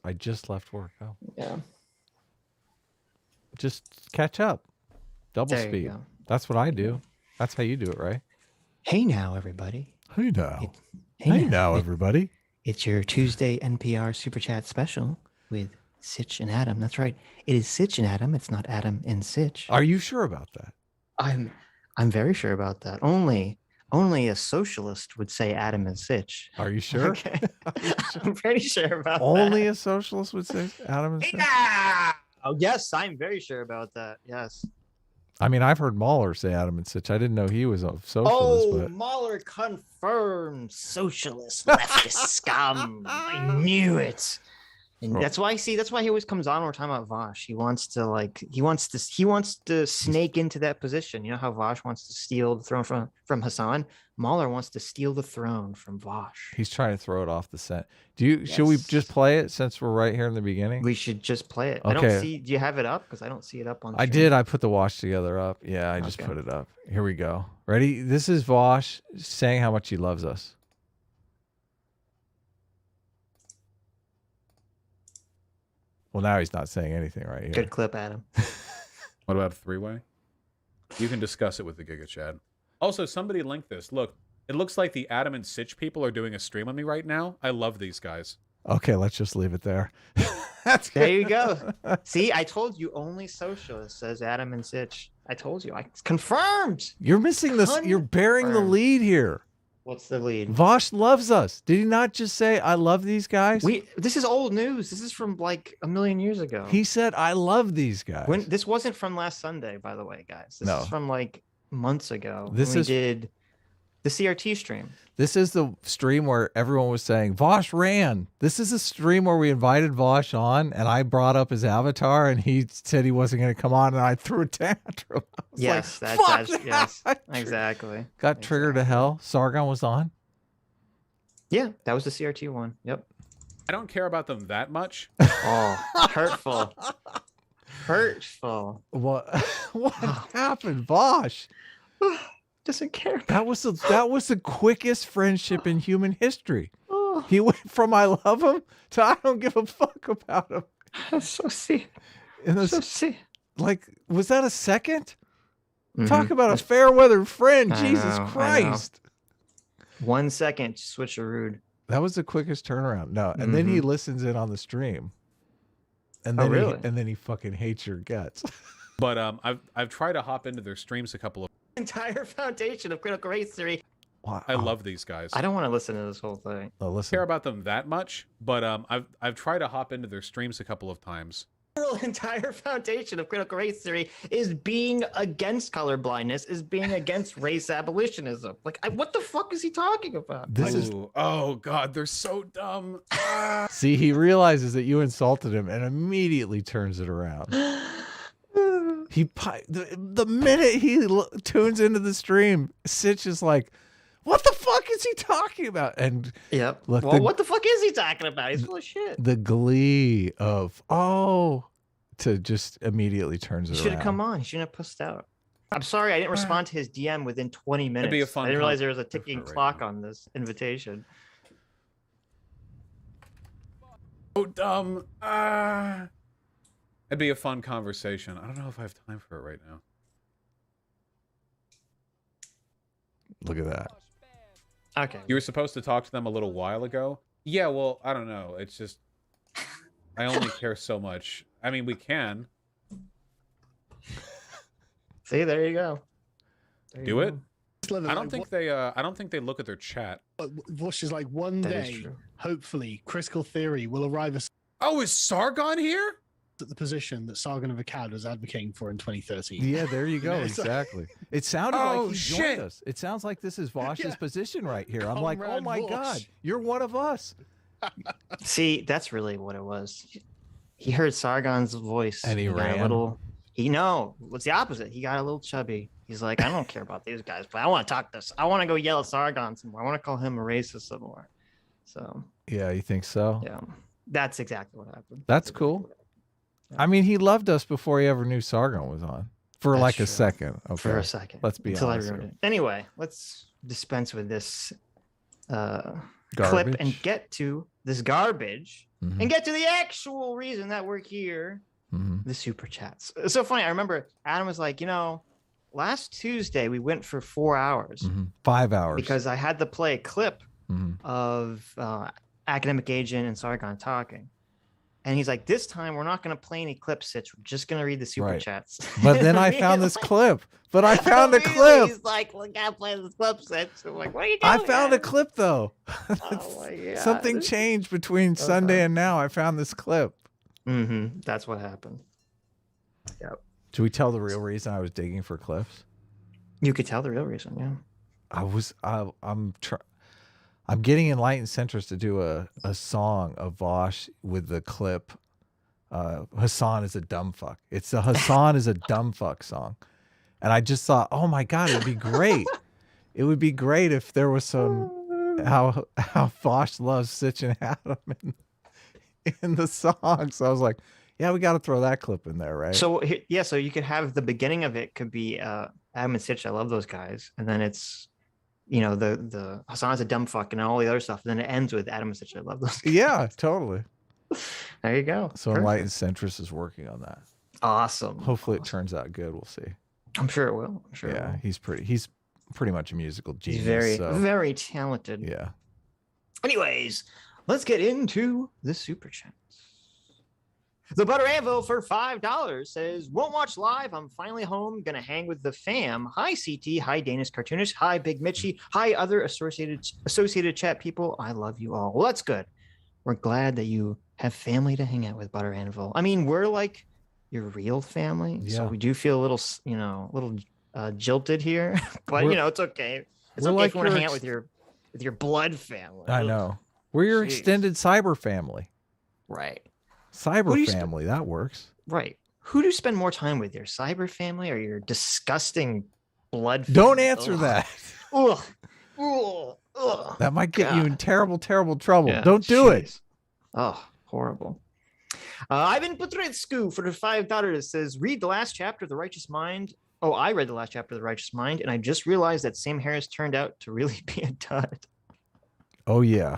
I just left work. Oh. Yeah. Just catch up. Double There you speed. go. That's what I do. That's how you do it, right? Hey now, everybody. Hey now. Hey now, everybody. It's your Tuesday NPR Super Chat special with Sitch and Adam. That's right. It is Sitch and Adam. It's not Adam and Sitch. Are you sure about that? I'm very sure about that. Only a socialist would say Adam and Sitch. Are you sure? Okay. I'm pretty sure about that. Only a socialist would say Adam and Sitch? Oh, yes, I'm very sure about that. Yes. I mean, I've heard Mahler say Adam and Sitch. I didn't know he was a socialist. Oh, but Mahler confirmed socialist leftist scum. I knew it. And that's why he always comes on when we're talking about Vaush. He wants to snake into that position. You know how Vaush wants to steal the throne from Hasan? Mahler wants to steal the throne from Vaush. He's trying to throw it off the set. Should we just play it since we're right here in the beginning? We should just play it. Okay. I don't see. Do you have it up? Because I don't see it up on. I did. I put the wash together up. Yeah, I just put it up. Here we go. Ready? This is Vaush saying how much he loves us. Well, now he's not saying anything right here. Good clip, Adam. What about a three-way? You can discuss it with the Giga Chad. Also, somebody linked this. Look, it looks like the Adam and Sitch people are doing a stream on me right now. I love these guys. Okay, let's just leave it there. That's good. There you go. See, I told you only socialist says Adam and Sitch. I told you. It's confirmed. You're missing this. You're bearing the lead here. What's the lead? Vaush loves us. Did he not just say, I love these guys? This is old news. This is from like a million years ago. He said, I love these guys. This wasn't from last Sunday, by the way, guys. This is from like months ago. We did the CRT stream. This is the stream where everyone was saying, Vaush ran. This is a stream where we invited Vaush on, and I brought up his avatar, and he said he wasn't going to come on, and I threw a tantrum. Yes, yes, exactly. Got triggered to hell. Sargon was on. Yeah, that was the CRT one. Yep. I don't care about them that much. Oh, hurtful. Hurtful. What happened, Vaush? Doesn't care. That was the quickest friendship in human history. Oh. He went from I love him to I don't give a fuck about him. That's so sick. Like, was that a second? Talk about a fair weather friend. Jesus Christ. 1 second, switcheroo. That was the quickest turnaround. No, and then he listens in on the stream. And then and then he fucking hates your guts. But I've tried to hop into their streams a couple of entire foundation of critical race theory. Wow. I love these guys. I don't want to listen to this whole thing. Oh, listen. Care about them that much, but I've tried to hop into their streams a couple of times. The entire foundation of critical race theory is being against colorblindness, is being against race abolitionism. Like, what the fuck is he talking about? Oh god, they're so dumb. See, he realizes that you insulted him and immediately turns it around. The minute he tunes into the stream, Sitch is like, what the fuck is he talking about? And look, what the fuck is he talking about? He's full of shit. The glee of, to just immediately turns it around. He should have come on. He shouldn't have pushed out. I'm sorry, I didn't respond to his DM within 20 minutes. It'd be a fun I didn't realize there was a ticking clock on this invitation. So dumb. It'd be a fun conversation. I don't know if I have time for it right now. Look at that. Okay. You were supposed to talk to them a little while ago? Yeah, well, I don't know. It's just... I only care so much. I mean, we can. See, there you go. Do it? I don't think they look at their chat. Vaush is like, one day, hopefully, critical theory will arrive at... Oh, is Sargon here? At the position that Sargon of Akkad was advocating for in 2013. Yeah, there you go. Exactly. It sounded like he joined us. It sounds like this is Vaush's position right here. I'm like, oh my God, you're one of us. See, that's really what it was. He heard Sargon's voice. And he ran. What's the opposite? He got a little chubby. He's like, I don't care about these guys, but I want to talk this. I want to go yell at Sargon some more. I want to call him a racist some more. So. Yeah, you think so? Yeah. That's exactly what happened. That's cool. I mean, he loved us before he ever knew Sargon was on. For like a second. Okay. For a second. Let's be honest. I ruined it. Anyway, let's dispense with this clip and get to this garbage and get to the actual reason that we're here. The super chats. It's so funny. I remember Adam was like, last Tuesday we went for 4 hours, 5 hours, because I had to play a clip of Academic Agent and Sargon talking. And he's like, this time we're not going to play any clips, Sitch. We're just going to read the super chats. But then I found this clip. But I found a clip. He's like, we got to play this clip, Sitch. I'm like, what are you doing? I found a clip, though. Oh, my God. Something changed between Sunday and now. I found this clip. That's what happened. Yep. Should we tell the real reason I was digging for clips? You could tell the real reason, yeah. I'm getting Enlightened Centrist to do a song of Vaush with the clip. Hasan is a dumb fuck. It's a Hasan is a dumb fuck song. And I just thought, oh my God, it would be great. It would be great if there was some how Vaush loves Sitch and Adam in the song. So I was like, yeah, we got to throw that clip in there, right? So yeah, so you could have the beginning of it could be Adam and Sitch, I love those guys, and then it's the Hasan's a dumb fuck and all the other stuff, and then it ends with Adam and Sitch, I love those guys. Yeah, totally. There you go. So Enlightened Centrist is working on that. Awesome. Hopefully it turns out good. We'll see. I'm sure it will. I'm sure. Yeah, it will. he's pretty much a musical genius. He's very so. very talented. Yeah. Anyways, let's get into the super chats. The Butter Anvil for $5 says, won't watch live. I'm finally home. Gonna hang with the fam. Hi, CT. Hi, Danish Cartoonist. Hi, Big Mitchie. Hi, other associated chat people. I love you all. Well, that's good. We're glad that you have family to hang out with, Butter Anvil. I mean, we're like your real family. Yeah. So we do feel a little, jilted here, but it's okay. It's okay if you want to hang out with your blood family. I know. We're your extended cyber family. Right. Cyber family, that works. Right. Who do you spend more time with, your cyber family or your disgusting blood family? Don't answer that. Ugh. Ugh. Ugh. That might get you in terrible, terrible trouble. Yeah, don't do it. Oh, horrible. Ivan Petrescu for the $5 says, read the last chapter of The Righteous Mind. Oh, I read the last chapter of The Righteous Mind, and I just realized that Sam Harris turned out to really be a dud. Oh, yeah.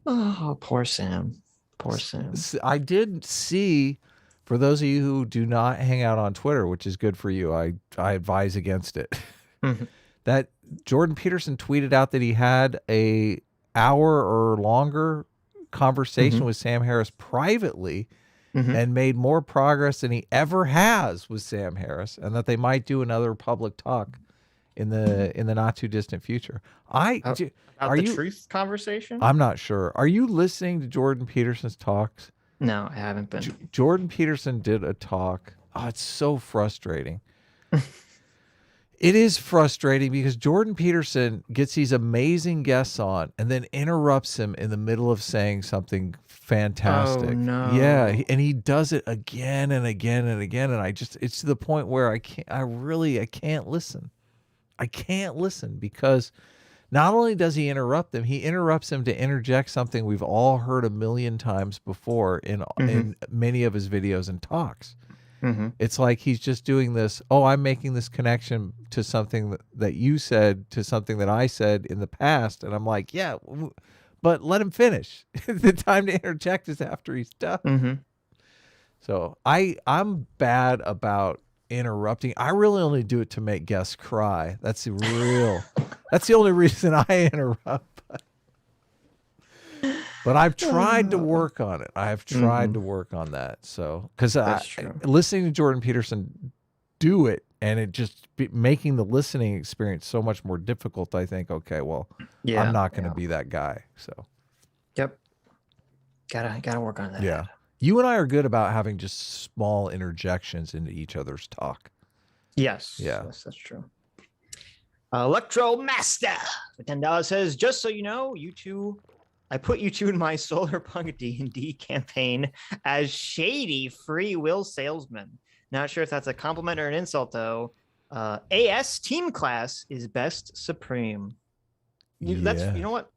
Oh, poor Sam. Poor Sam. I did see, for those of you who do not hang out on Twitter, which is good for you, I advise against it, that Jordan Peterson tweeted out that he had a hour or longer conversation with Sam Harris privately and made more progress than he ever has with Sam Harris, and that they might do another public talk in the not too distant future. Are you truth conversation? I'm not sure. Are you listening to Jordan Peterson's talks? No, I haven't been. Jordan Peterson did a talk. Oh, it's so frustrating. It is frustrating because Jordan Peterson gets these amazing guests on and then interrupts him in the middle of saying something fantastic. Oh, no. Yeah, and he does it again and again and again, and it's to the point where I can't listen. I can't listen because not only does he interrupt them, he interrupts them to interject something we've all heard a million times before in many of his videos and talks. It's like he's just doing this, I'm making this connection to something that you said to something that I said in the past. And I'm like, yeah, but let him finish. The time to interject is after he's done. So I'm bad about interrupting. I really only do it to make guests cry. That's the only reason I interrupt. But I've tried to work on it. I have tried to work on that. So, because listening to Jordan Peterson do it and it just making the listening experience so much more difficult, I think, okay, well, I'm not going to be that guy. So, yep, gotta work on that. Yeah, you and I are good about having just small interjections into each other's talk. Yes, yes, that's true. Electro Master for $10 says, just so you know, I put you two in my Solarpunk D&D campaign as shady free will salesman. Not sure if that's a compliment or an insult, though. AS team class is best supreme. That's, you know what?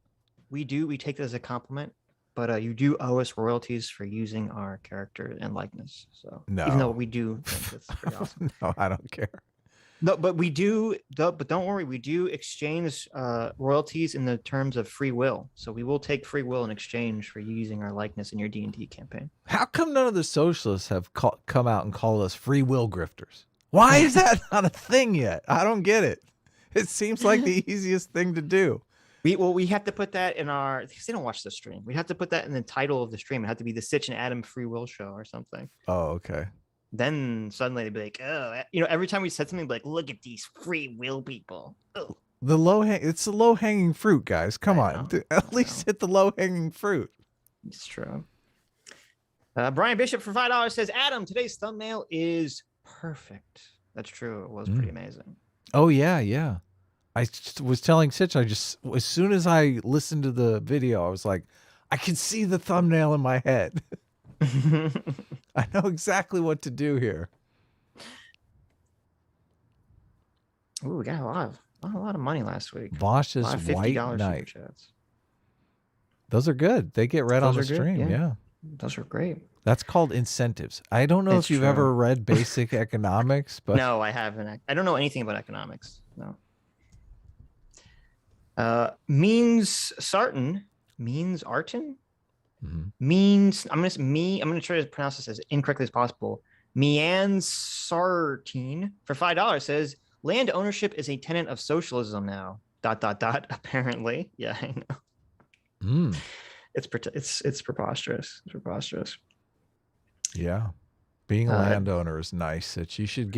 We take that as a compliment, but you do owe us royalties for using our character and likeness. So even though we do think that's pretty awesome. No, I don't care. No, but we do. But don't worry, we do exchange royalties in the terms of free will. So we will take free will in exchange for you using our likeness in your D&D campaign. How come none of the socialists have come out and called us free will grifters? Why is that not a thing yet? I don't get it. It seems like the easiest thing to do. We have to put that in our, because they don't watch the stream. We have to put that in the title of the stream. It had to be the Sitch and Adam Free Will Show or something. Oh, okay. Then suddenly they'd be like, oh, every time we said something, like, look at these free will people. Oh. It's the low hanging fruit, guys. Come on, at least hit the low hanging fruit. It's true. Brian Bishop for $5 says, Adam, today's thumbnail is perfect. That's true. It was pretty amazing. Oh yeah. I was telling Sitch, as soon as I listened to the video, I was like, I can see the thumbnail in my head. I know exactly what to do here. Ooh, we got a lot of money last week. Vaush's White Knight. Superchats. Those are good. They get read on the stream. Yeah. Those are great. That's called incentives. I don't know if you've ever read basic economics, but no, I haven't. I don't know anything about economics. No. Means Arton. Means I'm gonna try to pronounce this as incorrectly as possible. Meansartine for $5 says land ownership is a tenet of socialism now. ... Apparently, yeah, I know. It's preposterous. It's preposterous. Yeah, being a landowner is nice. That you should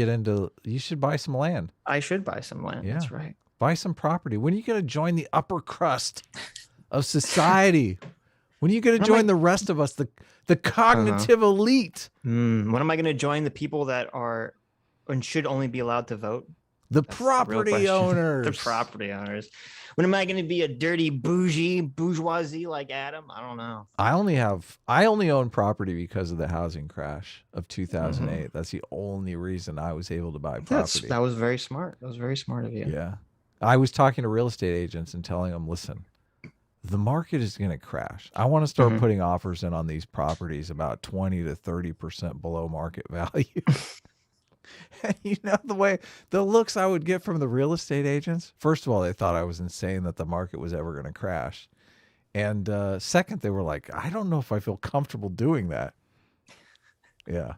buy some land. I should buy some land. Yeah. That's right. Buy some property. When are you going to join the upper crust of society? When are you going to join the rest of us, the cognitive elite? When am I going to join the people that are and should only be allowed to vote? That's property owners. The property owners. When am I going to be a dirty bourgeoisie like Adam? I don't know. I only own property because of the housing crash of 2008. That's the only reason I was able to buy property. That was very smart. That was very smart of you. Yeah. I was talking to real estate agents and telling them, listen, the market is going to crash. I want to start putting offers in on these properties about 20 to 30% below market value. And you know the looks I would get from the real estate agents? First of all, they thought I was insane that the market was ever going to crash. And second, they were like, I don't know if I feel comfortable doing that. Yeah.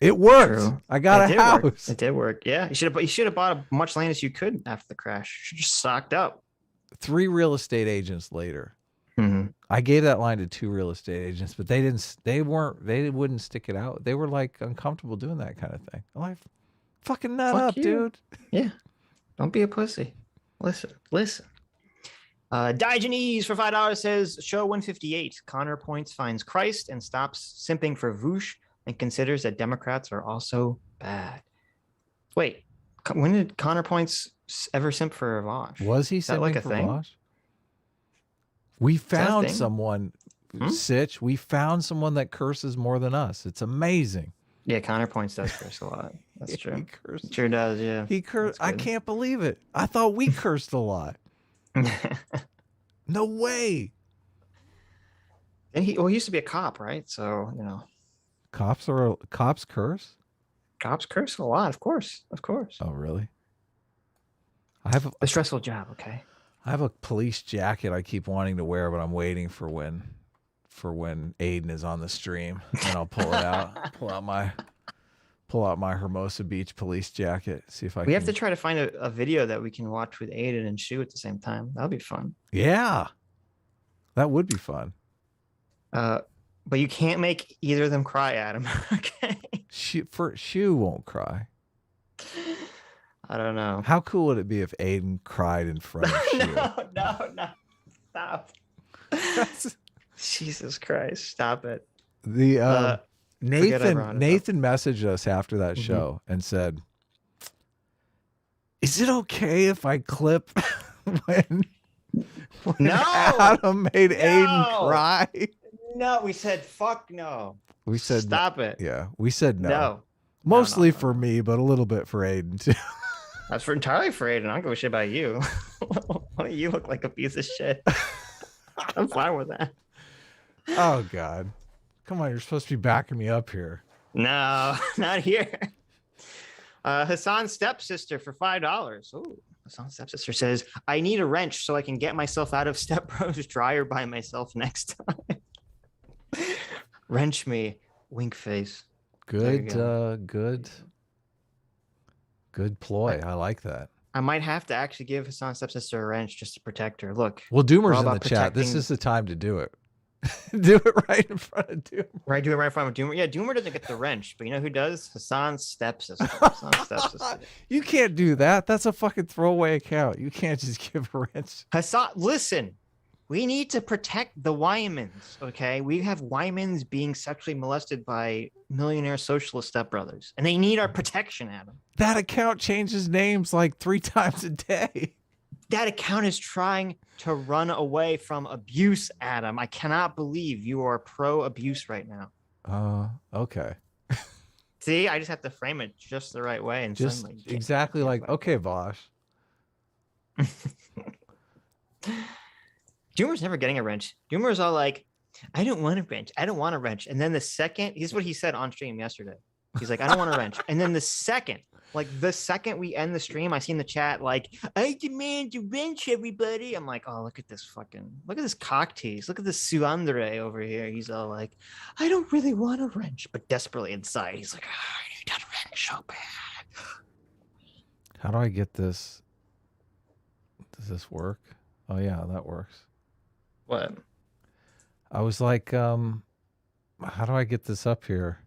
It worked. True. I got a house. It did work. Yeah. You should have bought as much land as you could after the crash. You should just stocked up. 3 real estate agents later. I gave that line to 2 real estate agents, but they wouldn't stick it out. They were like uncomfortable doing that kind of thing. I'm like, fucking nut up, dude. Yeah. Don't be a pussy. Listen. Diogenes for $5 says, show 158. Connor Points finds Christ and stops simping for Vaush and considers that Democrats are also bad. Wait, when did Connor Points ever simp for Vaush? Was he simping for Vaush? We found someone, Sitch. We found someone that curses more than us. It's amazing. Yeah, Connor Points does curse a lot. That's true. He sure does, yeah. He cursed. I can't believe it. I thought we cursed a lot. No way. And he used to be a cop, right? So, Cops curse? Cops curse a lot, of course. Oh, really? I have a stressful job, okay? I have a police jacket I keep wanting to wear, but I'm waiting for when Aiden is on the stream, and I'll pull it out, pull out my Hermosa Beach police jacket. See if We have to try to find a video that we can watch with Aiden and Shu at the same time. That'll be fun. Yeah, that would be fun. But you can't make either of them cry, Adam. Okay. Shu won't cry. I don't know. How cool would it be if Aiden cried in front of Shu? No. Stop. Jesus Christ. Stop it. The Nathan messaged us after that show and said, is it okay if I clip when Adam made Aiden cry? No, we said fuck no. We said stop it. Yeah, we said no. No. Mostly for me, but a little bit for Aiden too. That's entirely for Aiden. I don't give a shit about you. You look like a piece of shit. I'm fine with that. Oh God. Come on, you're supposed to be backing me up here. No, not here. Hasan's stepsister for $5. Oh, Hasan's stepsister says, I need a wrench so I can get myself out of Step Bro's dryer by myself next time. Wrench me, wink face. Good, go. good ploy. I like that. I might have to actually give Hasan's stepsister a wrench just to protect her. Look. Well, Doomer's in the about chat. This protecting- is the time to do it. Do it right in front of Doomer. Right, do it right in front of Doomer. Yeah, Doomer doesn't get the wrench, but you know who does? Hasan's stepsister. Hasan's stepsister. You can't do that. That's a fucking throwaway account. You can't just give a wrench. Hasan, listen. We need to protect the Wymans, okay? We have Wymans being sexually molested by millionaire socialist stepbrothers, and they need our protection, Adam. That account changes names like 3 times a day. That account is trying to run away from abuse, Adam. I cannot believe you are pro-abuse right now. Okay. See, I just have to frame it just the right way and Just suddenly exactly like, okay, Vaush. Doomer's never getting a wrench. Doomer's all like, I don't want a wrench. I don't want a wrench. And then the second, here's what he said on stream yesterday. He's like, I don't want a wrench. And then the second we end the stream, I see in the chat, like, I demand a wrench, everybody. I'm like, oh, look at this cock tease. Look at this Suandre over here. He's all like, I don't really want a wrench, but desperately inside, he's like, oh, I need that wrench so bad. How do I get this? Does this work? Oh yeah, that works. What? I was like, how do I get this up here?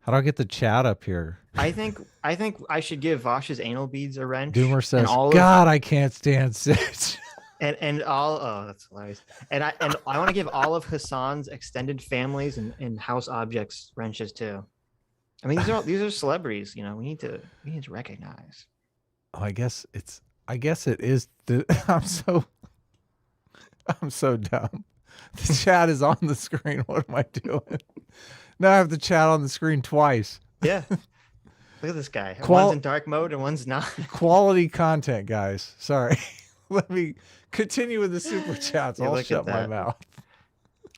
How do I get the chat up here? I think I should give Vaush's anal beads a wrench. Doomer says, all God, I can't stand Sitch. and all that's hilarious. And I want to give all of Hasan's extended families and house objects wrenches too. I mean, these are celebrities, you know. We need to recognize. Oh, I guess it is. I'm so dumb. The chat is on the screen. What am I doing? Now I have the chat on the screen twice. Yeah. Look at this guy. One's in dark mode and one's not. Quality content, guys. Sorry. Let me continue with the super chats. Yeah, I'll look shut at my that. mouth.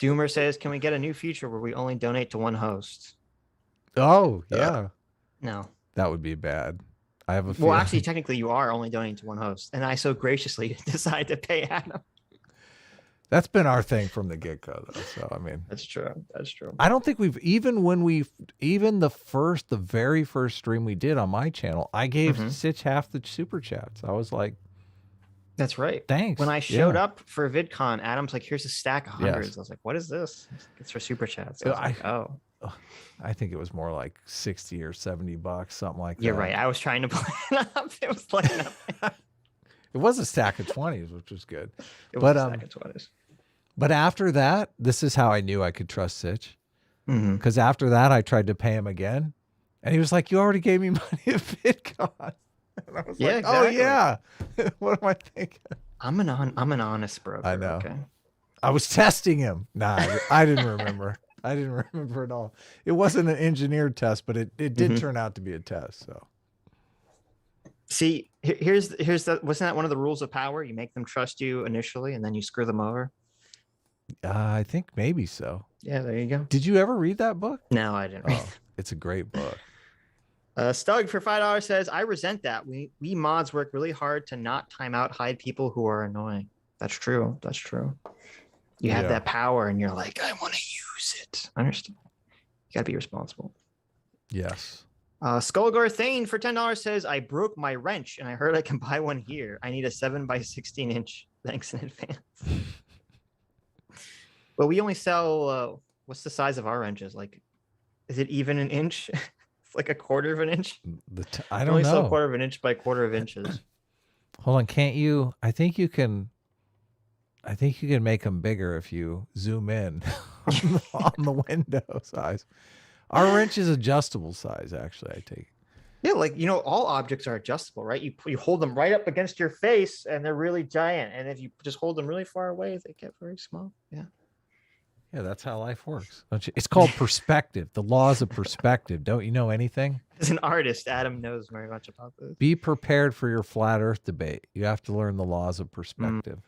Doomer says, can we get a new feature where we only donate to one host? Oh, yeah. No. That would be bad. I have a Well, feeling. actually, technically, you are only donating to one host, and I so graciously decide to pay Adam. That's been our thing from the get-go, though. So, I mean, That's true. That's true. I don't think the very first stream we did on my channel, I gave Sitch half the super chats. I was like, That's right. thanks. When I showed up for VidCon, Adam's like, here's a stack of hundreds. Yes. I was like, what is this? It's for super chats. Oh, I think it was more like 60 or 70 bucks, something like that. you're right. I was trying to play it up. It was like nothing. It was a stack of 20s, which was good. It was But, a stack of 20s. But after that, this is how I knew I could trust Sitch. Mm-hmm. Because after that, I tried to pay him again. And he was like, you already gave me money at VidCon. And I was Yeah, like, exactly. oh, yeah. What am I thinking? I'm an honest broker. I know. Okay. I was testing him. Nah, I didn't remember. I didn't remember at all. It wasn't an engineered test, but it did turn out to be a test. So See, here's the wasn't that one of the rules of power? You make them trust you initially, and then you screw them over. I think maybe so. Yeah, there you go. Did you ever read that book? No, I didn't. Oh, it's a great book. Stug for $5 says, I resent that. We mods work really hard to not time out hide people who are annoying. That's true. That's true. You have that power and you're like, I want to use it. I understand. You gotta be responsible. Yes. Skullgar Thane for $10 says, I broke my wrench and I heard I can buy one here. I need a 7x16 inch. Thanks in advance. Well, we only sell, what's the size of our wrenches? Like, is it even an inch? It's like a quarter of an inch. I We don't only sell know. a quarter of an inch by quarter of inches. Hold on, can't you? I think you can make them bigger if you zoom in on the window size. Our wrench is adjustable size, actually. I take. Yeah, like, you know, all objects are adjustable, right? You hold them right up against your face and they're really giant. And if you just hold them really far away, they get very small. Yeah. Yeah, that's how life works. Don't you? It's called perspective. The laws of perspective. Don't you know anything? As an artist, Adam knows very much about this. Be prepared for your flat earth debate. You have to learn the laws of perspective.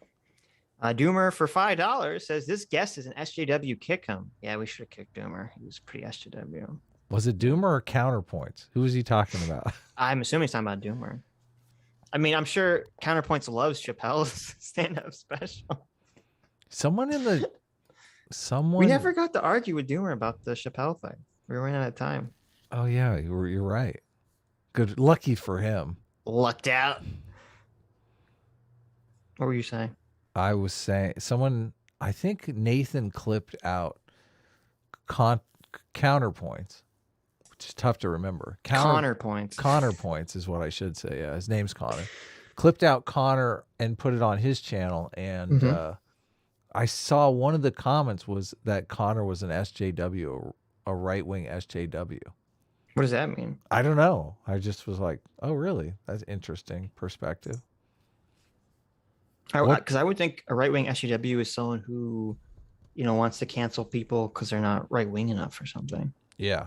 Doomer for $5 says, this guest is an SJW, kick him. Yeah, we should have kicked Doomer. He was pretty SJW. Was it Doomer or Counterpoints? Who was he talking about? I'm assuming he's talking about Doomer. I mean, I'm sure Counterpoints loves Chappelle's stand-up special. Someone We never got to argue with Doomer about the Chappelle thing. We ran out of time. Oh yeah, you're right. Good, lucky for him. Lucked out. What were you saying? I was saying I think Nathan clipped out counterpoints, which is tough to remember. Connor points. Connor points is what I should say. Yeah, his name's Connor. Clipped out Connor and put it on his channel, and I saw one of the comments was that Connor was an SJW, a right-wing SJW. What does that mean? I don't know. I just was like, oh, really? That's interesting perspective. Because I would think a right-wing SJW is someone who, wants to cancel people because they're not right-wing enough or something. Yeah.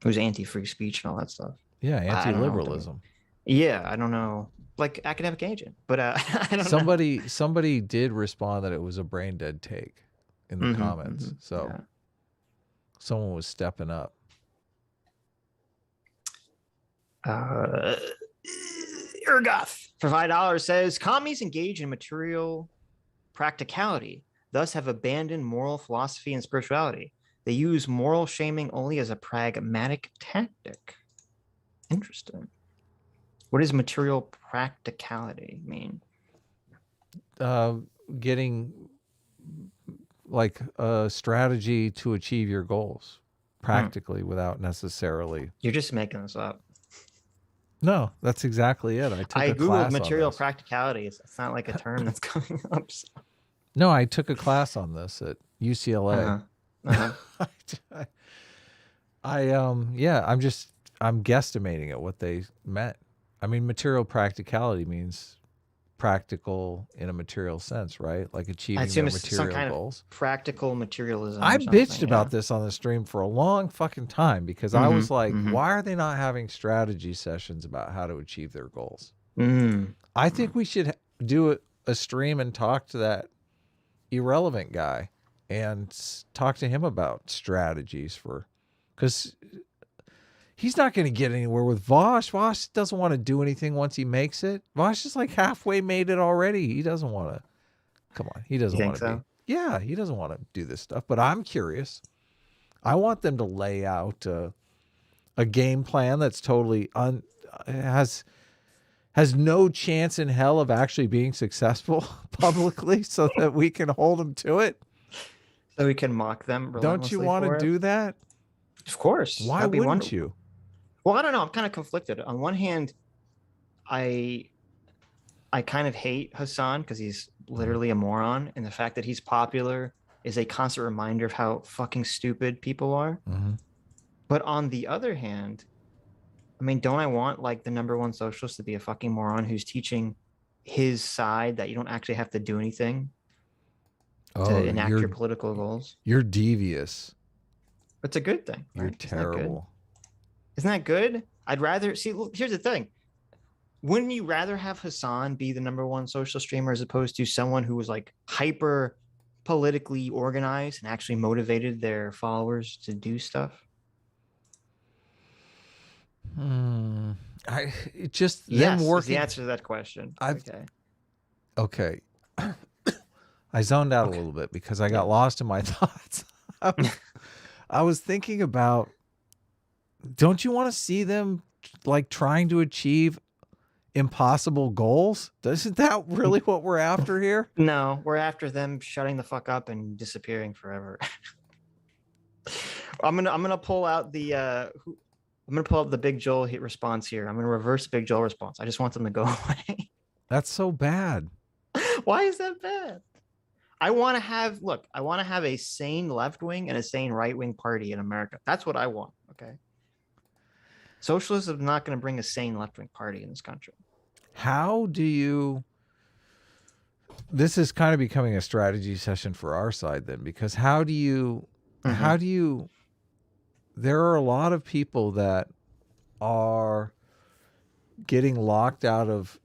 Who's anti-free speech and all that stuff. Yeah, anti-liberalism. Yeah, I don't know. Like academic agent, but I don't know. Somebody did respond that it was a brain dead take in the comments. So someone was stepping up. Ergoth for $5 says commies engage in material practicality, thus have abandoned moral philosophy and spirituality. They use moral shaming only as a pragmatic tactic. Interesting. What does material practicality mean? Getting like a strategy to achieve your goals practically without necessarily. You're just making this up. No, that's exactly it. I googled material practicality. It's not like a term that's coming up. So. No, I took a class on this at UCLA. I'm guesstimating at what they meant. I mean, material practicality means practical in a material sense, right? Like achieving their material goals. Practical materialism. I bitched about this on the stream for a long fucking time because I was like, why are they not having strategy sessions about how to achieve their goals? I think we should do a stream and talk to that irrelevant guy and talk to him about strategies because he's not going to get anywhere with Vaush. Vaush doesn't want to do anything once he makes it. Vaush is like halfway made it already. He doesn't want to. Come on. He doesn't want to be. Yeah, he doesn't want to do this stuff. But I'm curious. I want them to lay out a game plan that's totally has no chance in hell of actually being successful publicly so that we can hold them to it. So we can mock them. Don't you want to do that? Of course. Why wouldn't you? Well, I don't know. I'm kind of conflicted. On one hand, I kind of hate Hasan because he's literally a moron, and the fact that he's popular is a constant reminder of how fucking stupid people are. But on the other hand, I mean, don't I want like the #1 socialist to be a fucking moron who's teaching his side that you don't actually have to do anything to enact your political goals? You're devious. It's a good thing. You're terrible. Isn't that good? I'd rather see. Look, here's the thing. Wouldn't you rather have Hasan be the #1 social streamer as opposed to someone who was like hyper politically organized and actually motivated their followers to do stuff? Yes, is the answer to that question. Okay. I zoned out a little bit because I got lost in my thoughts. I was thinking about, don't you want to see them like trying to achieve impossible goals? Isn't that really what we're after here? No, we're after them shutting the fuck up and disappearing forever. I'm gonna pull out the Big Joel hit response here. I'm gonna reverse Big Joel response. I just want them to go away. That's so bad. Why is that bad? I want to have a sane left wing and a sane right wing party in America. That's what I want. Okay. Socialism is not going to bring a sane left wing party in this country. How do you? This is kind of becoming a strategy session for our side then, because how do you? There are a lot of people that are getting locked out of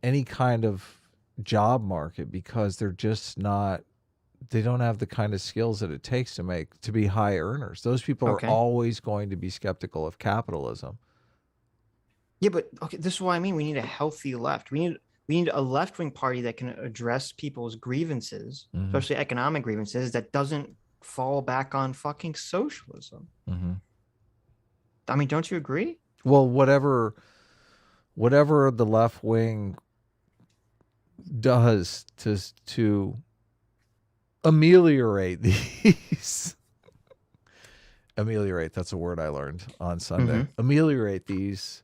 any kind of job market because they're just not the kind of skills that it takes to be high earners. Those people are always going to be skeptical of capitalism. Yeah, but okay, this is what I mean. We need a healthy left. We need a left-wing party that can address people's grievances, especially economic grievances, that doesn't fall back on fucking socialism. I mean, don't you agree? Well, whatever the left wing does to ameliorate these ameliorate, that's a word I learned on Sunday. Ameliorate these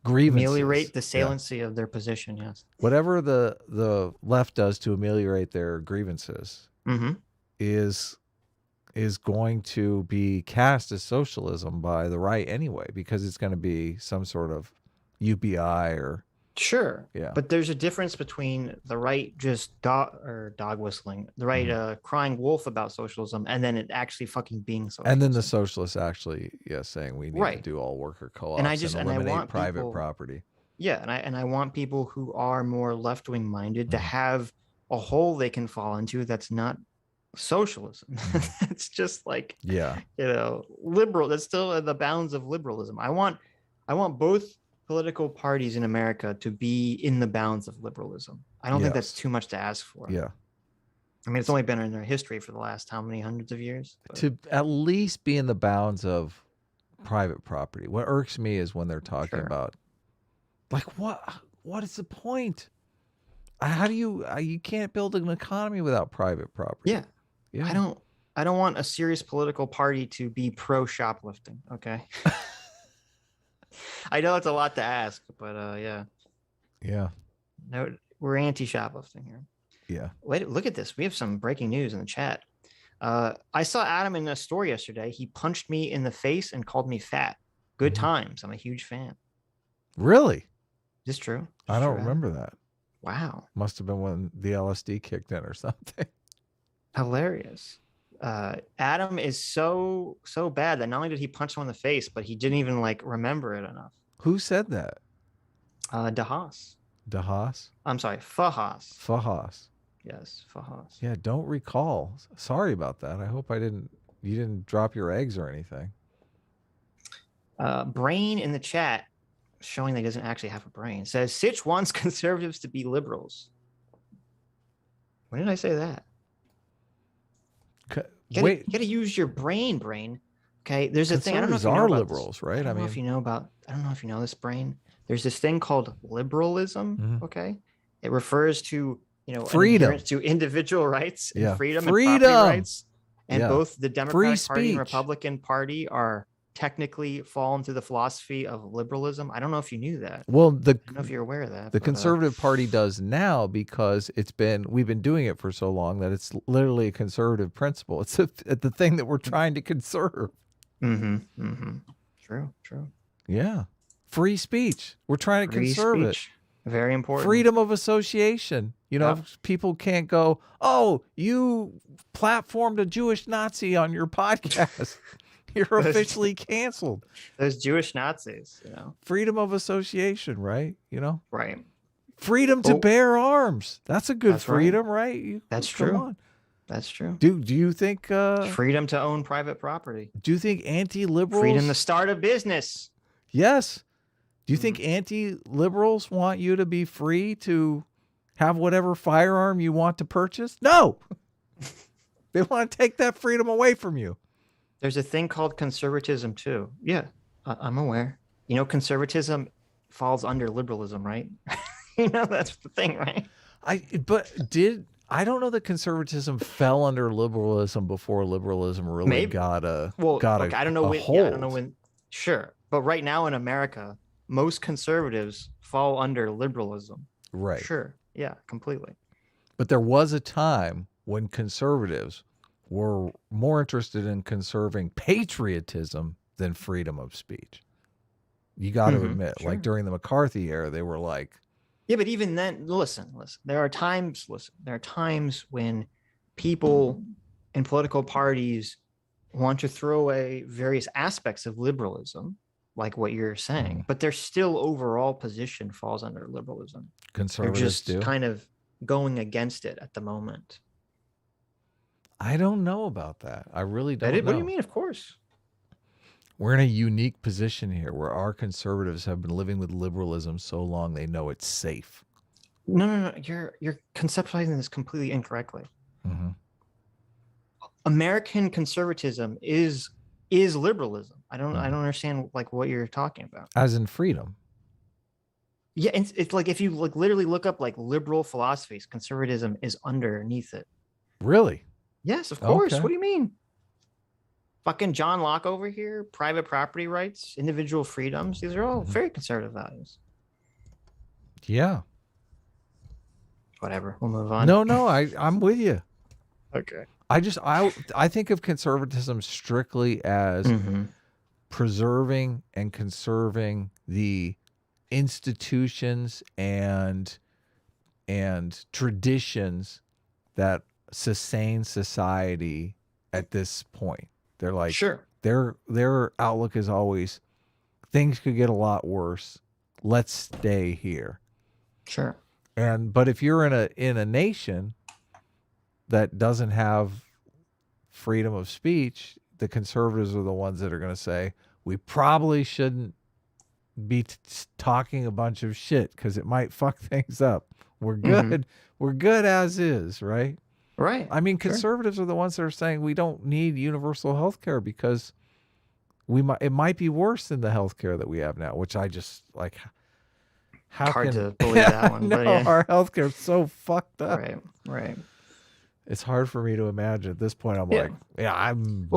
grievances. Ameliorate the saliency of their position, yes. Whatever the left does to ameliorate their grievances is going to be cast as socialism by the right anyway, because it's going to be some sort of UBI or Sure. Yeah. But there's a difference between the right just dog whistling, the right crying wolf about socialism, and then it actually fucking being socialism. And then the socialists actually, saying we need to do all worker co-ops and eliminate private property. Yeah, and I want people who are more left-wing minded to have a hole they can fall into that's not socialism. It's just like liberal. That's still in the bounds of liberalism. I want both political parties in America to be in the bounds of liberalism. I don't think that's too much to ask for. Yeah. I mean, it's only been in their history for the last how many hundreds of years? But... To at least be in the bounds of private property. What irks me is when they're talking about, like, what is the point? How do you can't build an economy without private property? Yeah. I don't want a serious political party to be pro shoplifting. Okay. I know it's a lot to ask, but yeah. No, we're anti-shoplifting here. Yeah. Wait, look at this. We have some breaking news in the chat. I saw Adam in a story yesterday. He punched me in the face and called me fat. Good times. I'm a huge fan. Really? Is this true? I don't remember that. Wow. Must have been when the LSD kicked in or something. Hilarious. Adam is so bad that not only did he punch him in the face, but he didn't even remember it enough. Who said that? Dahas. Dahas? I'm sorry, Fahas. Fahas. Yes, Fahas. Yeah, don't recall. Sorry about that. I hope you didn't drop your eggs or anything. Brain in the chat, showing that he doesn't actually have a brain, says Sitch wants conservatives to be liberals. When did I say that? You gotta use your brain. Okay, there's a thing. I don't know if you know about liberals, this. right? I don't know if you know this, brain. There's this thing called liberalism. Okay, it refers to freedom, to individual rights and freedom and property rights. And both the Democratic Party and Republican Party are technically fall into the philosophy of liberalism. I don't know if you knew that. Well, I don't know if you're aware of that. The Conservative Party does now, because we've been doing it for so long that it's literally a conservative principle. It's the thing that we're trying to conserve. True. Yeah. Free speech. We're trying to conserve it. Very important. Freedom of association. People can't go, oh, you platformed a Jewish Nazi on your podcast. You're officially canceled. Those Jewish Nazis, Freedom of association, right? Right. Freedom to bear arms. That's a good freedom, right? That's true. That's true. Do you think freedom to own private property? Do you think anti-liberals freedom to start a business? Yes. Do you think anti-liberals want you to be free to have whatever firearm you want to purchase? No. They want to take that freedom away from you. There's a thing called conservatism too. Yeah, I'm aware. Conservatism falls under liberalism, right? That's the thing, right? I don't know that conservatism fell under liberalism before liberalism really got a I don't know when. hold. Yeah, I don't know when. Sure, but right now in America, most conservatives fall under liberalism. Right. Sure. Yeah, completely. But there was a time when conservatives were more interested in conserving patriotism than freedom of speech. You got to admit, during the McCarthy era, they were like, yeah, but even then, listen, there are times when people in political parties want to throw away various aspects of liberalism, like what you're saying, but their still overall position falls under liberalism. Conservatives They're just kind of going against it at the moment. I don't know about that. I really don't know. What do you mean? Of course. We're in a unique position here where our conservatives have been living with liberalism so long they know it's safe. No. You're conceptualizing this completely incorrectly. Mm-hmm. American conservatism is liberalism. I don't understand like what you're talking about. As in freedom. Yeah, it's like if you like literally look up like liberal philosophies, conservatism is underneath it. Really? Yes, of course. Okay. What do you mean? Fucking John Locke over here, private property rights, individual freedoms. These are all very conservative values. Yeah. Whatever. We'll move on. No, I'm with you. Okay. I think of conservatism strictly as preserving and conserving the institutions and traditions that sustain society at this point. They're like, sure, their outlook is always things could get a lot worse. Let's stay here. Sure. But if you're in a nation that doesn't have freedom of speech, the conservatives are the ones that are going to say we probably shouldn't be talking a bunch of shit because it might fuck things up. We're good. We're good as is, right? Right. I mean, conservatives are the ones that are saying we don't need universal health care because it might be worse than the health care that we have now, which I just like. Hard to believe that one. No, but yeah. our health care is so fucked up. Right. It's hard for me to imagine at this point. I'm like, I'm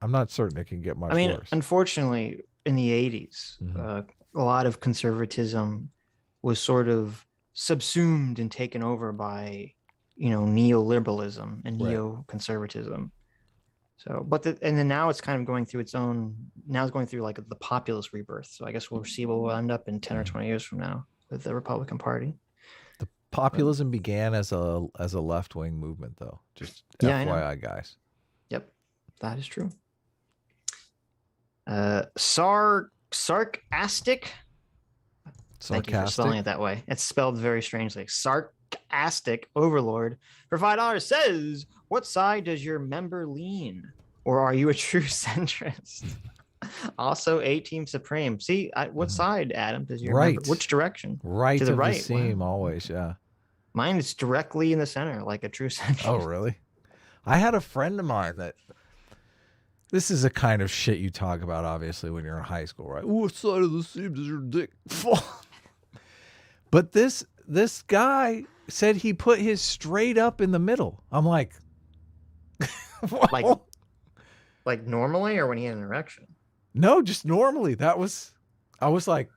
not certain it can get much worse. Unfortunately, in the 80s, a lot of conservatism was sort of subsumed and taken over by, neoliberalism and neoconservatism. So, and then now it's kind of going through its own. Now it's going through like the populist rebirth. So I guess we'll see what we'll end up in 10 or 20 years from now with the Republican Party. The populism began as a left-wing movement, though. Just FYI, guys. Yep, that is true. Sarcastic. Thank you for spelling it that way. It's spelled very strangely. Sarcastic Overlord for $5 says, "What side does your member lean, or are you a true centrist?" Also, A-Team Supreme. See, what side, Adam, does your member? Which direction? Right to the right. Seam, always, yeah. Mine is directly in the center, like a true centrist. Oh, really? I had a friend of mine that. This is a kind of shit you talk about, obviously, when you're in high school, right? What side of the seam does your dick fall? But this guy said he put his straight up in the middle. I'm like, well, like normally, or when he had an erection? No, just normally. I was like,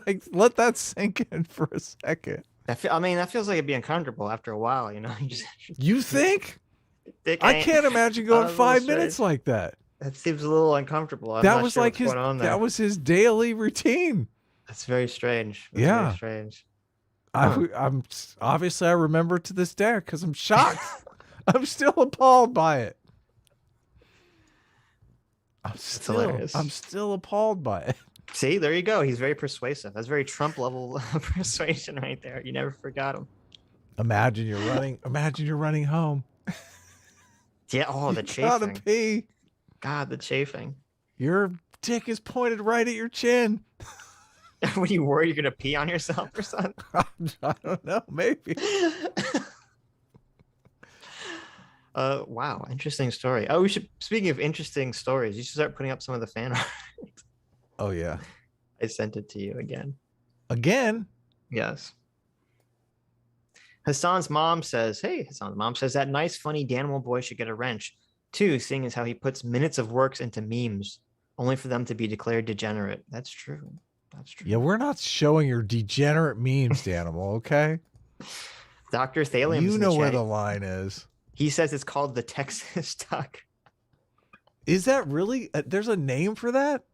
like let that sink in for a second. That feels like it'd be uncomfortable after a while, You think? I can't imagine going 5 minutes like that. That seems a little uncomfortable. That was like that was his daily routine. That's very strange. Very strange. I'm obviously I remember to this day because I'm shocked. I'm still appalled by it. I'm still appalled by it. See, there you go. He's very persuasive. That's very Trump level persuasion right there. You never forgot him. Imagine you're running home. Yeah. Oh, the chafing. Gotta pee. God, the chafing. Your dick is pointed right at your chin. Were you worried you're gonna pee on yourself or something? I don't know. Maybe. Wow, interesting story. Oh, speaking of interesting stories, you should start putting up some of the fan art. Oh yeah. I sent it to you again. Again? Yes. Hasan's mom says, that nice, funny Danimal boy should get a wrench. Too, seeing as how he puts minutes of works into memes, only for them to be declared degenerate. That's true. Yeah, we're not showing your degenerate memes, Danimal, okay? Dr. Thalium. You know where the line is. He says it's called the Texas Tuck. Is that really? There's a name for that?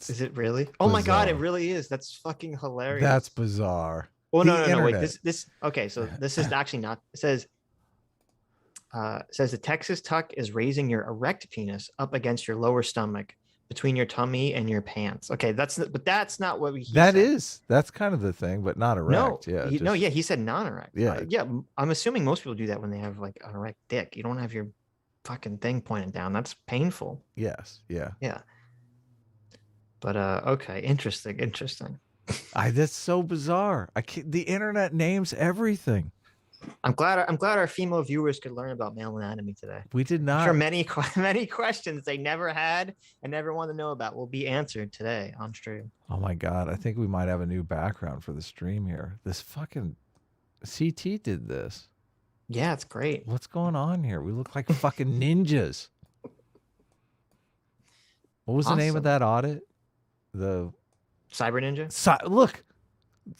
Is it really? Oh my God, it really is. That's fucking hilarious. That's bizarre. Well, no. Wait, okay, so this is actually not. It says the Texas Tuck is raising your erect penis up against your lower stomach between your tummy and your pants. Okay, but that's not what he That said. is, that's kind of the thing, but not erect. No, Yeah. no, yeah, he said non-erect. Yeah. Yeah. I'm assuming most people do that when they have like an erect dick. You don't have your fucking thing pointed down. That's painful. Yes. Yeah. Yeah. But okay, interesting. That's so bizarre. I can't, the internet names everything. I'm glad our female viewers could learn about male anatomy today. We did I'm not. sure many questions they never had and never wanted to know about will be answered today on stream. Oh my God. I think we might have a new background for the stream here. This fucking CT did this. Yeah, it's great. What's going on here? We look like fucking ninjas. What was the name of Awesome. that audit? The Cyber Ninja. Look,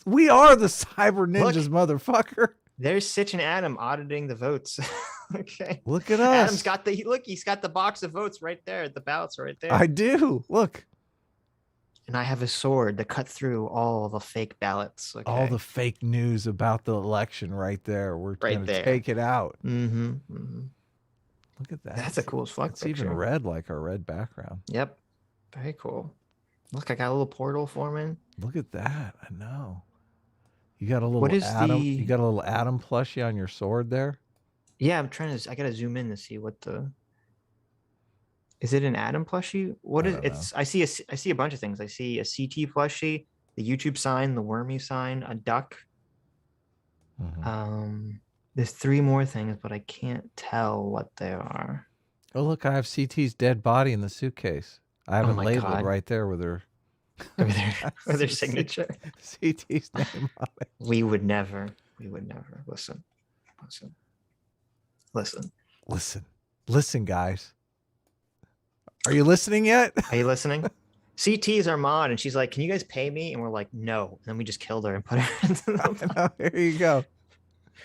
we are the cyber ninjas, motherfucker. There's Sitch and Adam auditing the votes. Okay. Look at us. Adam's got he's got the box of votes right there. The ballots right there. I do. Look. And I have a sword to cut through all the fake ballots. Okay? All the fake news about the election right there. We're going to take it out. Mm-hmm. Look at that. That's a cool as fuck It's even red, like our red background. Yep. Very cool. Look, I got a little portal forming. Look at that. I know. You got a little What is Adam. the- You got a little Adam plushie on your sword there. Yeah, I'm trying to. I gotta zoom in to see what the. Is it an Adam plushie? What I is don't it's? I see a bunch of things. I see a CT plushie, the YouTube sign, the wormy sign, a duck. Mhm. There's 3 more things, but I can't tell what they are. Oh, look, I have CT's dead body in the suitcase. I have Oh it my labeled God. right there with her With their signature. CT's name on it. We would never. Listen. Listen, guys. Are you listening yet? Are you listening? CT is our mod, and she's like, "Can you guys pay me?" And we're like, "No." And then we just killed her and put her into the. No, here you go.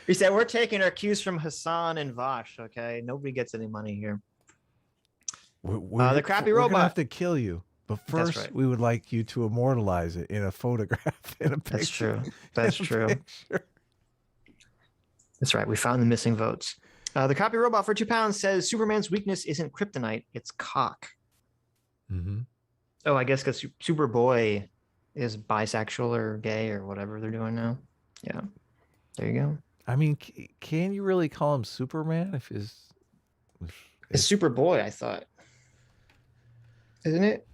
We said we're taking our cues from Hasan and Vaush. Okay, nobody gets any money here. The crappy we're gonna robot. have to kill you, but That's first right. we would like you to immortalize it in a photograph, in a picture. That's true. That's in a true. picture. That's right. We found the missing votes. The crappy robot for £2 says Superman's weakness isn't kryptonite; it's cock. Mm-hmm. Oh, I guess because Superboy is bisexual or gay or whatever they're doing now. Yeah, there you go. I mean, can you really call him Superman if It's Superboy, I thought. Isn't it?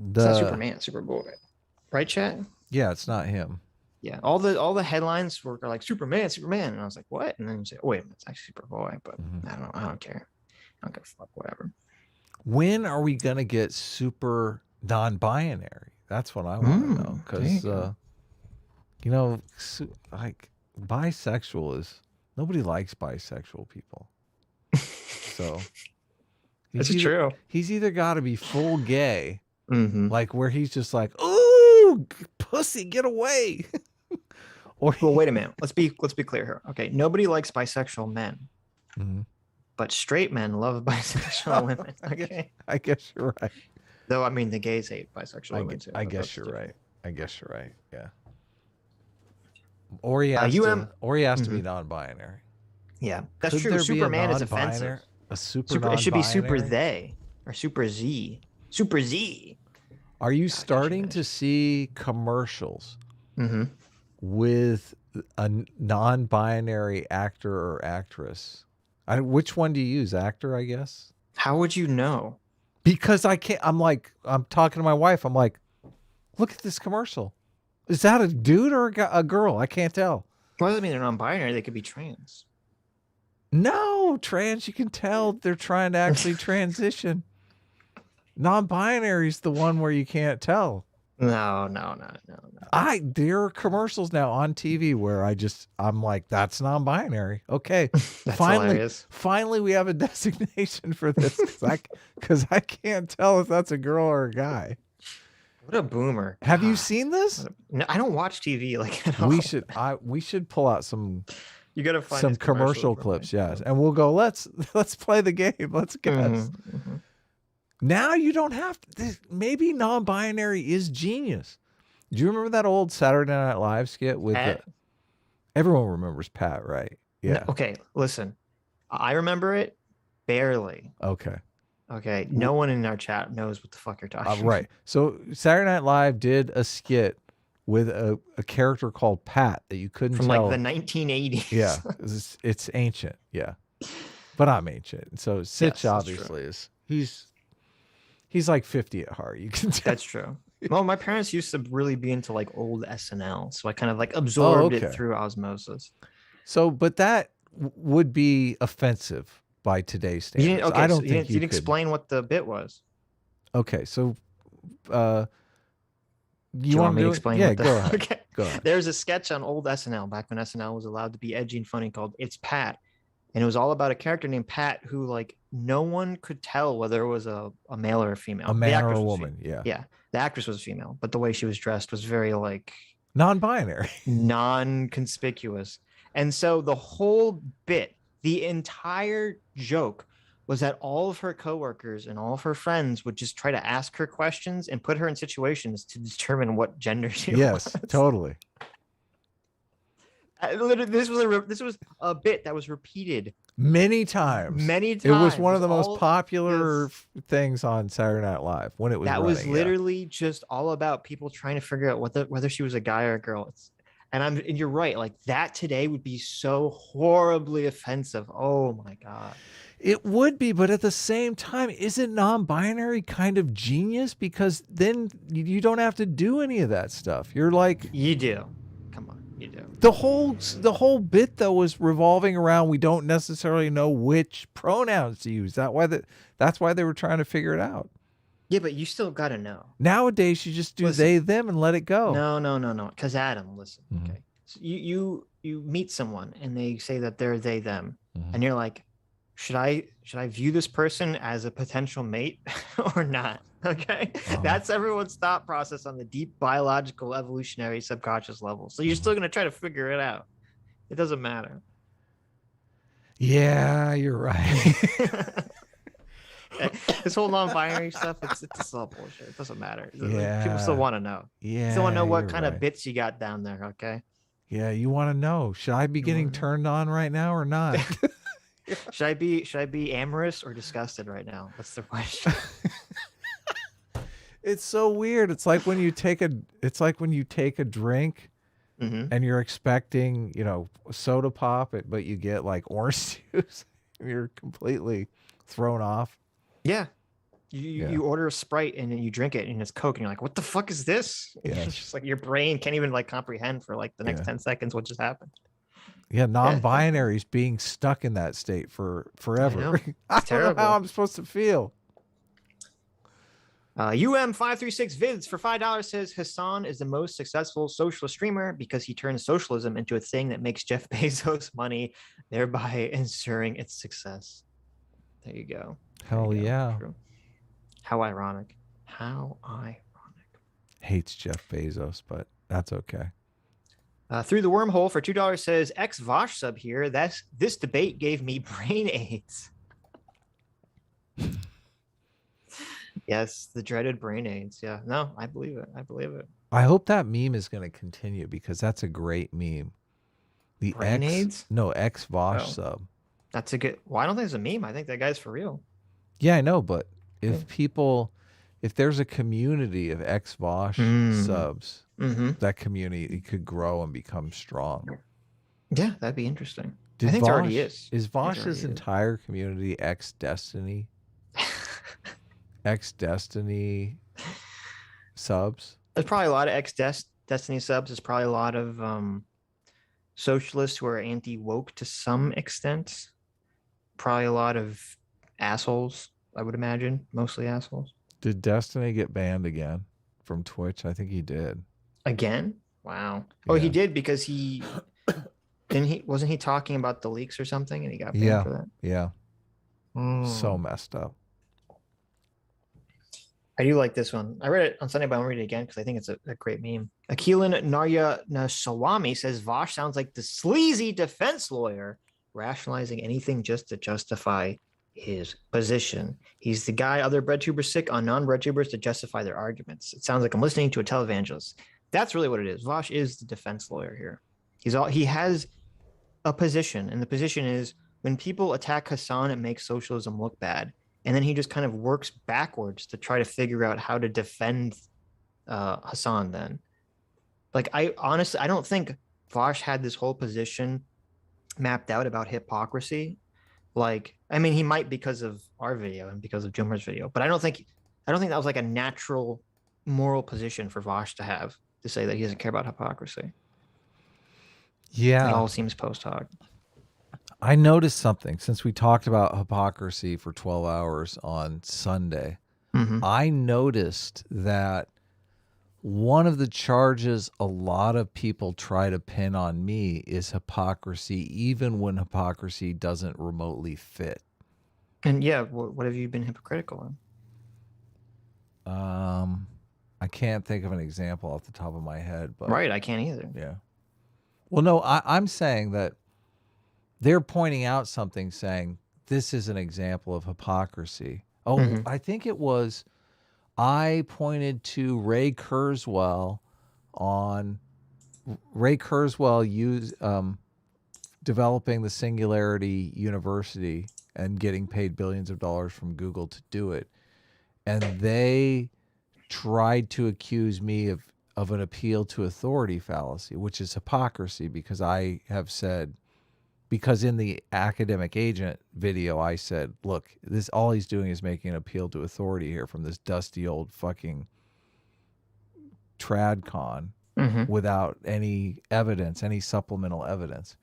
It's not Superman, Superboy. Right, chat? Yeah, it's not him. Yeah. All the headlines are like Superman. And I was like, what? And then you say, oh, wait a minute, it's actually Superboy. But I don't care. I don't give a fuck, whatever. When are we gonna get super non-binary? That's what I want to know. Because like bisexual is, nobody likes bisexual people. So True. He's either got to be full gay, like where he's just like, ooh, pussy, get away. Or well, wait a minute. Let's be clear here. Okay, nobody likes bisexual men, but straight men love bisexual women. Okay, I guess you're right. Though I mean, the gays hate bisexual women too. I but guess that's you're different. right. I guess you're right. Yeah. Or he has to be non-binary. Yeah, that's Could true. there be a Superman is non-binary- offensive. A super It should be super non-binary? they or super Z. Super Z. Are you starting to see commercials with a non-binary actor or actress? Which one do you use? Actor, I guess. How would you know? Because I can't. I'm talking to my wife. I'm like, look at this commercial. Is that a dude or a girl? I can't tell. Well, doesn't mean they're non-binary. They could be trans. No, trans. You can tell they're trying to actually transition. Non-binary is the one where you can't tell. No. There are commercials now on TV where I'm like, that's non-binary. Okay. That's hilarious. Finally we have a designation for this because I can't tell if that's a girl or a guy. What a boomer. Have you seen this? No, I don't watch TV like at all. We should pull out some You gotta find some these commercials commercial for clips, me. yes. And we'll go, let's play the game. Let's guess. Now you don't have to. Maybe non-binary is genius. Do you remember that old Saturday Night Live skit with Pat? everyone remembers Pat, right? Yeah. Okay, listen. I remember it barely. Okay. Okay, no one in our chat knows what the fuck you're talking Right. So Saturday Night Live did a skit with a character called Pat that you couldn't from tell. like the 1980s. Yeah, it's ancient. Yeah, but I'm ancient. So Sitch Yes, that's obviously is. He's like 50 at heart. You can tell. That's true. Well, my parents used to really be into like old SNL, so I kind of like absorbed it okay. through osmosis. So, but that would be offensive by today's You standards. didn't, okay, I don't so you think didn't, you you didn't could. explain what the bit was. Okay, so Do you want me to explain? Yeah, what the, go ahead. Okay. Go ahead. There's a sketch on old SNL back when SNL was allowed to be edgy and funny called "It's Pat," and it was all about a character named Pat who like no one could tell whether it was a male or a female. A man or a woman. Yeah. Yeah, the actress was female, but the way she was dressed was very like Non-binary. non-conspicuous. And so the whole bit, the entire joke was that all of her coworkers and all of her friends would just try to ask her questions and put her in situations to determine what gender she Yes, was. totally. Literally, this was a bit that was repeated Many times. many times. It was one of the all- most popular yes. things on Saturday Night Live when it was That was running, yeah. literally just all about people trying to figure out whether she was a guy or a girl. And you're right. Like that today would be so horribly offensive. Oh my God. It would be, but at the same time, isn't non-binary kind of genius? Because then you don't have to do any of that stuff. You're like, You do. Come on, you do. the whole bit though was revolving around we don't necessarily know which pronouns to use. That's why they were trying to figure it out. Yeah, but you still got to know. Nowadays, you just do Listen. they, them, and let it go. No. Because Adam, listen. Mhm. Okay. So you meet someone and they say that they're they them, Mhm. and you're like, should I view this person as a potential mate or not? Okay. That's everyone's thought process on the deep biological evolutionary subconscious level. So you're still gonna try to figure it out. It doesn't matter. Yeah, you're right. This whole non-binary stuff, it's all bullshit. It doesn't matter. Like, Yeah. people still want to know. Yeah. Still want to know what you're kind right. of bits you got down there. Okay. Yeah, you want to know. Should I be You getting wanna know? turned on right now or not? Should I be amorous or disgusted right now? That's the question. It's so weird. It's like when you take a drink Hmm. and you're expecting, soda pop, but you get like orange juice. You're completely thrown off. Yeah. Yeah. You order a Sprite and then you drink it and it's Coke and you're like, what the fuck is this? Yes. It's just like your brain can't even like comprehend for like the next Yeah. 10 seconds what just happened. Yeah, non-binaries being stuck in that state for forever. know. I don't know terrible. how I'm supposed to feel. UM536 Vids for $5 says Hasan is the most successful socialist streamer because he turns socialism into a thing that makes Jeff Bezos money, thereby ensuring its success. There you go. There Hell you go. yeah. True. How ironic. How ironic. Hates Jeff Bezos, but that's okay. Through the wormhole for $2 says ex Vaush sub here. This debate gave me brain AIDS. Yes, the dreaded brain AIDS. Yeah, no, I believe it. I believe it. I hope that meme is going to continue because that's a great meme. The Brain AIDS? No, ex Vaush Oh. sub. That's a good. Well, I don't think it's a meme. I think that guy's for real. Yeah, I know, but if Yeah. if there's a community of ex Vaush Mm. subs, Mm-hmm. that community could grow and become strong. Yeah, that'd be interesting. Did I think there already Vaush- is. Is think there already Vaush's is. entire community ex Destiny? Ex Destiny subs? There's probably a lot of ex Destiny subs. There's probably a lot of socialists who are anti woke to some extent. Probably a lot of assholes, I would imagine. Mostly assholes. Did Destiny get banned again from Twitch? I think he did. Again? Wow. Oh, he Yeah. did because wasn't he talking about the leaks or something and he got banned Yeah. for that? Yeah. Hmm. So messed up. I do like this one. I read it on Sunday, but I'm reading it again because I think it's a great meme. Akilan Narya Nasawami says Vaush sounds like the sleazy defense lawyer rationalizing anything just to justify his position. He's the guy other breadtubers sick on non-breadtubers to justify their arguments. It sounds like I'm listening to a televangelist. That's really what it is. Vaush is the defense lawyer here. He has a position, and the position is when people attack Hasan, it makes socialism look bad. and then he just kind of works backwards to try to figure out how to defend Hasan. Then, like, I honestly, I don't think Vaush had this whole position mapped out about hypocrisy. Like, I mean, he might because of our video and because of Jummer's video, but I don't think that was like a natural moral position for Vaush to have, to say that he doesn't care about hypocrisy. Yeah. It all seems post hoc. I noticed something since we talked about hypocrisy for 12 hours on Sunday. Mm-hmm. I noticed that one of the charges a lot of people try to pin on me is hypocrisy, even when hypocrisy doesn't remotely fit. And yeah, what have you been hypocritical in? I can't think of an example off the top of my head, but right, I can't either. Yeah. Well, no, I'm saying that they're pointing out something, saying this is an example of hypocrisy. Oh, I think it was. I pointed to Ray Kurzweil on Ray Kurzweil developing the Singularity University and getting paid billions of dollars from Google to do it. And they tried to accuse me of an appeal to authority fallacy, which is hypocrisy, because I have said, because in the academic agent video, I said, look, this, all he's doing is making an appeal to authority here from this dusty old fucking tradcon without any evidence, any supplemental evidence.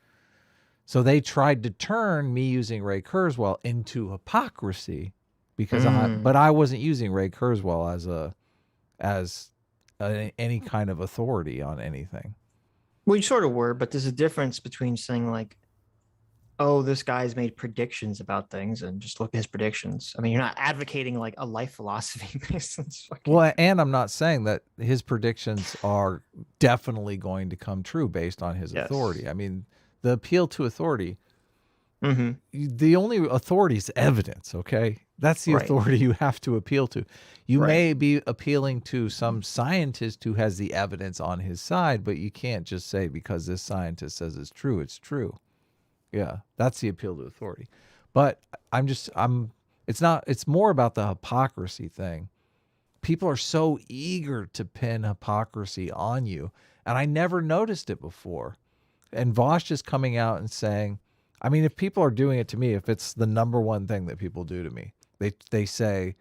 So they tried to turn me using Ray Kurzweil into hypocrisy, because but I wasn't using Ray Kurzweil as any kind of authority on anything. Well, you sort of were, but there's a difference between saying like, oh, this guy's made predictions about things and just look at his predictions. I mean, you're not advocating like a life philosophy based on this fucking... Well, and I'm not saying that his predictions are definitely going to come true based on his authority. I mean, the appeal to authority, the only authority is evidence, okay? That's the authority you have to appeal to. You may be appealing to some scientist who has the evidence on his side, but you can't just say because this scientist says it's true, it's true. Yeah, that's the appeal to authority. But it's more about the hypocrisy thing. People are so eager to pin hypocrisy on you, and I never noticed it before. And Vaush is coming out and saying, I mean, if people are doing it to me, if it's the number one thing that people do to me, they say,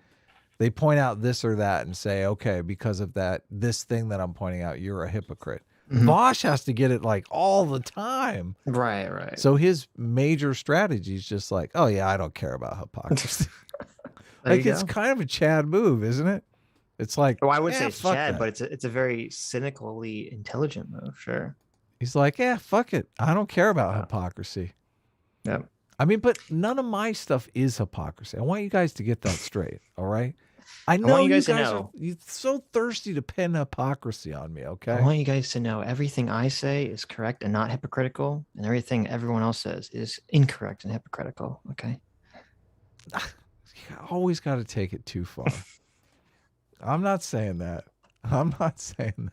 they point out this or that and say, okay, because of that, this thing that I'm pointing out, you're a hypocrite. Vaush has to get it like all the time. Right. So his major strategy is just like, oh yeah, I don't care about hypocrisy. Like, it's kind of a Chad move, isn't it? It's like, well, I would say it's Chad, that. but it's a very cynically intelligent move, sure. He's like, yeah, fuck it. I don't care about hypocrisy. Yeah. I mean, but none of my stuff is hypocrisy. I want you guys to get that straight, all right? I know want you guys to know. you're so thirsty to pin hypocrisy on me, okay? I want you guys to know everything I say is correct and not hypocritical, and everything everyone else says is incorrect and hypocritical, okay? You always got to take it too far. I'm not saying that. I'm not saying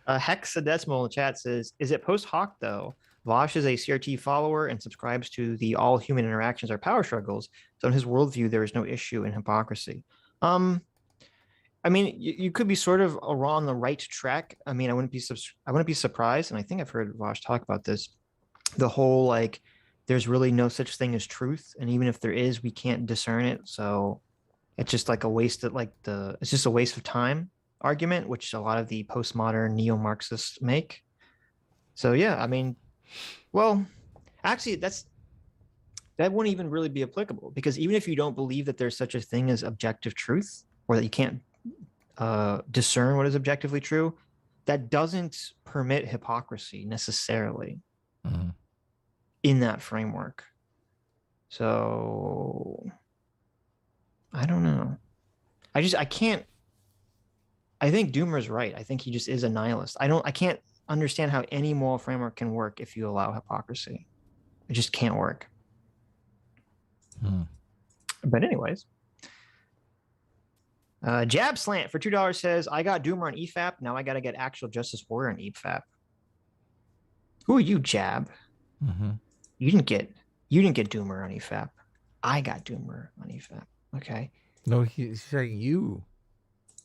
that. Hexadecimal in the chat says, is it post hoc though? Vaush is a CRT follower and subscribes to the all human interactions are power struggles. So in his worldview, there is no issue in hypocrisy. I mean, you could be sort of on the right track. I mean, I wouldn't be surprised, and I think I've heard Vaush talk about this. The whole like, there's really no such thing as truth, and even if there is, we can't discern it. So it's just like a waste of it's just a waste of time argument, which a lot of the postmodern neo-Marxists make. So yeah, I mean, well, actually, that wouldn't even really be applicable, because even if you don't believe that there's such a thing as objective truth, or that you can't discern what is objectively true, that doesn't permit hypocrisy necessarily in that framework. So I don't know. I can't. I think Doomer's right. I think he just is a nihilist. I can't understand how any moral framework can work if you allow hypocrisy. It just can't work. But anyways, Jab Slant for $2 says, I got Doomer on EFAP. Now I got to get Actual Justice Warrior on EFAP. Who are you, Jab? You didn't get Doomer on EFAP. I got Doomer on EFAP. Okay. No, he's saying you,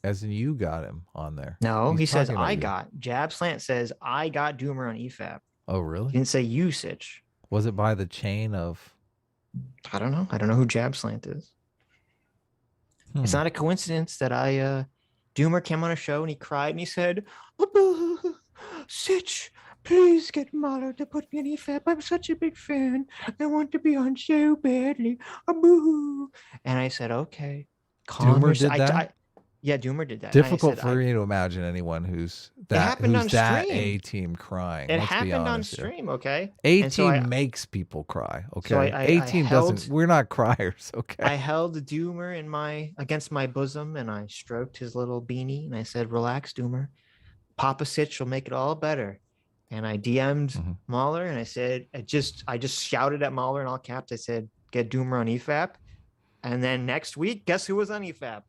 as in you got him on there. No, He's he says talking about I you. got. Jab Slant says I got Doomer on EFAP. Oh, He really? didn't say you, Sitch. Was it by the chain of? I don't know. I don't know who Jab Slant is. It's not a coincidence that Doomer came on a show and he cried and he said, Sitch, please get Mahler to put me on EFAP. I'm such a big fan. I want to be on so badly. And I said, okay, calm Doomer yourself. did that? Yeah, Doomer did that. And I Difficult said, for me to imagine anyone who's happened on that stream. A team crying. It Let's be happened on honest here. stream, okay? A And so team makes people cry. Okay, so A team doesn't. We're not criers. Okay. I held Doomer against my bosom and I stroked his little beanie and I said, relax, Doomer. Papa Sitch will make it all better. And I DM'd Mahler and I said, I just shouted at Mahler in all caps. I said, get Doomer on EFAP. And then next week, guess who was on EFAP?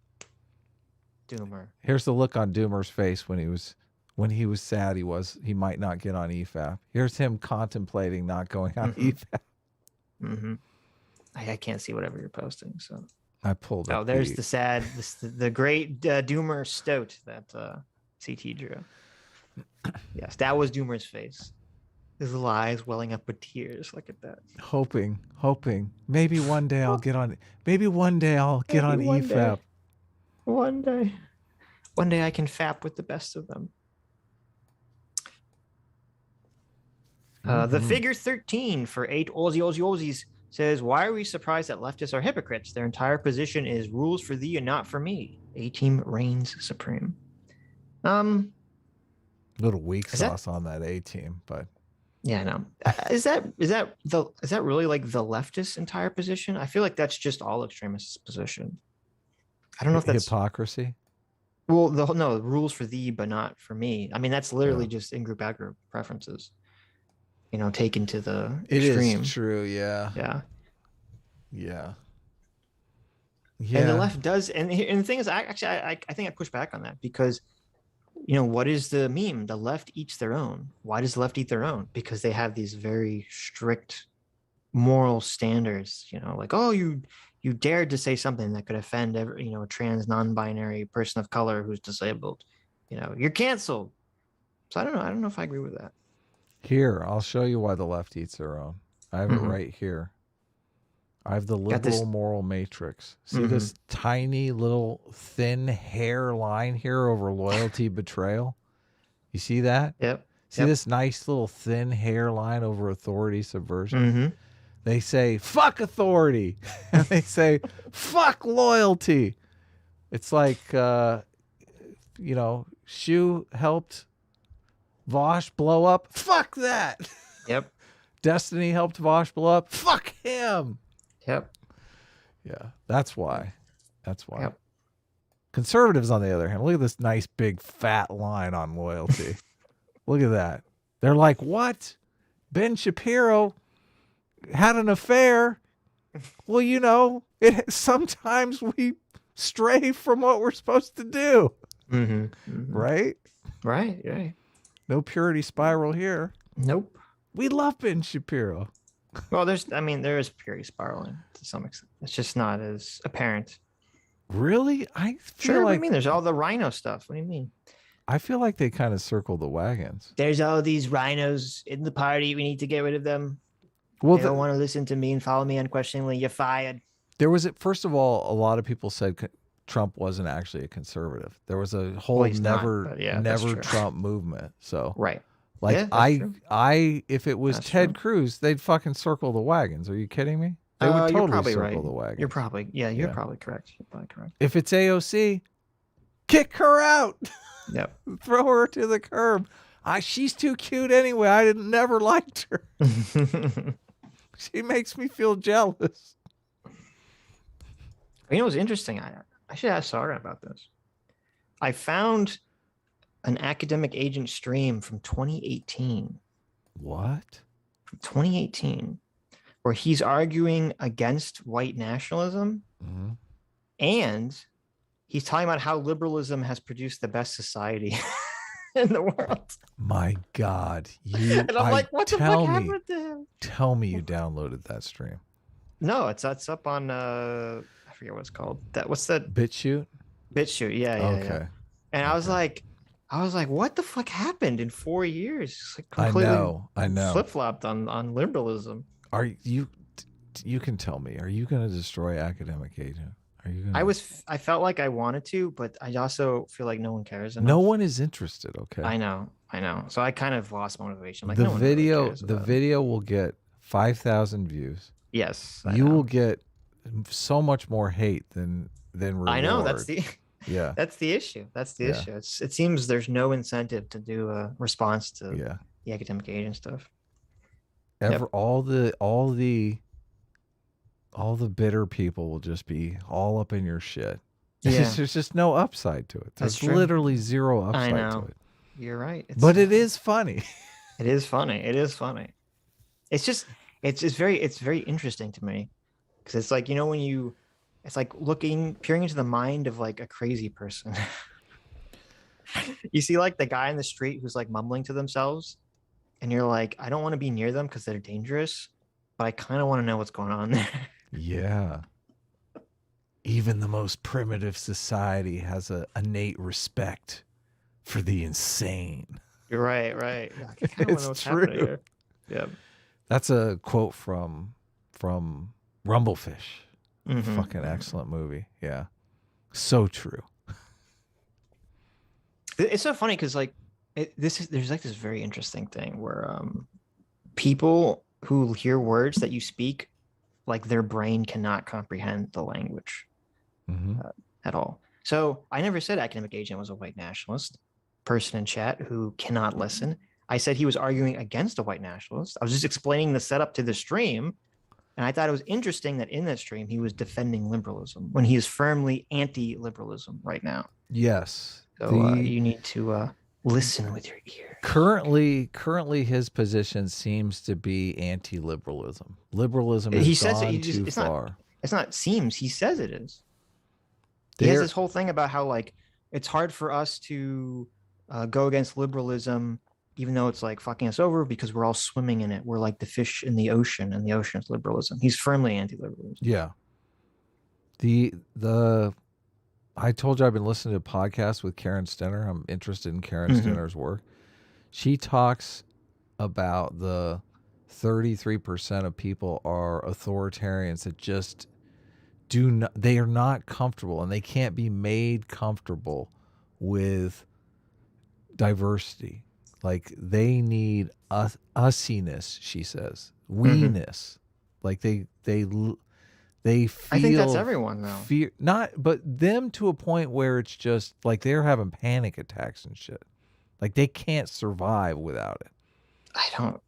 Doomer. Here's the look on Doomer's face when he was sad he might not get on EFAP. Here's him contemplating not going on EFAP. Mm-hmm. I can't see whatever you're posting. So I pulled up. Oh, there's the great Doomer stoat that CT drew. Yes, that was Doomer's face. His little eyes welling up with tears. Look at that. Hoping. Maybe one day I'll get on. Maybe one day I'll get on EFAP. One day I can fap with the best of them. The figure 13 for 8 Aussies says, why are we surprised that leftists are hypocrites? Their entire position is rules for thee and not for me. A-team reigns supreme. Little weak sauce on that A team, but yeah, no. Is that really like the leftist entire position? I feel like that's just all extremists' position. I don't know if that's hypocrisy. Well, no rules for thee, but not for me. I mean, that's literally just in-group, out-group preferences. Taken to the extreme. It is true. Yeah. Yeah. Yeah. And the left does, and the thing is, I think I push back on that because, what is the meme? The left eats their own. Why does the left eat their own? Because they have these very strict moral standards. Like, oh, you dared to say something that could offend every, a trans, non-binary person of color who's disabled. You're canceled. So I don't know if I agree with that. Here, I'll show you why the left eats their own. I have it right here. I have the liberal moral matrix. See this tiny little thin hair line here over loyalty betrayal? You see that? Yep. See this nice little thin hair line over authority subversion? They say, fuck authority. And they say, fuck loyalty. It's like, Shu helped Vaush blow up. Fuck that. Yep. Destiny helped Vaush blow up. Fuck him. Yep. Yeah, that's why. Yep. Conservatives, on the other hand, look at this nice big fat line on loyalty. Look at that. They're like, what? Ben Shapiro had an affair. Well, sometimes we stray from what we're supposed to do. Right? Right. No purity spiral here. Nope. We love Ben Shapiro. Well, there is purity spiraling to some extent. It's just not as apparent. Really? I feel What do like you mean? There's all the rhino stuff. What do you mean? I feel like they kind of circle the wagons. There's all these rhinos in the party. We need to get rid of them. Well, they don't want to listen to me and follow me unquestioningly. You're fired. There was, first of all, a lot of people said Trump wasn't actually a conservative. There was a whole never Trump movement. So right. Like yeah, if it was Ted Cruz, they'd fucking circle the wagons. Are you kidding me? They would totally circle the wagons. You're probably correct. You're probably correct. If it's AOC, kick her out. Yep. Throw her to the curb. She's too cute anyway. I never liked her. She makes me feel jealous. What's interesting? I should ask Sarah about this. I found an academic agent stream from 2018. What? From 2018, where he's arguing against white nationalism, and he's talking about how liberalism has produced the best society in the world. My God. And I'm like, what the fuck happened to him? Tell me you downloaded that stream. No, it's up on I forget what it's called. What's that? BitChute. BitChute. Yeah. Okay. And I was Okay. like, what the fuck happened in 4 years? It's like I completely know. flip flopped on liberalism. Are you? You can tell me. Are you going to destroy Academic Agent? Are you? I felt like I wanted to, but I also feel like no one cares enough. No one is interested. Okay. I know. So I kind of lost motivation. Like the no one really video, cares the about it. video will get 5,000 views. Yes, You will get so much more hate than reward. I know that's the yeah. that's the issue. That's the issue. It seems there's no incentive to do a response to the Academic Agent stuff. All the bitter people will just be all up in your shit. Yeah. There's just no upside to it. There's That's true. literally zero upside I know. to it. You're right. But it is funny. It is funny. It's just it's very interesting to me because it's like, when it's like peering into the mind of like a crazy person. You see like the guy in the street who's like mumbling to themselves, and you're like, I don't want to be near them because they're dangerous, but I kind of want to know what's going on there. Yeah. Even the most primitive society has a innate respect for the insane. You're right. I kind of want to know what's happening here. Yeah. That's a quote from Rumblefish. Mm-hmm. Fucking excellent movie. Yeah. So true. It's so funny because like there's like this very interesting thing where people who hear words that you speak, like their brain cannot comprehend the language at all. So I never said Academic Agent was a white nationalist. Person in chat who cannot listen. I said he was arguing against a white nationalist. I was just explaining the setup to the stream, and I thought it was interesting that in that stream he was defending liberalism when he is firmly anti-liberalism right now. Yes. So you need to listen with your ear. Currently, his position seems to be anti-liberalism. Liberalism has gone too far. It's not seems. He says it is. He has this whole thing about how like it's hard for us to go against liberalism, even though it's like fucking us over because we're all swimming in it. We're like the fish in the ocean, and the ocean is liberalism. He's firmly anti-liberalism. Yeah. I told you I've been listening to podcasts with Karen Stenner. I'm interested in Karen Stenner's work. She talks about the 33% of people are authoritarians that just they are not comfortable, and they can't be made comfortable with diversity. Like they need ussiness, she says. We-ness. Like they feel, I think that's everyone though. Fear, but them to a point where it's just like they're having panic attacks and shit. Like they can't survive without it. I don't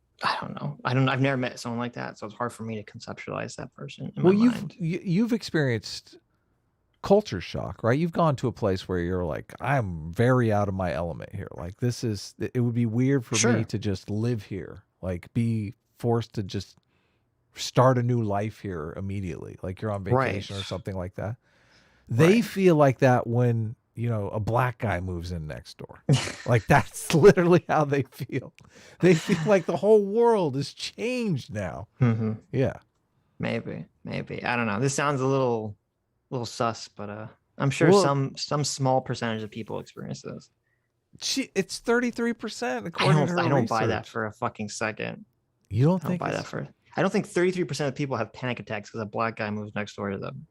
know. I've never met someone like that, so it's hard for me to conceptualize that person in my mind. You've experienced culture shock, right? You've gone to a place where you're like, I'm very out of my element here. Like it would be weird for me to just live here, like be forced to just start a new life here immediately. Like you're on vacation or something like that. They feel like that when, a black guy moves in next door. Like that's literally how they feel. They feel like the whole world has changed now. Yeah. Maybe. I don't know. This sounds a little sus, but I'm sure some small percentage of people experience this. It's 33% according to her I don't research. buy that for a fucking second. You don't think? I don't think 33% of people have panic attacks because a black guy moves next door to them.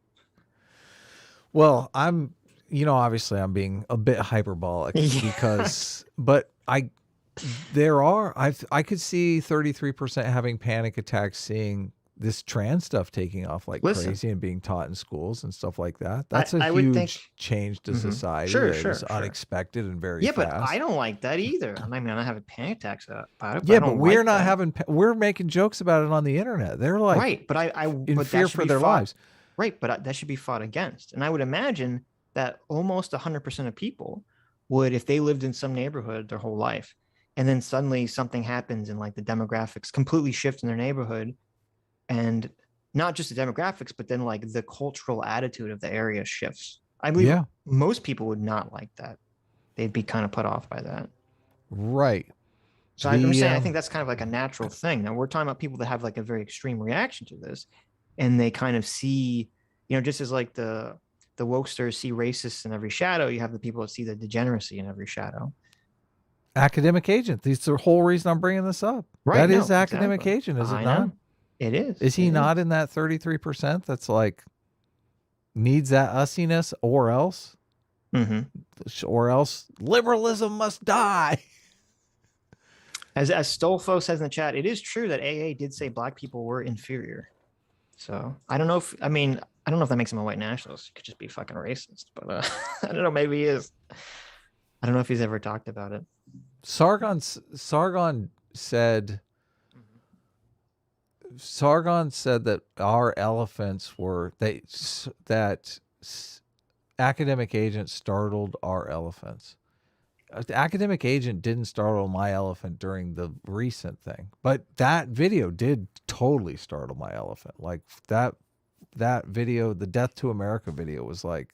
Well, obviously I'm being a bit hyperbolic because, but I could see 33% having panic attacks seeing this trans stuff taking off like crazy and being taught in schools and stuff like that. That's a huge change to society. Sure. Unexpected and very fast. But I don't like that either. I mean, I'm not having panic attacks about it. Yeah, but we're not having. We're making jokes about it on the internet. They're like, right, but in fear for their lives. Right, but that should be fought against. And I would imagine that almost 100% of people would, if they lived in some neighborhood their whole life, and then suddenly something happens and like the demographics completely shift in their neighborhood. And not just the demographics, but then like the cultural attitude of the area shifts. I believe most people would not like that. They'd be kind of put off by that. Right. So I'm saying I think that's kind of like a natural thing. Now we're talking about people that have like a very extreme reaction to this, and they kind of see just as like the wokesters see racists in every shadow, you have the people that see the degeneracy in every shadow. Academic agent. That's the whole reason I'm bringing this up. Right, That no, is academic exactly. agent, is it I not? know. It is. Is he It not in that 33% that's like needs that ussiness or else? Or else liberalism must die. As Stolfo says in the chat, it is true that AA did say black people were inferior. So I don't know if I don't know if that makes him a white nationalist. He could just be fucking racist, but I don't know. Maybe he is. I don't know if he's ever talked about it. Sargon said that our elephants were that academic agent startled our elephants. The academic agent didn't startle my elephant during the recent thing, but that video did totally startle my elephant. Like that video, the Death to America video, was like,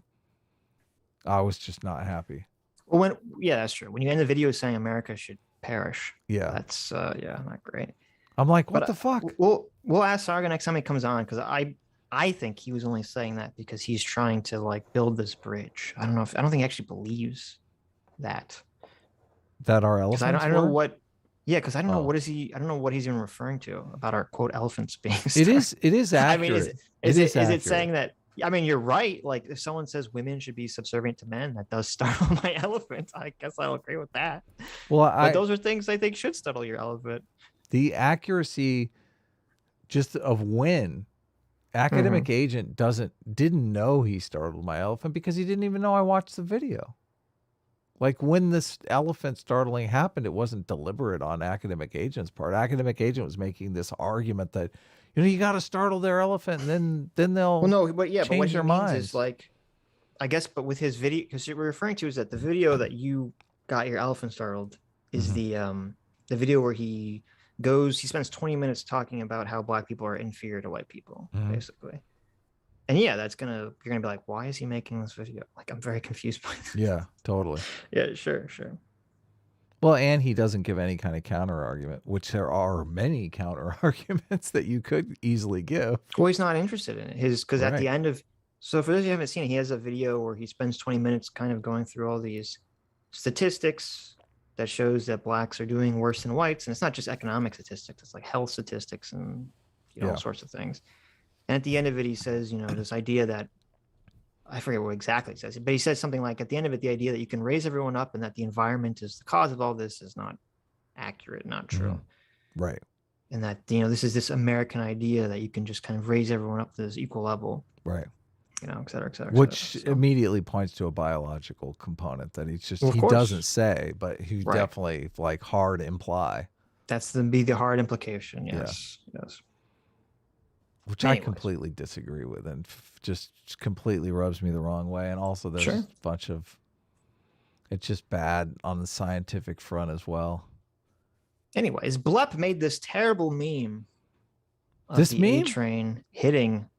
I was just not happy. Well, that's true. When you end the video saying America should perish, yeah, that's not great. I'm like, what the fuck? We'll ask Sargon next time he comes on, because I think he was only saying that because he's trying to like build this bridge. I don't think he actually believes that our elephants. I don't know what. Yeah, because I don't know what is he. I don't know what he's even referring to about our quote elephants being. It is accurate. Is it saying that? I mean, you're right. Like if someone says women should be subservient to men, that does startle my elephant. I guess I'll agree with that. Well, but those are things I think should startle your elephant. The accuracy, just of when academic agent didn't know he startled my elephant because he didn't even know I watched the video. Like when this elephant startling happened, it wasn't deliberate on academic agent's part. Academic agent was making this argument that, you got to startle their elephant, and then they'll but what their minds. Is like, I guess, but with his video, because what we're referring to is that the video that you got your elephant startled is the video where he spends 20 minutes talking about how black people are inferior to white people, basically. And yeah, you're gonna be like, why is he making this video? Like, I'm very confused by this. Yeah, totally. Yeah, sure. Well, and he doesn't give any kind of counter argument, which there are many counter arguments that you could easily give. Well, he's not interested in it. Because at the end of, so for those of you who haven't seen it, he has a video where he spends 20 minutes kind of going through all these statistics that shows that blacks are doing worse than whites. And it's not just economic statistics, it's like health statistics and all sorts of things. And at the end of it, he says, this idea that, I forget what exactly he says, but he says something like, at the end of it, the idea that you can raise everyone up and that the environment is the cause of all this is not accurate, not true. Right. And that, this is this American idea that you can just kind of raise everyone up to this equal level. Right. Et cetera, et cetera. Which immediately points to a biological component that he doesn't say, but he definitely like hard imply. That's the hard implication. Yes. Which I completely disagree with, and just completely rubs me the wrong way. And also there's a bunch of, it's just bad on the scientific front as well. Anyways, Blep made this terrible meme of this the meme? A-train hitting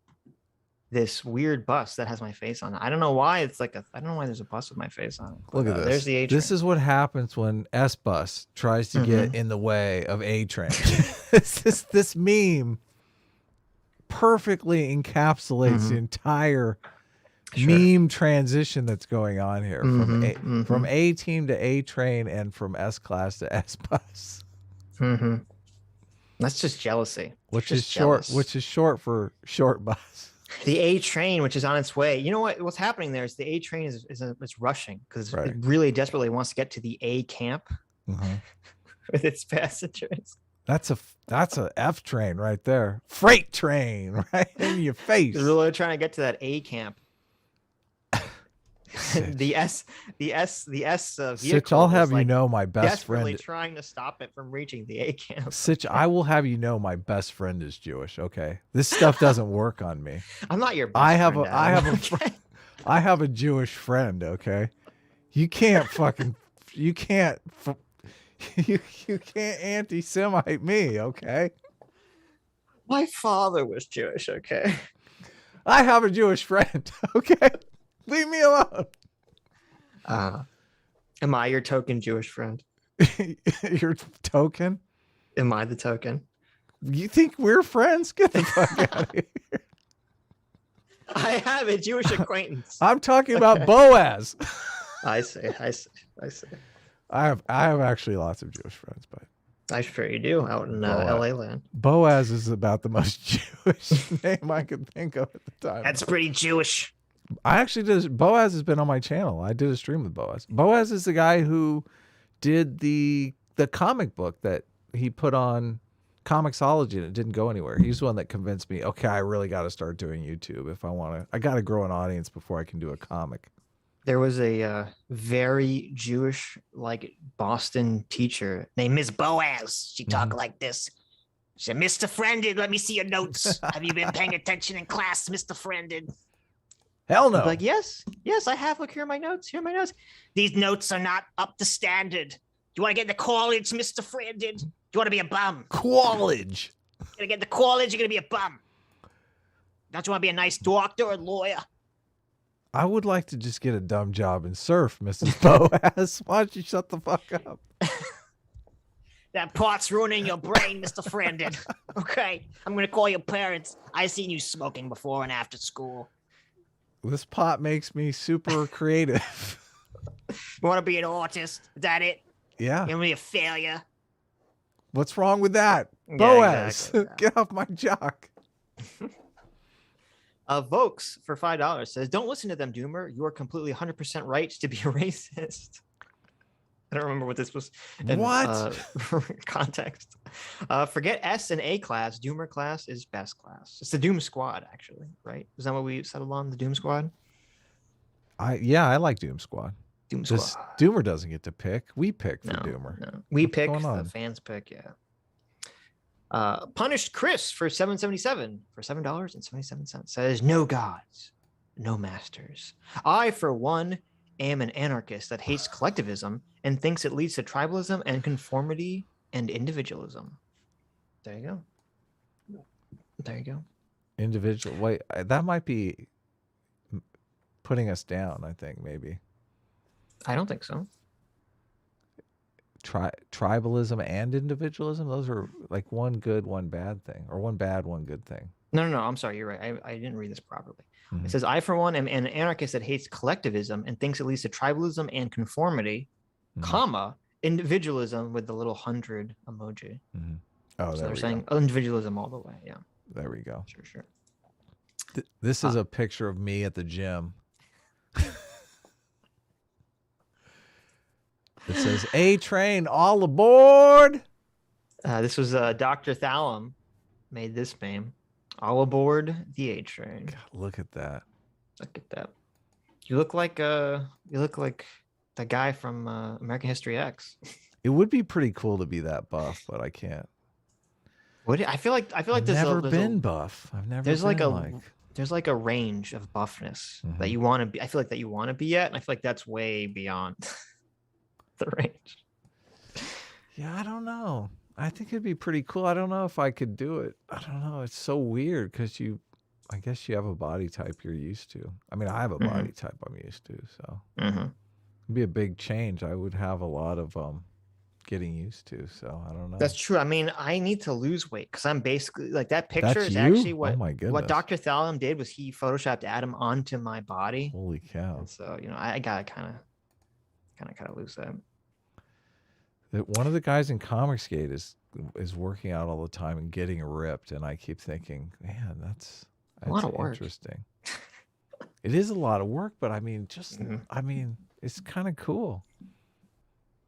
this weird bus that has my face on it. I don't know why I don't know why there's a bus with my face on it. Look at this. There's the A-train. This is what happens when S-Bus tries to get in the way of A-train. This meme perfectly encapsulates the entire meme transition that's going on here from A team to A train and from S class to S bus. That's just jealousy. Which is short for short bus. The A train, which is on its way. You know what's happening there is the A train is rushing because it really desperately wants to get to the A camp with its passengers. That's a F train right there. Freight train right in your face. They're really trying to get to that A camp. the S vehicle. Sitch, I'll have you know my best desperately friend. Trying to stop it from reaching the A camp. Sitch, I will have you know my best friend is Jewish. Okay, this stuff doesn't work on me. I'm not your best friend. I have a Jewish friend. Okay, you can't anti-Semite me, okay? My father was Jewish, okay? I have a Jewish friend, okay? Leave me alone. Am I your token Jewish friend? Your token? Am I the token? You think we're friends? Get the fuck out of here. I have a Jewish acquaintance. I'm talking about Boaz. I see. I have actually lots of Jewish friends, but I'm sure you do out in Boaz. LA land. Boaz is about the most Jewish name I could think of at the time. That's pretty Jewish. I actually did. Boaz has been on my channel. I did a stream with Boaz. Boaz is the guy who did the comic book that he put on Comixology and it didn't go anywhere. He's the one that convinced me, okay, I really got to start doing YouTube if I want to. I got to grow an audience before I can do a comic. There was a very Jewish, like Boston teacher named Miss Boaz. She talked like this. She said, "Mr. Friended, let me see your notes. Have you been paying attention in class, Mr. Friended?" Hell no. Like, yes, I have. Look, here are my notes. These notes are not up to standard. Do you want to get into college, Mr. Friended? Do you want to be a bum? College. You're gonna get into college, you're gonna be a bum. Don't you want to be a nice doctor or lawyer? I would like to just get a dumb job and surf, Mrs. Boaz. Why don't you shut the fuck up? That pot's ruining your brain, Mr. Friended. Okay, I'm gonna call your parents. I seen you smoking before and after school. This pot makes me super creative. You want to be an artist? Is that it? Yeah. You want to be a failure? What's wrong with that? Yeah, Boaz, exactly. get off my jock. Vokes for $5 says, "Don't listen to them, Doomer. You are completely 100% right to be a racist." I don't remember what this was in context. Forget S and A class. Doomer class is best class. It's the Doom Squad, actually, right? Is that what we settled on? The Doom Squad? I like Doom Squad. Doom Squad. Just Doomer doesn't get to pick. We pick for No, Doomer. no. We pick, going the on? fans pick, yeah. Punished Chris for $7.77 for $7.77 says, "No gods, no masters. I, for one, am an anarchist that hates collectivism and thinks it leads to tribalism and conformity and individualism." There you go. There you go. Individual. Wait, that might be putting us down, I think, maybe. I don't think so. Tribalism and individualism, those are like one good, one bad thing, or one bad, one good thing. No, I'm sorry. You're right. I didn't read this properly. Mhm. It says, "I, for one, am an anarchist that hates collectivism and thinks it leads to tribalism and conformity, Mhm. comma, individualism," with the little 100 emoji. Mhm. Oh, So there they're we saying go. individualism all the way. Yeah, There we go. sure. This is a picture of me at the gym. It says, "A train, all aboard." This was Dr. Thallam made this meme. "All aboard the A train." God, look at that. Look at that. You look like the guy from American History X. It would be pretty cool to be that buff, but I can't. I feel like I've there's never there's been buff. I've never there's been there's like a range of buffness Mhm. that you want to be. I feel like that you want to be at, and I feel like that's way beyond the range. Yeah, I don't know. I think it'd be pretty cool. I don't know if I could do it. I don't know. It's so weird because I guess you have a body type you're used to. I mean, I have a Mhm. body type I'm used to, so Mm-hmm. it'd be a big change. I would have a lot of getting used to. So I don't know. That's true. I mean, I need to lose weight because I'm basically like that picture That's is you? actually Oh what my goodness. what Dr. Thallam did was he photoshopped Adam onto my body. Holy cow! And so, I gotta kind of lose that. One of the guys in Comicsgate is working out all the time and getting ripped, and I keep thinking, man, that's A lot of work. interesting. It is a lot of work, but I mean, Mhm. it's kind of cool.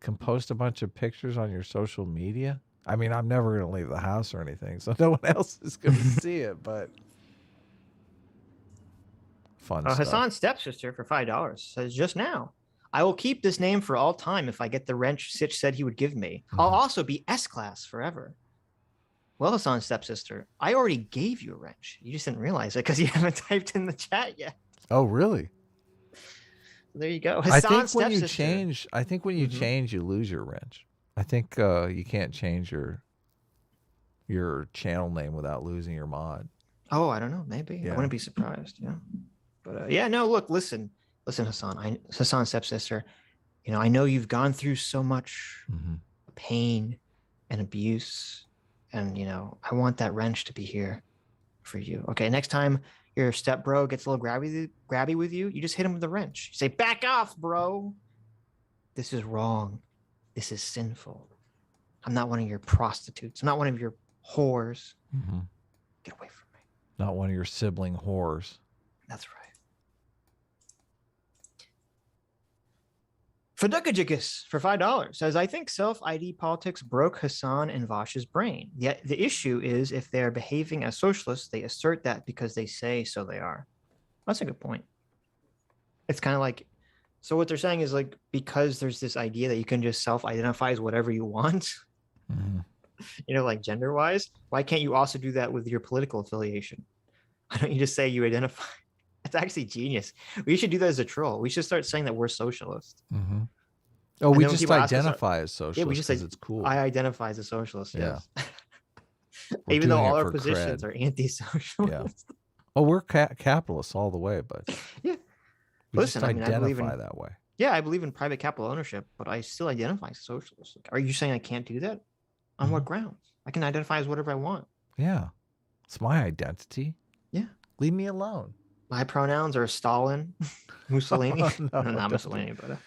Can post a bunch of pictures on your social media. I mean, I'm never going to leave the house or anything, so no one else is going to see it, but fun stuff. Hasan's stepsister for $5 says, "Just now, I will keep this name for all time if I get the wrench Sitch said he would give me. I'll also be S-class forever." Well, Hasan's stepsister, I already gave you a wrench. You just didn't realize it because you haven't typed in the chat yet. Oh, really? There you go. I Hasan's think when you stepsister. change, Mhm. change, you lose your wrench. I think you can't change your channel name without losing your mod. Oh, I don't know. Maybe. I Yeah. wouldn't be surprised. Yeah. But yeah, no, look, listen, Hasan. Hasan's stepsister, I know you've gone through so much Mm-hmm. pain and abuse. And, I want that wrench to be here for you. Okay. Next time your step bro gets a little grabby with you, you just hit him with a wrench. You say, back off, bro. This is wrong. This is sinful. I'm not one of your prostitutes. I'm not one of your whores. Mm-hmm. Get away from me. Not one of your sibling whores. That's right. Fadukajikis for $5 says, I think self-ID politics broke Hasan and Vaush's brain. Yet the issue is if they're behaving as socialists, they assert that because they say so they are. That's a good point. It's kind of like, so what they're saying is like, because there's this idea that you can just self-identify as whatever you want, Mm-hmm. you know, like gender-wise, why can't you also do that with your political affiliation? Why don't you just say you identify? It's actually genius. We should do that as a troll. We should start saying that we're socialist. Mm-hmm. Oh, And we then when just people ask us, identify as socialist. yeah, we just say, it's cool. I identify as a socialist. Yeah. Yes. We're Even though doing all it our for positions cred. are anti-socialist. Oh, we're capitalists all the way, but Yeah. we Listen, just I mean, I believe identify in- that way. Yeah, I believe in private capital ownership, but I still identify as a socialist. Like, are you saying I can't do that? On what grounds? I can identify as whatever I want. Yeah, it's my identity. Yeah. Leave me alone. My pronouns are Stalin, Mussolini. No, No, don't not do- Mussolini, but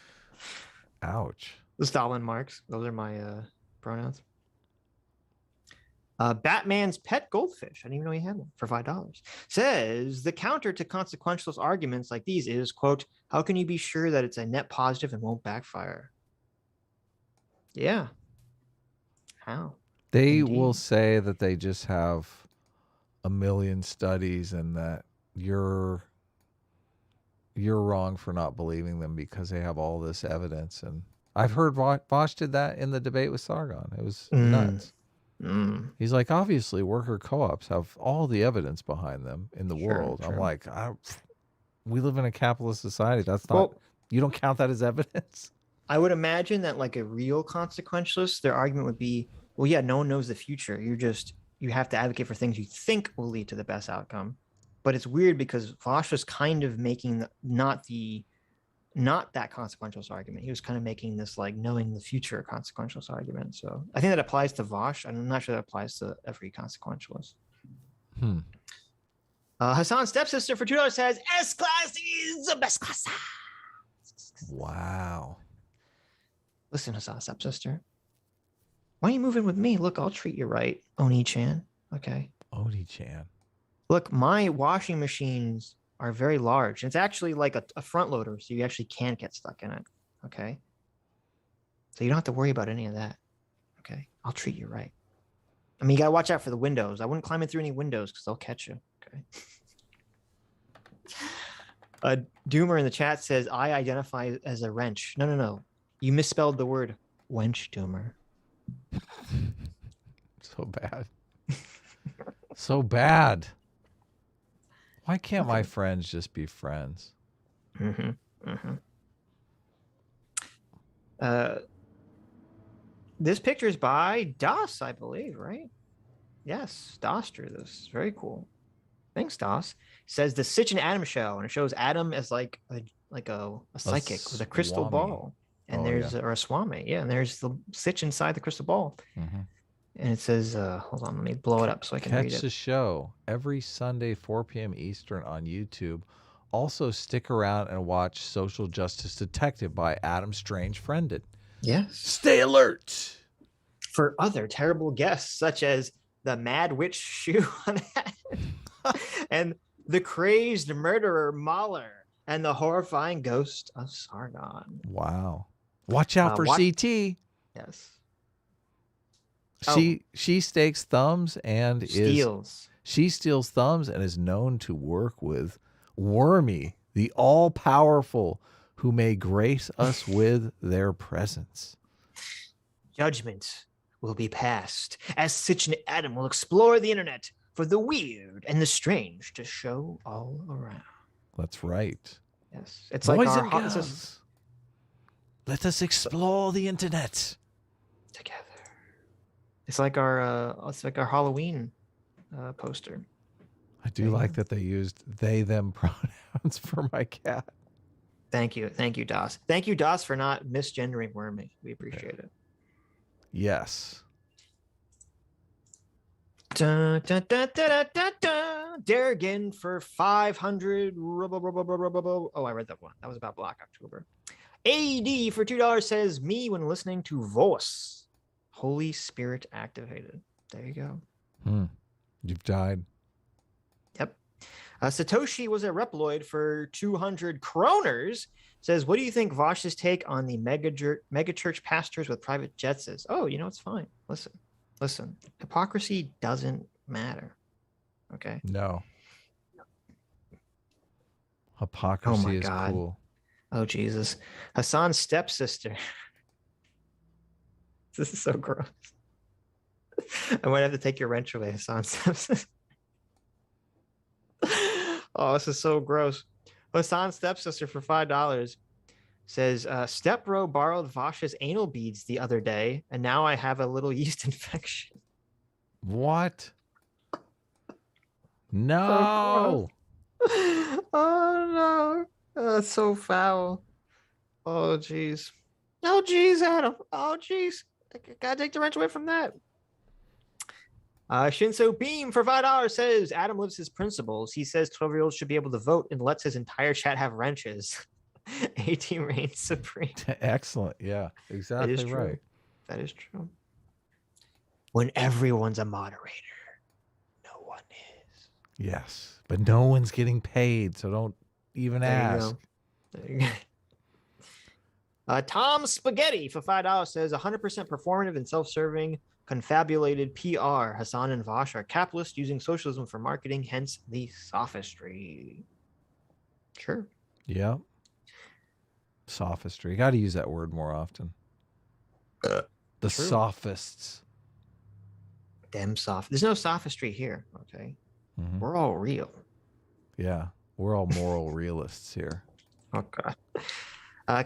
Ouch. the Stalin marks. Those are my pronouns. Batman's pet goldfish. I didn't even know he had one for $5. Says the counter to consequentialist arguments like these is, quote, how can you be sure that it's a net positive and won't backfire? Yeah. How? They will Indeed. say that they just have a million studies and that you're wrong for not believing them because they have all this evidence. And I've heard Vaush did that in the debate with Sargon. It was nuts. He's like, obviously, worker co-ops have all the evidence behind them in the world. I'm sure. like, we live in a capitalist society. That's not, Well, you don't count that as evidence? I would imagine that like a real consequentialist, their argument would be, well, yeah, no one knows the future. You have to advocate for things you think will lead to the best outcome. But it's weird because Vaush was kind of making not that consequentialist argument. He was kind of making this like knowing the future consequentialist argument. So I think that applies to Vaush. I'm not sure that applies to every consequentialist. Hasan's stepsister for $2 says S-Class is the best class. Wow. Listen, Hasan's stepsister. Why don't you move in with me? Look, I'll treat you right, Oni-chan. Okay. Oni-chan. Look, my washing machines are very large. It's actually like a front loader, so you actually can't get stuck in it. Okay. So you don't have to worry about any of that. Okay. I'll treat you right. I mean, you got to watch out for the windows. I wouldn't climb in through any windows because they'll catch you. Okay. Doomer in the chat says, I identify as a wrench. No. You misspelled the word wench, Doomer. So bad. So bad. Why can't my friends just be friends? This picture is by Das, I believe, right? Yes, Das drew this. Very cool. Thanks, Das. Says the Sitch and Adam show, and it shows Adam as like a psychic with a crystal swami. ball, and Oh, there's yeah. or a swami, yeah, and there's the Sitch inside the crystal ball, and it says, hold on, let me blow it up so I can read Catch it. the show every Sunday, 4 p.m. Eastern on YouTube. Also, stick around and watch Social Justice Detective by Adam Strange Friended. Yes. Stay alert. For other terrible guests, such as the Mad Witch shoe on the head, and the crazed murderer Mahler, and the horrifying ghost of Sargon. Wow. Watch out for What- CT. Yes. She stakes thumbs and she steals thumbs and is known to work with Wormy, the all-powerful, who may grace us with their presence. Judgment will be passed as Sitch and Adam will explore the internet for the weird and the strange to show all around. That's right. Yes, it's Boys like our and girls, let us explore the internet together. It's like our Halloween poster. I do like that they used they them pronouns for my cat. Thank you, Das. Thank you, Das, for not misgendering Wormy. We appreciate it. Yes. Dun, dun, dun, dun, dun, dun, Derrigan for 500. Oh, I read that one. That was about Black October. AD for $2 says, me when listening to Vaush. Holy Spirit activated. There you go. You've died. Yep. Satoshi was a Reploid for 200 kroners. Says, what do you think Vaush's take on the mega church pastors with private jets is? Oh, it's fine. Listen. Hypocrisy doesn't matter. Okay. No. Hypocrisy is God. cool. Oh, Jesus. Hasan's stepsister. This is so gross. I might have to take your wrench away, Hasan's stepsister. Oh, this is so gross. Hasan's stepsister for $5 says, Stepbro borrowed Vaush's anal beads the other day, and now I have a little yeast infection. What? No. Oh, no. That's so foul. Oh, jeez. Oh, jeez, Adam. Oh, jeez. I gotta take the wrench away from that. Shinso Beam for $5 says, Adam lives his principles. He says 12-year-olds should be able to vote and lets his entire chat have wrenches. A-Team reigns supreme. Excellent. Yeah, exactly That is true. right. That is true. When everyone's a moderator, no one is. Yes, but no one's getting paid, so don't even ask. There you go. Tom Spaghetti for $5 says 100% performative and self-serving confabulated PR. Hasan and Vaush are capitalist using socialism for marketing, hence the sophistry. Sure. Yeah. Sophistry. Got to use that word more often. The True. sophists. Them soft. There's no sophistry here. Okay. Mhm. We're all real. Yeah, we're all moral realists here. Okay.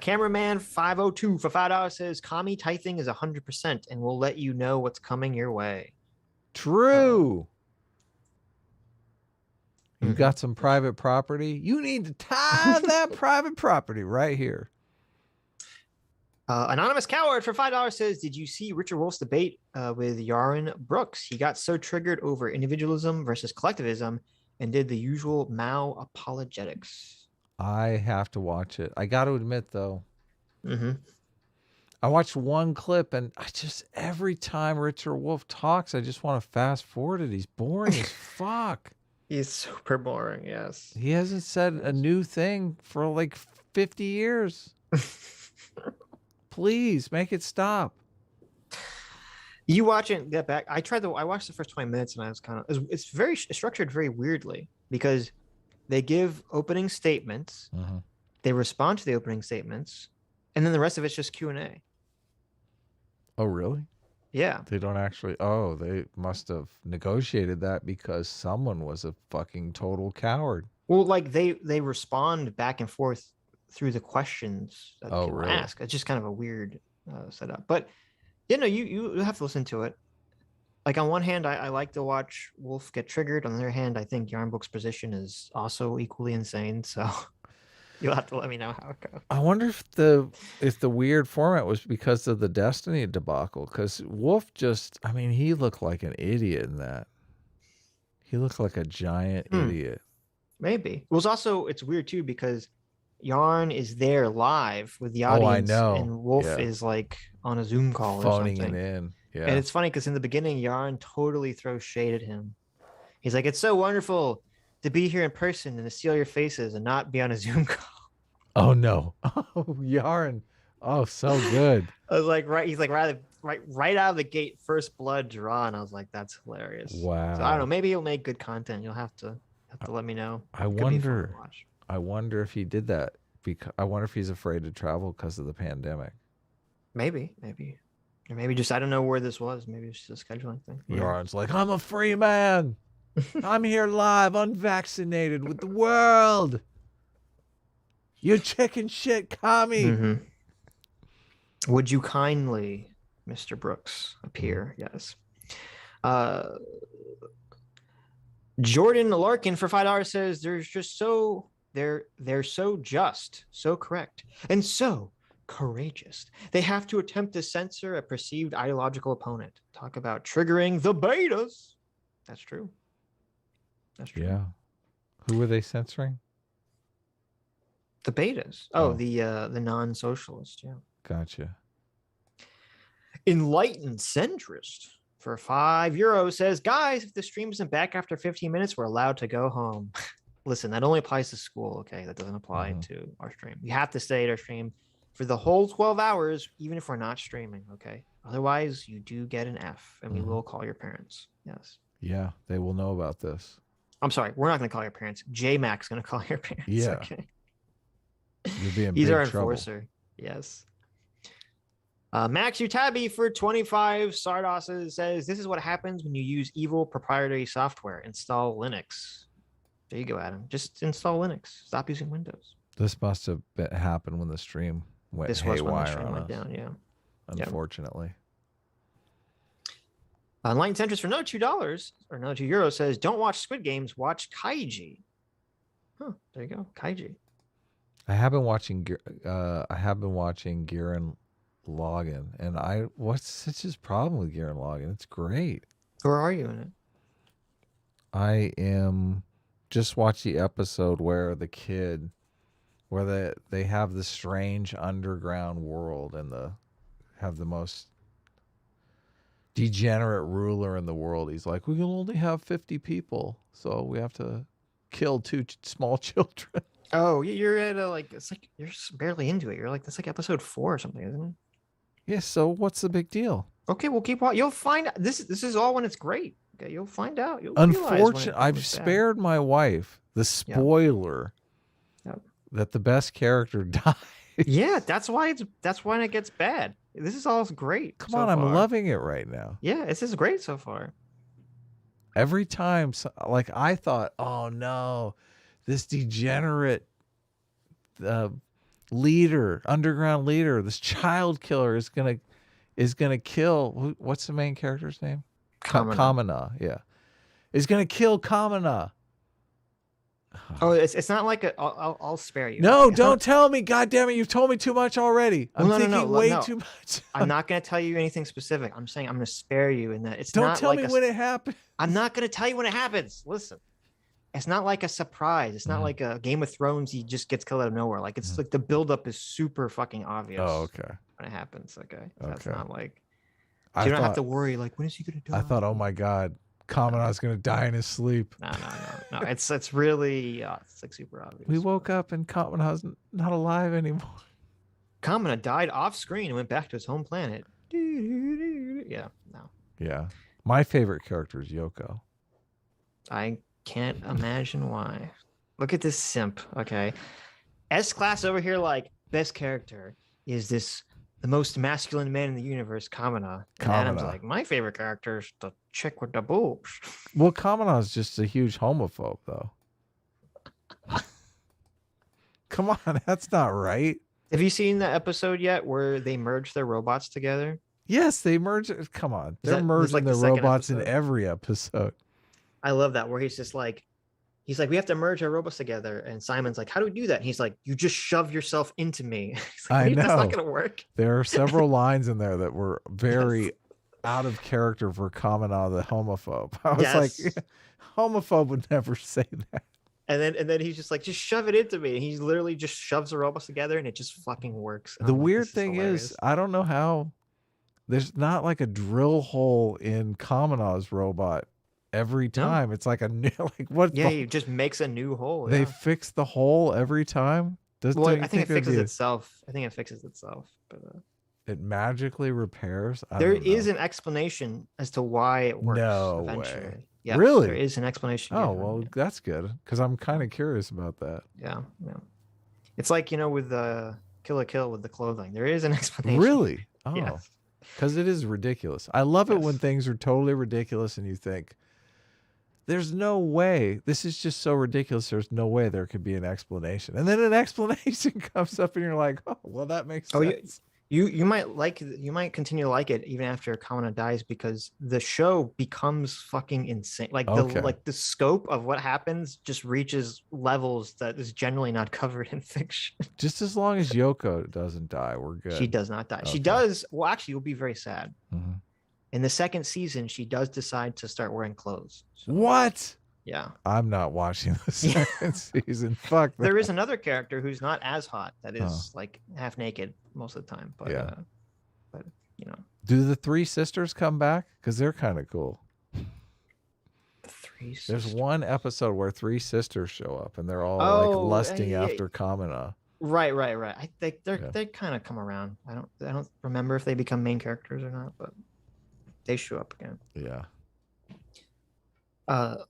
Cameraman 502 for $5 says, commie tithing is 100% and will let you know what's coming your way. True. You Mhm. got some private property? You need to tithe that private property right here. Anonymous Coward for $5 says, did you see Richard Wolf's debate with Yaron Brooks? He got so triggered over individualism versus collectivism and did the usual Mao apologetics. I have to watch it. I got to admit, though, Mm-hmm. I watched one clip, and every time Richard Wolf talks, I just want to fast forward it. He's boring as fuck. He's super boring, yes. He hasn't said a new thing for like 50 years. Please make it stop. You watch it and get back. I watched the first 20 minutes and I was it's very structured very weirdly because they give opening statements, they respond to the opening statements, and then the rest of it's just Q&A. Oh, really? Yeah. They don't actually. Oh, they must have negotiated that because someone was a fucking total coward. Well, like they respond back and forth through the questions that people really? ask. It's just kind of a weird setup. But you have to listen to it. Like on one hand, I like to watch Wolf get triggered. On the other hand, I think Yarnbook's position is also equally insane. So you'll have to let me know how it goes. I wonder if the weird format was because of the Destiny debacle. Because Wolf he looked like an idiot in that. He looked like a giant idiot. Maybe. It's weird too because Yarn is there live with the audience. I know. And Wolf is like on a Zoom call Phoning or something. it in. Yeah. And it's funny because in the beginning, Yarn totally throws shade at him. He's like, it's so wonderful to be here in person and to see all your faces and not be on a Zoom call. Oh no. Oh, Yarn. Oh, so good. I was like, he's like right out of the gate, first blood drawn. I was like, that's hilarious. Wow. So I don't know, maybe he'll make good content. You'll have to let me know. I Could be fun to wonder watch. I wonder if he did that because I wonder if he's afraid to travel because of the pandemic. Maybe. Or maybe just I don't know where this was. Maybe it's just a scheduling thing. Yarn's like, I'm a free man. I'm here live, unvaccinated with the world. You chicken shit commie. Mm-hmm. Would you kindly, Mr. Brooks, appear? Yes. Jordan Larkin for $5 says they're so just, so correct, and so courageous. They have to attempt to censor a perceived ideological opponent. Talk about triggering the betas. That's true. That's true. Yeah. Who were they censoring? The betas. Oh. The non-socialist. Yeah. Gotcha. Enlightened centrist for €5 says, guys, if the stream isn't back after 15 minutes, we're allowed to go home. Listen, that only applies to school. Okay, that doesn't apply to our stream. You have to stay at our stream for the whole 12 hours, even if we're not streaming. Okay, otherwise you do get an F, and we will call your parents. Yes. Yeah, they will know about this. I'm sorry, we're not going to call your parents. J-Mac's going to call your parents. Yeah. Okay. You're being He's big our trouble. enforcer. Yes. Max Utabi for 25 Sardos says, this is what happens when you use evil proprietary software. Install Linux. There you go, Adam. Just install Linux. Stop using Windows. This must have happened when the stream went This was when the haywire stream on went us, down, yeah. unfortunately. Enlightened Centrist for another $2 or another €2 says, don't watch Squid Games, watch Kaiji. Huh, there you go. Kaiji. I have been watching Garen Logan, and what's Sitch's problem with Garen Logan? It's great. Where are you in it? I am just watched the episode where they have the strange underground world and have the most degenerate ruler in the world. He's like, we can only have 50 people, so we have to kill 2 small children. Oh, you're at it's like you're barely into it. You're like, that's like episode 4 or something, isn't it? Yeah, so what's the big deal? Okay, we'll keep watching. You'll find this is all when it's great. Okay, you'll find out. You'll realize when Unfortunately, I've it's bad. spared my wife the spoiler Yep. that the best character dies. Yeah, that's why it gets bad. This is all great. Come so on, I'm far. loving it right now. Yeah, this is great so far. Every time, like I thought, oh no, this degenerate leader, underground leader, this child killer is gonna kill. What's the main character's name? Kamina. Yeah, is gonna kill Kamina. Oh, it's not like I'll spare you. No, It's don't not- tell me. God damn it, you've told me too much already. I'm Well, no, thinking no, way no. too much. I'm not going to tell you anything specific. I'm saying I'm going to spare you in that it's Don't not tell like me when it happened. I'm not going to tell you when it happens. Listen, it's not like a surprise. It's not like a Game of Thrones. He just gets killed out of nowhere. Like it's like the buildup is super fucking obvious. Oh, okay. When it happens. Okay. That's Okay. not like I you don't have thought- to worry. Like when is he going to die? I thought, oh my God, Kamina's gonna die in his sleep. No. It's really it's like super obvious. We woke up and Kamina's not alive anymore. Kamina died off screen and went back to his home planet. Yeah, no. Yeah. My favorite character is Yoko. I can't imagine why. Look at this simp. Okay. S-Class over here, like, best character is the most masculine man in the universe, Kamina. And Adam's Kamina. like, my favorite character is the chick with the boobs. Well, Kamina's just a huge homophobe, though. Come on, that's not right. Have you seen the episode yet where they merge their robots together? Yes, they merge. Come on, they're this merging like the the second robots in episode? every episode. I love that, where he's like, we have to merge our robots together. And Simon's like, how do we do that? And he's like, you just shove yourself into me. He's like, I "Wait, that's know. not going to work. There are several lines in there that were very out of character for Kamina the homophobe. I was Yes. like, homophobe would never say that. And then he's just like, just shove it into me. And he literally just shoves the robots together and it just fucking works. And The I'm like, weird this thing hilarious. is, I don't know how there's not like a drill hole in Kamina's robot every No. time. It's like a new, like what? Yeah, he just makes a new hole. They yeah. fix the hole every time. Does Well, don't you I think it it'd fixes be- itself. I think it fixes itself. But It magically repairs. there is an explanation as to why it works. No eventually. way. Yeah, Really? there is an explanation. Oh given, well, that's good because I'm kind of curious about that. yeah. It's like with Kill la Kill with the clothing. There is an explanation. Really? Oh, Yes. because it is ridiculous. I love it when Yes. things are totally ridiculous and you think, there's no way. This is just so ridiculous. There's no way there could be an explanation. And then an explanation comes up and you're like, oh, well, that makes Oh, sense. You might continue to like it even after Kamina dies because the show becomes fucking insane. Like Okay. the scope of what happens just reaches levels that is generally not covered in fiction. Just as long as Yoko doesn't die, we're good. She does not die. She Okay. does. Well, actually, you'll be very sad. Mhm. In the second season, she does decide to start wearing clothes. So, What? Yeah. I'm not watching the second season. Fuck that. There is another character who's not as hot that is like half naked most of the time. But Yeah. But you know. Do the three sisters come back? Because they're kind of cool. The three There's sisters. one episode where three sisters show up and they're all like lusting after Kamina. Right. I think they kind of come around. I don't remember if they become main characters or not, but they show up again. Yeah.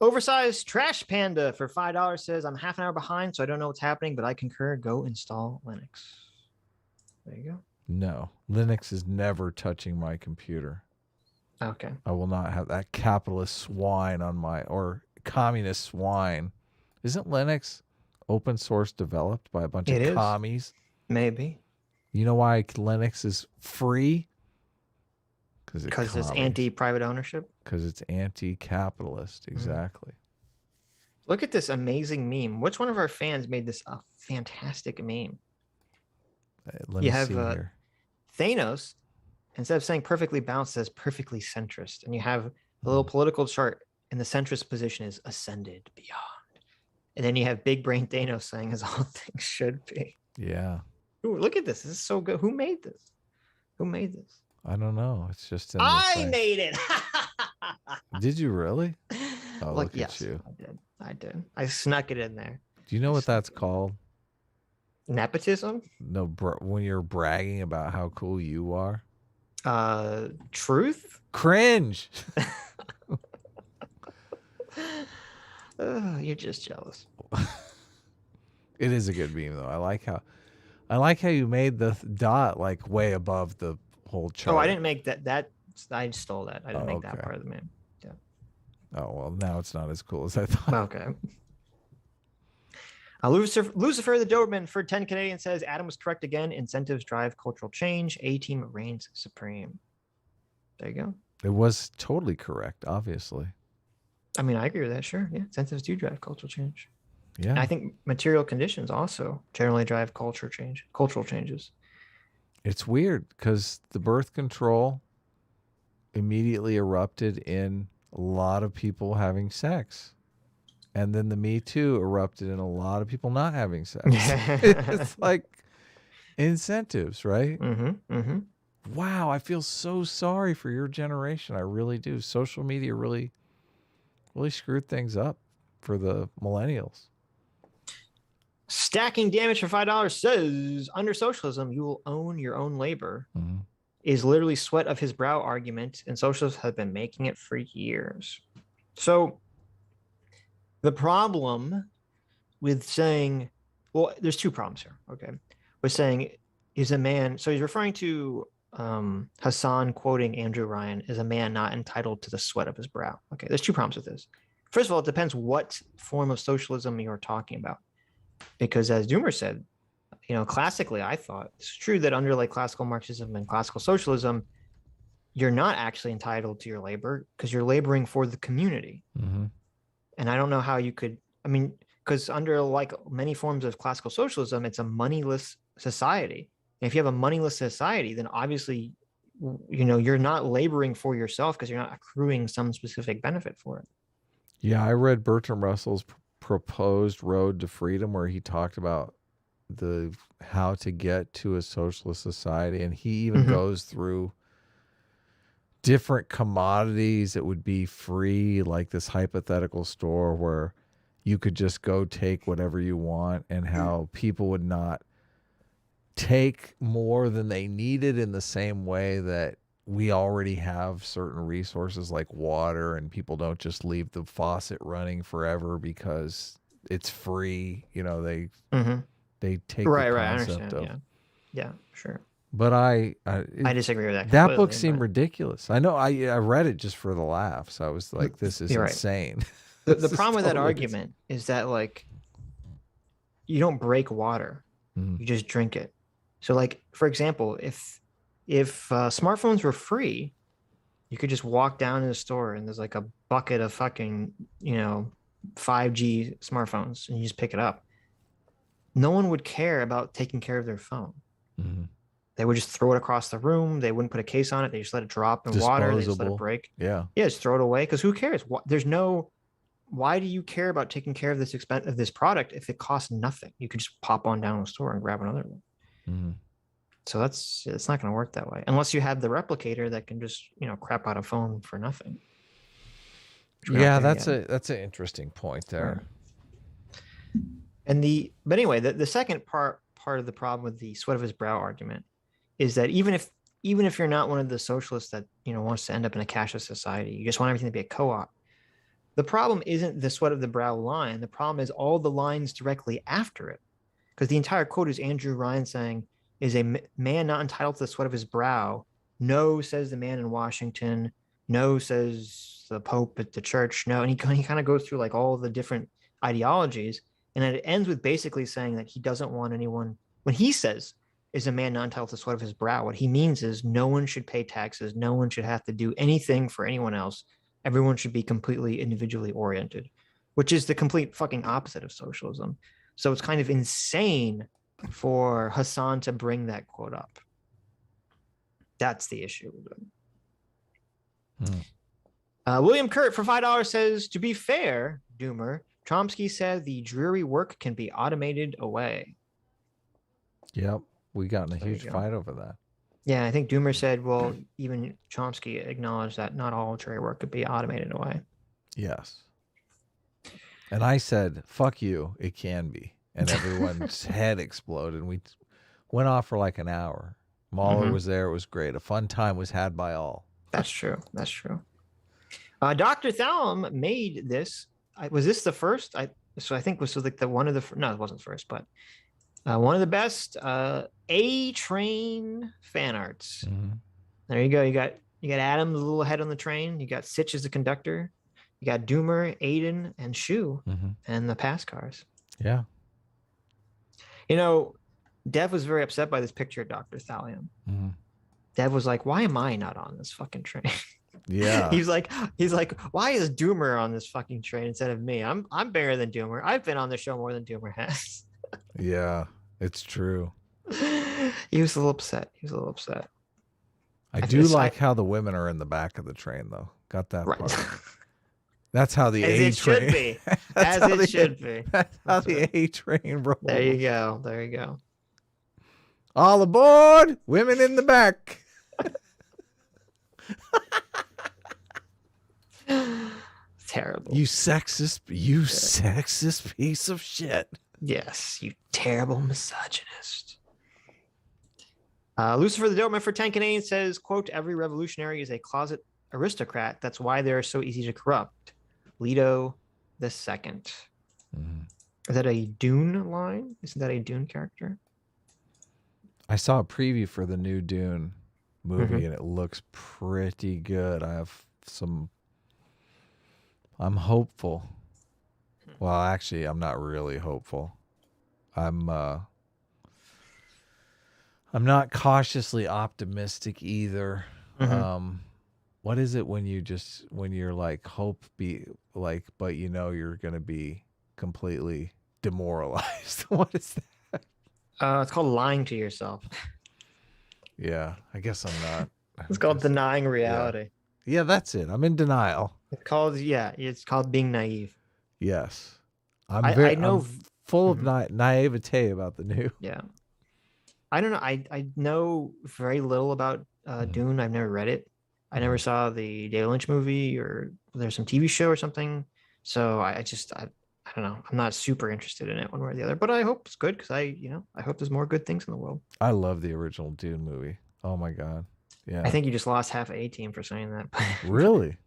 Oversized Trash Panda for $5 says, I'm half an hour behind, so I don't know what's happening, but I concur. Go install Linux. There you go. No, Linux is never touching my computer. Okay. I will not have that capitalist swine on my, or communist swine. Isn't Linux open source developed by a bunch of commies? Maybe. You know why Linux is free? Because it's anti-private ownership? Because it's anti-capitalist, exactly. Look at this amazing meme. Which one of our fans made this a fantastic meme? Let me see here. Thanos, instead of saying perfectly balanced, says perfectly centrist. And you have a little political chart, and the centrist position is ascended beyond. And then you have big brain Thanos saying, as all things should be. Yeah. Ooh, look at this. This is so good. Who made this? I don't know. It's just in I made it. Did you really? Oh, look yes, at you. I did. I snuck it in there. Do you know what that's called? Nepotism? No, when you're bragging about how cool you are. Truth? Cringe. You're just jealous. It is a good meme though. I like how you made the dot like way above the whole chart. Oh, I didn't make that. I stole that. I didn't make that part of the meme. Yeah. Oh well, now it's not as cool as I thought. Okay. Lucifer the Doberman for 10 Canadian says Adam was correct again. Incentives drive cultural change. A-team reigns supreme. There you go. It was totally correct, obviously. I mean, I agree with that. Sure. Yeah. Incentives do drive cultural change. Yeah. And I think material conditions also generally drive cultural changes. It's weird because the birth control immediately erupted in a lot of people having sex. And then the Me Too erupted in a lot of people not having sex. It's like incentives, right? Wow, I feel so sorry for your generation. I really do. Social media really screwed things up for the millennials. Stacking damage for $5 says, under socialism, you will own your own labor. Is literally sweat of his brow argument, and socialists have been making it for years. So the problem with saying, well, there's two problems here. Okay. With saying is a man. So he's referring to Hasan quoting Andrew Ryan is a man not entitled to the sweat of his brow. Okay. There's two problems with this. First of all, it depends what form of socialism you're talking about. Because as Doomer said, classically, I thought it's true that under like classical Marxism and classical socialism, you're not actually entitled to your labor because you're laboring for the community. And I don't know how you could, because under like many forms of classical socialism, it's a moneyless society. And if you have a moneyless society, then obviously, you're not laboring for yourself because you're not accruing some specific benefit for it. Yeah, I read Bertrand Russell's proposed road to freedom where he talked about how to get to a socialist society. And he even goes through different commodities that would be free, like this hypothetical store where you could just go take whatever you want, and how people would not take more than they needed in the same way that we already have certain resources like water, and people don't just leave the faucet running forever because it's free. They take the concept of. Yeah, sure. But I disagree with that. That book seemed ridiculous. I know I read it just for the laughs. I was like, this is insane. The problem with that argument is that like you don't break water, you just drink it. So like, for example, if smartphones were free, you could just walk down to the store and there's like a bucket of fucking 5G smartphones and you just pick it up. No one would care about taking care of their phone. They would just throw it across the room. They wouldn't put a case on it. They just let it drop in water. They just let it break. Yeah, just throw it away because who cares? There's no why do you care about taking care of this product if it costs nothing? You could just pop on down to the store and grab another one. Mm-hmm. So it's not going to work that way unless you have the replicator that can just crap out a phone for nothing. Yeah, that's an interesting point there. And but anyway, the second part of the problem with the sweat of his brow argument is that even if you're not one of the socialists that wants to end up in a cashless society, you just want everything to be a co-op. The problem isn't the sweat of the brow line. The problem is all the lines directly after it, because the entire quote is Andrew Ryan saying, "Is a man not entitled to the sweat of his brow? No, says the man in Washington. No, says the Pope at the church. No," and he kind of goes through like all the different ideologies, and it ends with basically saying that he doesn't want anyone. When he says, "Is a man not entitled to the sweat of his brow?" what he means is no one should pay taxes. No one should have to do anything for anyone else. Everyone should be completely individually oriented, which is the complete fucking opposite of socialism. So it's kind of insane for Hasan to bring that quote up. That's the issue with it. William Kurt for $5 says, to be fair, Doomer, Chomsky said the dreary work can be automated away. Yep. We got in a huge fight over that. Yeah, I think Doomer said, well, even Chomsky acknowledged that not all dreary work could be automated away. Yes. And I said, fuck you, it can be. And everyone's head exploded. And we went off for like an hour. Mahler was there. It was great. A fun time was had by all. That's true. That's true. Dr. Thallam made this. Was this the first? So I think this was like one of the. No, it wasn't first, but one of the best A-Train fan arts. There you go. You got Adam's little head on the train. You got Sitch as the conductor. You got Doomer, Aiden, and Shu, and the pass cars. Yeah. Dev was very upset by this picture of Dr. Thallam. Dev was like, "Why am I not on this fucking train?" Yeah. he's like, "Why is Doomer on this fucking train instead of me? I'm bigger than Doomer. I've been on the show more than Doomer has." Yeah, it's true. He was a little upset. I do like how the women are in the back of the train, though. Got that right. part. That's how the A train should be. As it should be. That's how the A train rolls. There you go. All aboard! Women in the back. Terrible. You sexist piece of shit. Yes, you terrible misogynist. Lucifer the Dopeman for 10 Canadian says, quote, every revolutionary is a closet aristocrat. That's why they're so easy to corrupt. Leto the Second. Is that a Dune line? Isn't that a Dune character? I saw a preview for the new Dune movie and it looks pretty good. I'm hopeful. Well, actually, I'm not really hopeful. I'm not cautiously optimistic either. What is it when you're like but you're going to be completely demoralized? What is that? It's called lying to yourself. Yeah, I guess I'm not. It's called denying reality. Yeah, that's it. I'm in denial. It's called being naive. Yes. I know I'm full of naivete about the new. Yeah. I don't know. I know very little about Dune. I've never read it. I never saw the David Lynch movie or there's some TV show or something. So I don't know. I'm not super interested in it one way or the other, but I hope it's good because I hope there's more good things in the world. I love the original Dune movie. Oh my God. Yeah. I think you just lost half A-Team for saying that. Really?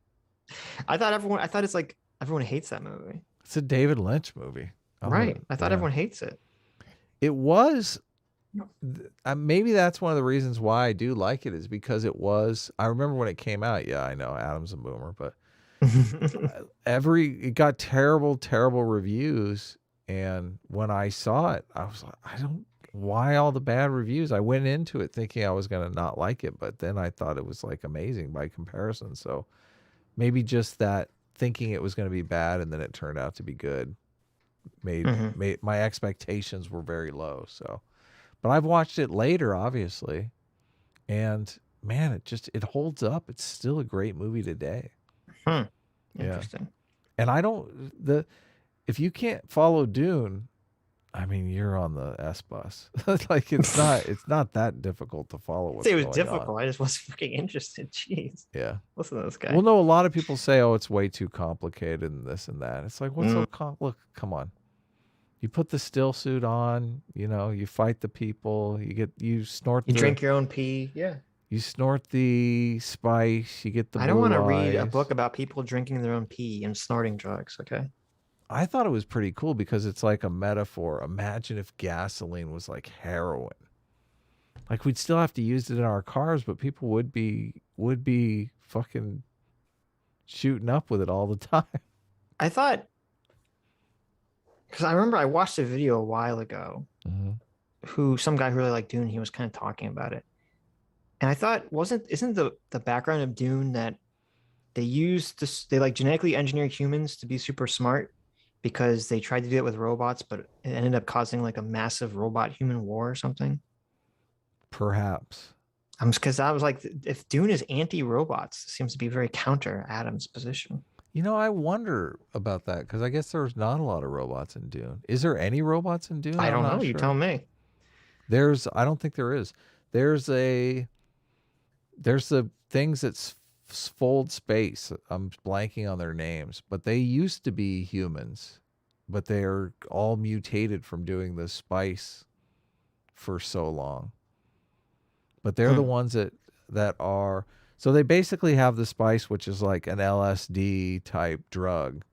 I thought it's like everyone hates that movie. It's a David Lynch movie. Right. I thought everyone hates it. It was. Maybe that's one of the reasons why I do like it is because it was. I remember when it came out. Yeah, I know Adam's a boomer, but it got terrible reviews. And when I saw it, I was like, why all the bad reviews? I went into it thinking I was going to not like it, but then I thought it was like amazing by comparison. So maybe just that thinking it was going to be bad and then it turned out to be good made my expectations were very low. So, but I've watched it later, obviously, and man, it holds up. It's still a great movie today. Interesting. And I don't if you can't follow Dune, I mean, you're on the S bus. Like it's not that difficult to follow what's Say it was going difficult. on. I just wasn't fucking interested. Jeez. Yeah. Listen to this guy. Well, no, a lot of people say, "Oh, it's way too complicated and this and that." It's like, what's so look, come on. You put the still suit on, you fight the people, you snort You drink your own pee. Yeah. you snort the spice, you get the I don't want to blue read a eyes. book about people drinking their own pee and snorting drugs, okay? I thought it was pretty cool because it's like a metaphor. Imagine if gasoline was like heroin. Like we'd still have to use it in our cars, but people would be fucking shooting up with it all the time. I thought, because I remember I watched a video a while ago, some guy who really liked Dune, he was kind of talking about it. And I thought, isn't the background of Dune that they they like genetically engineer humans to be super smart because they tried to do it with robots, but it ended up causing like a massive robot human war or something? Perhaps. Because I was like, if Dune is anti-robots, it seems to be very counter Adam's position. I wonder about that because I guess there's not a lot of robots in Dune. Is there any robots in Dune? I don't know. Sure. You tell me. I don't think there is. There's the things that fold space. I'm blanking on their names, but they used to be humans, but they're all mutated from doing the spice for so long. But they're the ones that are, so they basically have the spice, which is like an LSD type drug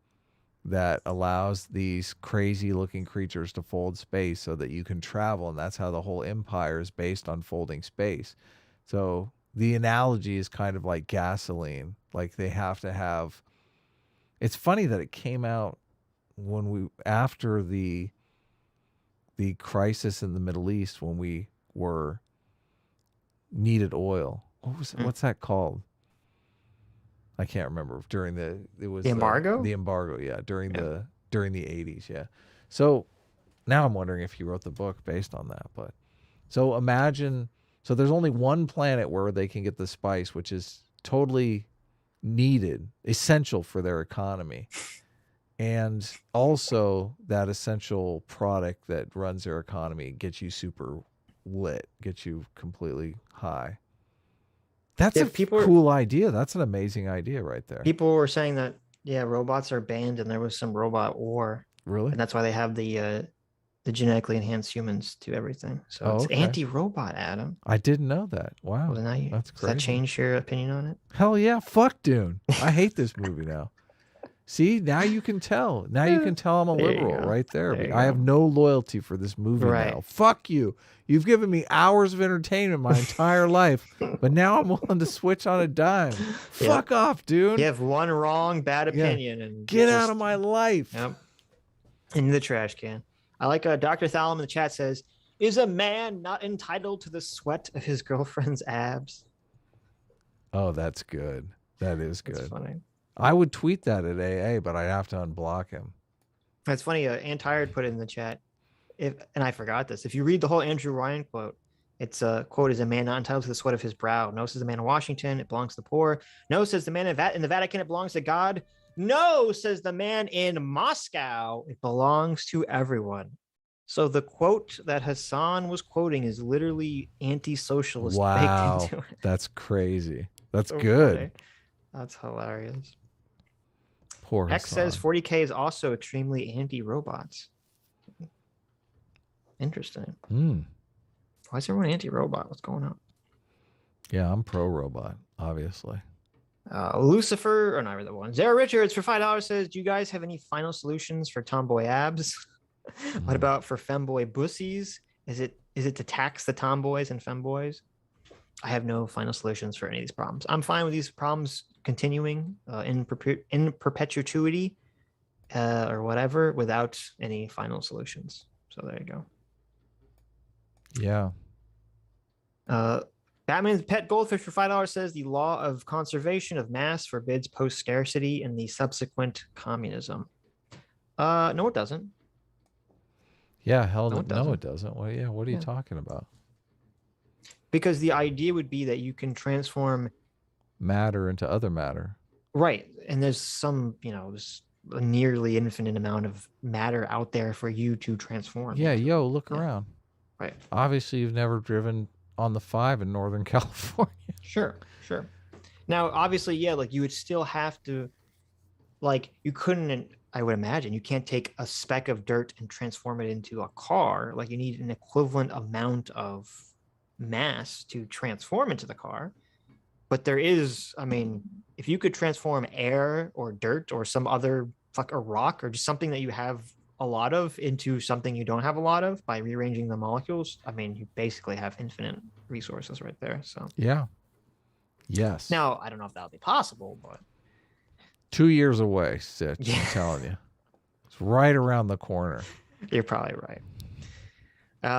that allows these crazy looking creatures to fold space so that you can travel. And that's how the whole empire is based on folding space. So the analogy is kind of like gasoline. Like they have to have, it's funny that it came out after the crisis in the Middle East when we needed oil. What's that called? I can't remember. The embargo? The embargo, yeah. During the 80s, yeah. So now I'm wondering if he wrote the book based on that. But so imagine, so there's only one planet where they can get the spice, which is totally needed, essential for their economy. And also that essential product that runs their economy gets you super lit, gets you completely high. That's a cool idea. That's an amazing idea right there. People were saying that, robots are banned and there was some robot war. Really? And that's why they have the genetically enhanced humans do everything. So it's anti-robot, Adam. I didn't know that. Wow. Well, that's crazy. Does that change your opinion on it? Hell yeah. Fuck Dune. I hate this movie now. See, now you can tell. Now you can tell I'm a liberal right there. I have no loyalty for this movie now. Fuck you. You've given me hours of entertainment my entire life, but now I'm willing to switch on a dime. Fuck off, dude. You have one wrong bad opinion and get out of my life. Yep. In the trash can. I like Dr. Thalem in the chat says, is a man not entitled to the sweat of his girlfriend's abs? Oh, that's good. That is good. That's funny. I would tweet that at AA, but I'd have to unblock him. That's funny. Antired put it in the chat. And I forgot this. If you read the whole Andrew Ryan quote, it's a quote is a man not entitled to the sweat of his brow. No, says the man in Washington, it belongs to the poor. No, says the man in the Vatican, it belongs to God. No, says the man in Moscow, it belongs to everyone. So the quote that Hasan was quoting is literally anti-socialist. Wow, baked into it. That's crazy. That's so good. Funny. That's hilarious. Poor X Hasan. says 40K is also extremely anti-robots. Interesting. Why is everyone anti-robot? What's going on? Yeah, I'm pro-robot, obviously. Lucifer, or not the one. Zara Richards for $5 says, do you guys have any final solutions for tomboy abs? What about for femboy bussies? Is it to tax the tomboys and femboys? I have no final solutions for any of these problems. I'm fine with these problems continuing in perpetuity or whatever without any final solutions. So there you go. Yeah. Batman's Pet Goldfish for $5 says the law of conservation of mass forbids post-scarcity and the subsequent communism. No, it doesn't. Yeah, hell no, it doesn't. Well, yeah, what are you talking about? Because the idea would be that you can transform matter into other matter. Right. And there's some, there's a nearly infinite amount of matter out there for you to transform. Yeah, into. yo, look Yeah. around. Right. Obviously, you've never driven on the 5 in Northern California. Sure. Now, obviously, yeah, like you would still have to, like, you couldn't, I would imagine, you can't take a speck of dirt and transform it into a car. Like, you need an equivalent amount of mass to transform into the car. But there is, I mean, if you could transform air or dirt or some other, like a rock or just something that you have a lot of into something you don't have a lot of by rearranging the molecules, I mean, you basically have infinite resources right there. So, Yeah. Yes. now, I don't know if that'll be possible, but 2 years away, Sitch. Yeah. I'm telling you. It's right around the corner. you're probably right.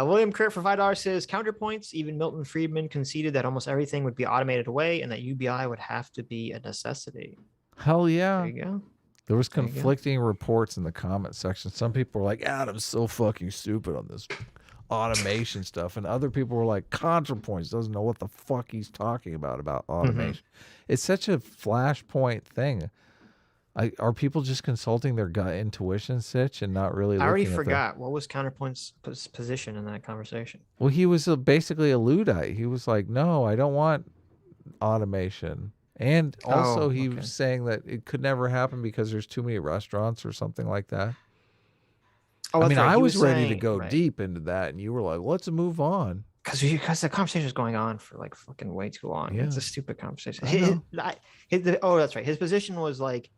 William Kurt for $5 says counterpoints. Even Milton Friedman conceded that almost everything would be automated away and that UBI would have to be a necessity. Hell yeah. There you go. There was There you go. conflicting reports in the comment section. Some people were like, Adam's so fucking stupid on this automation stuff. And other people were like, ContraPoints doesn't know what the fuck he's talking about automation. It's such a flashpoint thing. Are people just consulting their gut intuition, Sitch, and not really I already looking at forgot. What was Counterpoint's position in that conversation? Well, he was basically a Luddite. He was like, no, I don't want automation. And also he was saying that it could never happen because there's too many restaurants or something like that. Oh, I mean, right. I He was ready to saying- go right. deep into that, and you were like, let's move on. Because the conversation was going on for like fucking way too long. Yeah. It's a stupid conversation. I know. Oh, that's right. His position was like,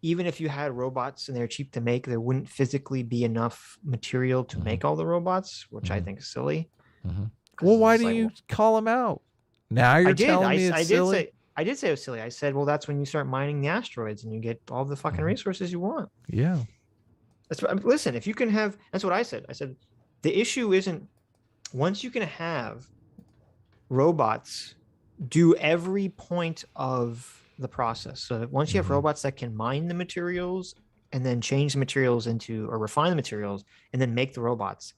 even if you had robots and they're cheap to make, there wouldn't physically be enough material to make all the robots, which I think is silly. 'Cause Well, why it's do like, you well, call him out? Now you're I did. telling me it's silly? I did say it was silly. I said, well, that's when you start mining the asteroids and you get all the fucking resources you want. Yeah. That's what, listen, if you can have, that's what I said. I said, the issue isn't once you can have robots do every point of the process. So once you have robots that can mine the materials and then change the materials into, or refine the materials and then make the robots,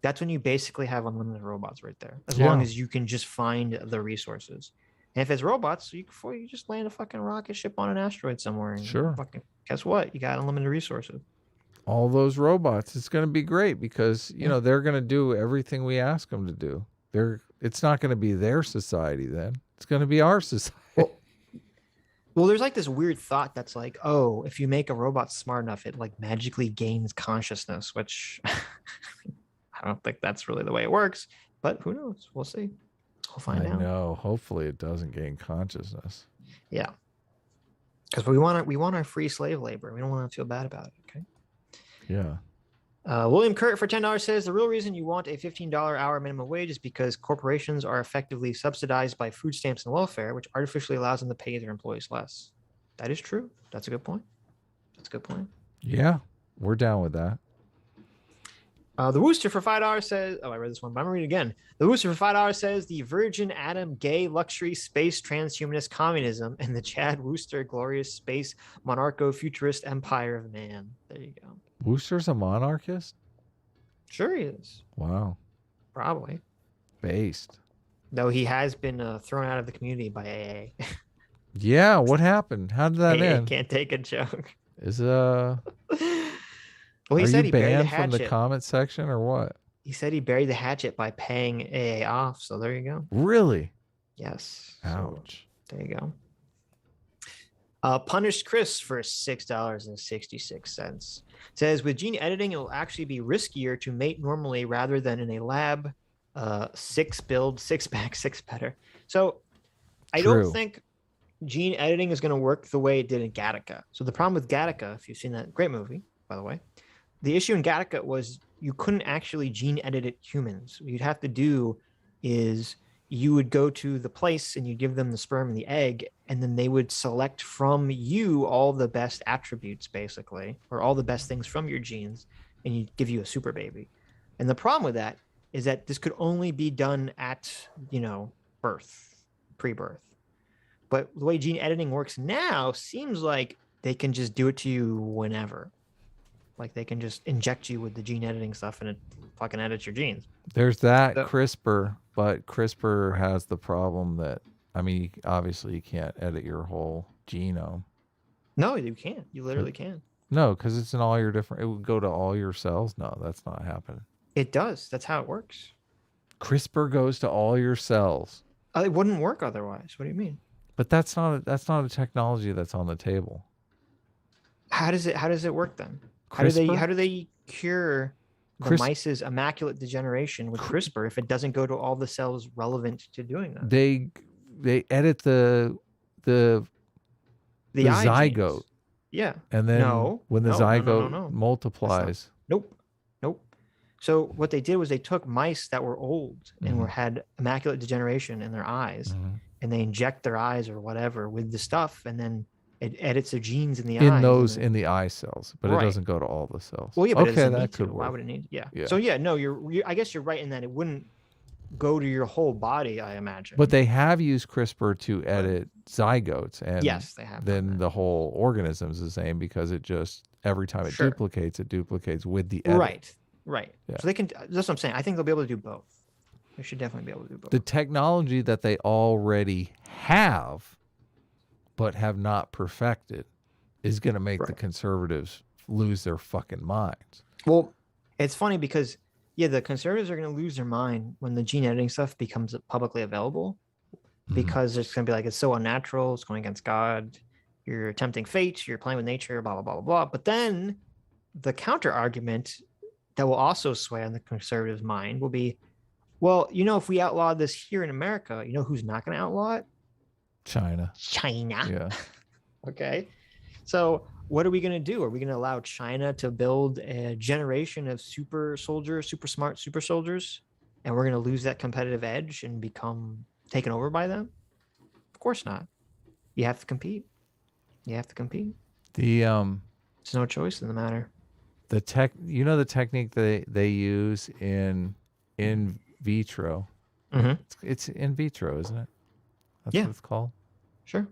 that's when you basically have unlimited robots right there. As long as you can just find the resources. And if it's robots, you just land a fucking rocket ship on an asteroid somewhere. And fucking, guess what? You got unlimited resources. All those robots, it's going to be great because, you know, they're going to do everything we ask them to do. It's not going to be their society then. It's going to be our society. Well, there's like this weird thought that's like, oh, if you make a robot smart enough, it like magically gains consciousness, which I don't think that's really the way it works, but who knows? We'll see. We'll find out. I know. Hopefully it doesn't gain consciousness. Yeah. Because we want our free slave labor. We don't want to feel bad about it. Okay. Yeah. William Kurt for $10 says the real reason you want a $15 hour minimum wage is because corporations are effectively subsidized by food stamps and welfare, which artificially allows them to pay their employees less. That is true. That's a good point. Yeah. We're down with that. The Wooster for $5 says, oh, I read this one, but I'm going to read it again. The Wooster for $5 says the Virgin Atom Gay Luxury Space Transhumanist Communism and the Chad Wooster Glorious Space Monarcho Futurist Empire of Man. There you go. Wooster's a monarchist? Sure he is. Wow. Probably. Based. Though he has been thrown out of the community by AA. Yeah. What happened? How did that AA end? can't take a joke. Is Well, he are said you he buried the banned from the hatchet. comment section or what? He said he buried the hatchet by paying AA off. So there you go. Really? Yes. Ouch. So, there you go. Punished Chris for $6.66 says with gene editing, it will actually be riskier to mate normally rather than in a lab. 6 build, 6 back, 6 better. So I True. don't think gene editing is going to work the way it did in Gattaca. So the problem with Gattaca, if you've seen that great movie, by the way, the issue in Gattaca was you couldn't actually gene edit humans. What you'd have to do is you would go to the place and you give them the sperm and the egg, and then they would select from you all the best attributes, basically, or all the best things from your genes, and you give you a super baby. And the problem with that is that this could only be done at, birth, pre-birth. But the way gene editing works now seems like they can just do it to you whenever. Like they can just inject you with the gene editing stuff and it fucking edits your genes. There's that So- CRISPR, but CRISPR has the problem that, I mean, obviously you can't edit your whole genome. No, you can't. You literally can. No, because it's in all your different. It would go to all your cells. No, that's not happening. It does. That's how it works. CRISPR goes to all your cells, It wouldn't work otherwise. What do you mean? but that's not a technology that's on the table. How does it work then? CRISPR? How do they cure the mice's immaculate degeneration with CRISPR if it doesn't go to all the cells relevant to doing that? They edit the zygote. Genes. Yeah. And then when the zygote no. multiplies. Nope. So what they did was they took mice that were old and had immaculate degeneration in their eyes, and they inject their eyes or whatever with the stuff, and then it edits their genes in the eyes. In the eye cells, but it doesn't go to all the cells. Well, yeah, but okay, that could work. Why would it need? Yeah. So yeah, no, I guess you're right in that it wouldn't go to your whole body, I imagine. But they have used CRISPR to edit zygotes, and yes, they have. Then the whole organism is the same because it just every time it duplicates with the edit. Right. Yeah. So they can. That's what I'm saying. I think they'll be able to do both. They should definitely be able to do both. The technology that they already have, but have not perfected, is going to make the conservatives lose their fucking minds. Well, it's funny because the conservatives are going to lose their mind when the gene editing stuff becomes publicly available, because it's going to be like, it's so unnatural, it's going against God, you're tempting fate, you're playing with nature, blah blah blah blah blah. But then the counter argument that will also sway on the conservatives' mind will be, well, if we outlaw this here in America, who's not going to outlaw it? China. Yeah. Okay. So what are we going to do? Are we going to allow China to build a generation of super smart super soldiers, and we're going to lose that competitive edge and become taken over by them? Of course not. You have to compete. The There's no choice in the matter. The technique they use in vitro. It's in vitro, isn't it? That's what it's called. Sure.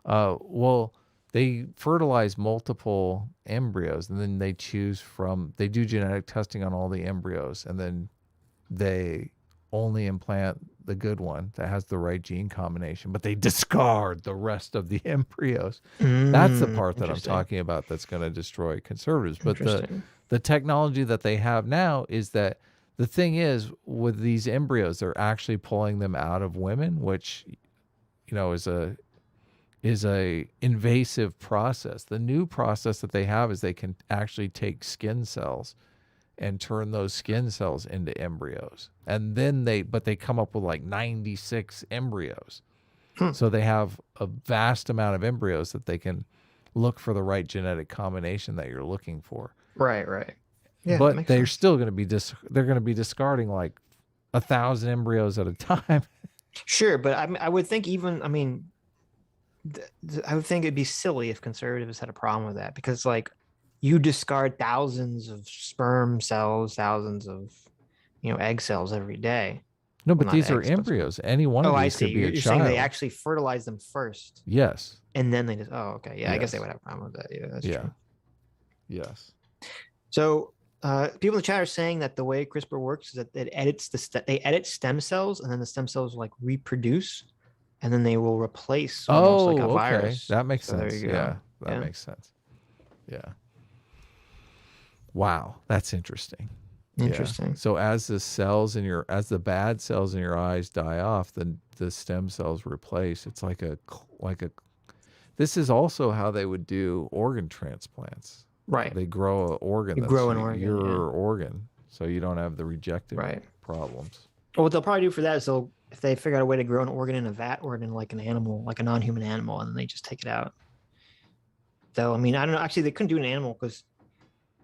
Well, they fertilize multiple embryos, and then they do genetic testing on all the embryos, and then they only implant the good one that has the right gene combination, but they discard the rest of the embryos. That's the part that I'm talking about that's going to destroy conservatives. But the technology that they have now is that the thing is, with these embryos, they're actually pulling them out of women, which is a invasive process. The new process that they have is they can actually take skin cells and turn those skin cells into embryos. And then they come up with like 96 embryos. So they have a vast amount of embryos that they can look for the right genetic combination that you're looking for. Right. Yeah, but they're still going to be they're going to be discarding like 1,000 embryos at a time. Sure, but I would think I would think it'd be silly if conservatives had a problem with that, because like, you discard thousands of sperm cells, thousands of, egg cells every day. No, but these are embryos. Any one of these could be a child. You're saying they actually fertilize them first. Yes. And then they just, okay. Yeah, yes. I guess they would have a problem with that. Yeah, that's true. Yes. So people in the chat are saying that the way CRISPR works is that it edits they edit stem cells, and then the stem cells like reproduce, and then they will replace almost like a virus. That makes sense. Yeah, that makes sense. Yeah. Wow, that's interesting. Interesting. Yeah. So as the bad cells in your eyes die off, then the stem cells replace. It's like a. This is also how they would do organ transplants. Right. They grow an organ. Your organ, so you don't have the rejected problems. Well, what they'll probably do for that is if they figure out a way to grow an organ in a vat or in like an animal, like a non-human animal, and then they just take it out. So I mean, I don't know. Actually, they couldn't do an animal because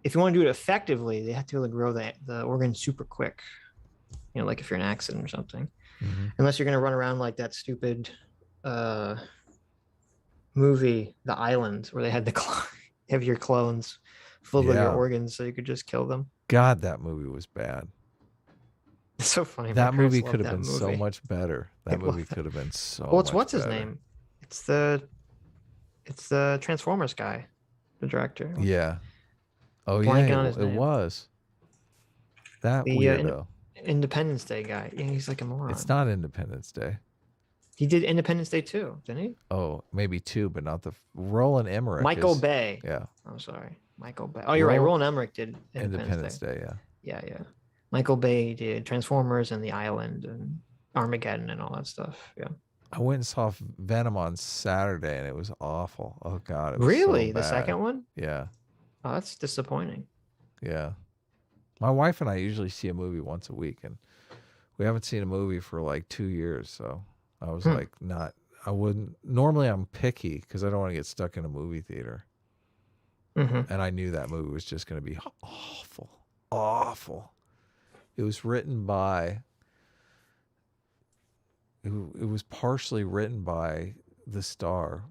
if you want to do it effectively, they have to be able to grow the organ super quick. Like if you're in an accident or something. Unless you're going to run around like that stupid movie, The Island, where they had have your clones filled with your organs so you could just kill them. God, that movie was bad. It's so funny. That movie could have been so much better. That movie could have been so much better. What's his name? It's the Transformers guy, the director. Yeah. Oh, yeah, it was. That weirdo. Independence Day guy. Yeah, he's like a moron. It's not Independence Day. He did Independence Day too, didn't he? Oh, maybe 2, but not the Roland Emmerich. Michael is, Bay. Yeah. I'm sorry, Michael Bay. Oh, you're right. Roland Emmerich did Independence Day. Day. Yeah. Yeah, yeah. Michael Bay did Transformers and The Island and Armageddon and all that stuff. Yeah. I went and saw Venom on Saturday, and it was awful. Oh God, it was Really, so the bad. second one? Yeah. Oh, that's disappointing. Yeah. My wife and I usually see a movie once a week, and we haven't seen a movie for like 2 years. So I was like, I wouldn't. Normally, I'm picky because I don't want to get stuck in a movie theater. Mm-hmm. And I knew that movie was just going to be awful, awful. It was written by. It was partially written by the star,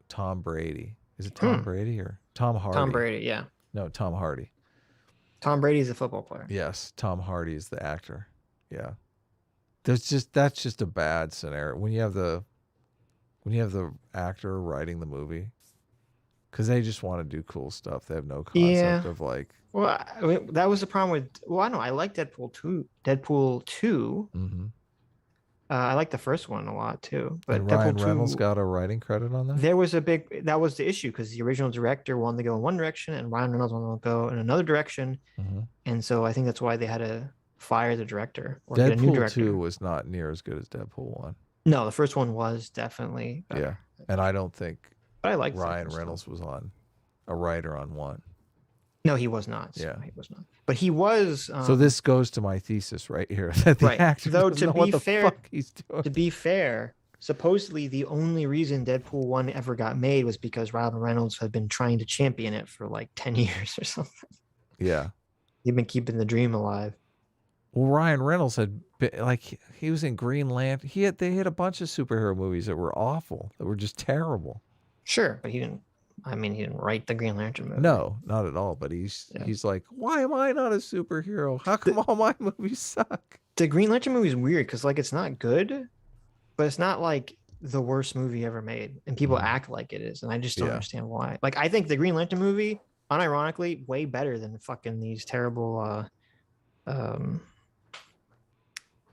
Tom Brady. Is it Tom Brady or Tom Hardy? Tom Brady, yeah. No, Tom Hardy. Tom Brady's a football player. Yes, Tom Hardy is the actor. Yeah. That's just a bad scenario when you have the actor writing the movie, because they just want to do cool stuff. They have no concept of like. Well, I mean, that was the problem with. Well, I know I like Deadpool 2. Deadpool 2. Mm-hmm. I like the first one a lot too. But And Ryan Deadpool Reynolds 2, got a writing credit on that. there was that was the issue because the original director wanted to go in one direction and Ryan Reynolds wanted to go in another direction, and so I think that's why they had to fire the director or get a new Deadpool director. 2 was not near as good as Deadpool 1. No, the first one was definitely better. Yeah, and I don't think But I like Ryan Reynolds was on a writer on 1. No, he was not. Yeah, he was not. But he was. So this goes to my thesis right here that the actor Though doesn't to know what be the fair, fuck he's doing. to be fair, supposedly the only reason Deadpool 1 ever got made was because Ryan Reynolds had been trying to champion it for like 10 years or something. Yeah, He'd been keeping the dream alive. well, Ryan Reynolds had been, like, he was in Green Lantern. They had a bunch of superhero movies that were awful, that were just terrible. Sure, but he didn't write the Green Lantern movie. No, not at all. But he's like, why am I not a superhero? How come all my movies suck? The Green Lantern movie is weird because like it's not good, but it's not like the worst movie ever made, and people act like it is, and I just don't understand why. Like I think the Green Lantern movie, unironically, way better than fucking these terrible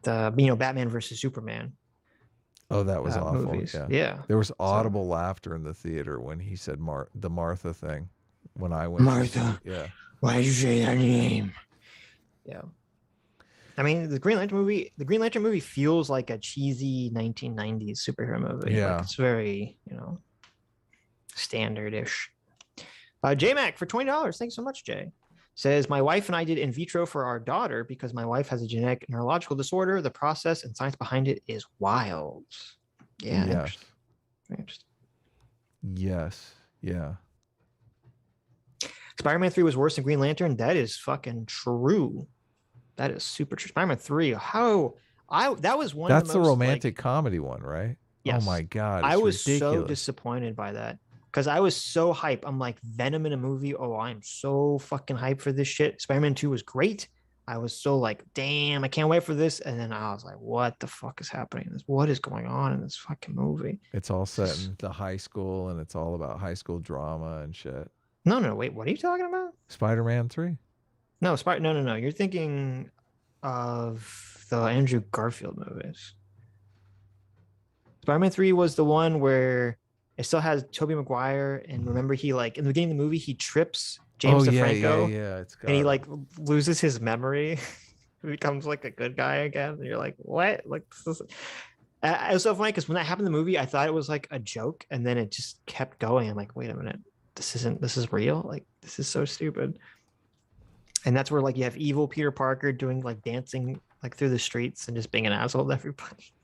Batman versus Superman. Oh, that was awful. Movies. Yeah. Yeah. There was audible laughter in the theater when he said the Martha thing. When I went, Martha. Yeah. Why did you say that name? Yeah. I mean, the Green Lantern movie feels like a cheesy 1990s superhero movie. Yeah. Like it's very, standard-ish. J-Mac for $20. Thanks so much, Jay. Says, my wife and I did in vitro for our daughter because my wife has a genetic neurological disorder. The process and science behind it is wild. Yeah. Yes. Very interesting. Yes. Yeah. Spider-Man 3 was worse than Green Lantern. That is fucking true. That is super true. Spider-Man 3. That was one That's of the most, romantic comedy one, right? Yes. Oh my God. I was ridiculous. so disappointed by that. Because I was so hyped. I'm like, Venom in a movie. Oh, I'm so fucking hyped for this shit. Spider-Man 2 was great. I was so like, damn, I can't wait for this. And then I was like, what the fuck is happening? What is going on in this fucking movie? It's all set in the high school, and it's all about high school drama and shit. No, wait, what are you talking about? Spider-Man 3. No, no. You're thinking of the Andrew Garfield movies. Spider-Man 3 was the one where it still has Tobey Maguire, and remember he like in the beginning of the movie he trips James DeFranco, and he like loses his memory, he becomes like a good guy again, and you're like, what? Like this is... it was so funny because when that happened in the movie, I thought it was like a joke, and then it just kept going. I'm like, wait a minute, this is real? Like this is so stupid. And that's where like you have evil Peter Parker doing like dancing like through the streets and just being an asshole to everybody.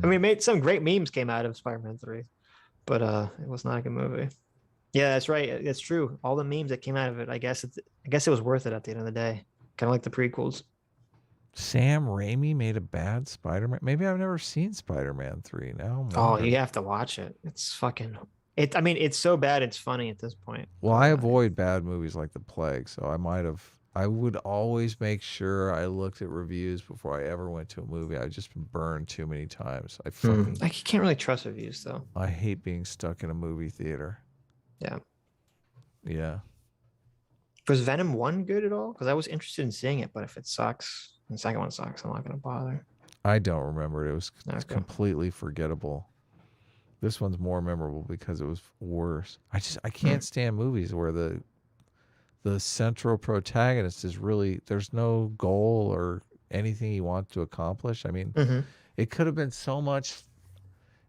I mean, some great memes came out of Spider-Man 3. But it was not a good movie. Yeah, that's right. That's true. All the memes that came out of it, I guess it was worth it at the end of the day. Kind of like the prequels. Sam Raimi made a bad Spider-Man. Maybe I've never seen Spider-Man 3. Now. Oh, you have to watch it. It's fucking. I mean, it's so bad. It's funny at this point. Well, I avoid bad movies like The Plague, so I would always make sure I looked at reviews before I ever went to a movie. I've just been burned too many times. I can't really trust reviews though. I hate being stuck in a movie theater. Yeah. Yeah. Was Venom 1 good at all? Because I was interested in seeing it, but if it sucks, and the second one sucks, I'm not going to bother. I don't remember it. It was Okay. completely forgettable. This one's more memorable because it was worse. I can't stand movies where the central protagonist is really, there's no goal or anything he wants to accomplish. I mean, Mm-hmm. it could have been so much.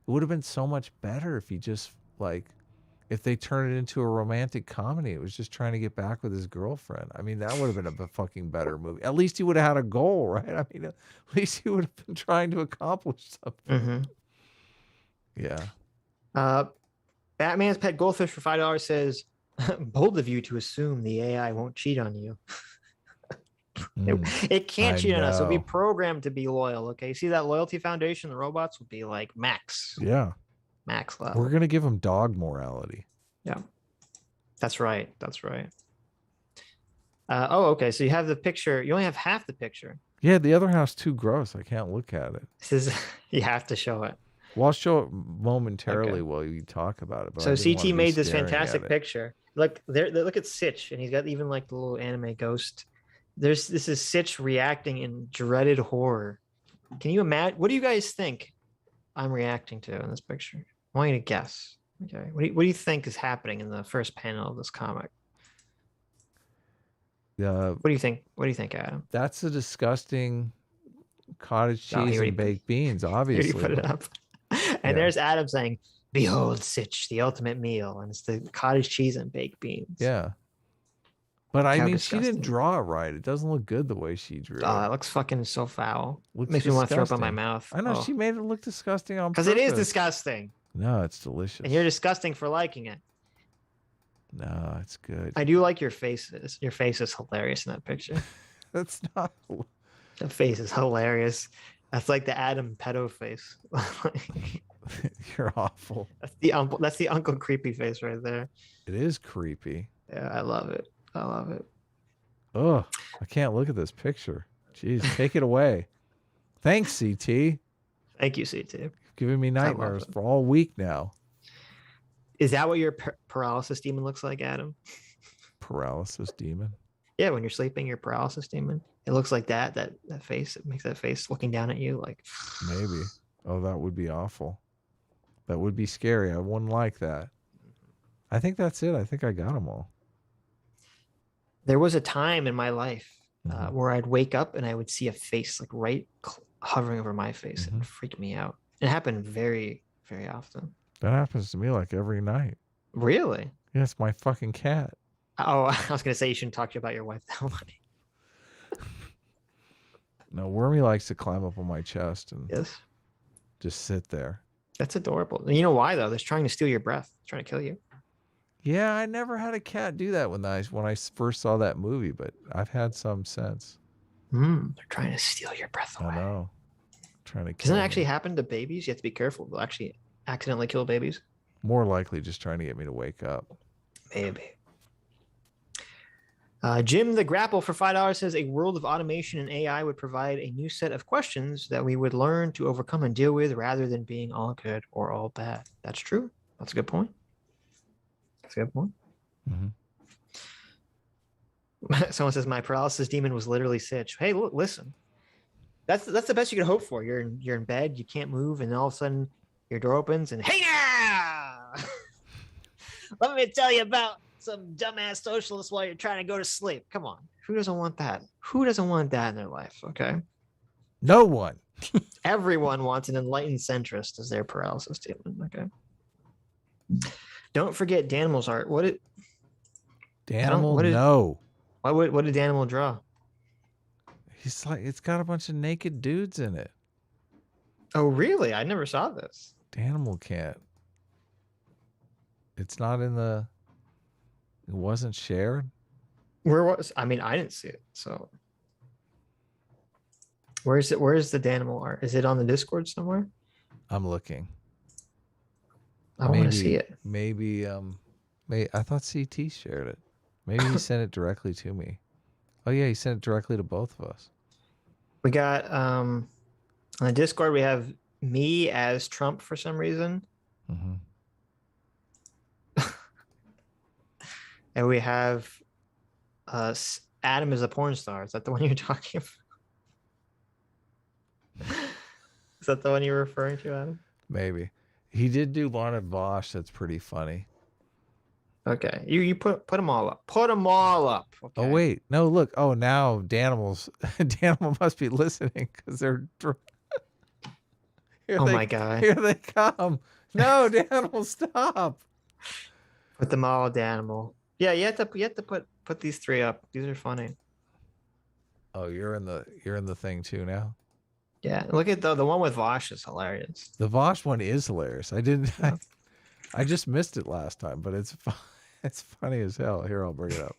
It would have been so much better if he just like, if they turned it into a romantic comedy. It was just trying to get back with his girlfriend. I mean, that would have been a fucking better movie. At least he would have had a goal, right? I mean, at least he would have been trying to accomplish something. Mm-hmm. Yeah. Batman's Pet Goldfish for $5 says, bold of you to assume the AI won't cheat on you. It can't I cheat on us. It'll be know. programmed to be loyal. Okay. See that loyalty foundation? The robots will be like max Yeah. level. We're going to give him dog morality. Yeah. That's right. That's right. Okay. So you have the picture. You only have half the picture. Yeah, the other house too gross. I can't look at it. This is you have to show it. Well, I'll show it momentarily while you talk about it. But So I didn't CT wanna be made this staring fantastic at it. picture. Look there. Look at Sitch, and he's got even like the little anime ghost. This is Sitch reacting in dreaded horror. Can you imagine? What do you guys think I'm reacting to in this picture? I want you to guess. Okay. What do you think is happening in the first panel of this comic? What do you think? What do you think, Adam? That's a disgusting cottage Oh, he cheese already and baked beans, Here obviously. you put it up. And there's Adam saying, "Behold, Sitch, the ultimate meal," and it's the cottage cheese and baked beans. Yeah. But I How mean, she disgusting. didn't draw it right. It doesn't look good the way she drew Oh, it. it looks fucking so foul. Looks Makes me want to throw up in my disgusting. mouth. I know she made it look disgusting on purpose. Because it is disgusting. No, it's delicious. And you're disgusting for liking it. No, it's good. I do like your faces. Your face is hilarious in that picture. That's not. The face is hilarious. That's like the Adam pedo face. You're awful. That's the Uncle Creepy face right there. It is creepy. Yeah, I love it. I love it. Ugh, I can't look at this picture. Jeez, take it away. Thanks, CT. Thank you, CT. Giving me nightmares for all week now. Is that what your paralysis demon looks like, Adam? Paralysis demon? Yeah, when you're sleeping, your paralysis demon. It looks like that face. It makes that face looking down at you like. Maybe. Oh, that would be awful. That would be scary. I wouldn't like that. I think that's it. I think I got them all. There was a time in my life where I'd wake up and I would see a face like hovering over my face. It would freak me out. It happened very, very often. That happens to me like every night. Really? Yeah, it's my fucking cat. Oh, I was going to say you shouldn't talk to you about your wife that much. No, Wormy likes to climb up on my chest and just sit there. That's adorable. You know why, though? They're trying to steal your breath. They're trying to kill you. Yeah, I never had a cat do that when I first saw that movie, but I've had some since. They're trying to steal your breath away. I know. Trying to kill Doesn't it me. actually happen to babies? You have to be careful. They'll actually accidentally kill babies. More likely just trying to get me to wake up. Maybe. Jim the Grapple for $5 says a world of automation and AI would provide a new set of questions that we would learn to overcome and deal with rather than being all good or all bad. That's true. That's a good point. That's a good point. Someone says my paralysis demon was literally Sitch. Hey, look, listen. That's the best you could hope for. You're in bed, you can't move, and all of a sudden your door opens and hey now! Let me tell you about some dumbass socialist while you're trying to go to sleep. Come on. Who doesn't want that? Who doesn't want that in their life? Okay. No one. Everyone wants an enlightened centrist as their paralysis demon. Okay. Don't forget Danimal's art. What did Danimal? No. What did Danimal draw? He's like, it's got a bunch of naked dudes in it. Oh, really? I never saw this. Danimal can't. It's not in the. It wasn't shared. Where was? I mean, I didn't see it. So, where is it? Where is the Danimal art? Is it on the Discord somewhere? I'm looking. I want to see it. Maybe. I thought CT shared it. Maybe he sent it directly to me. Oh yeah, he sent it directly to both of us. We got on the Discord. We have me as Trump for some reason. And we have Adam as a porn star. Is that the one you're talking about? Is that the one you were referring to, Adam? Maybe. He did do one at Vaush that's pretty funny. Okay. You put them all up. Put them all up. Okay. Oh wait, no, look. Oh, now Danimal must be listening because they're Oh my God. Here they come. No, Danimal, stop. Put them all animal. Yeah, you have to put these three up. These are funny. Oh, you're in the thing too now. Yeah, look at the one with Vaush is hilarious. The Vaush one is hilarious. I just missed it last time, but it's funny as hell. Here, I'll bring it up.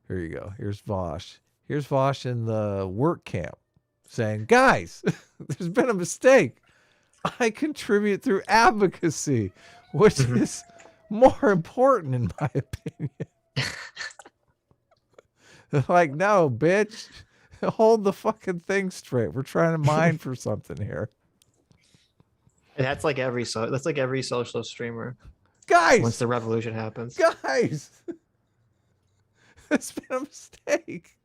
Here you go. Here's Vaush. Here's Vaush in the work camp saying, "Guys, there's been a mistake. I contribute through advocacy, which is more important in my opinion." They're like, "No, bitch. Hold the fucking thing straight. We're trying to mine for something here." And that's like every social streamer. Guys, Once the revolution happens. guys, it's been a mistake.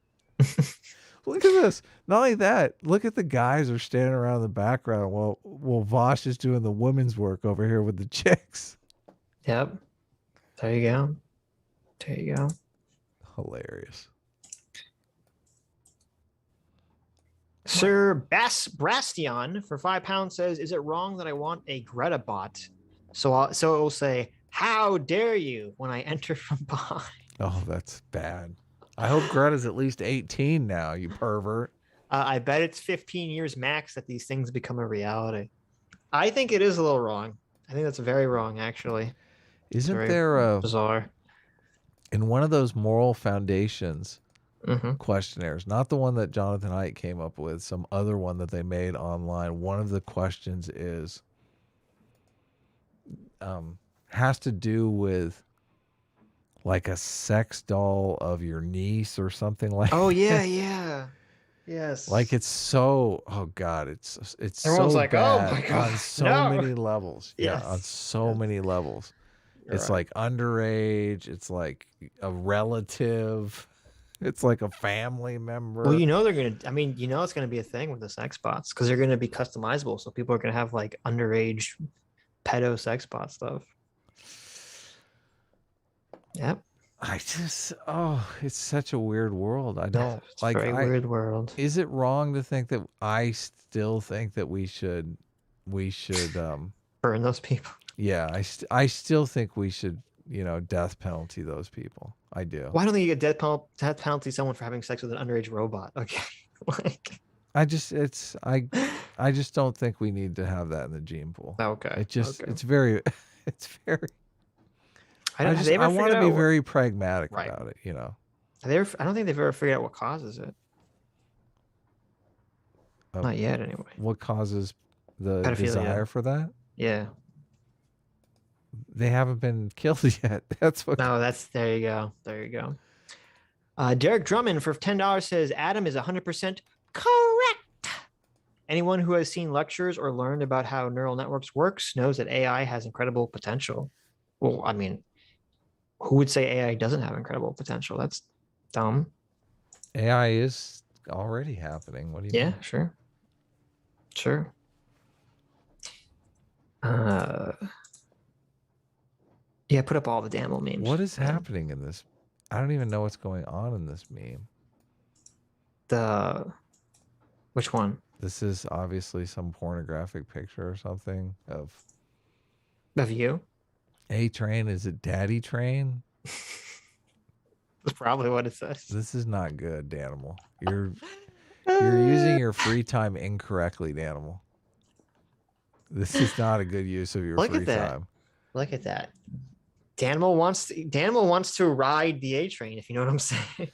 Look at this. Not only that, look at the guys who are standing around in the background while Vaush is doing the women's work over here with the chicks. Yep. There you go. There you go. Hilarious. Sir Brastion for £5 says, "Is it wrong that I want a Greta bot? So it will say, 'How dare you?' when I enter from behind." Oh, that's bad. I hope Greta's at least 18 now, you pervert. I bet it's 15 years max that these things become a reality. I think it is a little wrong. I think that's very wrong, actually. Isn't Very there bizarre? in one of those moral foundations Mm-hmm. questionnaires, not the one that Jonathan Haidt came up with, some other one that they made online, one of the questions is has to do with like a sex doll of your niece or something like Oh that. yeah. Yes. Like it's so, oh God, it's Everyone's so like, "Oh bad my God, on so no." many levels. Yes. Yeah, on so many levels. You're It's right. like underage, it's like a relative, it's like a family member. Well, they're gonna. I mean, it's gonna be a thing with the sex bots because they're gonna be customizable. So people are gonna have like underage pedo sex bot stuff. Yep. It's such a weird world. I don't It's a very weird world. Is it wrong to think that I still think that we should Burn those people. yeah, I still think we should, death penalty those people. I do. Why don't they get death penalty someone for having sex with an underage robot? Okay. Like. I just don't think we need to have that in the gene pool. Okay. It's very I have they ever want to figured be out very pragmatic Right. about it, I don't think they've ever figured out what causes it. Not yet, anyway. What causes the Pedophilia. desire for that? Yeah. They haven't been killed yet. That's what. No, there you go. There you go. Derek Drummond for $10 says, "Adam is 100% correct. Anyone who has seen lectures or learned about how neural networks works knows that AI has incredible potential." Well, I mean, who would say AI doesn't have incredible potential? That's dumb. AI is already happening. What do you mean? Yeah, sure. Sure. Yeah, put up all the Danimal memes. What is happening in this? I don't even know what's going on in this meme. Which one? This is obviously some pornographic picture or something of Of you? A-Train. Is it Daddy Train? That's probably what it says. This is not good, Danimal. You're using your free time incorrectly, Danimal. This is not a good use of your Look free at that. time. Look at that. Danimal wants to ride the A train, if you know what I'm saying.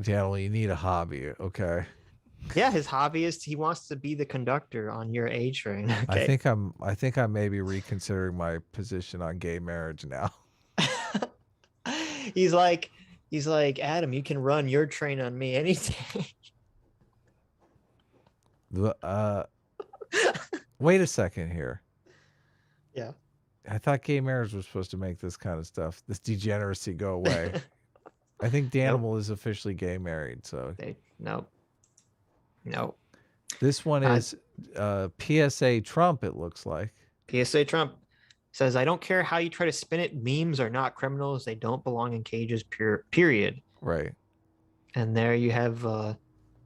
Danimal, you need a hobby, okay? Yeah, his hobby is he wants to be the conductor on your A train. Okay. I think I may be reconsidering my position on gay marriage now. He's like, "Adam, you can run your train on me any day." Wait a second here. Yeah. I thought gay marriage was supposed to make this kind of stuff, this degeneracy, go away. I think Danimal is officially gay married, so Nope. This one is PSA Trump, it looks like. PSA Trump says, I don't care how you try to spin it. Memes are not criminals. They don't belong in cages, period. Right. And there you have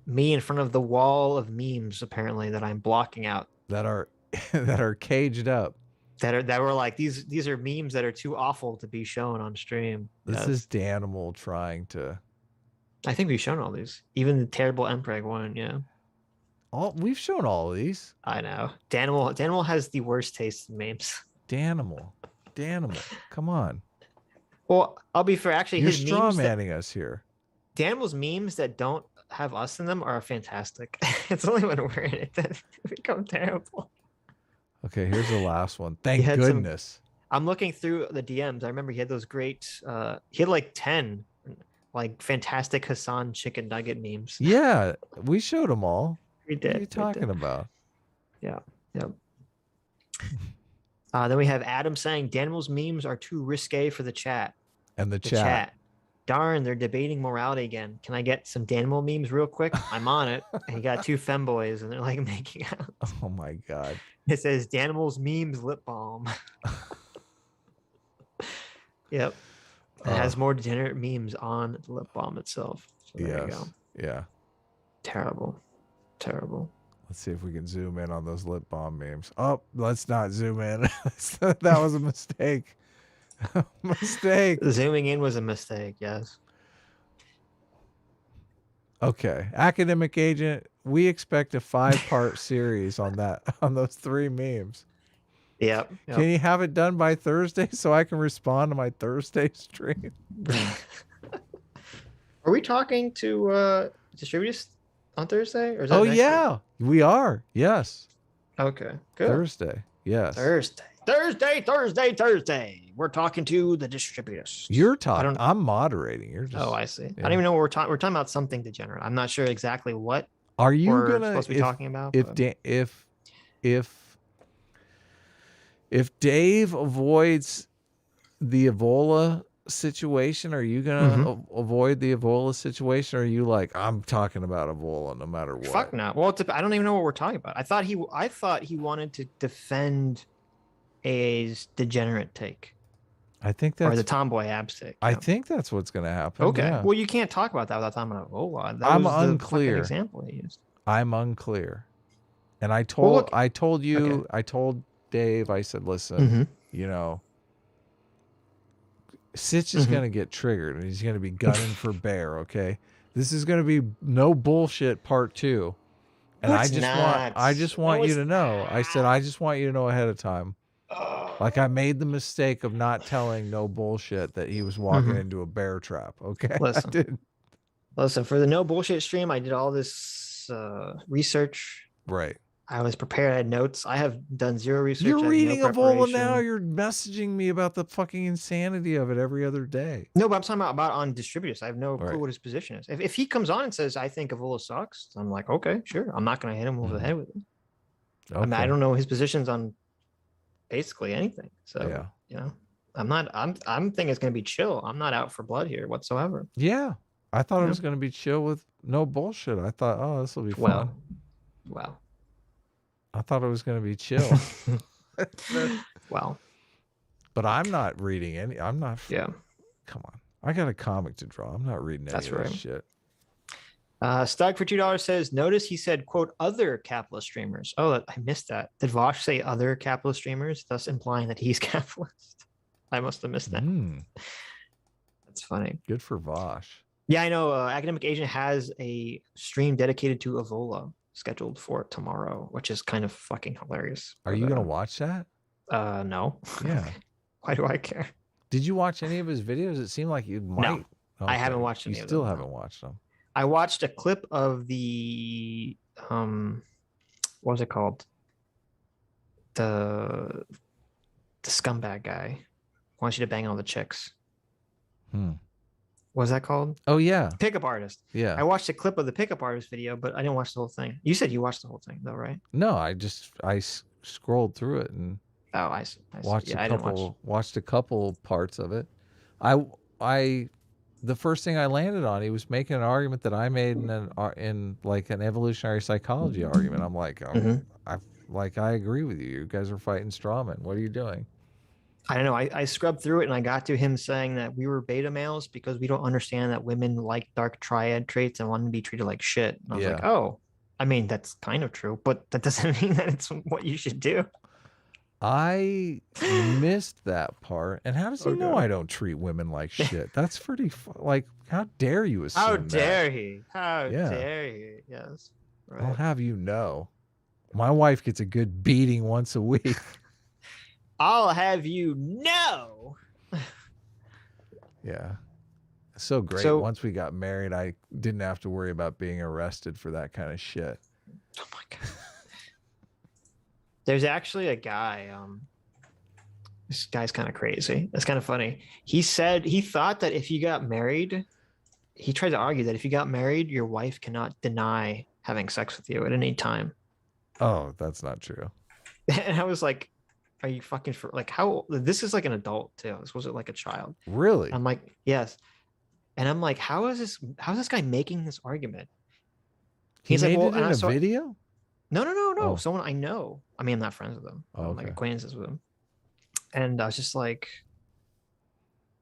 me in front of the wall of memes, apparently, that I'm blocking out. That are that are caged up. That were like, these are memes that are too awful to be shown on stream. This is Danimal trying to. I think we've shown all these. Even the terrible Mpreg one, yeah. We've shown all of these. I know. Danimal has the worst taste in memes. Danimal. Come on. Well, I'll be fair. Actually, You're his straw memes manning us here. Danimal's memes that don't have us in them are fantastic. It's only when we're in it that they become terrible. Okay, here's the last one. Thank had goodness. I'm looking through the DMs. I remember he had those great. He had like 10, like fantastic Hasan chicken nugget memes. Yeah, we showed them all. We did. What are you talking about? Yeah. Yep. Then we have Adam saying Danimal's memes are too risque for the chat. And the chat. Darn, they're debating morality again. Can I get some Danimal memes real quick? I'm on it. And he got two femboys and they're like making out. Oh my god. It says Danimal's memes lip balm. Yep. It has more degenerate memes on the lip balm itself. So there you go. Yeah. Terrible. Let's see if we can zoom in on those lip balm memes. Oh, let's not zoom in. That was a mistake. Zooming in was a mistake, yes. Okay. Academic Agent, we expect a 5-part series on those 3 memes. Yep. Can you have it done by Thursday so I can respond to my Thursday stream? Are we talking to distributors on Thursday? Or is that next week? We are. Yes. Okay. Good. Thursday. Yes. Thursday. We're talking to the distributors. You're talking. I'm moderating. You're just. Oh, I see. Yeah. I don't even know what we're talking. We're talking about something degenerate. I'm not sure exactly what. Are you we're gonna supposed to be talking about? If Dave avoids the Ebola situation, are you gonna avoid the Ebola situation? Or are you like, I'm talking about Ebola no matter what? Fuck no. Well, I don't even know what we're talking about. I thought he wanted to defend AA's degenerate take. I think that's or the tomboy abs take. I think that's what's gonna happen. Okay. Yeah. Well, you can't talk about that without talking about Ebola. That I'm was the unclear. fucking example he used. I'm unclear. And I told you, Okay. I told Dave, I said, listen, you know, Sitch is going to get triggered and he's going to be gunning for bear. Okay. This is going to be no bullshit part 2. And I just want you to know. I said, I just want you to know ahead of time. Like I made the mistake of not telling no bullshit that he was walking into a bear trap. Okay. Listen, for the no bullshit stream, I did all this research. Right. I was prepared. I had notes. I have done zero research. You're reading Ebola now. You're messaging me about the fucking insanity of it every other day. No, but I'm talking about on distributors. I have no clue what his position is. If he comes on and says, I think Ebola sucks, I'm like, okay, sure. I'm not going to hit him over the head with it. Okay. I mean, I don't know his positions on basically anything. So, you know, I'm thinking it's going to be chill. I'm not out for blood here whatsoever. Yeah. I thought it was going to be chill with no bullshit. I thought, oh, this will be fun. Well. I thought it was going to be chill. Well, but I'm not reading any. I'm not. Yeah. Come on. I got a comic to draw. I'm not reading any of this shit. Stug for $2 says, notice he said, quote, other capitalist streamers. Oh, I missed that. Did Vaush say other capitalist streamers, thus implying that he's capitalist? I must have missed that. That's funny. Good for Vaush. Yeah, I know. Academic Agent has a stream dedicated to Ebola scheduled for tomorrow, which is kind of fucking hilarious. Are you going to watch that? No. Yeah. Why do I care? Did you watch any of his videos? It seemed like you might. No, I haven't watched any of them. You still haven't watched them. I watched a clip of the, what was it called? The scumbag guy wants you to bang all the chicks. What was that called? Oh, yeah. Pickup artist. Yeah. I watched a clip of the pickup artist video, but I didn't watch the whole thing. You said you watched the whole thing, though, right? No, I scrolled through it and I watched a couple parts of it. I the first thing I landed on. He was making an argument that I made in like an evolutionary psychology argument. I'm like, I agree with you. You guys are fighting strawmen. What are you doing? I don't know. I scrubbed through it and I got to him saying that we were beta males because we don't understand that women like dark triad traits and want to be treated like shit. And I was like, oh, I mean, that's kind of true, but that doesn't mean that it's what you should do. I missed that part. And how does he know I don't treat women like shit? That's pretty like, how dare you assume How that? dare he? How dare he? Yes. Right. I'll have you know. My wife gets a good beating once a week. I'll have you know. Yeah. So great. So, once we got married, I didn't have to worry about being arrested for that kind of shit. Oh my God. There's actually a guy, this guy's kind of crazy. It's kind of funny. He said he thought that if you got married, he tried to argue that if you got married, your wife cannot deny having sex with you at any time. Oh, that's not true. And I was like, are you fucking for like how this is like an adult too? This wasn't like a child. Really? I'm like, yes. And I'm like, how's this guy making this argument? He's like, well, in a video? No. Oh. Someone I know. I mean, I'm not friends with him. I'm like acquaintances with him. And I was just like,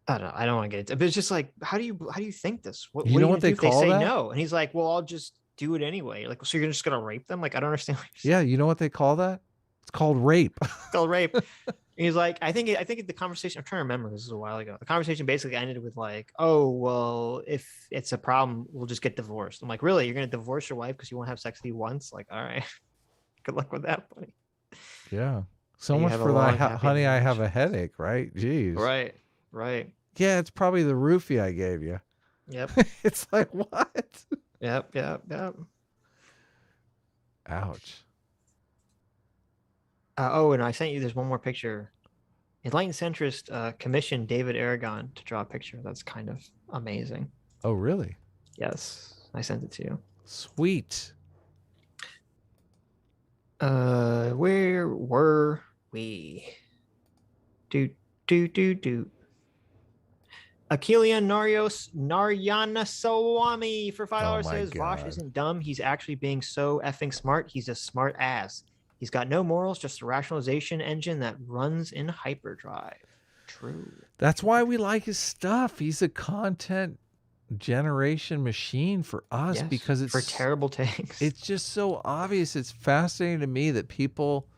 I don't know. I don't want to get into it. But it's just like, how do you think this? What you know what they call that? They say that? no. And he's like, well, I'll just do it anyway. Like, so you're just gonna rape them? Like, I don't understand. Yeah, you know what they call that? It's called rape. It's called rape. He's like, I think the conversation, I'm trying to remember, this is a while ago. The conversation basically ended with like, oh, well, if it's a problem, we'll just get divorced. I'm like, really? You're going to divorce your wife because you won't have sex with you once? Like, all right. Good luck with that, buddy. Yeah. So much for that, honey, I have a headache, right? Jeez. Right. Yeah, it's probably the roofie I gave you. Yep. It's like, what? Yep. Ouch. And I sent you, there's one more picture. Enlightened Centrist commissioned David Aragon to draw a picture. That's kind of amazing. Oh, really? Yes. I sent it to you. Sweet. Where were we? Do. Akilia Naryanaswamy for $5 says Vaush isn't dumb. He's actually being so effing smart. He's a smart ass. He's got no morals, just a rationalization engine that runs in hyperdrive. True. That's why we like his stuff. He's a content generation machine for us because it's for terrible takes. It's just so obvious. It's fascinating to me that people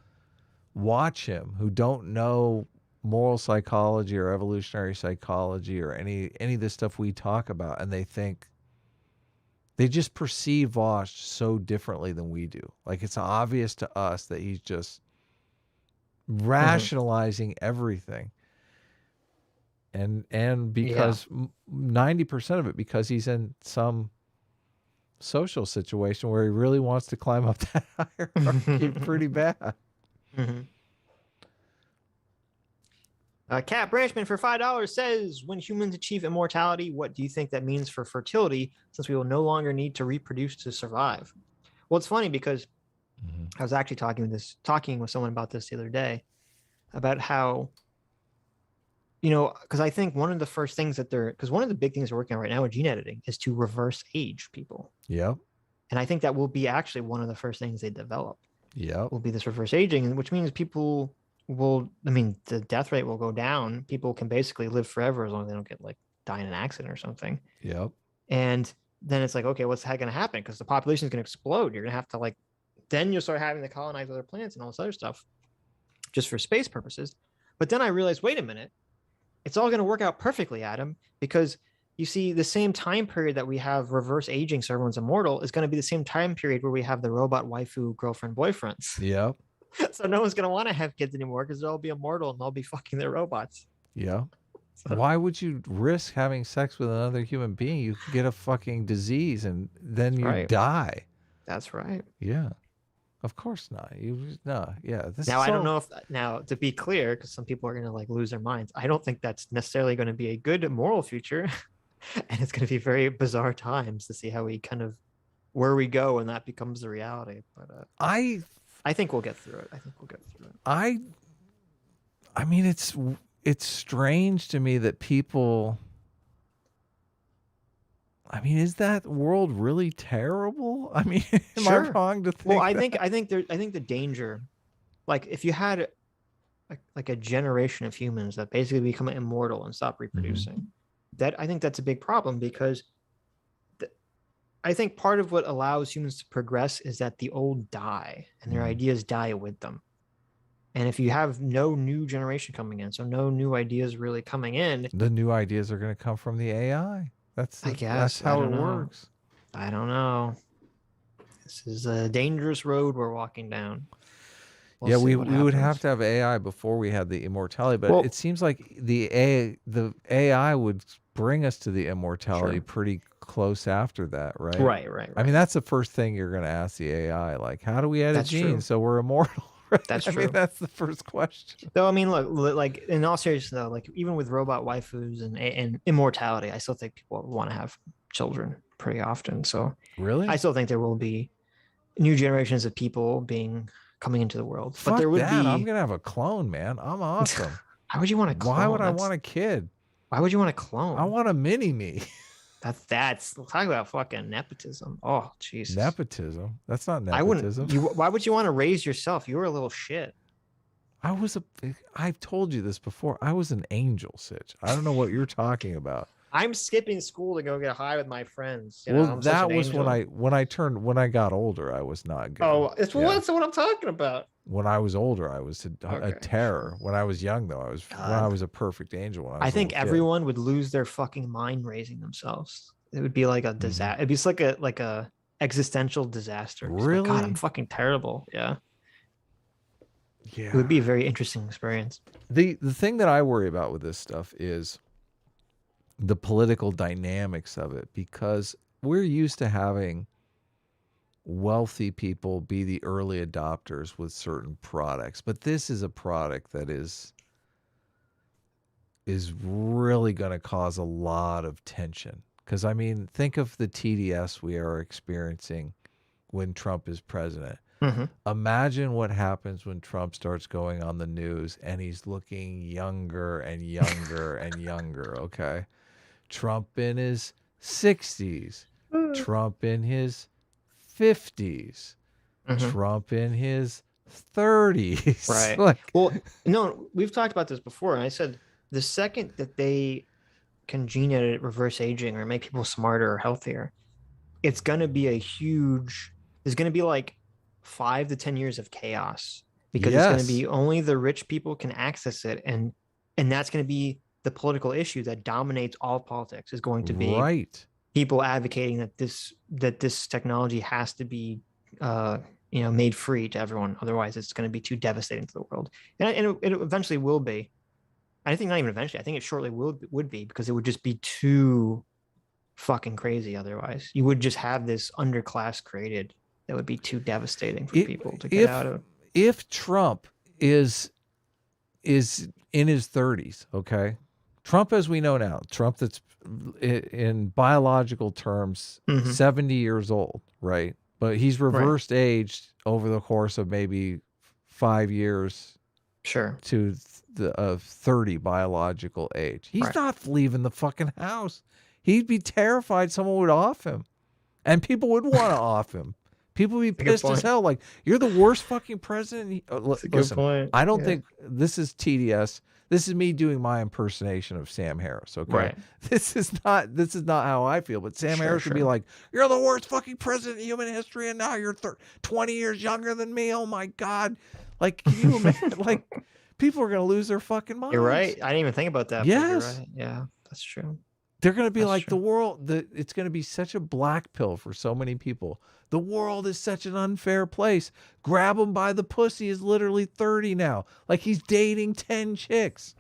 watch him who don't know moral psychology or evolutionary psychology or any of the stuff we talk about, and they just perceive Vaush so differently than we do. Like, it's obvious to us that he's just rationalizing everything. And because 90% of it, because he's in some social situation where he really wants to climb up that hierarchy pretty bad. Cat Branchman for $5 says, when humans achieve immortality, what do you think that means for fertility, since we will no longer need to reproduce to survive? Well, it's funny because I was actually talking with someone about this the other day, about how, because I think one of the first things because one of the big things they're working on right now with gene editing is to reverse age people. Yep. And I think that will be actually one of the first things they develop. Yeah. Will be this reverse aging, which means people the death rate will go down. People can basically live forever as long as they don't get die in an accident or something. Yep. And then it's like, okay, what's going to happen? Because the population is going to explode. You're going to have to then you'll start having to colonize other planets and all this other stuff just for space purposes. But then I realized, wait a minute, it's all going to work out perfectly, Adam, because you see the same time period that we have reverse aging so everyone's immortal is going to be the same time period where we have the robot waifu girlfriend boyfriends. Yep. So no one's going to want to have kids anymore because they'll be immortal and they'll be fucking their robots. Yeah. So, why would you risk having sex with another human being? You could get a fucking disease and then you die. That's right. Yeah. Of course not. Yeah. I don't know if to be clear, because some people are going to lose their minds. I don't think that's necessarily going to be a good moral future. And it's going to be very bizarre times to see how we where we go when that becomes the reality. But I think we'll get through it. I mean, it's strange to me that people I mean, is that world really terrible? I mean, am I Sure. wrong to think Well, I that? think the danger, like if you had like a generation of humans that basically become immortal and stop reproducing, that I think that's a big problem because I think part of what allows humans to progress is that the old die and their ideas die with them. And if you have no new generation coming in, so no new ideas really coming in, The new ideas are going to come from the AI. I That's guess I how it don't know. works. I don't know. This is a dangerous road we're walking down. We'll Yeah, see we what would have happens. to have AI before we had the immortality, but Well- it seems like the AI would bring us to the immortality Sure. pretty close after that, right? Right. I mean, that's the first thing you're going to ask the AI, like, how do we edit That's true. genes so we're immortal? Right? That's I mean, true. that's the first question. Though I mean, look, like in all seriousness, though, like even with robot waifus and immortality, I still think people want to have children pretty often. So Really? I still think there will be new generations of people coming into the world. Fuck But there would that. be. I'm going to have a clone, man. I'm awesome. Why would you want a clone? Why would I want a kid? Why would you want a clone? I want a mini me. That's talk about fucking nepotism. Oh Jesus. Nepotism. That's not I nepotism. wouldn't. Why would you want to raise yourself? You were a little shit. I've told you this before. I was an angel, Sitch. I don't know what you're talking about. I'm skipping school to go get high with my friends. You know, Well, I'm such that an was angel. when I got older, I was not good. Oh, it's Yeah. that's what I'm talking about. When I was older, I was a Okay, terror. sure. When I was young, though, when I was a perfect angel. When I was I a think little kid. everyone would lose their fucking mind raising themselves. It would be like a disaster. It'd be just like a existential disaster. It's like, God, Really? I'm fucking terrible. Yeah. Yeah. It would be a very interesting experience. The thing that I worry about with this stuff is the political dynamics of it, because we're used to having wealthy people be the early adopters with certain products, but this is a product that is really going to cause a lot of tension. Because I mean, think of the TDS we are experiencing when Trump is president. Imagine what happens when Trump starts going on the news and he's looking younger and younger and younger. Okay. Trump in his 60s, Trump in his 50s, Trump in his 30s. Right. Like, Well, no, we've talked about this before, and I said the second that they can gene edit reverse aging or make people smarter or healthier, it's going to be there's going to be like 5 to 10 years of chaos because it's going to be only the rich people can access it. And that's going to be the political issue that dominates all politics, is going to be people advocating that this technology has to be, made free to everyone. Otherwise it's going to be too devastating to the world. And it eventually will be. I think not even eventually. I think it shortly would be, because it would just be too fucking crazy otherwise. You would just have this underclass created that would be too devastating for people to get out of. If Trump is in his 30s, okay? Trump as we know now, Trump that's in biological terms 70 years old, right? But he's reversed aged over the course of maybe 5 years. Sure. To the 30 biological age. He's not leaving the fucking house. He'd be terrified someone would off him. And people would want to off him. People would be pissed as hell. Like, you're the worst fucking president. Listen, I don't think this is TDS. This is me doing my impersonation of Sam Harris. Okay. Right. This is not how I feel, but Sam Harris would be like, you're the worst fucking president in human history. And now you're 20 years younger than me. Oh my God. Like, can you imagine? Like, people are going to lose their fucking minds. You're right. I didn't even think about that. Yes. But you're right. Yeah, that's true. They're going to be like, the world, it's going to be such a black pill for so many people. The world is such an unfair place. Grab him by the pussy is literally 30 now. Like, he's dating 10 chicks.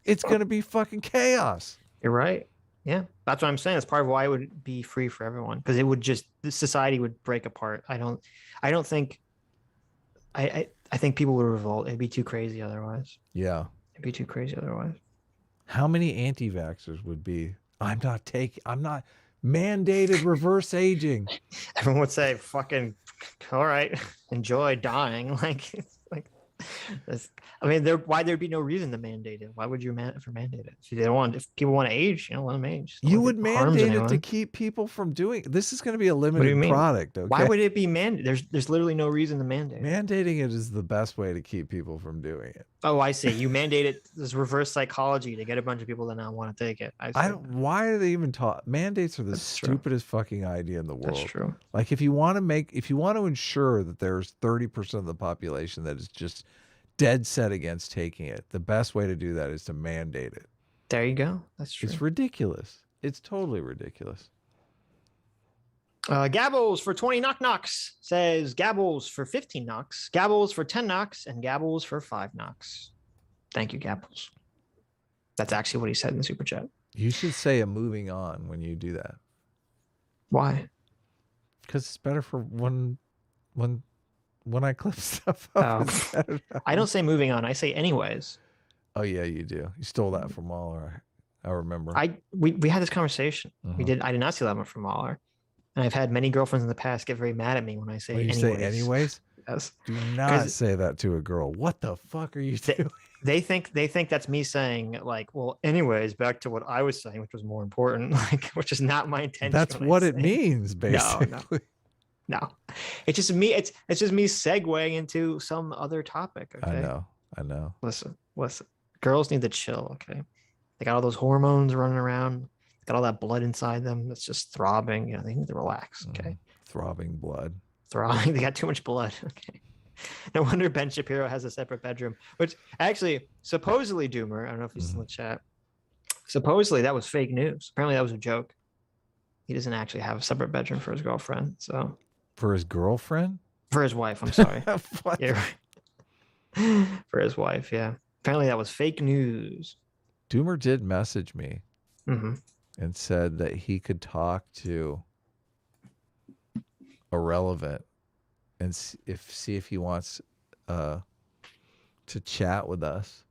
It's going to be fucking chaos. You're right. Yeah, that's what I'm saying. That's part of why it would be free for everyone, because it would the society would break apart. I don't think, I think people would revolt. It'd be too crazy otherwise. Yeah. It'd be too crazy otherwise. How many anti-vaxxers would be, I'm not mandated reverse aging. Everyone would say, fucking, all right, enjoy dying. Like, I mean, why there'd be no reason to mandate it? Why would you mandate it? If they don't want, if people want to age, let them age. It's not You like would it harms mandate it to anyone. keep people from doing. This is going to be a What do you limited mean? product. Okay. Why would it be mandated? There's literally no reason to mandate it. Mandating it is the best way to keep people from doing it. Oh, I see. You mandate it. There's reverse psychology to get a bunch of people to not want to take it. I see. Why are they even taught? Mandates are the That's true. stupidest fucking idea in the world. That's true. Like if you want to ensure that there's 30% of the population that is just dead set against taking it, the best way to do that is to mandate it. There you go. That's true. It's ridiculous. It's totally ridiculous. Gabbles for 20 knock knocks says Gabbles for 15 knocks, Gabbles for 10 knocks, and Gabbles for 5 knocks. Thank you, Gabbles. That's actually what he said in the super chat. You should say a moving on when you do that. Why? Because it's better for when I clip stuff up. Oh. I don't say moving on. I say anyways. Oh yeah, you do. You stole that from Mahler. I remember. We had this conversation. Mhm. I did not steal that one from Mahler. And I've had many girlfriends in the past get very mad at me when I say When you anyways. say anyways, Yes. do not say that to a girl. What the fuck are you doing? They think that's me saying like, well, anyways, back to what I was saying, which was more important, like, which is not my intention. That's what it means, basically. No, it's just me. It's just me segueing into some other topic. Okay. I know. Listen. Girls need to chill. Okay. They got all those hormones running around. Got all that blood inside them. That's just throbbing. They need to relax. Okay. Throbbing blood. Throbbing. They got too much blood. Okay. No wonder Ben Shapiro has a separate bedroom, which actually, supposedly, Doomer, I don't know if he's in the chat. Supposedly, that was fake news. Apparently, that was a joke. He doesn't actually have a separate bedroom for his girlfriend. So, for his girlfriend? For his wife. I'm sorry. What? Yeah, right. For his wife. Yeah. Apparently, that was fake news. Doomer did message me Mm-hmm. and said that he could talk to Irrelevant and see if he wants to chat with us.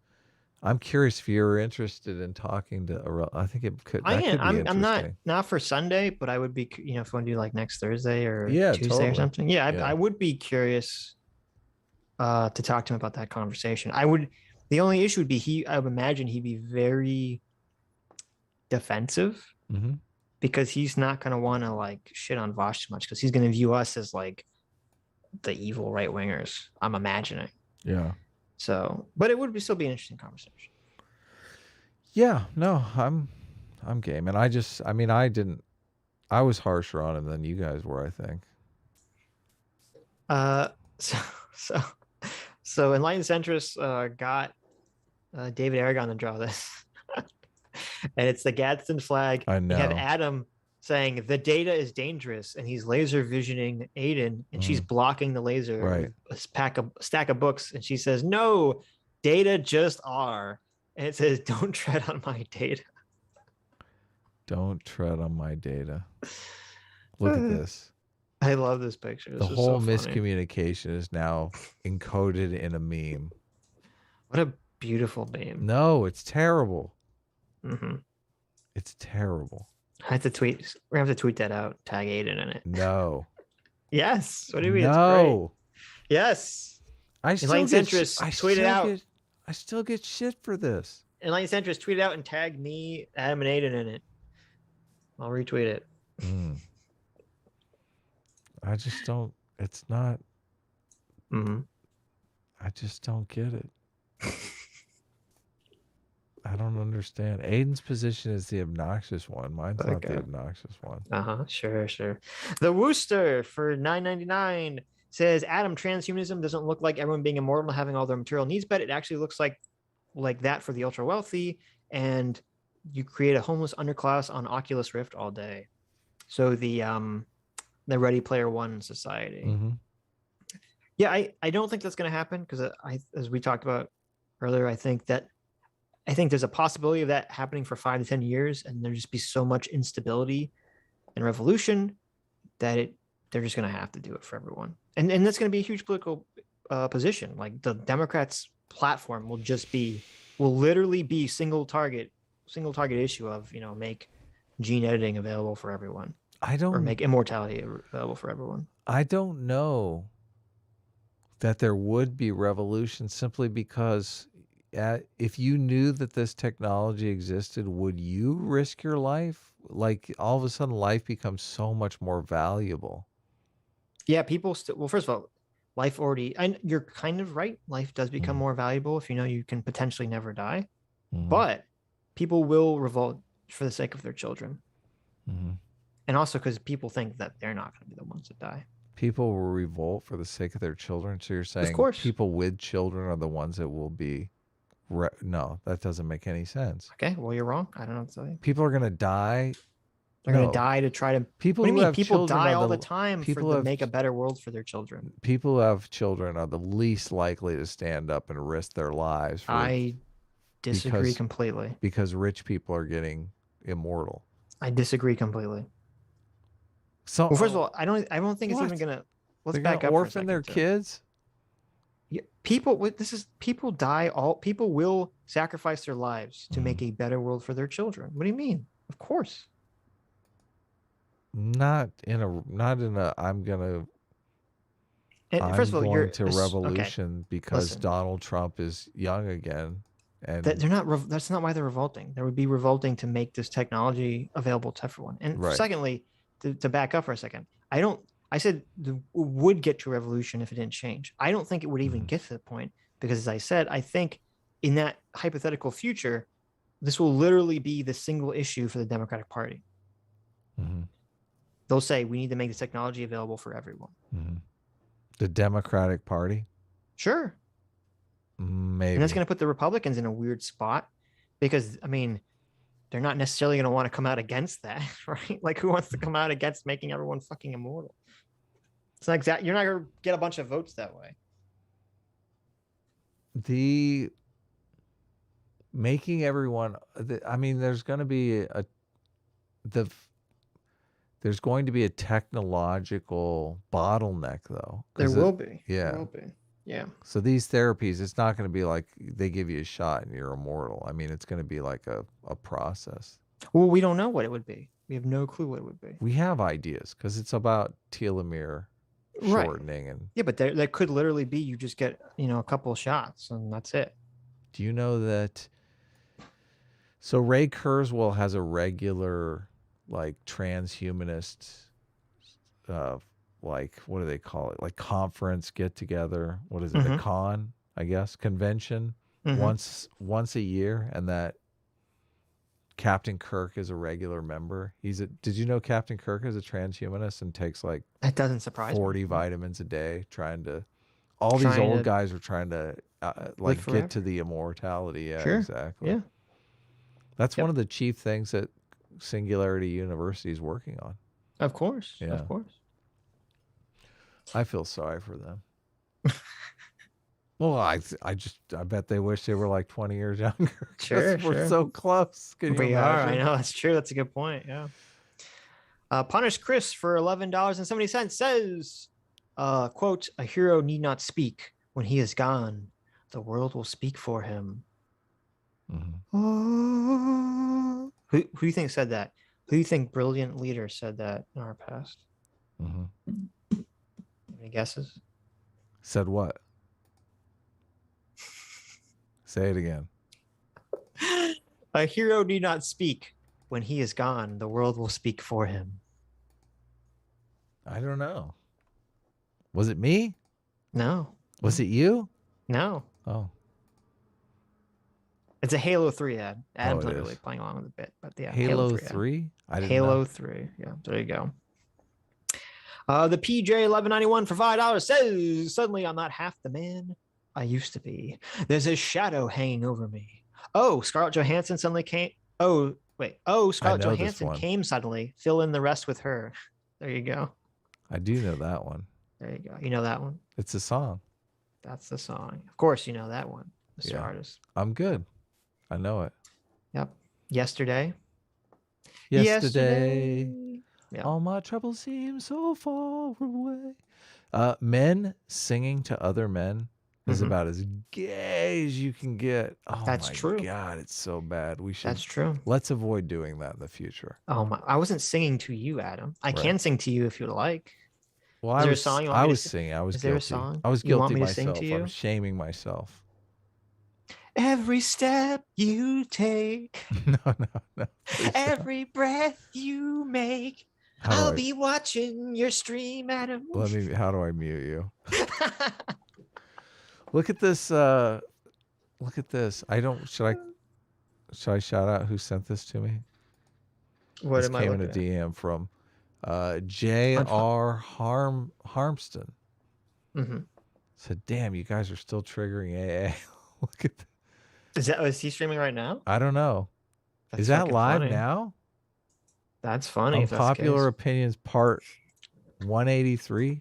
I'm curious if you're interested in talking to Irrelevant. I think it could. I'm not for Sunday, but I would be, if you want to do like next Thursday or Tuesday totally. or something. Yeah, I would be curious to talk to him about that conversation. The only issue would be I would imagine he'd be very defensive because he's not going to want to like shit on Vaush too much because he's going to view us as like the evil right wingers. I'm imagining. Yeah. So, but it would still be an interesting conversation. Yeah. No, I'm game, and I was harsher on him than you guys were, I think. So Enlightened Centrist got David Aragon to draw this. And it's the Gadsden flag. I know. You have Adam saying the data is dangerous, and he's laser visioning Aiden, and she's blocking the laser right. with a stack of books, and she says, "No, data just are." And it says, "Don't tread on my data." Don't tread on my data. Look at this. I love this picture. The whole miscommunication is now encoded in a meme. What a beautiful meme. No, it's terrible. Mm-hmm. It's terrible. I have to tweet. We're gonna have to tweet that out. Tag Aiden in it. No. Yes. What do you mean? No. It's great. Yes. I still tweet it out. I still get shit for this. Enlightened Centrist, tweet it out and tag me, Adam, and Aiden in it. I'll retweet it. I just don't. It's not. I just don't get it. I don't understand. Aiden's position is the obnoxious one. Mine's not the obnoxious one. Sure. The Wooster for $9.99 says Adam, transhumanism doesn't look like everyone being immortal and having all their material needs met. It actually looks like that for the ultra wealthy, and you create a homeless underclass on Oculus Rift all day. So the Ready Player One society. Yeah, I don't think that's going to happen because as we talked about earlier, I think there's a possibility of that happening for 5 to 10 years, and there'll just be so much instability and revolution that they're just going to have to do it for everyone. And that's going to be a huge political position. Like the Democrats' platform will literally be single target issue of, make gene editing available for everyone. Or make immortality available for everyone. I don't know that there would be revolution simply because if you knew that this technology existed, would you risk your life? Like all of a sudden life becomes so much more valuable. Yeah, people still. Well, first of all, life already. And you're kind of right. Life does become more valuable if you know you can potentially never die. But people will revolt for the sake of their children, and also because people think that they're not going to be the ones that die. People will revolt for the sake of their children. So you're saying course. people with children are the ones that will be. No, that doesn't make any sense. Okay, well, you're wrong. I don't know what to tell you. People are going to die. They're going to die to try to. People What do you who mean? have People children die are all the the time people to have- make a better world for their children. People who have children are the least likely to stand up and risk their lives. I disagree because- completely. Because rich people are getting immortal. I disagree completely. So, Well, first of all, I don't think it's What? even gonna. Let's they're back gonna up. For a orphan second, their too. kids. Yeah, people die. People will sacrifice their lives to make a better world for their children. What do you mean? Of course. Not in a. I'm gonna. And first of all, you're to okay. revolution because Listen. Donald Trump is young again, and They're not. That's not why they're revolting. They would be revolting to make this technology available to everyone. And Right. secondly, to back up for a second, I said would get to revolution if it didn't change. I don't think it would even get to the point because, as I said, I think in that hypothetical future, this will literally be the single issue for the Democratic Party. They'll say we need to make this technology available for everyone. the Democratic Party, Sure. maybe. And that's going to put the Republicans in a weird spot because, I mean, they're not necessarily going to want to come out against that, right? Like, who wants to come out against making everyone fucking immortal? It's not exact. You're not going to get a bunch of votes that way. The making everyone. I mean, there's going to be there's going to be a technological bottleneck, though. There will be. Yeah. There will be. Yeah. So these therapies, it's not going to be like they give you a shot and you're immortal. I mean, it's going to be like a process. Well, we don't know what it would be. We have no clue what it would be. We have ideas because it's about telomere Right. shortening. And Yeah, but that could literally be you just get, a couple of shots and that's it. do you know that? So Ray Kurzweil has a regular, like, transhumanist, like, what do they call it? Like conference get together. What is it? A con, I guess, convention once a year, and that Captain Kirk is a regular member. Did you know Captain Kirk is a transhumanist and takes like That doesn't surprise 40 me. vitamins a day these old guys are trying to like forever. get to the immortality. Yeah, Sure. exactly. Yeah. That's one of the chief things that Singularity University is working on. Of course. Yeah. Of course. I feel sorry for them. Well, I bet they wish they were like 20 years younger. 'Cause Sure, we're sure. so close. Can you We are. I imagine? know. That's true. That's a good point. Yeah. Punish Chris for $11.70 says, quote, a hero need not speak. When he is gone, the world will speak for him. Who do you think said that? Who do you think brilliant leader said that in our past? Any guesses? Said what? Say it again. A hero need not speak. When he is gone, the world will speak for him. I don't know. Was it me? No. Was it you? No. Oh. It's a Halo 3 ad. Adam's it literally is. playing along with the bit. But yeah, Halo 3 ad. 3? I didn't Halo know. 3. Yeah, there you go. The PJ1191 for $5 says, suddenly I'm not half the man I used to be. There's a shadow hanging over me. Oh, Scarlett Johansson suddenly came. Oh, wait. Oh, Scarlett know this Johansson one. came suddenly. Fill in the rest with her. There you go. I do know that one. There you go. You know that one? It's a song. That's the song. Of course, you know that one. Mr. Yeah. Artist. I'm good. I know it. Yep. Yesterday. Yesterday. Yeah. All my troubles seem so far away. Men singing to other men is about as gay as you can get. Oh, That's my true. God, it's so bad. We should. That's true. Let's avoid doing that in the future. Oh my! I wasn't singing to you, Adam. I can sing to you if you'd like. Well, Is there a song you want I me to was sing? singing. I was Is there a guilty. song I was you want guilty me to sing myself. to you? I'm shaming myself. Every step you take, No, no, no. Please don't. every breath you make, I'll be watching your stream, Adam. How do I mute you? Look at this. Look at this. Should I shout out who sent this to me? What This am I came in a looking at? DM from J.R. Harmston. Mm-hmm. Said, damn, you guys are still triggering AA. Look at that. Is he streaming right now? I don't know. That's Is that fucking live funny. now? That's funny. If that's the Unpopular case. opinions part 183.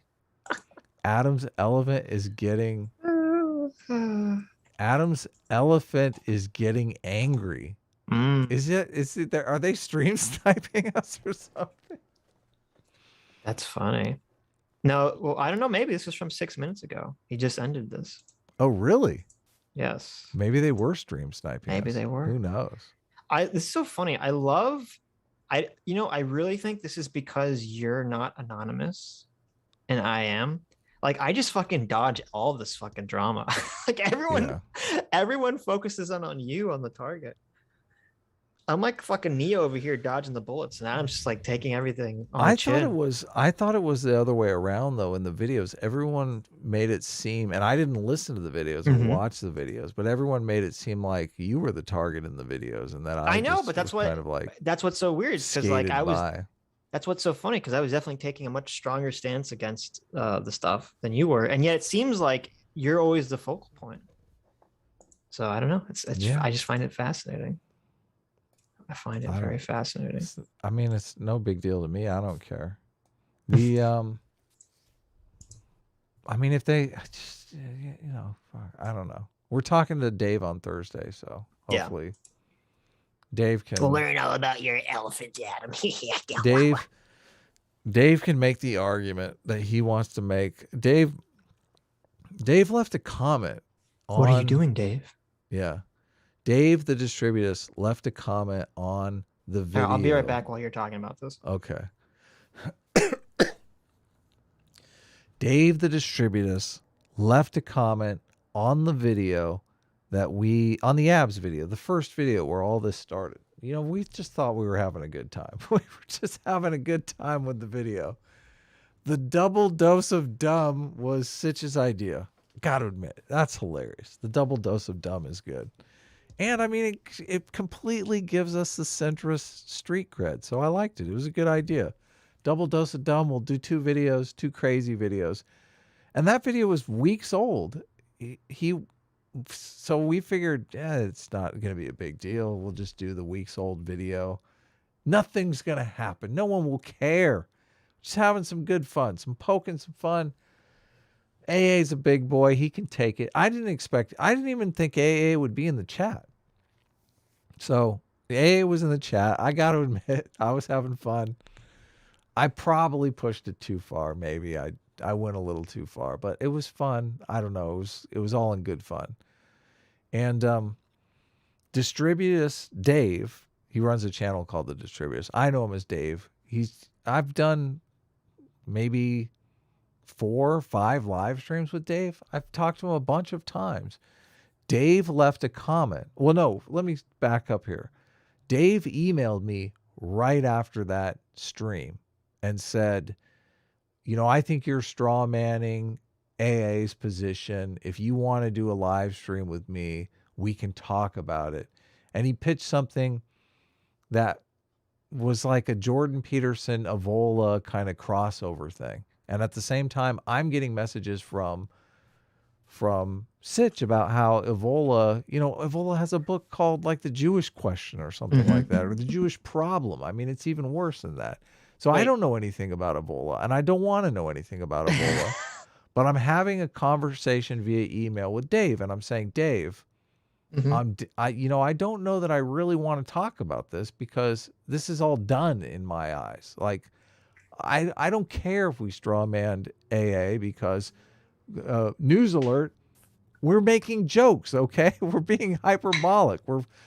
Adam's elephant is getting angry. Is it there? Are they stream sniping us or something? That's funny. No, well, I don't know. Maybe this was from 6 minutes ago. He just ended this. Oh, really? Yes. Maybe they were stream sniping. Maybe us. they were. Who knows? This is so funny. I really think this is because you're not anonymous and I am. Like, I just fucking dodge all this fucking drama. Like everyone focuses on you on the target. I'm like fucking Neo over here dodging the bullets, and I'm just like taking everything on the chin. I thought it was the other way around though. In the videos, everyone made it seem, and I didn't listen to the videos or watch the videos, but everyone made it seem like you were the target in the videos, and that I know, but that's what kind of like that's what's so weird because like that's what's so funny because I was definitely taking a much stronger stance against the stuff than you were, and yet it seems like you're always the focal point. So I don't know. I just find it fascinating. I find it very fascinating. I mean, it's no big deal to me. I don't care. The I mean, if they just I don't know. We're talking to Dave on Thursday, so hopefully Dave can. We'll learn all about your elephant, Adam. Dave can make the argument that he wants to make. Dave left a comment. What are you doing, Dave? Yeah. Dave, the distributus, left a comment on the video. I'll be right back while you're talking about this. Okay. Dave, the distributus, left a comment on the video on the abs video, the first video where all this started. You know, we just thought we were having a good time. We were just having a good time with the video. The double dose of dumb was Sitch's idea. Got to admit, that's hilarious. The double dose of dumb is good. And I mean, it completely gives us the centrist street cred. So I liked it. It was a good idea. Double dose of dumb. We'll do 2 videos, 2 crazy videos. And that video was weeks old. So we figured, it's not going to be a big deal. We'll just do the weeks old video. Nothing's going to happen. No one will care. Just having some good fun, some poking, some fun. AA's a big boy. He can take it. I didn't even think AA would be in the chat. So AA was in the chat. I got to admit, I was having fun. I probably pushed it too far. Maybe I went a little too far, but it was fun. I don't know. It was all in good fun. And Distributus Dave, he runs a channel called The Distributus. I know him as Dave. I've done maybe 4 or 5 live streams with Dave. I've talked to him a bunch of times. Dave left a comment. Well, no, let me back up here. Dave emailed me right after that stream and said, I think you're straw manning AA's position. If you want to do a live stream with me, we can talk about it. And he pitched something that was like a Jordan Peterson Evola kind of crossover thing. And at the same time, I'm getting messages from Sitch about how Evola has a book called like The Jewish Question or something like that, or The Jewish Problem. I mean, it's even worse than that. So I don't know anything about Evola, and I don't want to know anything about Evola. But I'm having a conversation via email with Dave, and I'm saying, Dave, I don't know that I really want to talk about this because this is all done in my eyes. Like, I don't care if we strawmanned AA because news alert, we're making jokes, okay? We're being hyperbolic.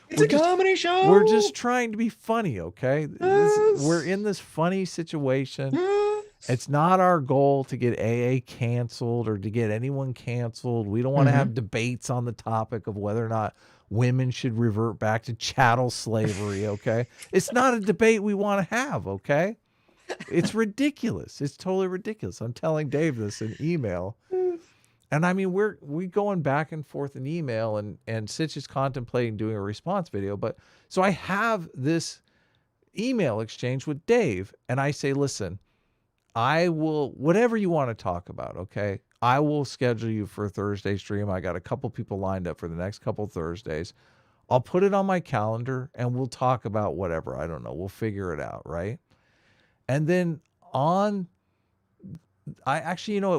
It's a comedy show. We're just trying to be funny, okay? We're in this funny situation. It's not our goal to get AA canceled or to get anyone canceled. We don't want to have debates on the topic of whether or not women should revert back to chattel slavery, okay? It's not a debate we want to have, okay? It's ridiculous. It's totally ridiculous. I'm telling Dave this in email. And I mean, we going back and forth in email, and Sitch is contemplating doing a response video. But so I have this email exchange with Dave, and I say, listen, I will, whatever you want to talk about, okay? I will schedule you for a Thursday stream. I got a couple people lined up for the next couple Thursdays. I'll put it on my calendar and we'll talk about whatever. I don't know. We'll figure it out, right? And then it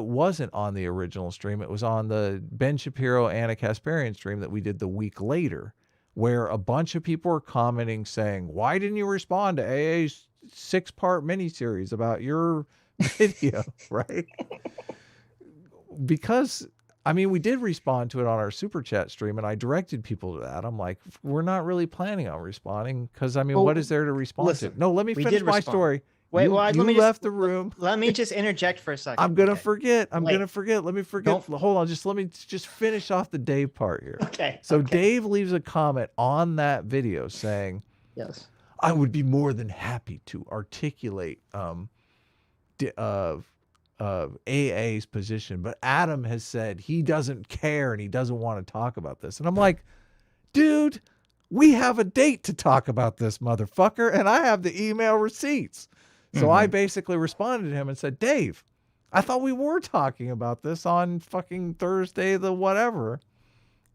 wasn't on the original stream. It was on the Ben Shapiro, Anna Kasparian stream that we did the week later, where a bunch of people were commenting saying, why didn't you respond to AA's 6-part miniseries about your video, right? Because, I mean, we did respond to it on our super chat stream, and I directed people to that. I'm like, we're not really planning on responding because, I mean, what is there to respond to? No, let me finish my story. Wait, you left the room. Let me just interject for a second. I'm gonna forget. Let me forget. Hold on. Let me finish off the Dave part here. Okay. So Dave leaves a comment on that video saying, "Yes, I would be more than happy to articulate AA's position, but Adam has said he doesn't care and he doesn't want to talk about this." And I'm like, dude, we have a date to talk about this, motherfucker, and I have the email receipts. So I basically responded to him and said, Dave, I thought we were talking about this on fucking Thursday, the whatever.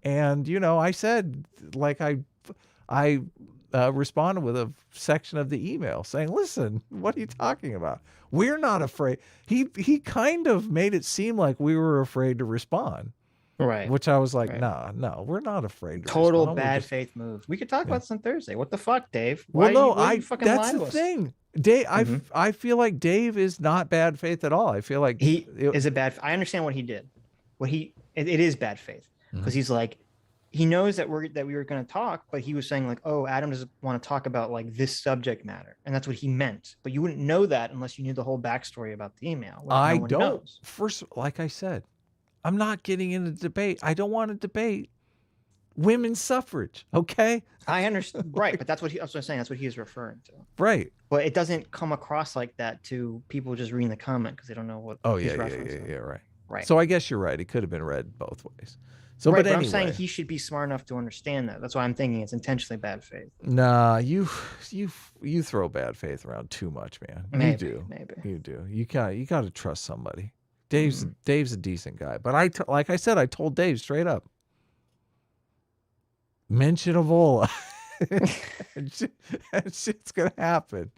And, you know, I said, like, I responded with a section of the email saying, listen, what are you talking about? We're not afraid. He kind of made it seem like we were afraid to respond. Right. Which I was like, no, we're not afraid to Total respond. bad faith move. We could talk about this on Thursday. What the fuck, Dave? Well, no, that's the thing. Dave, I feel like Dave is not bad faith at all. I feel like he is a bad. I understand what he did. It is bad faith because he's like, he knows that we were going to talk, but he was saying like, oh, Adam doesn't want to talk about like this subject matter, and that's what he meant. But you wouldn't know that unless you knew the whole backstory about the email. I don't. First, like I said, I'm not getting into debate. I don't want to debate women's suffrage. Okay. I understand. Right. But that's what I'm saying. That's what he is referring to. Right. But it doesn't come across like that to people just reading the comment because they don't know what. Oh, yeah. Right. Right. So I guess you're right. It could have been read both ways. So, right, but anyway, I'm saying he should be smart enough to understand that. That's why I'm thinking it's intentionally bad faith. Nah, you throw bad faith around too much, man. Maybe. You do. You got to trust somebody. Dave's a decent guy, but like I said, I told Dave straight up, mention Avola, and shit's gonna happen.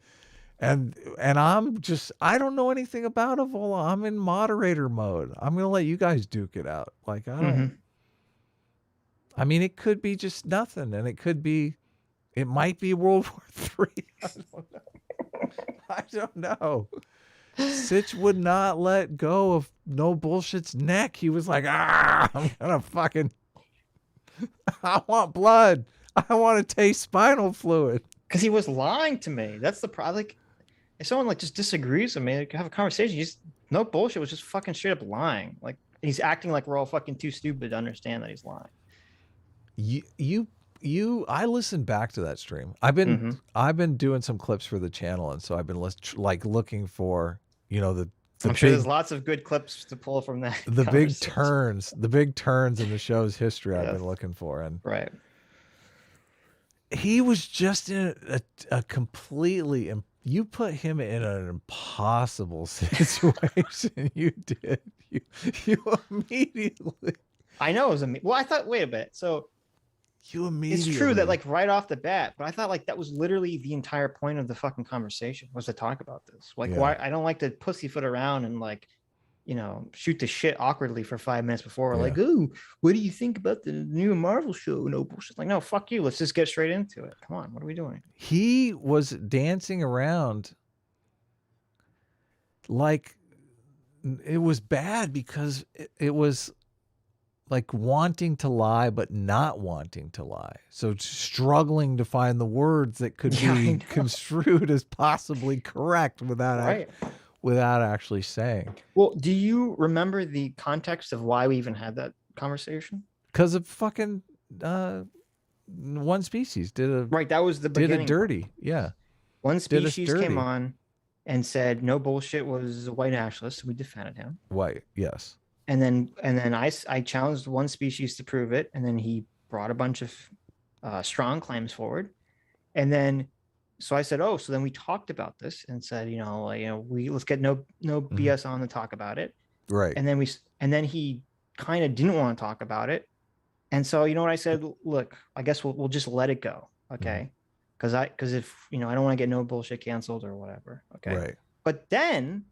And I don't know anything about Avola. I'm in moderator mode. I'm gonna let you guys duke it out. Like I don't. I mean, it could be just nothing, and it might be World War III. I don't know. Sitch would not let go of No Bullshit's neck. He was like, I'm gonna fucking, I want blood. I want to taste spinal fluid. Because he was lying to me. That's the problem. Like, if someone like just disagrees with me, like, have a conversation. No Bullshit was just fucking straight up lying. Like he's acting like we're all fucking too stupid to understand that he's lying. I listened back to that stream. I've been doing some clips for the channel, and so I've been looking for, you know, I'm sure there's lots of good clips to pull from that. The big turns in the show's history. I've been looking for, and right. He was just in a completely. You put him in an impossible situation. You did. You immediately. I know it was well. I thought. Wait a bit. So. It's true that like right off the bat, but I thought like that was literally the entire point of the fucking conversation was to talk about this. Like why I don't like to pussyfoot around and like, you know, shoot the shit awkwardly for 5 minutes before. Like, oh, what do you think about the new Marvel show? No bullshit. Like, no, fuck you. Let's just get straight into it. Come on, what are we doing? He was dancing around like it was bad because it was like wanting to lie, but not wanting to lie. So struggling to find the words that could be construed as possibly correct without without actually saying. Well, do you remember the context of why we even had that conversation? Because of fucking one species did a Right, that was the did beginning. it dirty. Yeah. One Did us species came dirty. on and said no bullshit was a white nationalist. So we defended him. White, yes. And then I challenged one species to prove it, and then he brought a bunch of strong claims forward, and then so I said, oh, so then we talked about this and said, we let's get no BS on to talk about it, Right. and then he kind of didn't want to talk about it, and so you know what I said, look, I guess we'll just let it go, okay, because if I don't want to get no bullshit canceled or whatever, okay, Right. but then.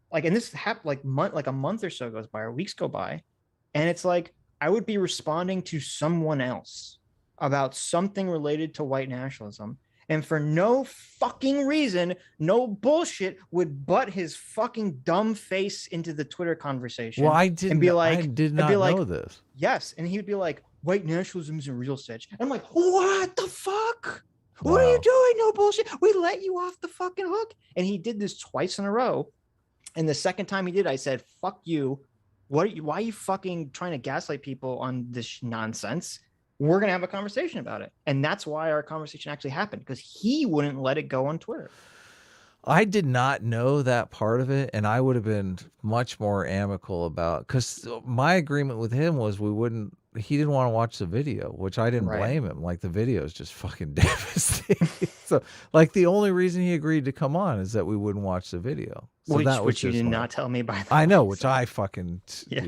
And this happened like a month or so goes by, or weeks go by, and it's like I would be responding to someone else about something related to white nationalism, and for no fucking reason, no bullshit, would butt his fucking dumb face into the Twitter conversation. Well, I didn't. I did not know this. Yes, and he would be like, "White nationalism isn't real, Sitch." And I'm like, "What the fuck? Wow. What are you doing? No bullshit. We let you off the fucking hook." And he did this twice in a row. And the second time he did, I said, "Fuck you. Why are you fucking trying to gaslight people on this nonsense? We're going to have a conversation about it." And that's why our conversation actually happened, because he wouldn't let it go on Twitter. I did not know that part of it, and I would have been much more amicable about, because my agreement with him was he didn't want to watch the video, which I didn't blame him. Like, the video is just fucking devastating. So, like, the only reason he agreed to come on is that we wouldn't watch the video. So which you did not tell me, by the way. I know, which I fucking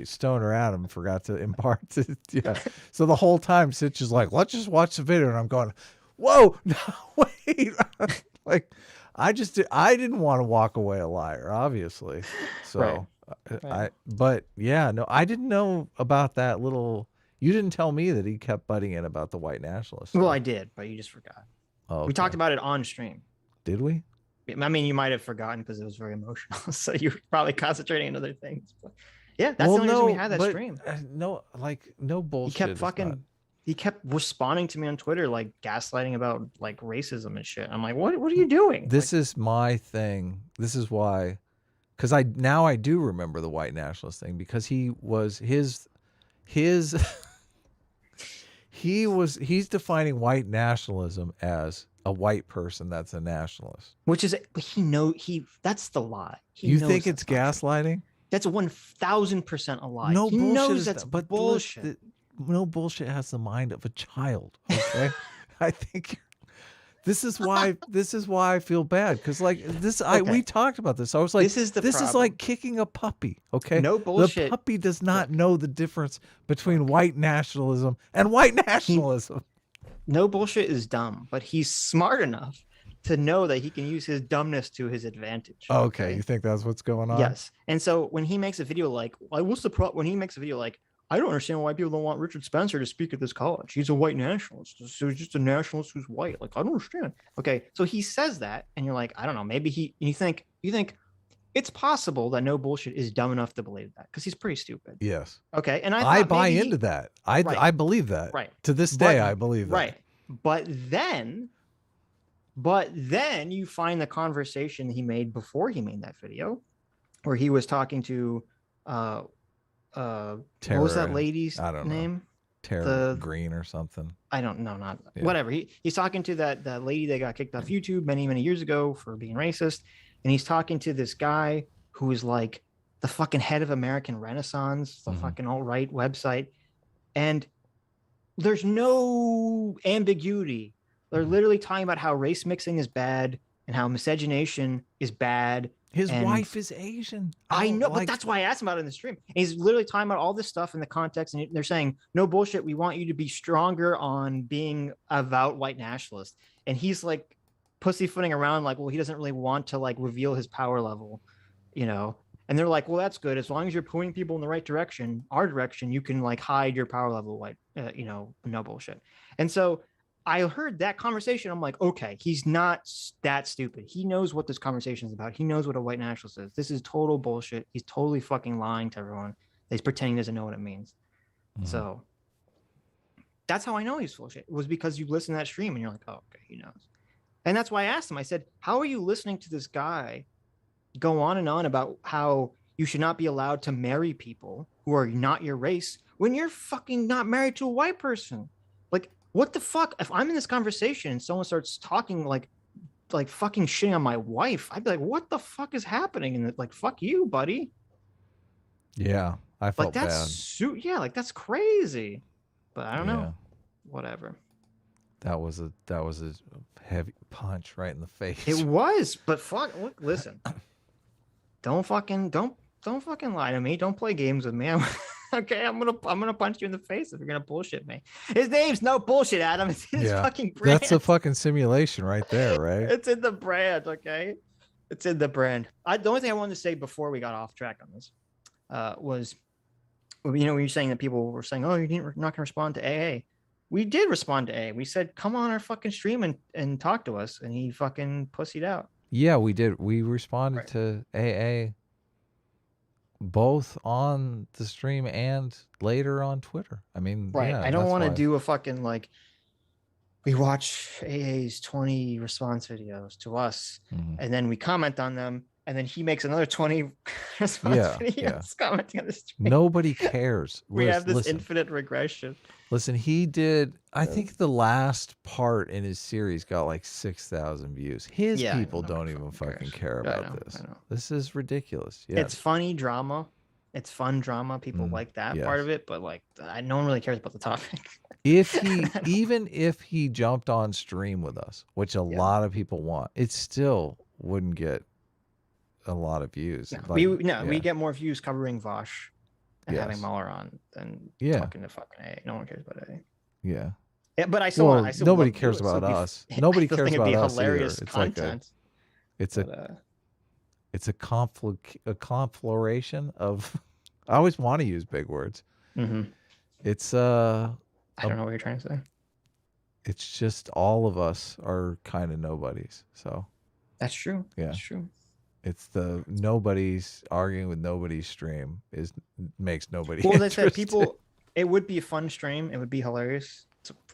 Stoner Adam forgot to impart to. Yeah. So the whole time Sitch is like, let's just watch the video. And I'm going, whoa, no, wait. Like, I didn't want to walk away a liar, obviously. So, but yeah, no, I didn't know about that little. You didn't tell me that he kept butting in about the white nationalists. Well, I did, but you just forgot. Oh, okay. We talked about it on stream. Did we? I mean, you might have forgotten because it was very emotional. So you're probably concentrating on other things. But yeah, that's the only reason we had that stream. No bullshit. He kept responding to me on Twitter, like gaslighting about like racism and shit. I'm like, what are you doing? This is my thing. This is why, because I do remember the white nationalist thing, because he's defining white nationalism as a white person that's a nationalist. Which is, that's the lie. You think it's gaslighting? That's 1000% a lie. No bullshit. Knows that's bullshit. No bullshit has the mind of a child. Okay, I think this is why I feel bad, because like this, we talked about this. I was like, this is like kicking a puppy. Okay, no bullshit. The puppy does not know the difference between white nationalism and white nationalism. No bullshit is dumb, but he's smart enough to know that he can use his dumbness to his advantage. Okay, you think that's what's going on? Yes. And so when he makes a video like, what's the problem? When he makes a video like, I don't understand why people don't want Richard Spencer to speak at this college. He's a white nationalist. So he's just a nationalist who's white. Like, I don't understand. Okay, so he says that, and you're like, I don't know. Maybe you think it's possible that no bullshit is dumb enough to believe that, because he's pretty stupid. Yes. Okay, and I buy into that. I believe that. Right. To this day, I believe that. Right. But then you find the conversation he made before he made that video, where he was talking to what was that lady's name? Tara Green or something. I don't know, whatever. He's talking to that lady that got kicked off YouTube many years ago for being racist, and he's talking to this guy who is like the fucking head of American Renaissance, the fucking alt-right website, and there's no ambiguity. They're literally talking about how race mixing is bad and how miscegenation is bad. His wife is Asian. I know, but that's why I asked him about it in the stream. And he's literally talking about all this stuff in the context, and they're saying, no bullshit, we want you to be stronger on being avowed white nationalist. And he's like pussyfooting around like, well, he doesn't really want to like reveal his power level, And they're like, well, that's good. As long as you're pointing people in the right direction, our direction, you can like hide your power level, white, no bullshit. And so I heard that conversation. I'm like, okay, he's not that stupid. He knows what this conversation is about. He knows what a white nationalist is. This is total bullshit. He's totally fucking lying to everyone. He's pretending he doesn't know what it means. So that's how I know he's full of shit. It was because you listen to that stream and you're like, oh, okay, he knows. And that's why I asked him. I said, how are you listening to this guy go on and on about how you should not be allowed to marry people who are not your race when you're fucking not married to a white person. Like, what the fuck? If I'm in this conversation and someone starts talking like fucking shitting on my wife, I'd be like, what the fuck is happening? And like, fuck you, buddy. Yeah, I felt Like that's bad. yeah, like that's crazy. But I don't Yeah. know. Whatever. That was a heavy punch right in the face. It was, but fuck. Look, listen. Don't fucking lie to me. Don't play games with me. Okay, I'm gonna punch you in the face if you're gonna bullshit me. His name's no bullshit, Adam. It's his fucking brand. That's a fucking simulation right there, right? It's in the brand, okay? It's in the brand. The only thing I wanted to say before we got off track on this was, you know, when you're saying that people were saying, "Oh, you're not gonna respond to AA." We did respond to AA. We said, "Come on our fucking stream and talk to us," and he fucking pussied out. Yeah, we did. We responded to AA both on the stream and later on Twitter. I mean, right. yeah, I don't want to do a fucking like, we watch AA's 20 response videos to us, and then we comment on them, and then he makes another 20 response videos commenting on the stream. Nobody cares. We have this infinite regression. Listen, he did. I think the last part in his series got like 6,000 views. His people don't even fucking care about this. This is ridiculous. Yeah, it's funny drama. It's fun drama. People like that part of it, but like, no one really cares about the topic. If he, even if he jumped on stream with us, which a lot of people want, it still wouldn't get a lot of views. No, we get more views covering Vaush and having Mueller on than talking to fucking A. No one cares about A. Yeah. But I still, nobody cares about us. Nobody cares about us hilarious either. It's content. It's a conflagration of. I always want to use big words. It's I don't know what you're trying to say. It's just all of us are kind of nobodies. So that's true. Yeah, that's true. It's the nobody's arguing with nobody's stream makes nobody. Well, they said people. It would be a fun stream. It would be hilarious.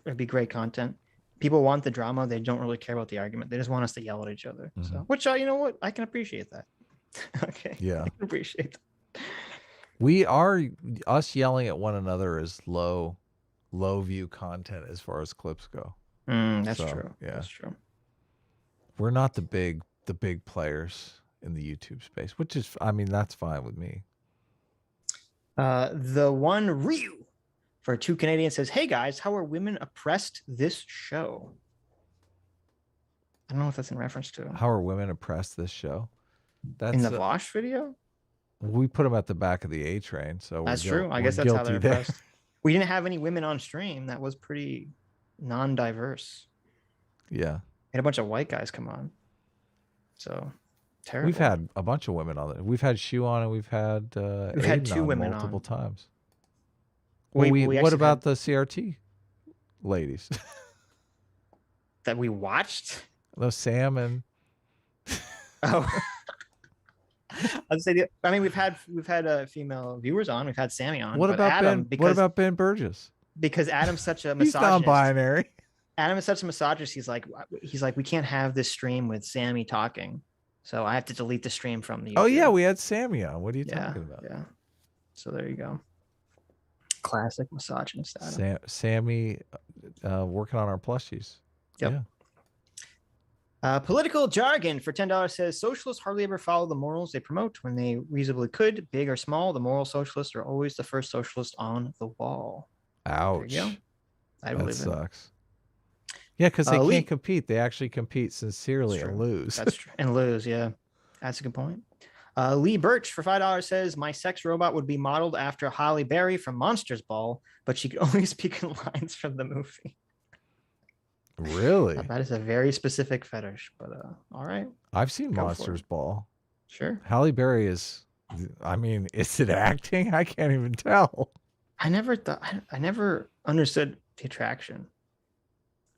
It'd be great content. People want the drama. They don't really care about the argument. They just want us to yell at each other. So, which you know what, I can appreciate that. Okay. Yeah, I can appreciate that. Us yelling at one another is low view content as far as clips go. That's true. Yeah, that's true. We're not the big players in the YouTube space, which is, I mean, that's fine with me. The one Ryu for 2 Canadians says, "Hey guys, how are women oppressed this show?" I don't know if that's in reference to how are women oppressed this show. That's in the Vaush video. We put them at the back of the A train, so that's true. I guess that's how they're oppressed. We didn't have any women on stream. That was pretty non-diverse. Yeah, we had a bunch of white guys come on. So terrible. We've had a bunch of women on it. We've had Shu on, and we've had 2 women multiple times. What about the CRT ladies that we watched? No, Sam and oh, I'd say. I mean, we've had female viewers on. We've had Sammy on. What about Adam, Ben? What about Ben Burgess? Because Adam's such a misogynist. He's non-binary. Adam is such a misogynist. He's like, we can't have this stream with Sammy talking, so I have to delete the stream from the YouTube. Oh yeah, we had Sammy on. What are you talking about? Yeah. So there you go. Classic misogynist Adam. Sammy working on our plushies. Yep. Yeah. Political jargon for $10 says socialists hardly ever follow the morals they promote when they reasonably could. Big or small, the moral socialists are always the first socialist on the wall. Ouch. There you go. I believe that sucks. Yeah, because they can't compete. They actually compete sincerely and lose. That's true. And lose, yeah. That's a good point. Lee Birch for $5 says, my sex robot would be modeled after Halle Berry from Monsters Ball, but she could only speak in lines from the movie. Really? That is a very specific fetish, but all right. I've seen Monsters Ball. Sure. Halle Berry is, I mean, is it acting? I can't even tell. I never understood the attraction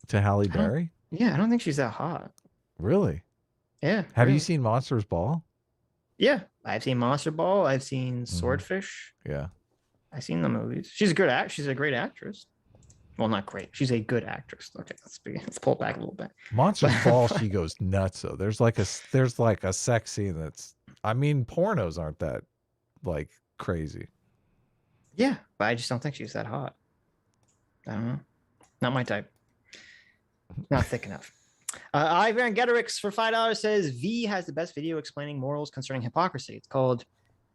to Halle Berry. Yeah, I don't think she's that hot. Really? Yeah. Have you seen Monsters Ball? Yeah, I've seen Monster Ball. I've seen Swordfish. Yeah. I've seen the movies. She's a good She's a great actress. Well, not great. She's a good actress. Okay, let's pull it back a little bit. Monsters Ball, she goes nuts though. There's like a sex scene that's I mean, pornos aren't that like crazy. Yeah, but I just don't think she's that hot. I don't know. Not my type. Not thick enough. Ivan Getterix for $5 says V has the best video explaining morals concerning hypocrisy. It's called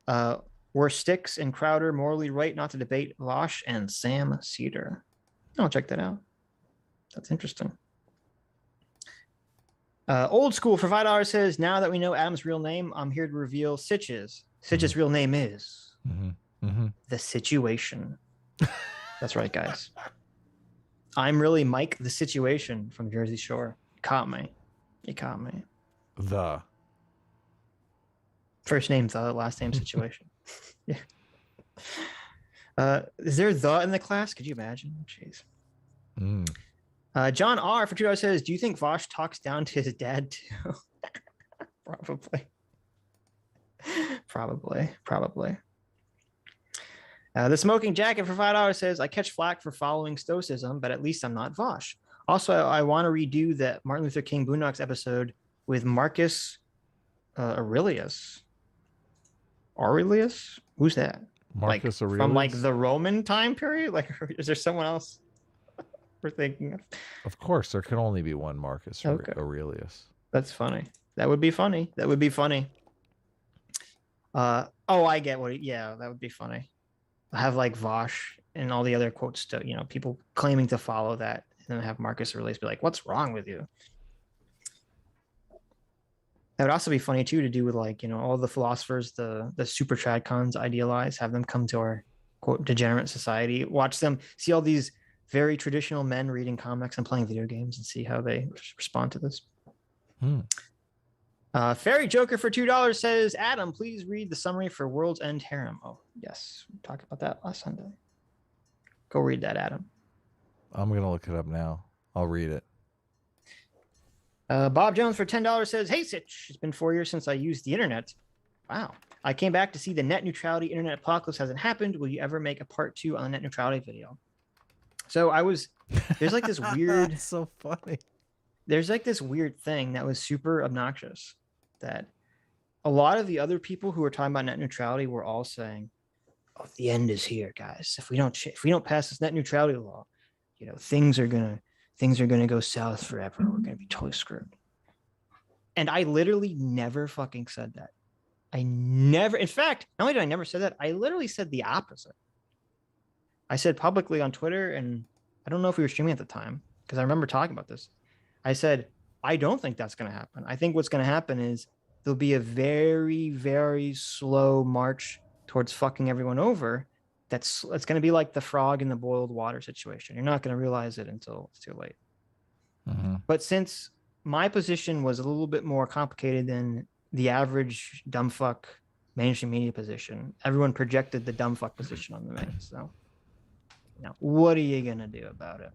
Were Sticks and Crowder morally right not to debate Vaush and Sam Cedar? I'll check that out. That's interesting. Old School for $5 says, now that we know Adam's real name, I'm here to reveal Sitch's. Sitch's real name is The Situation. That's right, guys. I'm really Mike the Situation from Jersey Shore. Caught me. You caught me. The. First name The, last name Situation. Yeah. Is there the in the class? Could you imagine? Jeez. John R for $2 says, do you think Vaush talks down to his dad too? Probably. The Smoking Jacket for $5 says, I catch flack for following Stoicism, but at least I'm not Vaush. Also, I want to redo that Martin Luther King Boondocks episode with Marcus Aurelius. Aurelius? Who's that? Marcus like, Aurelius? From like the Roman time period? Like, is there someone else we're thinking of? Of course, there can only be one Marcus Aurelius. That's funny. That would be funny. Oh, I get what. Yeah, that would be funny. Have like Vaush and all the other quotes to, people claiming to follow that, and then have Marcus Aurelius be like, "What's wrong with you?" That would also be funny too to do with like all the philosophers the super tradcons idealize, have them come to our quote degenerate society, watch them see all these very traditional men reading comics and playing video games, and see how they respond to this. Fairy Joker for $2 says, Adam, please read the summary for World's End Harem. Oh, yes. We talked about that last Sunday. Go read that, Adam. I'm going to look it up now. I'll read it. Bob Jones for $10 says, hey, Sitch, it's been 4 years since I used the internet. Wow. I came back to see the net neutrality internet apocalypse hasn't happened. Will you ever make a part 2 on the net neutrality video? So there's like this weird. That's so funny. There's like this weird thing that was super obnoxious, that a lot of the other people who were talking about net neutrality were all saying, oh, the end is here, guys. If we don't pass this net neutrality law, things are gonna go south forever. We're gonna be totally screwed. And I literally never fucking said that. In fact, not only did I never say that, I literally said the opposite. I said publicly on Twitter, and I don't know if we were streaming at the time, because I remember talking about this. I said, I don't think that's going to happen. I think what's going to happen is there'll be a very, very slow march towards fucking everyone over. It's going to be like the frog in the boiled water situation. You're not going to realize it until it's too late. But since my position was a little bit more complicated than the average dumb fuck mainstream media position, everyone projected the dumb fuck position on the me. So now, what are you going to do about it?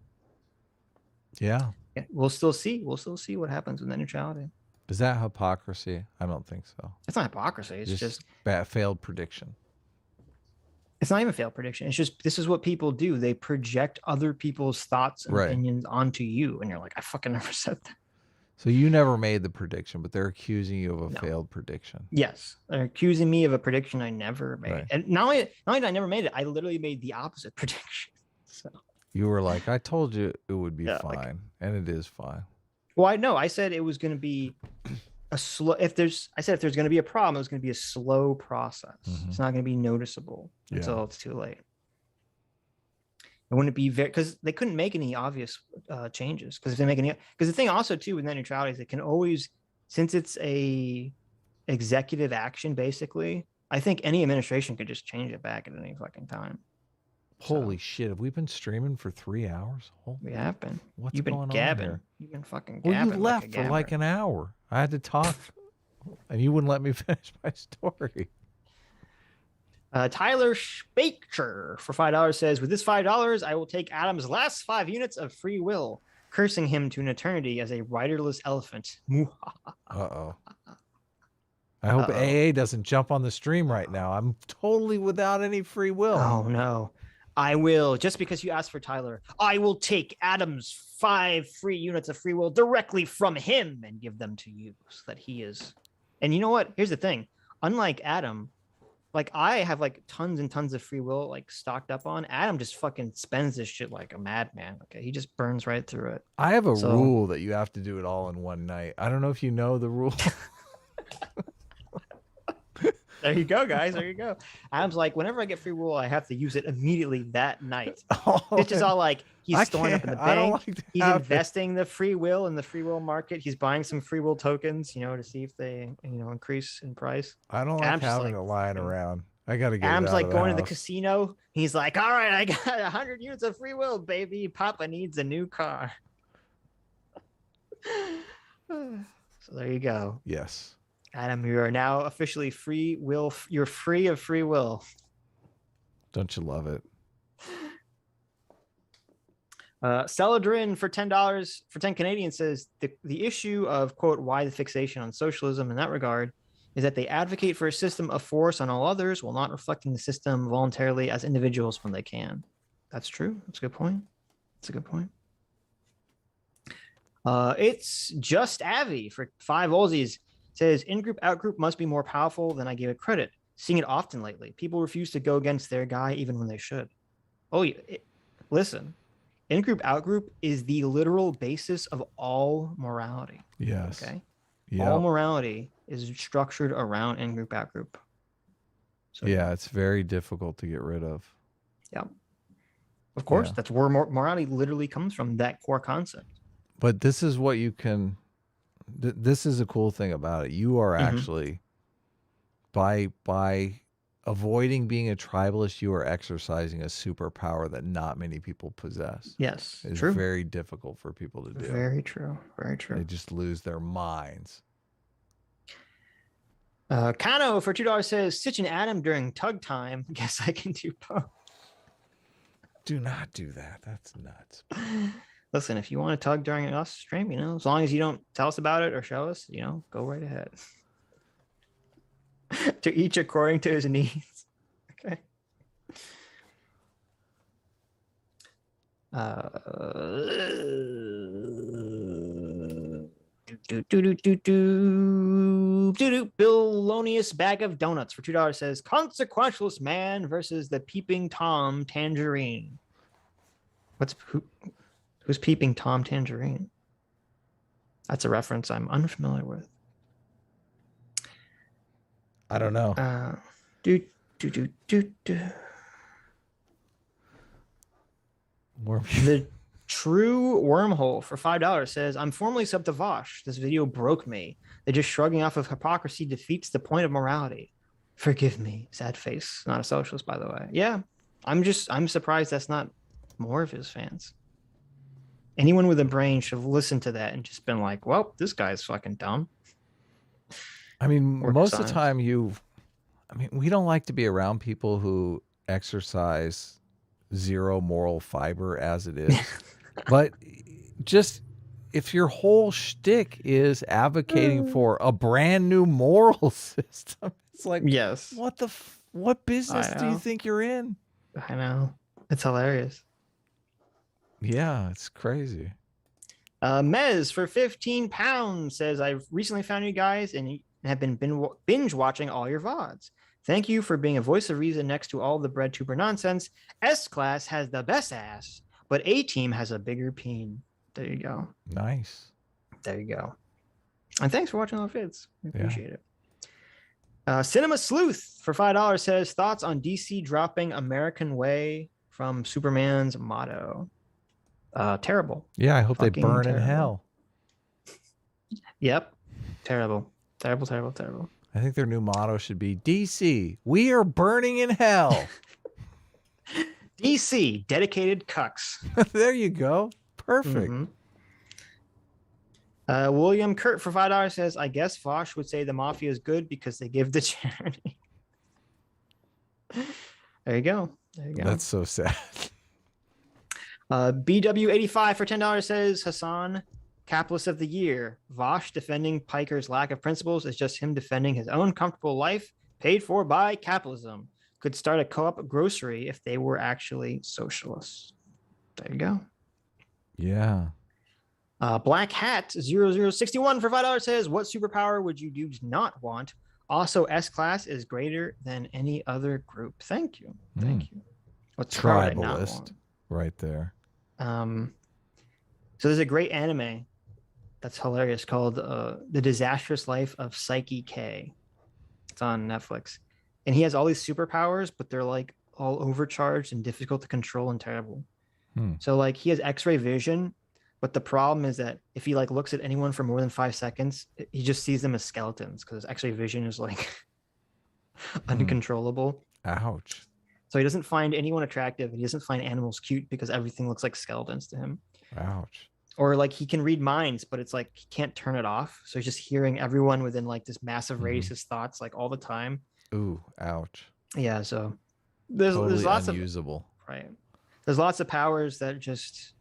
Yeah. We'll still see. We'll still see what happens with net neutrality. Is that hypocrisy? I don't think so. It's not hypocrisy. It's just bad, failed prediction. It's not even failed prediction. It's just, this is what people do. They project other people's thoughts and opinions onto you. And you're like, I fucking never said that. So you never made the prediction, but they're accusing you of a failed prediction. Yes. They're accusing me of a prediction I never made. Right. And not only did I never made it, I literally made the opposite prediction. So you were like, I told you it would be fine. And it is fine. Well, I know. I said it was going to be a slow, if there's going to be a problem, it was going to be a slow process. It's not going to be noticeable until it's too late. It wouldn't be because they couldn't make any obvious changes. Because if they make any, because the thing also too with net neutrality is it can always, since it's a executive action, basically, I think any administration could just change it back at any fucking time. Holy shit! Have we been streaming for 3 hours? We have been. What's You've been going gabbing. on here? You've been fucking well, gabbing. You left for like an hour. I had to talk, and you wouldn't let me finish my story. Tyler Spaker for $5 says, with this $5, I will take Adam's last 5 units of free will, cursing him to an eternity as a riderless elephant. Uh-oh. I hope AA doesn't jump on the stream right now. I'm totally without any free will. Oh, no. I will. Just because you asked for Tyler, I will take Adam's 5 free units of free will directly from him and give them to you so that he is. And you know what? Here's the thing. unlike Adam, like I have like tons and tons of free will like stocked up on. Adam just fucking spends this shit like a madman. Okay, he just burns right through it. I have a So- rule that you have to do it all in one night. I don't know if you know the rule. There you go, guys. There you go. Adam's like, whenever I get free will, I have to use it immediately that night. It's just all like he's I storing up in the can't- I don't bank. like to He's have it. investing the free will in the free will market. He's buying some free will tokens, you know, to see if they, you know, increase in price. I don't like Adam's just having like, it lying around. I gotta get. Adam's it out like of going to the house. casino. He's like, all right, I got 100 units of free will, baby. Papa needs a new car. So there you go. Yes. Adam, you are now officially free will. You're free of free will. Don't you love it? Celadrin for $10 for 10 Canadian says the issue of quote why the fixation on socialism in that regard is that they advocate for a system of force on all others while not reflecting the system voluntarily as individuals when they can. That's true. That's a good point. That's a good point. It's just Avi for 5 Aussies. Says in-group out-group must be more powerful than I gave it credit. Seeing it often lately. People refuse to go against their guy even when they should. Oh, yeah. Listen, in-group out-group is the literal basis of all morality. Yes. Okay. Yeah. All morality is structured around in-group out-group. So Yeah, it's very difficult to get rid of. of course, Yeah. that's where morality literally comes from. That core concept. But this is what you can. This is a cool thing about it. You are actually by avoiding being a tribalist, you are exercising a superpower that not many people possess. Yes, It's true. very difficult for people to do. Very true. Very They true. just lose their minds. Kano for $2 says Sitch and Adam during tug time. Guess I can do both. Do not do that. That's nuts. Listen, if you want to tug during us stream, you know, as long as you don't tell us about it or show us, you know, go right ahead. To each according to his needs. Okay. Billonius bag of donuts for $2 says consequentialist man versus the peeping Tom tangerine. Who's peeping Tom tangerine? That's a reference I'm unfamiliar with. I don't know. The true wormhole for $5 says, I'm formally sub to Vaush. This video broke me. They're just shrugging off of hypocrisy defeats the point of morality. Forgive me. Sad face. Not a socialist, by the way. Yeah. I'm surprised that's not more of his fans. Anyone with a brain should have listened to that and just been like, well, this guy's fucking dumb. I mean, Or most of the science. time we don't like to be around people who exercise zero moral fiber as it is. But just if your whole shtick is advocating for a brand new moral system, it's like, Yes. what business do you know. think you're in? I know. It's hilarious. Yeah, it's crazy. Mez for 15 pounds says, I've recently found you guys and have been binge watching all your VODs. Thank you for being a voice of reason next to all the bread tuber nonsense. S class has the best ass, but A team has a bigger peen. There you go. Nice. There you go. And thanks for watching all the vids. We Yeah. appreciate it. Cinema Sleuth for $5 says, thoughts on DC dropping American Way from Superman's motto. Terrible. Yeah, I hope they Fucking burn in terrible. hell. Yep. Terrible. Terrible, terrible, terrible. I think their new motto should be DC, we are burning in hell. DC, dedicated cucks. There you go. Perfect. Mhm. William Kurt for $5 says, I guess Vaush would say the mafia is good because they give to charity. There you go. There you go. That's so sad. BW85 for $10 says, Hasan, capitalist of the year. Vaush defending Piker's lack of principles is just him defending his own comfortable life paid for by capitalism. Could start a co-op grocery if they were actually socialists. There you go. Yeah. Black Hat 0061 for $5 says, what superpower would you do not want Also, S class is greater than any other group. Thank you. Thank you. What's Tribalist right there. So there's a great anime that's hilarious called The Disastrous Life of Psyche K. It's on Netflix. And he has all these superpowers, but they're like all overcharged and difficult to control and terrible. So like he has X-ray vision, but the problem is that if he like looks at anyone for more than 5 seconds, he just sees them as skeletons because X-ray vision is like uncontrollable. Ouch. So he doesn't find anyone attractive. He doesn't find animals cute because everything looks like skeletons to him. Ouch. Or like he can read minds, but it's like he can't turn it off. So he's just hearing everyone within like this massive radius of thoughts like all the time. Ooh, ouch. Yeah, so there's lots unusable. Right. There's lots of powers that just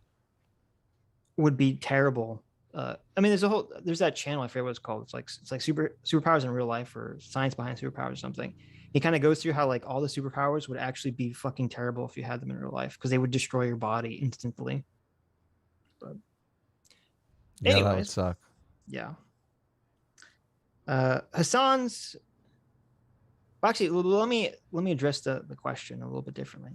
would be terrible. I mean, there's that channel, I forget what it's called. It's like superpowers in real life or science behind superpowers or something. He kind of goes through how like all the superpowers would actually be fucking terrible if you had them in real life because they would destroy your body instantly. But yeah, anyways, that would suck. Yeah. Hasan's. Well, actually, let me address the question a little bit differently.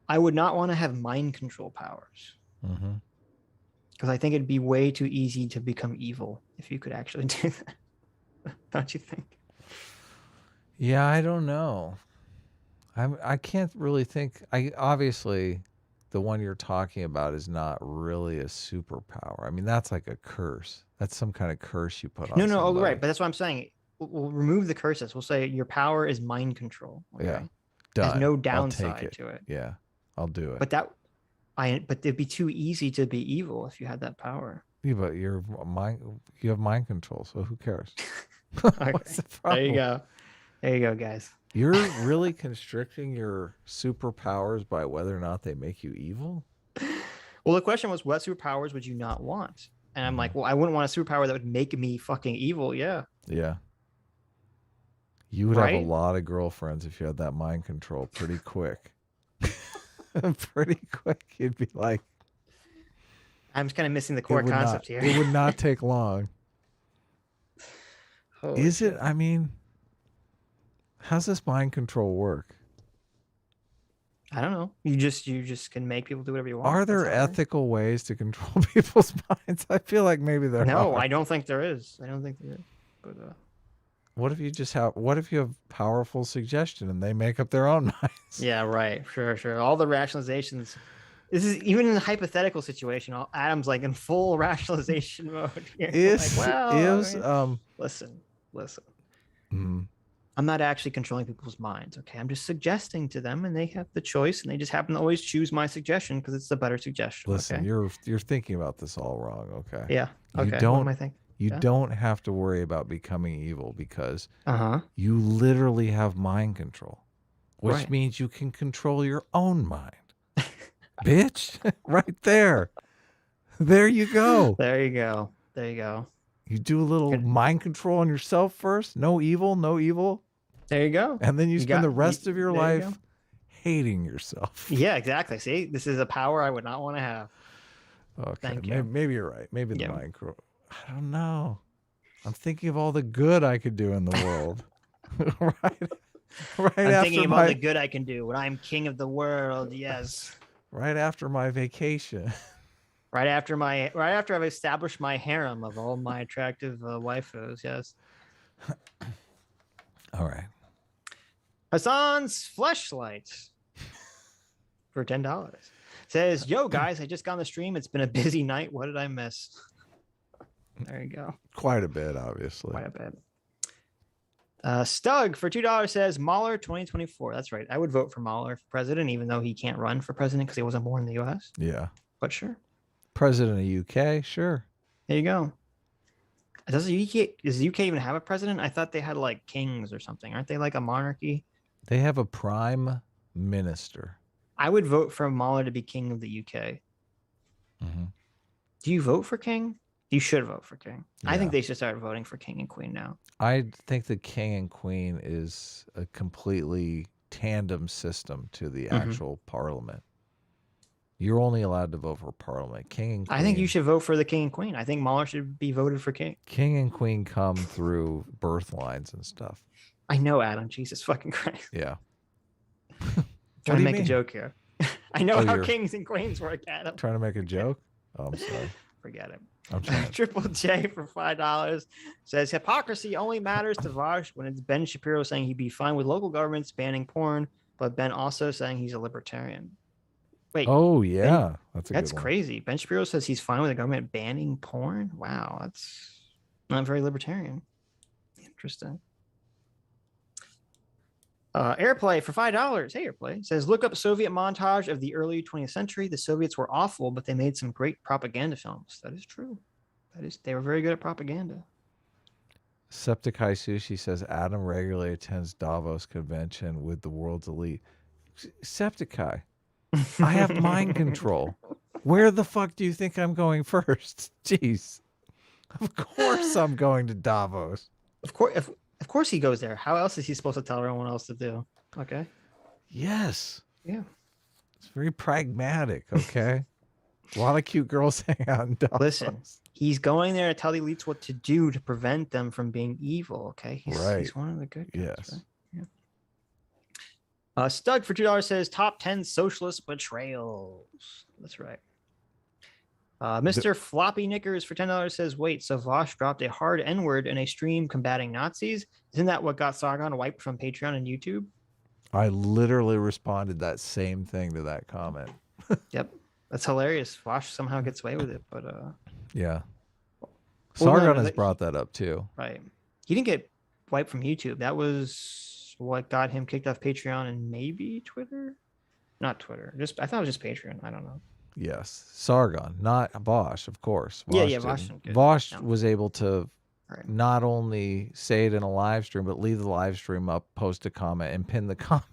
I would not want to have mind control powers because I think it'd be way too easy to become evil if you could actually do that. Don't you think? Yeah, I don't know. I can't really think. Obviously, the one you're talking about is not really a superpower. I mean, that's like a curse. That's some kind of curse you put on. No, somebody. right. But that's what I'm saying. We'll remove the curses. We'll say your power is mind control. Okay? Yeah, done. There's no I'll downside take it. to it. Yeah, I'll do it. But it'd be too easy to be evil if you had that power. Yeah, but you have mind control, so who cares? Okay. What's the problem? There you go. There you go, guys. You're really constricting your superpowers by whether or not they make you evil? Well, the question was, what superpowers would you not want? And I'm like, well, I wouldn't want a superpower that would make me fucking evil. Yeah. Yeah. You would have a lot of girlfriends if you had that mind control pretty quick. Pretty quick. You'd be like... I'm just kind of missing the core concept here. It would not take long. Is shit. it? I mean, how's this mind control work? I don't know. You just can make people do whatever you want. Are there ethical ways to control people's minds? I feel like maybe there are. No, I don't think there is. But what if you have powerful suggestion and they make up their own minds? Yeah, right. Sure. All the rationalizations. This is even in a hypothetical situation. Adam's like in full rationalization mode. Listen. I'm not actually controlling people's minds. Okay, I'm just suggesting to them, and they have the choice, and they just happen to always choose my suggestion because it's the better suggestion. Listen, okay? you're thinking about this all wrong. Okay. Yeah. Okay. You don't. What am I thinking? You don't have to worry about becoming evil because Uh-huh. you literally have mind control, which Right. means you can control your own mind. Bitch, right there. There you go. There you go. There you go. You do a little mind control on yourself first. No evil, no evil. There you go. And then you spend the rest of your life hating yourself. Yeah, exactly. See, this is a power I would not want to have. Okay, Thank you. maybe you're right. Maybe the mind control. I don't know. I'm thinking of all the good I could do in the world. right. I'm thinking of all the good I can do when I'm king of the world. Yes. Right after my vacation. Right after I've established my harem of all my attractive waifus. Yes. All right. Hasan's fleshlight for $10 says, "Yo guys, I just got on the stream. It's been a busy night. What did I miss?" There you go. Quite a bit, obviously. Quite a bit. Stug for $2 says Mahler 2024. That's right. I would vote for Mahler for president, even though he can't run for president because he wasn't born in the U.S. Yeah. But sure. President of UK, sure. There you go. Does the UK even have a president? I thought they had like kings or something. Aren't they like a monarchy? They have a prime minister. I would vote for Mahler to be king of the UK. Mm-hmm. Do you vote for king? You should vote for king. Yeah. I think they should start voting for king and queen now. I think the king and queen is a completely tandem system to the actual parliament. You're only allowed to vote for parliament. King and queen. I think you should vote for the king and queen. I think Mahler should be voted for king. King and queen come through birth lines and stuff. I know, Adam. Jesus fucking Christ. Yeah. Trying to do you make a mean? joke here. I know Oh, how you're- kings and queens work, Adam. Trying to make a joke? Oh, I'm sorry. Forget it. I'm trying. Triple J for $5 says hypocrisy only matters to Vaush when it's Ben Shapiro saying he'd be fine with local governments banning porn, but Ben also saying he's a libertarian. Wait, Oh, yeah. That's a that's good one. crazy. Ben Shapiro says he's fine with the government banning porn. Wow, that's not very libertarian. Interesting. Airplay for $5. Hey, Airplay says look up Soviet montage of the early 20th century. The Soviets were awful, but they made some great propaganda films. That is true. They were very good at propaganda. Septicai Sushi says Adam regularly attends Davos convention with the world's elite. Septicai, I have mind control. Where the fuck do you think I'm going first? Jeez. Of course I'm going to Davos. Of course he goes there. How else is he supposed to tell everyone else to do? Okay. Yes. Yeah. It's very pragmatic, okay? A lot of cute girls hang out in Davos. Listen, he's going there to tell the elites what to do to prevent them from being evil. Okay. He's Right. one of the good guys. Yes. Right? Yeah. Stug for $2 says top 10 socialist betrayals. That's right. Mr. Floppy Knickers for $10 says, wait, so Vaush dropped a hard N-word in a stream combating Nazis? Isn't that what got Sargon wiped from Patreon and YouTube? I literally responded that same thing to that comment. Yep. That's hilarious. Vaush somehow gets away with it, but Yeah. Well, Sargon no, has brought that up too. right. He didn't get wiped from YouTube. That was what got him kicked off Patreon and maybe Twitter? Not Twitter. I thought it was just Patreon. I don't know. Yes. Sargon, not Vaush, of course. Yeah, Vaush Vaush didn't. didn't. Vaush No. was able to Right. not only say it in a live stream, but leave the live stream up, post a comment, and pin the comment.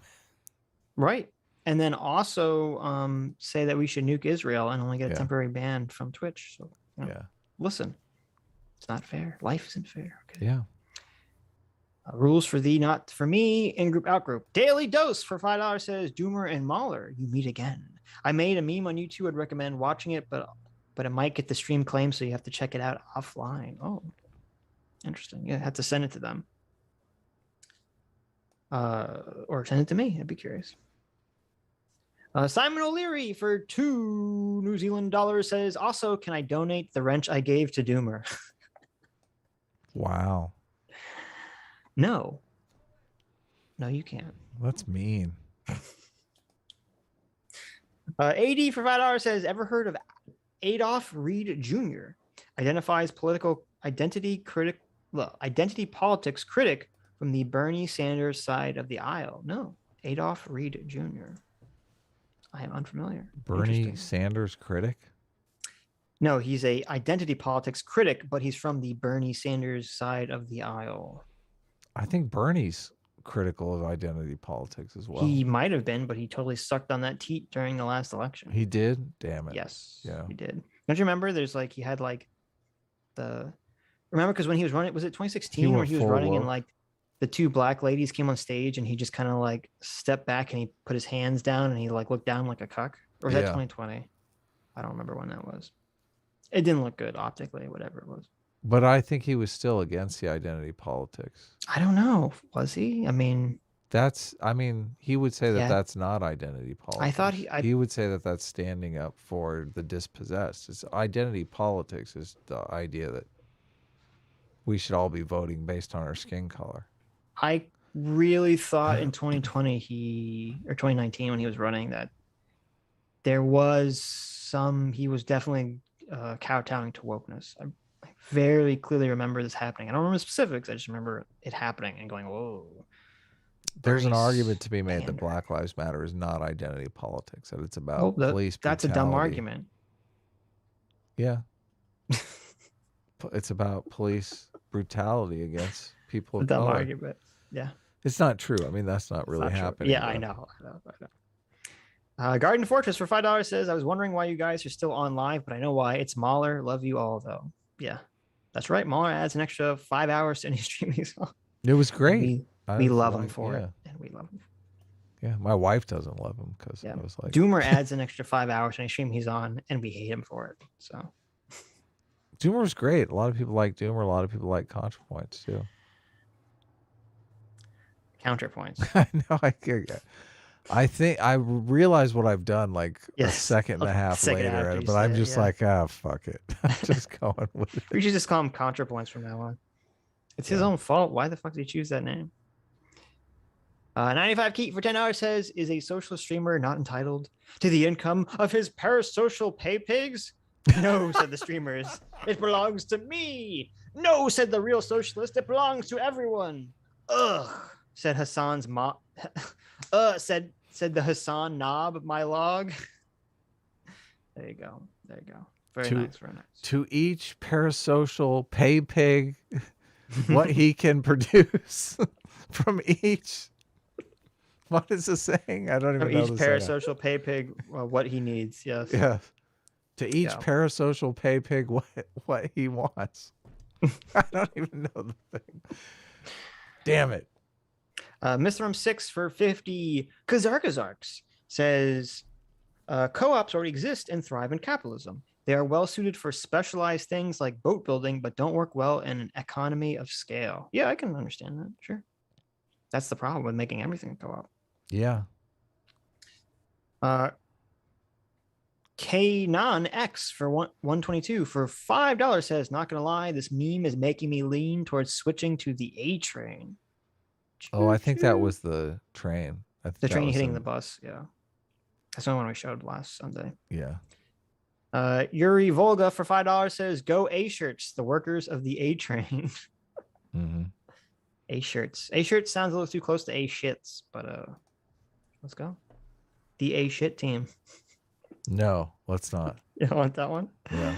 Right. And then also say that we should nuke Israel and only get a Yeah. temporary ban from Twitch. So, you know, Yeah. listen, it's not fair. Life isn't fair. Okay. Yeah. Rules for thee, not for me. In group, out group. Daily dose for $5 says Doomer and Mahler, you meet again. I made a meme on YouTube. I'd recommend watching it, but it might get the stream claim, so you have to check it out offline. Oh, interesting. Yeah, I have to send it to them. Or send it to me. I'd be curious. Simon O'Leary for $2 New Zealand says, also, can I donate the wrench I gave to Doomer? Wow. No. No, you can't. That's mean. AD for $5 says, ever heard of Adolf Reed Jr.? Identifies political identity politics critic from the Bernie Sanders side of the aisle. No, Adolf Reed Jr. I am unfamiliar. Bernie Interesting. Sanders critic? No, he's a identity politics critic, but he's from the Bernie Sanders side of the aisle. I think Bernie's critical of identity politics as well. He might have been, but he totally sucked on that teat during the last election. He did? Damn it. Yes, Yeah. he did. Don't you remember? There's like he had like remember because when he was running, was it 2016 where went he was full running and woke. like the two black ladies came on stage and he just kind of like stepped back and he put his hands down and he like looked down like a cuck? Or was that Yeah. 2020? I don't remember when that was. It didn't look good optically, whatever it was. But I think he was still against the identity politics. I don't know. Was he? I mean, he would say that Yeah. that's not identity politics. thought he would say that that's standing up for the dispossessed. It's identity politics is the idea that we should all be voting based on our skin color. I really thought in 2020 or 2019 when he was running that there was he was definitely kowtowing to wokeness. I very clearly remember this happening. I don't remember specifics. I just remember it happening and going, whoa. There's an Bernie's argument to be made that pander. Black Lives Matter is not identity politics, that it's about Oh, police that's a dumb brutality. argument. Yeah. It's about police brutality against people A of dumb color. argument. Yeah. It's not true. I mean, that's not It's really not true. happening. Yeah, I know. Garden Fortress for $5 says, I was wondering why you guys are still on live, but I know why. It's Mahler. Love you all, though. Yeah, that's right. Mahler adds an extra 5 hours to any stream he's on. It was great. We I love was him like, for yeah. it. And we love him. Yeah, my wife doesn't love him because Yeah. I was like, Doomer adds an extra 5 hours to any stream he's on, and we hate him for it. So Doomer's great. A lot of people like Doomer. A lot of people like ContraPoints too. Counterpoints. I know I think I realize what I've done like a Yes, second and a half second later, after you but say I'm it, just yeah. like, ah, fuck it. I'm just going with it. We should just call him Contrapoints from now on. It's his Yeah. own fault. Why the fuck did he choose that name? 95 Keat for $10 says, is a social streamer not entitled to the income of his parasocial pay pigs? No, said the streamers. It belongs to me. No, said the real socialist. It belongs to everyone. Ugh, said Hasan's mom. Said the Hasan knob, my log. There you go. There you go. Very nice. Very nice. To each parasocial pay pig what he can produce from each. What is the saying? I don't even know. Each parasocial pay pig what he needs. Yes. Yeah. To each parasocial pay pig what he wants. I don't even know the thing. Damn it. Mr. M6 for 50 Kazarkazarks says co-ops already exist and thrive in capitalism. They are well suited for specialized things like boat building, but don't work well in an economy of scale. Yeah, I can understand that. Sure. That's the problem with making everything a co-op. Yeah. K-Non X for 122 for $5 says, not gonna lie, this meme is making me lean towards switching to the A train. Oh, I think that was the train. The train hitting the bus. Yeah. That's the one we showed last Sunday. Yeah. Yuri Volga for $5 says, go A shirts, the workers of the A train. Mm-hmm. A shirts. A shirts sounds a little too close to A shits, but let's go. The A shit team. No, let's not. You don't want that one? Yeah.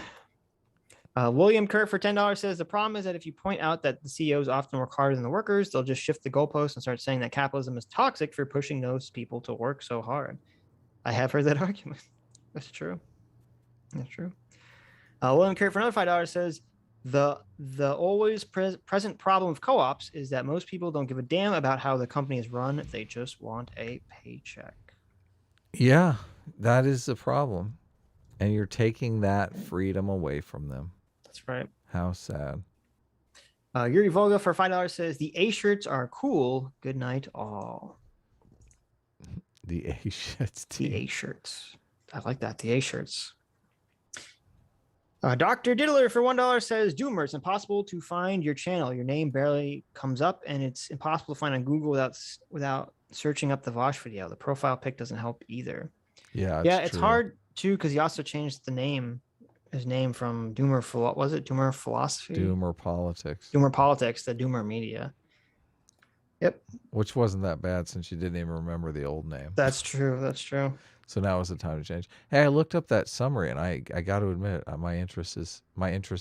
William Kurt for $10 says, the problem is that if you point out that the CEOs often work harder than the workers, they'll just shift the goalposts and start saying that capitalism is toxic for pushing those people to work so hard. I have heard that argument. That's true. That's true. William Kurt for another $5 says, the always present problem of co-ops is that most people don't give a damn about how the company is run. They just want a paycheck. Yeah, that is the problem. And you're taking that freedom away from them. That's right. How sad. Yuri Volga for $5 says, the A shirts are cool. Good night, all. The A shirts team. The A shirts. I like that. The A shirts. Dr. Diddler for $1 says, Doomer, it's impossible to find your channel. Your name barely comes up, and it's impossible to find on Google without searching up the Vaush video. The profile pic doesn't help either. Yeah, it's hard too because he also changed his name from Doomer for what was it? Doomer Philosophy? Doomer Politics. Doomer Politics, the Doomer Media. Yep. Which wasn't that bad since you didn't even remember the old name. That's true. That's true. So now is the time to change. Hey, I looked up that summary, and I got to admit, my interest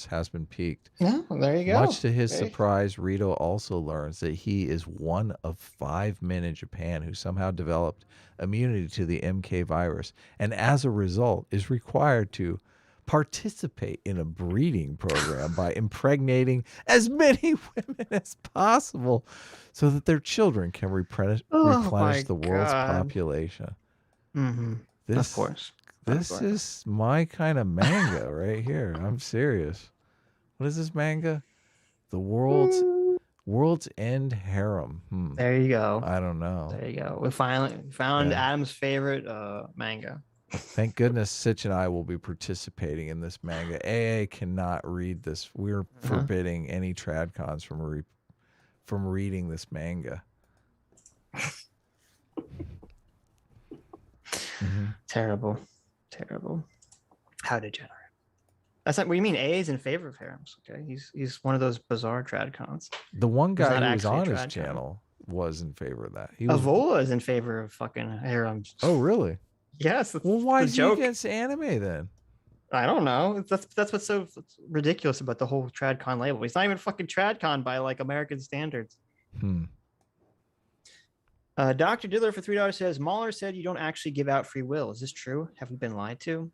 has been piqued. Yeah, well, there you go. Much to his surprise, Rito also learns that he is one of 5 men in Japan who somehow developed immunity to the MK virus, and as a result is required to participate in a breeding program by impregnating as many women as possible so that their children can replenish the world's population. Mm-hmm. Of course. This is my kind of manga right here. I'm serious. What is this manga? The World's End Harem. There you go. I don't know. There you go. We finally found Adam's favorite manga. Thank goodness Sitch and I will be participating in this manga. AA cannot read this. We're forbidding any tradcons from reading this manga. Terrible. How degenerate. That's not what you mean. A is in favor of harems. Okay, he's one of those bizarre tradcons. The one guy who was on his channel was in favor of that. Avola is in favor of fucking harems. Oh, really? Yes. Well, why is he against anime then? I don't know. That's what's so ridiculous about the whole tradcon label. He's not even fucking tradcon by like American standards. Dr. Diddler for $3 says, Mahler said you don't actually give out free will. Is this true? Have we been lied to?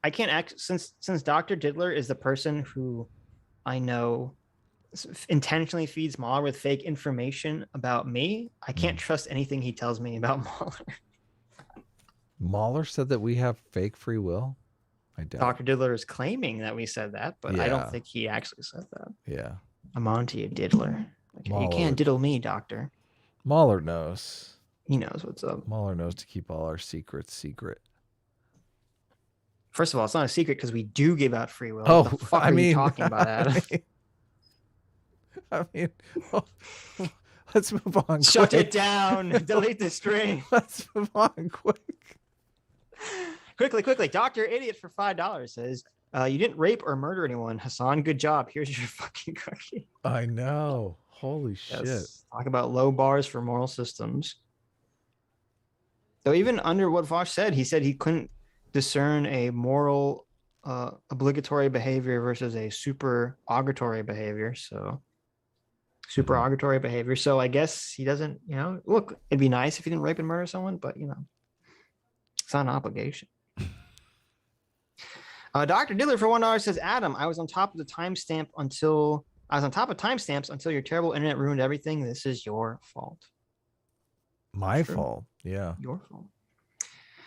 I can't since Dr. Diddler is the person who I know intentionally feeds Mahler with fake information about me. I can't trust anything he tells me about Mahler. Mahler said that we have fake free will? I doubt. Dr. Diddler is claiming that we said that, but I don't think he actually said that. Yeah. I'm on to you, Diddler. You can't diddle me, Doctor. Mahler knows. He knows what's up. Mahler knows to keep all our secrets secret. First of all, it's not a secret because we do give out free will. Oh, What the fuck are you talking about, Adam? I mean, let's move on. Shut quick. it down. Delete the stream. Let's move on quick. Quickly. Dr. Idiot for $5 says, you didn't rape or murder anyone. Hasan, good job. Here's your fucking cookie. I know. Holy shit. Yes. Talk about low bars for moral systems. So even under what Vaush said, he said he couldn't discern a moral obligatory behavior versus a supererogatory behavior. So supererogatory behavior. So I guess he doesn't, look, it'd be nice if he didn't rape and murder someone, but it's not an obligation. Dr. Diller for $1 says, Adam, I was on top of timestamps until your terrible internet ruined everything. This is your fault. My fault. Yeah. Your fault.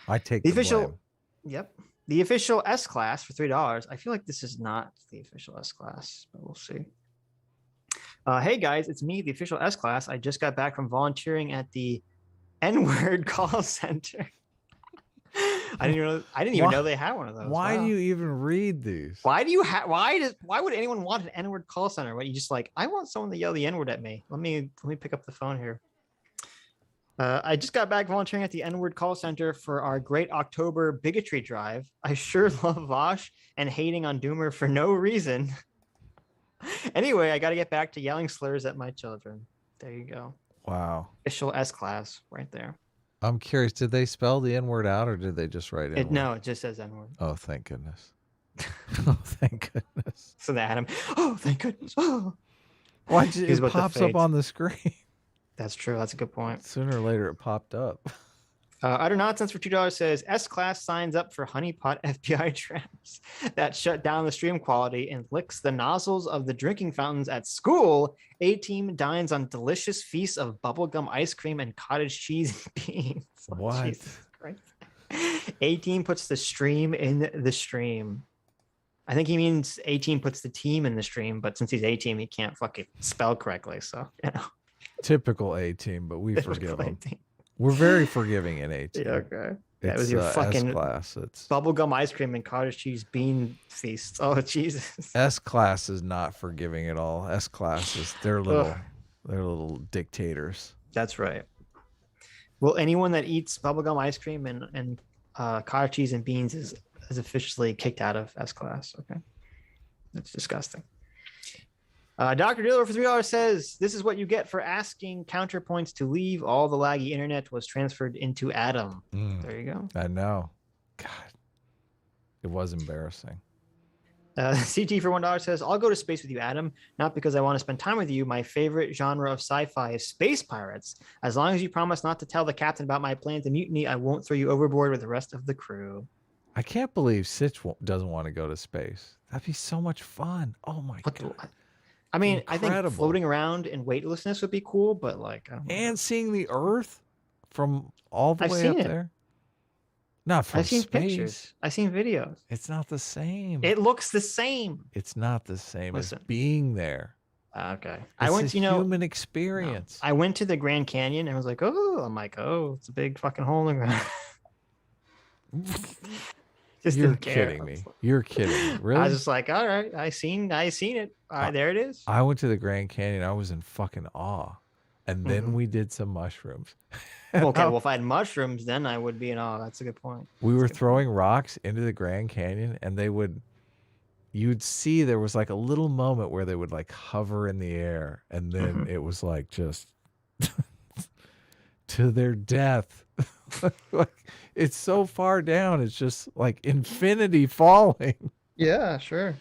I take The the official blame. Yep. The official S class for $3. I feel like this is not the official S class, but we'll see. Hey guys, it's me, the official S class. I just got back from volunteering at the N-word call center. I didn't even know they had one of those. Why Wow. do you even read these? Why would anyone want an N-word call center? What, you just like, I want someone to yell the N-word at me. Let me pick up the phone here. I just got back volunteering at the N-word call center for our great October bigotry drive. I sure love Vaush and hating on Doomer for no reason. Anyway, I got to get back to yelling slurs at my children. There you go. Wow. Official S class right there. I'm curious, did they spell the N-word out or did they just write N-word? No, it just says N-word. Oh, thank goodness. Oh, thank goodness. So that Adam, oh, thank goodness. Oh. Why Here's it what the pops up fate- on the screen? That's true. That's a good point. Sooner or later, it popped up. Utter Nonsense for $2 says S-Class signs up for honeypot FBI traps that shut down the stream quality and licks the nozzles of the drinking fountains at school. A-Team dines on delicious feasts of bubblegum ice cream and cottage cheese and beans. Oh, What? Jesus Christ. A-Team puts the stream in the stream. I think he means A-Team puts the team in the stream, but since he's A-Team, he can't fucking spell correctly. So, Typical A-Team, but we forgive Typical them. A-Team. We're very forgiving in A-Team. Yeah, okay. It's, That was your fucking S-Class. It's bubblegum ice cream and cottage cheese bean feasts. Oh, Jesus. S-Class is not forgiving at all. S-Class is they're little dictators. That's right. Well, anyone that eats bubblegum ice cream and cottage cheese and beans is officially kicked out of S-Class. Okay. That's disgusting. Dr. Dealer for $3 says, this is what you get for asking counterpoints to leave. All the laggy internet was transferred into Adam. There you go. I know. God. It was embarrassing. CT for $1 says, I'll go to space with you, Adam. Not because I want to spend time with you. My favorite genre of sci-fi is space pirates. As long as you promise not to tell the captain about my plans to mutiny, I won't throw you overboard with the rest of the crew. I can't believe Sitch doesn't want to go to space. That'd be so much fun. Oh my God. I mean, Incredible. I think floating around in weightlessness would be cool, but like, I don't know. And seeing the Earth from all the I've way seen up it. there. Not from I've seen space. pictures. I've seen videos. It's not the same. It looks the same. It's not the same Listen. as being there. Okay. It's I went, a human experience. I went to the Grand Canyon and was like, oh, I'm like, oh, it's a big fucking hole in the ground. Just You're didn't care. kidding me. You're kidding me. Really? I was just like, all right, I seen it. All right, there it is. I went to the Grand Canyon. I was in fucking awe. And then Mhm. we did some mushrooms. Okay, well, if I had mushrooms, then I would be in awe. That's a good point. We were throwing rocks into the Grand Canyon and you'd see there was like a little moment where they would like hover in the air and then it was like just to their death. Like, it's so far down. It's just like infinity falling. Yeah, sure.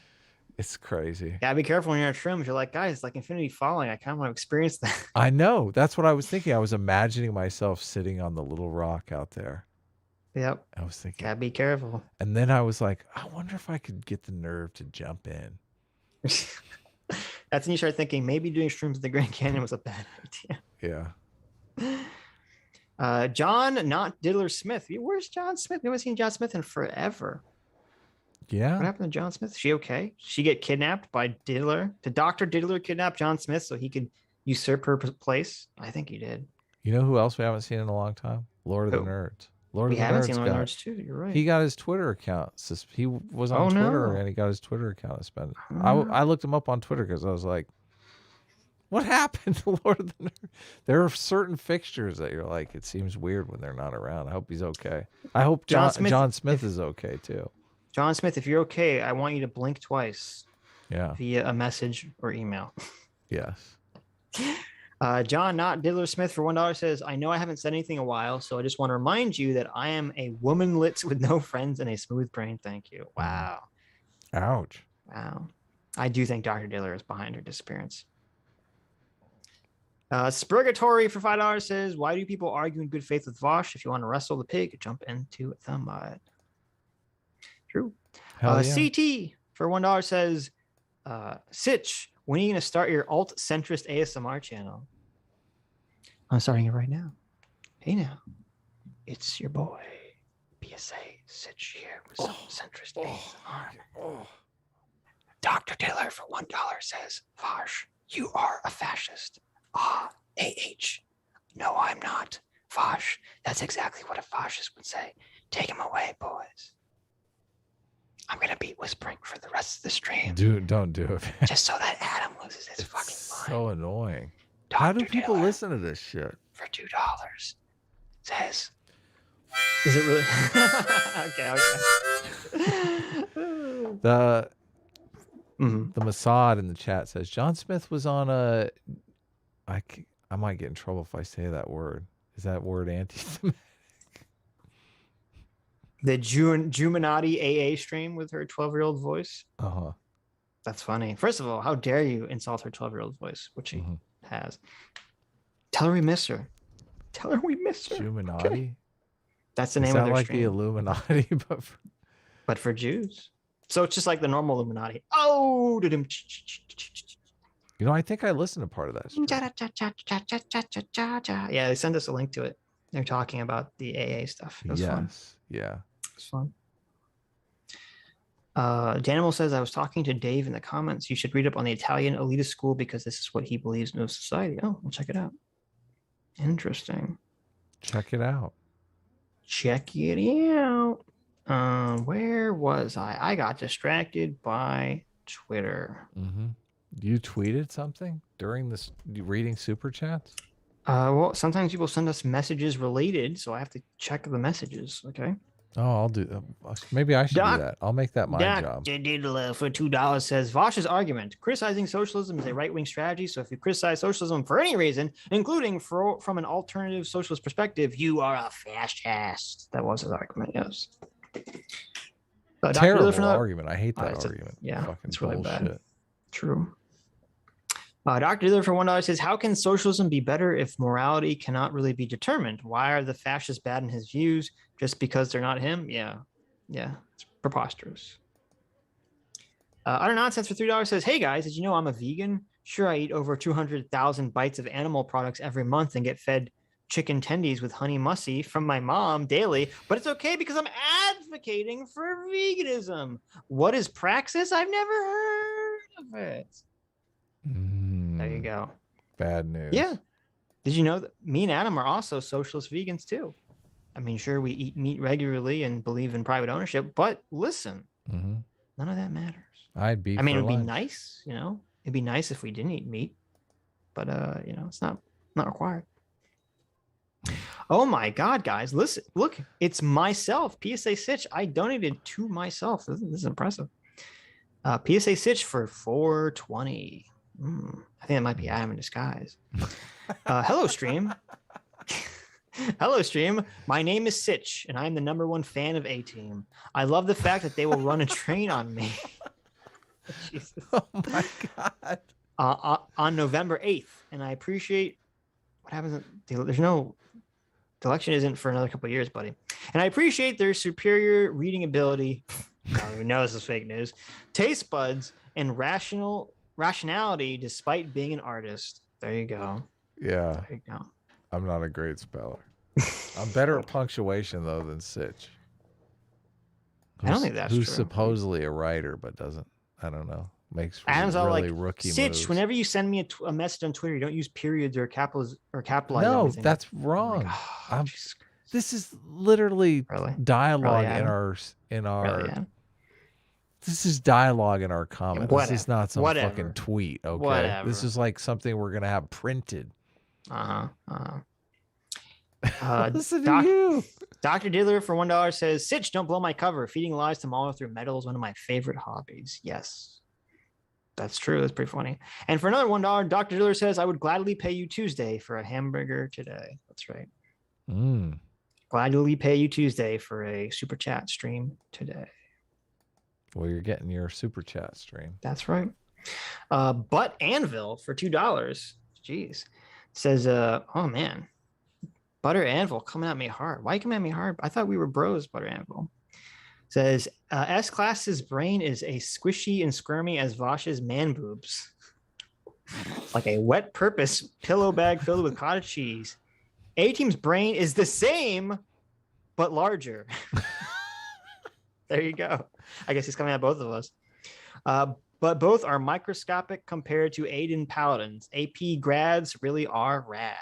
It's crazy. Yeah, be careful when you're at shrooms. You're like, guys, like infinity falling. I kind of want to experience that. I know. That's what I was thinking. I was imagining myself sitting on the little rock out there. Yep. I was thinking. Gotta be careful. And then I was like, I wonder if I could get the nerve to jump in. That's when you start thinking maybe doing shrooms at the Grand Canyon was a bad idea. Yeah. John, not Diddler Smith. Where's John Smith? We haven't seen John Smith in forever. Yeah. What happened to John Smith? Is she okay? She get kidnapped by Diddler? Did Dr. Diddler kidnap John Smith so he could usurp her place? I think he did. You know who else we haven't seen in a long time? Lord of the Who? Nerds. Lord We of the haven't Nerds seen Lord of the got. Nerds too. You're right. He got his Twitter account. He was on Oh, Twitter no. and he got his Twitter account suspended. Oh. I looked him up on Twitter because I was like, what happened to Lord of the Nerds? There are certain fixtures that you're like, it seems weird when they're not around. I hope he's okay. I hope John Smith is okay too. John Smith, if you're okay, I want you to blink twice. Yeah. Via a message or email. Yes. John, not Diddler Smith for $1 says, I know I haven't said anything in a while, so I just want to remind you that I am a womanlet with no friends and a smooth brain. Thank you. Wow. Ouch. Wow. I do think Dr. Diddler is behind her disappearance. Spurgatory for $5 says, why do people argue in good faith with Vaush? If you want to wrestle the pig, jump into the mud. True. Hell yeah. CT for $1 says, Sitch, when are you going to start your alt-centrist ASMR channel? I'm starting it right now. Hey now, it's your boy, PSA Sitch here with some centrist ASMR. Dr. Diddler for $1 says, Vaush, you are a fascist. AH. No, I'm not. Vaush, that's exactly what a fascist would say. Take him away, boys. I'm going to be whispering for the rest of the stream. Dude, don't do it. Just so that Adam loses his fucking mind. So annoying. Dr. How do people Diddler listen to this shit? for $2 says, is it really? Okay. The Mhm. the Mossad in the chat says John Smith was on a. I might get in trouble if I say that word. Is that word anti-Semitic? The Juminati AA stream with her 12-year-old voice. Uh-huh. That's funny. First of all, how dare you insult her 12-year-old voice, which she has. Tell her we miss her. Tell her we miss her. Illuminati? Okay. That's the It name of sound their like stream. the Illuminati, but for Jews. So it's just like the normal Illuminati. Oh, you know, I think I listened to part of that stream. Yeah, they sent us a link to it. They're talking about the AA stuff. It was fun. Yeah. It's fun. Danimal says, I was talking to Dave in the comments. You should read up on the Italian elitist school because this is what he believes moves society. Oh, we'll check it out. Interesting. Check it out. Check it out. Where was I? I got distracted by Twitter. You tweeted something during this reading super chats? Well, sometimes people send us messages related, so I have to check the messages. Okay. Oh, I'll do that. Maybe I should do that. I'll make that my job. Dr. Diddler for $2 says, Vaush's argument, criticizing socialism is a right-wing strategy. So if you criticize socialism for any reason, including from an alternative socialist perspective, you are a fascist. That was his argument, yes. Terrible argument. I hate that argument. Yeah, fucking it's really bullshit. bad. True. Dr. Diddler for $1 says, how can socialism be better if morality cannot really be determined? Why are the fascists bad in his views just because they're not him? Yeah, it's preposterous. Utter Nonsense for $3 says, hey guys, did you know I'm a vegan? Sure, I eat over 200,000 bites of animal products every month and get fed chicken tendies with honey mussy from my mom daily, but it's okay because I'm advocating for veganism. What is praxis? I've never heard of it. There you go. Bad news. Yeah. Did you know that me and Adam are also socialist vegans too? I mean, sure, we eat meat regularly and believe in private ownership, but listen, none of that matters. I'd be. I mean, it would be lunch. nice, it'd be nice if we didn't eat meat, but it's not required. Oh my God, guys, listen, look, it's myself, PSA Sitch. I donated to myself. This is impressive. PSA Sitch for $4.20. I think that might be Adam in disguise. Hello, stream. Hello, stream. My name is Sitch, and I'm the #1 fan of A-Team. I love the fact that they will run a train on me. Jesus. Oh my God. On November 8th, and I appreciate what happens. There's no. The election isn't for another couple of years, buddy. And I appreciate their superior reading ability. I don't even know this is fake news. Taste buds and rationality, despite being an artist. There you go. Yeah. There you go. I'm not a great speller. I'm better at punctuation though than Sitch. I don't think that's who's true. supposedly a writer but doesn't. I don't know. Makes Adam's all really like, rookie Sitch, moves. whenever you send me a message on Twitter, you don't use periods or capitalize No, everything. that's I'm wrong. like, oh, I'm- Jesus Christ. This is literally Really? dialogue Really, in Adam? our. Really, Adam? This is dialogue in our comment. This Whatever. is not some Whatever. fucking tweet. Okay, Whatever. this is like something we're gonna have printed. Listen to you. Dr. Diddler for $1 says, Sitch, don't blow my cover. Feeding lies to Mahler through metal is one of my favorite hobbies. Yes. That's true. That's pretty funny. And for another $1, Dr. Diddler says, I would gladly pay you Tuesday for a hamburger today. That's right. Gladly pay you Tuesday for a super chat stream today. Well, you're getting your super chat stream. That's right. But Anvil for $2. Jeez. Says, oh man. Butter Anvil coming at me hard. Why you coming at me hard? I thought we were bros, Butter Anvil. Says, S-Class's brain is a squishy and squirmy as Vaush's man boobs. Like a wet purpose pillow bag filled with cottage cheese. A-Team's brain is the same, but larger. There you go. I guess he's coming at both of us. But both are microscopic compared to Aiden Paladins. AP grads really are rad.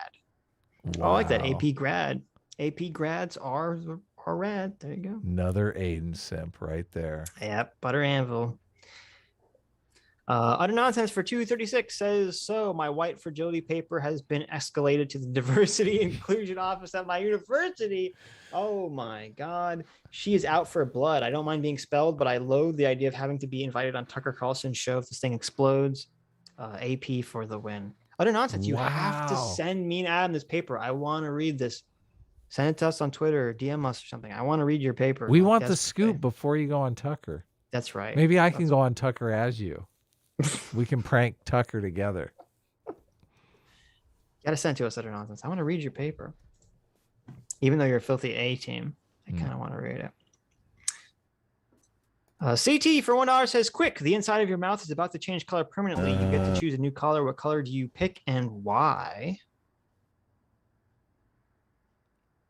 Wow. I like that. AP grad. AP grads are rad. There you go. Another Aiden simp right there. Yep. Butter Anvil. Utter Nonsense for 236 says, so my white fragility paper has been escalated to the diversity inclusion office at my university. Oh my God. She is out for blood. I don't mind being expelled, but I loathe the idea of having to be invited on Tucker Carlson's show if this thing explodes. AP for the win. Utter Nonsense. You have to send me and Adam this paper. I want to read this. Send it to us on Twitter or DM us or something. I want to read your paper. We want the scoop before you go on Tucker. That's right. Maybe I can go on Tucker as you. We can prank Tucker together. You got to send to us, Utter Nonsense. I want to read your paper. Even though you're a filthy A-team, I kind of want to read it. CT for $1 says, quick, the inside of your mouth is about to change color permanently. You get to choose a new color. What color do you pick and why?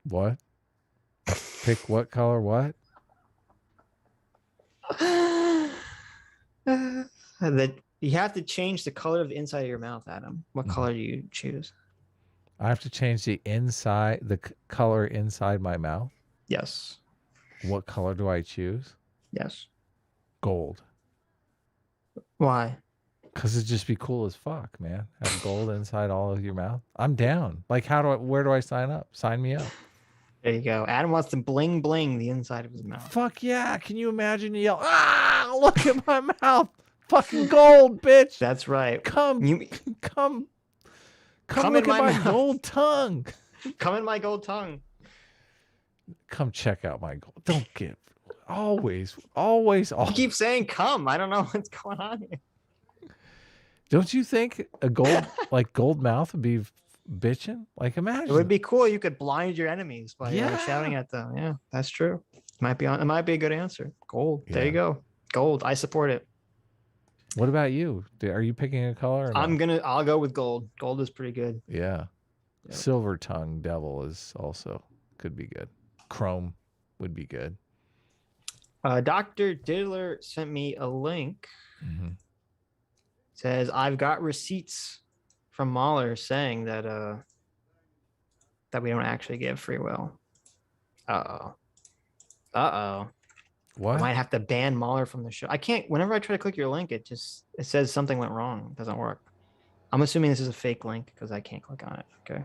What? Pick what color? What? That you have to change the color of the inside of your mouth, Adam. What color do you choose? I have to change the color inside my mouth? Yes. What color do I choose? Yes. Gold. Why? Because it'd just be cool as fuck, man. Have gold inside all of your mouth. I'm down. Like, where do I sign up? Sign me up. There you go. Adam wants to bling bling the inside of his mouth. Fuck yeah. Can you imagine you yell, look at my mouth. Fucking gold, bitch. That's right. Come look at my gold tongue. Come in my gold tongue. Come check out my gold. Don't get always. You keep saying come. I don't know what's going on here. Don't you think a gold mouth would be bitching? Like, imagine. It would be cool. You could blind your enemies by shouting at them. Yeah, that's true. It might be a good answer. Gold. Yeah. There you go. Gold. I support it. What about you? Are you picking a color? I'll go with gold. Gold is pretty good. Yeah. Yep. Silver tongue devil is also could be good. Chrome would be good. Dr. Diddler sent me a link. Mm-hmm. Says, I've got receipts from Mahler saying that we don't actually give free will. Uh-oh. What? I might have to ban Mahler from the show. I can't. Whenever I try to click your link, it says something went wrong. It doesn't work. I'm assuming this is a fake link because I can't click on it. Okay.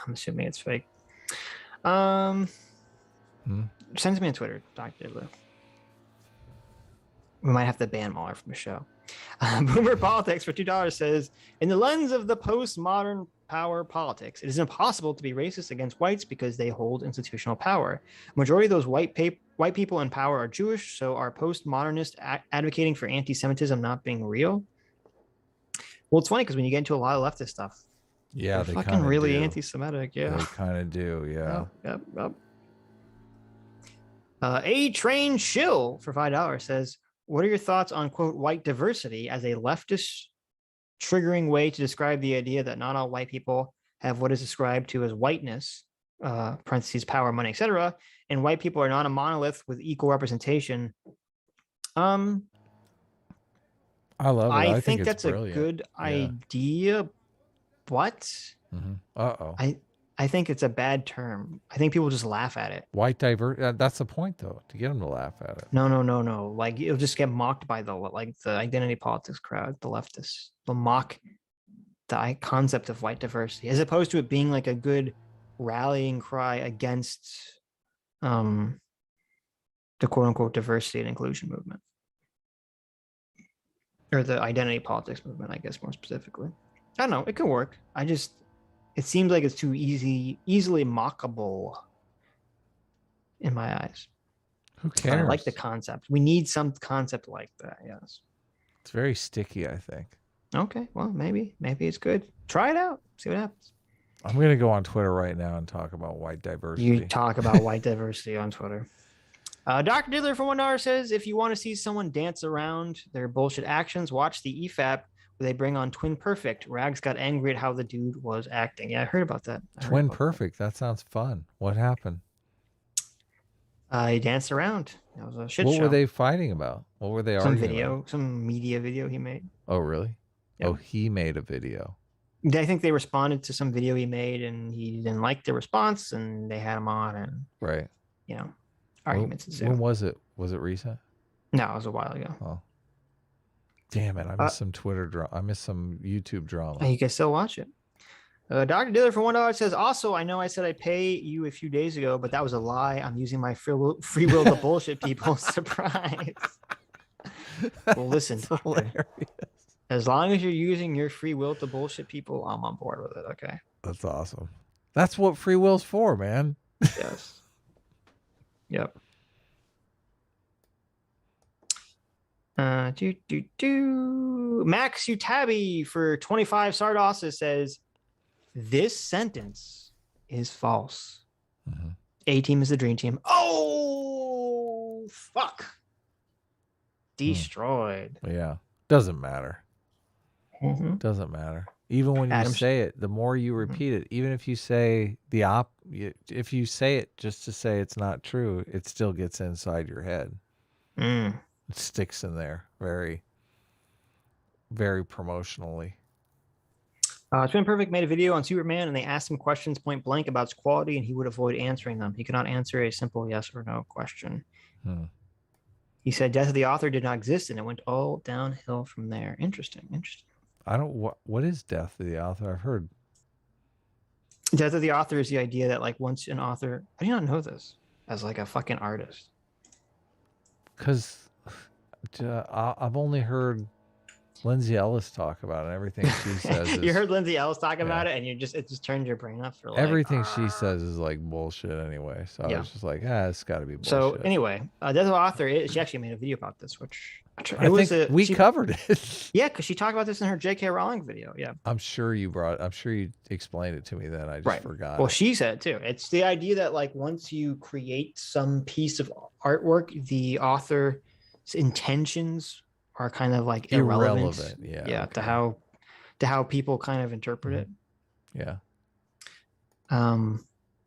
I'm assuming it's fake. Send it to me on Twitter, Dr. Diddler. We might have to ban Mahler from the show. Boomer Politics for $2 says, in the lens of the postmodern power politics, it is impossible to be racist against whites because they hold institutional power. Majority of those white people in power are Jewish, so are postmodernists advocating for anti-Semitism not being real? Well, it's funny because when you get into a lot of leftist stuff, they're fucking really anti-Semitic. Yeah, they kind of do. Yeah. Yep. A Train Shill for $5 says, what are your thoughts on, quote, white diversity as a leftist triggering way to describe the idea that not all white people have what is described to as whiteness, parentheses power, money, etc. And white people are not a monolith with equal representation. I love it. I I think it's that's brilliant. a good Yeah. idea, but Uh-oh. I think it's a bad term. I think people just laugh at it. White diverse. That's the point, though, to get them to laugh at it. No. Like it'll just get mocked by the identity politics crowd, the leftists. They'll mock the concept of white diversity, as opposed to it being like a good rallying cry against the quote unquote diversity and inclusion movement. Or the identity politics movement, I guess more specifically. I don't know, it could work. It seems like it's too easily mockable in my eyes. Who cares? I like the concept. We need some concept like that, yes. It's very sticky, I think. Okay, well, maybe it's good. Try it out. See what happens. I'm going to go on Twitter right now and talk about white diversity. You talk about white diversity on Twitter. Dr. Diddler for $1 says, if you want to see someone dance around their bullshit actions, watch the EFAP where they bring on Twin Perfect. Rags got angry at how the dude was acting. Yeah, I heard about that. Twin Perfect. That sounds fun. What happened? He danced around. That was a shit show. What were they fighting about? What were they arguing about? Some media video he made. Oh, really? Yep. Oh, he made a video. I think they responded to some video he made, and he didn't like the response, and they had him on, and right. Arguments ensued. When was it? Was it recent? No, it was a while ago. Oh, damn it! I missed some Twitter drama. I missed some YouTube drama. You can still watch it. Dr. Diller for $1 says, also, I know I said I'd pay you a few days ago, but that was a lie. I'm using my free will to bullshit people. Surprise. Well, listen, hilarious. As long as you're using your free will to bullshit people, I'm on board with it. Okay. That's awesome. That's what free will's for, man. Yes. Yep. Max Utabi for 25 Sardosses says, this sentence is false. A-team is the dream team. Oh, fuck. Destroyed. Yeah. Doesn't matter. Doesn't matter. Even when you say it, the more you repeat it, even if you say if you say it just to say it's not true, it still gets inside your head. It sticks in there very, very promotionally. Twin Perfect made a video on Superman, and they asked him questions point blank about its quality, and he would avoid answering them. He could not answer a simple yes or no question. He said death of the author did not exist, and it went all downhill from there. Interesting. I don't. What is death of the author? I've heard. Death of the author is the idea that, like, once an author, I do not know this as like a fucking artist. Because I've only heard Lindsay Ellis talk about it. Everything she says. You heard Lindsay Ellis talk about it, and it just turned your brain up for like everything she says is like bullshit anyway. So I was just like, it's got to be bullshit. So anyway, Death of the Author. She actually made a video about this, which we covered it. Yeah, because she talked about this in her J.K. Rowling video. Yeah, I'm sure you explained it to me. Then I just forgot. Well, she said it too. It's the idea that, like, once you create some piece of artwork, the author's intentions are kind of like irrelevant. Yeah. To how people kind of interpret it. Yeah.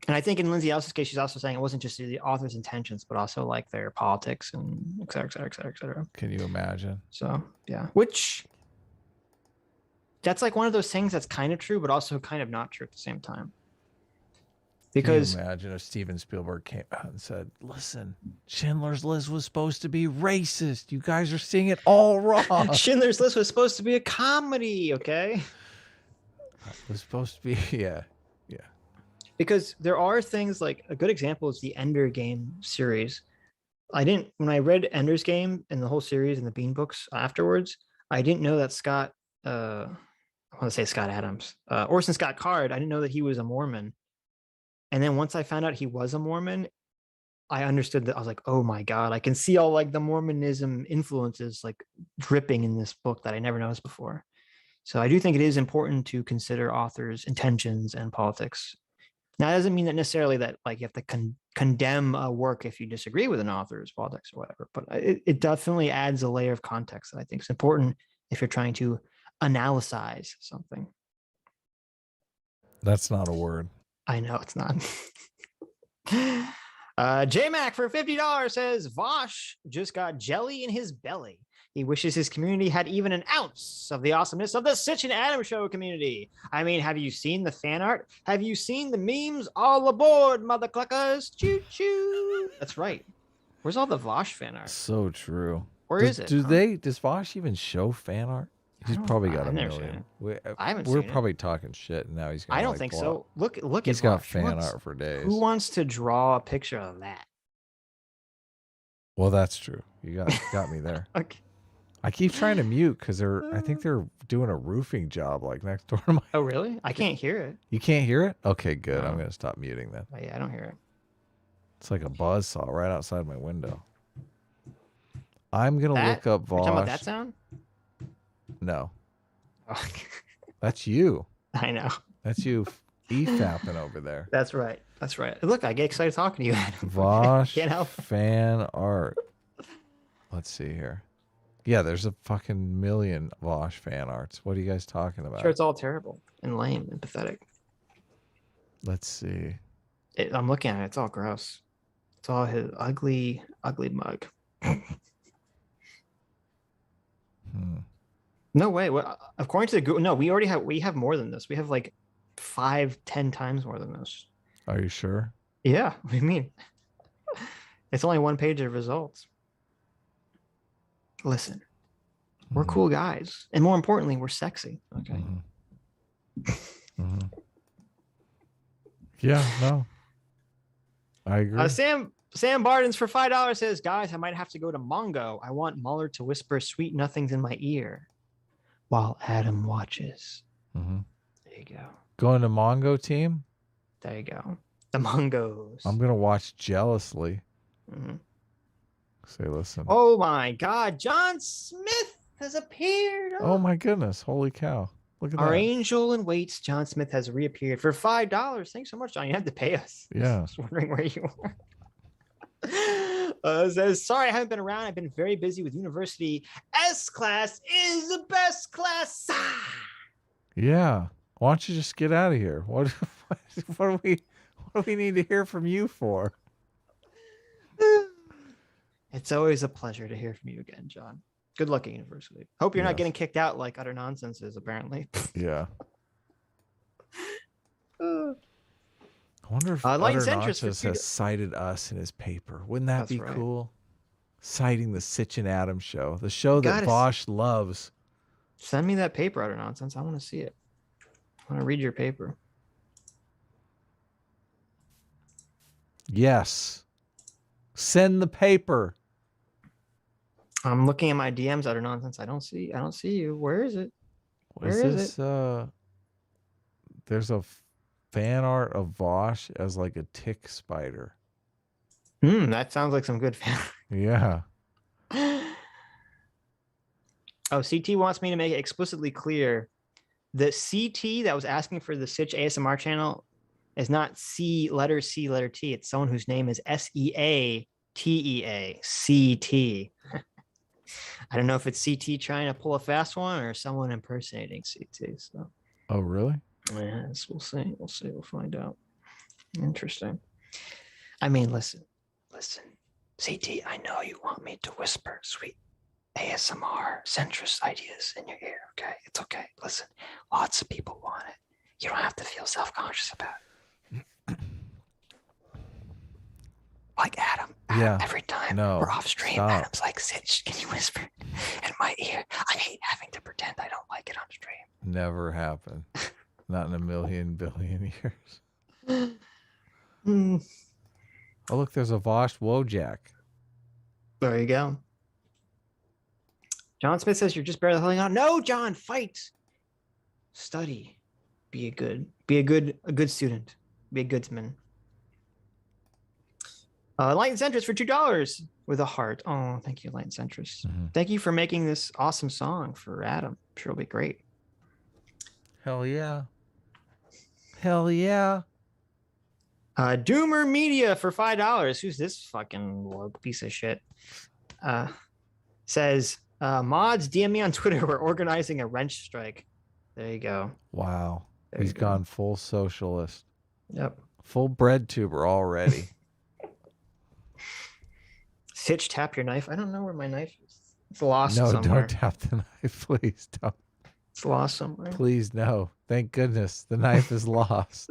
And I think in Lindsay Ellis's case, she's also saying it wasn't just the author's intentions, but also like their politics and et cetera, et cetera, et cetera, et cetera. Can you imagine? So yeah, which that's like one of those things that's kind of true, but also kind of not true at the same time. Because can you imagine if Steven Spielberg came out and said, listen, Schindler's List was supposed to be racist. You guys are seeing it all wrong. Schindler's List was supposed to be a comedy, okay? It was supposed to be, yeah. Because there are things like, a good example is the Ender Game series. When I read Ender's Game and the whole series and the Bean books afterwards, I didn't know that I want to say Scott Adams, Orson Scott Card, I didn't know that he was a Mormon. And then once I found out he was a Mormon, I understood that. I was like, oh my God, I can see all like the Mormonism influences like dripping in this book that I never noticed before. So I do think it is important to consider authors' intentions and politics. Now, that doesn't mean that necessarily that like you have to condemn a work if you disagree with an author's politics or whatever, but it definitely adds a layer of context that I think is important if you're trying to analyze something. That's not a word. I know it's not. J-Mac for $50 says Vaush just got jelly in his belly. He wishes his community had even an ounce of the awesomeness of the Sitch and Adam Show community. I mean, have you seen the fan art? Have you seen the memes? All aboard, mother cluckers. Choo choo. That's right. Where's all the Vaush fan art? So true. Where is it? Does Vaush even show fan art? He's probably got a million. I haven't We're seen it. probably talking shit, and now he's got. I don't think so. Look at He's got Vaush. fan art for days. Who wants to draw a picture of that? Well, that's true. You got me there. Okay. I keep trying to mute because I think they're doing a roofing job like next door to my. Oh, really? I can't hear it. You can't hear it? Okay, good. No. I'm gonna stop muting then. Oh, yeah, I don't hear it. It's like a buzzsaw right outside my window. I'm gonna look up Vaush. Are you talking about that sound? No, Oh, that's you. I know. That's you e-fapping over there. That's right. That's right. Look, I get excited talking to you, Adam. Vaush Can't help. fan art. Let's see here. Yeah, there's a fucking million Vaush fan arts. What are you guys talking about? Sure, it's all terrible and lame and pathetic. Let's see. I'm looking at it. It's all gross. It's all his ugly, ugly mug. No way. What? According to the Google, no, we have more than this. We have like 5-10 times more than this. Are you sure? Yeah. What do you mean? It's only one page of results. Listen, we're cool guys, and more importantly, we're sexy. Okay. Yeah. No. I agree. Sam Bardens for $5 says, guys, I might have to go to Mongo. I want Mueller to whisper sweet nothings in my ear while Adam watches. There you go. Going to Mongo team? There you go. The Mongos. I'm gonna watch jealously. Mhm. Say, listen. Oh my God, John Smith has appeared. Oh my goodness! Holy cow! Look at Our that. angel in waits, John Smith, has reappeared for $5. Thanks so much, John. You have to pay us. Yeah. I was wondering where you are. Says, sorry, I haven't been around. I've been very busy with university. S class is the best class. Yeah. Why don't you just get out of here? What do we need to hear from you for? It's always a pleasure to hear from you again, John. Good luck at university. Hope you're not Yes. getting kicked out like utter nonsense is, apparently. Yeah. I wonder if Light Utter Centrist for Nonsense has cited us in his paper. Wouldn't that That's be right. cool? Citing the Sitch and Adam show, the show that Gotta Vaush loves. Send me that paper, utter nonsense. I want to see it. I want to read your paper. Yes. Send the paper. I'm looking at my DMs, utter nonsense. I don't see you. Where is it? Is Where is this there's a fan art of Vaush as like a tick spider. That sounds like some good fan. Yeah. Oh, CT wants me to make it explicitly clear that CT that was asking for the Sitch ASMR channel is not letter C, letter T. It's someone whose name is SEATEA, CT. I don't know if it's CT trying to pull a fast one or someone impersonating CT. So, Oh, really? yes, we'll see. We'll find out. Interesting. I mean, listen, CT, I know you want me to whisper sweet ASMR centrist ideas in your ear. Okay, it's okay. Listen, lots of people want it. You don't have to feel self-conscious about it. Like Adam, Yeah. every time No, we're off stream, stop. Adam's like, Sitch, can you whisper in my ear? I hate having to pretend I don't like it on stream. Never happened. Not in a million billion years. Oh, look, there's a Vaush Wojak. There you go. John Smith says you're just barely holding on. No, John, fight. Study. Be a good student. Be a goodsman. Light and Centrist for $2 with a heart. Oh, thank you, Light and Centrist. Thank you for making this awesome song for Adam. I'm sure it'll be great. Hell yeah. Hell yeah. Doomer Media for $5. Who's this fucking woke piece of shit? Says, mods, DM me on Twitter. We're organizing a wrench strike. There you go. Wow. There He's you go. gone full socialist. Yep. Full bread tuber already. Sitch, tap your knife. I don't know where my knife is. It's lost No, somewhere. don't tap the knife, please. Don't. It's lost somewhere. Please, no. Thank goodness the knife is lost.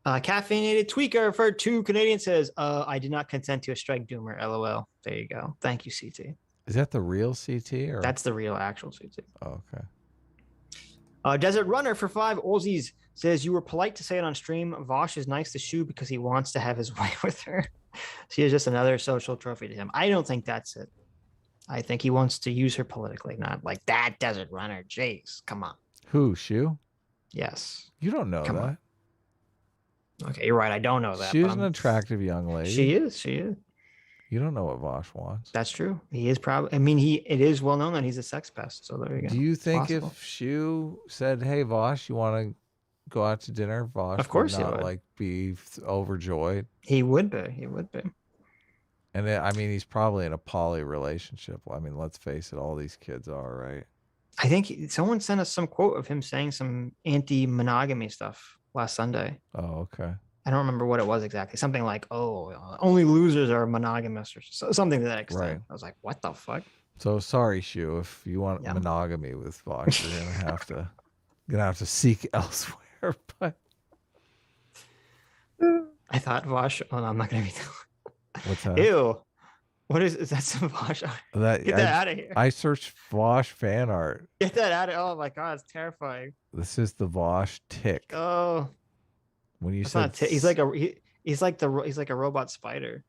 Caffeinated tweaker for 2 Canadian says, I did not consent to a strike doomer. LOL. There you go. Thank you, CT. Is that the real CT or? That's the real actual CT. Oh, okay. Desert Runner for 5 Aussies says, you were polite to say it on stream. Vaush is nice to Shu because he wants to have his way with her. She is just another social trophy to him. I don't think that's it. I think he wants to use her politically, not like that Desert Runner. Jeez, come on. Who, Shu? Yes. You don't know Come that. on. Okay, you're right. I don't know that. She's an attractive young lady. She is. She is. You don't know what Vaush wants. That's true. He is probably. I mean, it is well known that he's a sex pest. So there you go. Do you think Possible. if Shu said, "Hey, Vaush, you want to go out to dinner?" Vaush Of course would he not would. like be overjoyed. He would be. He would be. And I mean, he's probably in a poly relationship. I mean, let's face it, all these kids are, right? I think someone sent us some quote of him saying some anti-monogamy stuff last Sunday. Oh, okay. I don't remember what it was exactly. Something like, "Oh, only losers are monogamous,ous," or something to that extent. Right. I was like, "What the fuck?" So sorry, Shu. If you want Yeah. monogamy with Vaush, you're gonna have to seek elsewhere. But I thought Vaush. Oh, no, I'm not gonna read that. what's that? Ew. What is that? Some Vaush? That Get that out of here. I searched Vaush fan art. Get that out of. Oh my god, it's terrifying. This is the Vaush tick. Oh, When you it's said not. He's like a robot spider.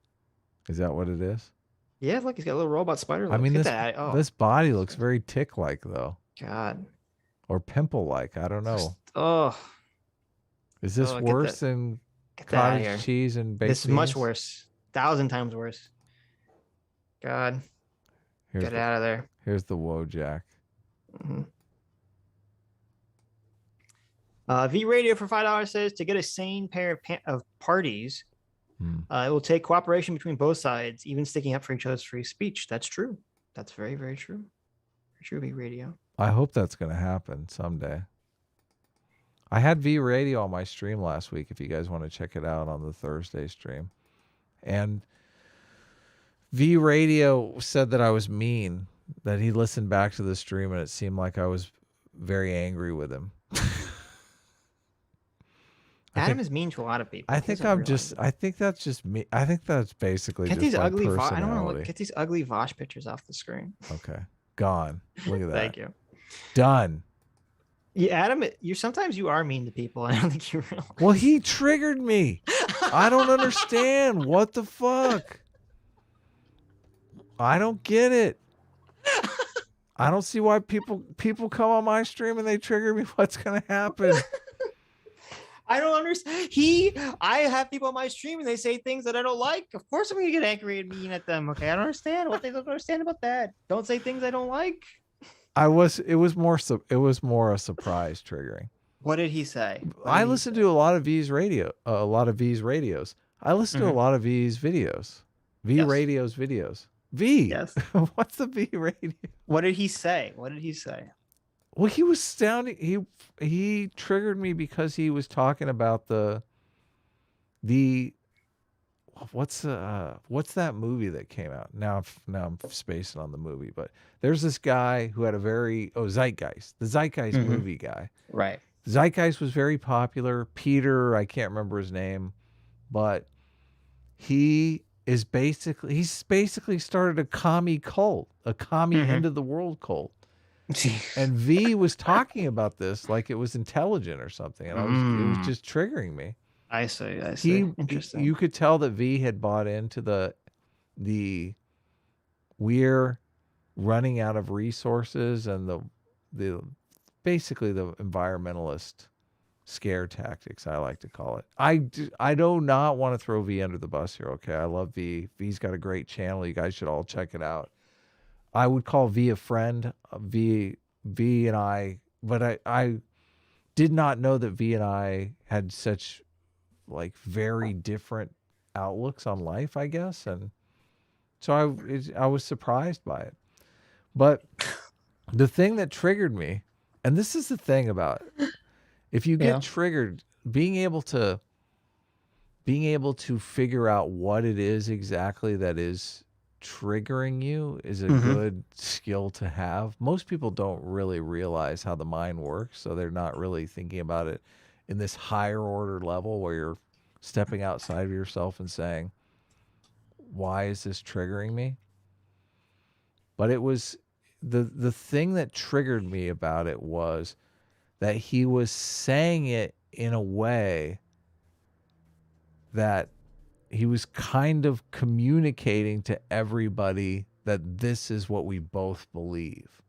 is that what it is? Yeah, look, he's got a little robot spider. I mean, Get this that out. Oh, this body looks very tick-like though, God. or pimple-like. I don't know. Oh, Is this get worse that- than get that out of here. cottage cheese and baked This is much beans? worse. 1,000 times worse. God, Here's get the, out of there. here's the Wojak. Mhm. V Radio for $5 says, to get a sane pair of parties, it will take cooperation between both sides, even sticking up for each other's free speech. That's true. That's very, very true. Very true, V Radio. I hope that's going to happen someday. I had V Radio on my stream last week, if you guys want to check it out on the Thursday stream. And V Radio said that I was mean, that he listened back to the stream and it seemed like I was very angry with him. Adam is mean to a lot of people. I He think doesn't I'm realize just, it. I think that's just me. I think that's basically Get just these my ugly personality. I don't want to get these ugly Vaush pictures off the screen. Okay. Gone. Look at that. Thank you. Done. Yeah, Adam, sometimes you are mean to people. I don't think you realize. Well, he triggered me. I don't understand. What the fuck? I don't get it. I don't see why people come on my stream and they trigger me. What's gonna happen? I don't understand. I have people on my stream and they say things that I don't like. Of course, I'm gonna get angry and mean at them. Okay, I don't understand. What they don't understand about that? Don't say things I don't like. It was more a surprise triggering. What did he say? I listen to a lot of V's radios. I listen to a lot of V's videos. Yes. Radio's videos. V. Yes. What's the V radio? What did he say? What did he say? Well, he was sounding. He triggered me because he was talking about the what's that movie that came out? Now I'm spacing on the movie, but there's this guy who had a very Zeitgeist, the Zeitgeist movie guy. Right. Zeitgeist was very popular. Peter, I can't remember his name, but he's basically started a commie cult, a commie end of the world cult. And V was talking about this like it was intelligent or something, and it was just triggering me. I see. Interesting. You could tell that V had bought into the we're running out of resources and the basically the environmentalist scare tactics, I like to call it. I do not want to throw V under the bus here. Okay, I love V. V's got a great channel. You guys should all check it out. I would call V a friend. V and I, but I did not know that V and I had such like very different outlooks on life, I guess, and so I was surprised by it. But the thing that triggered me, and this is the thing about it, if you get triggered, being able to being able to figure out what it is exactly that is triggering you is a good skill to have. Most people don't really realize how the mind works, so they're not really thinking about it in this higher order level where you're stepping outside of yourself and saying, why is this triggering me? But it was the thing that triggered me about it was that he was saying it in a way that he was kind of communicating to everybody that this is what we both believe.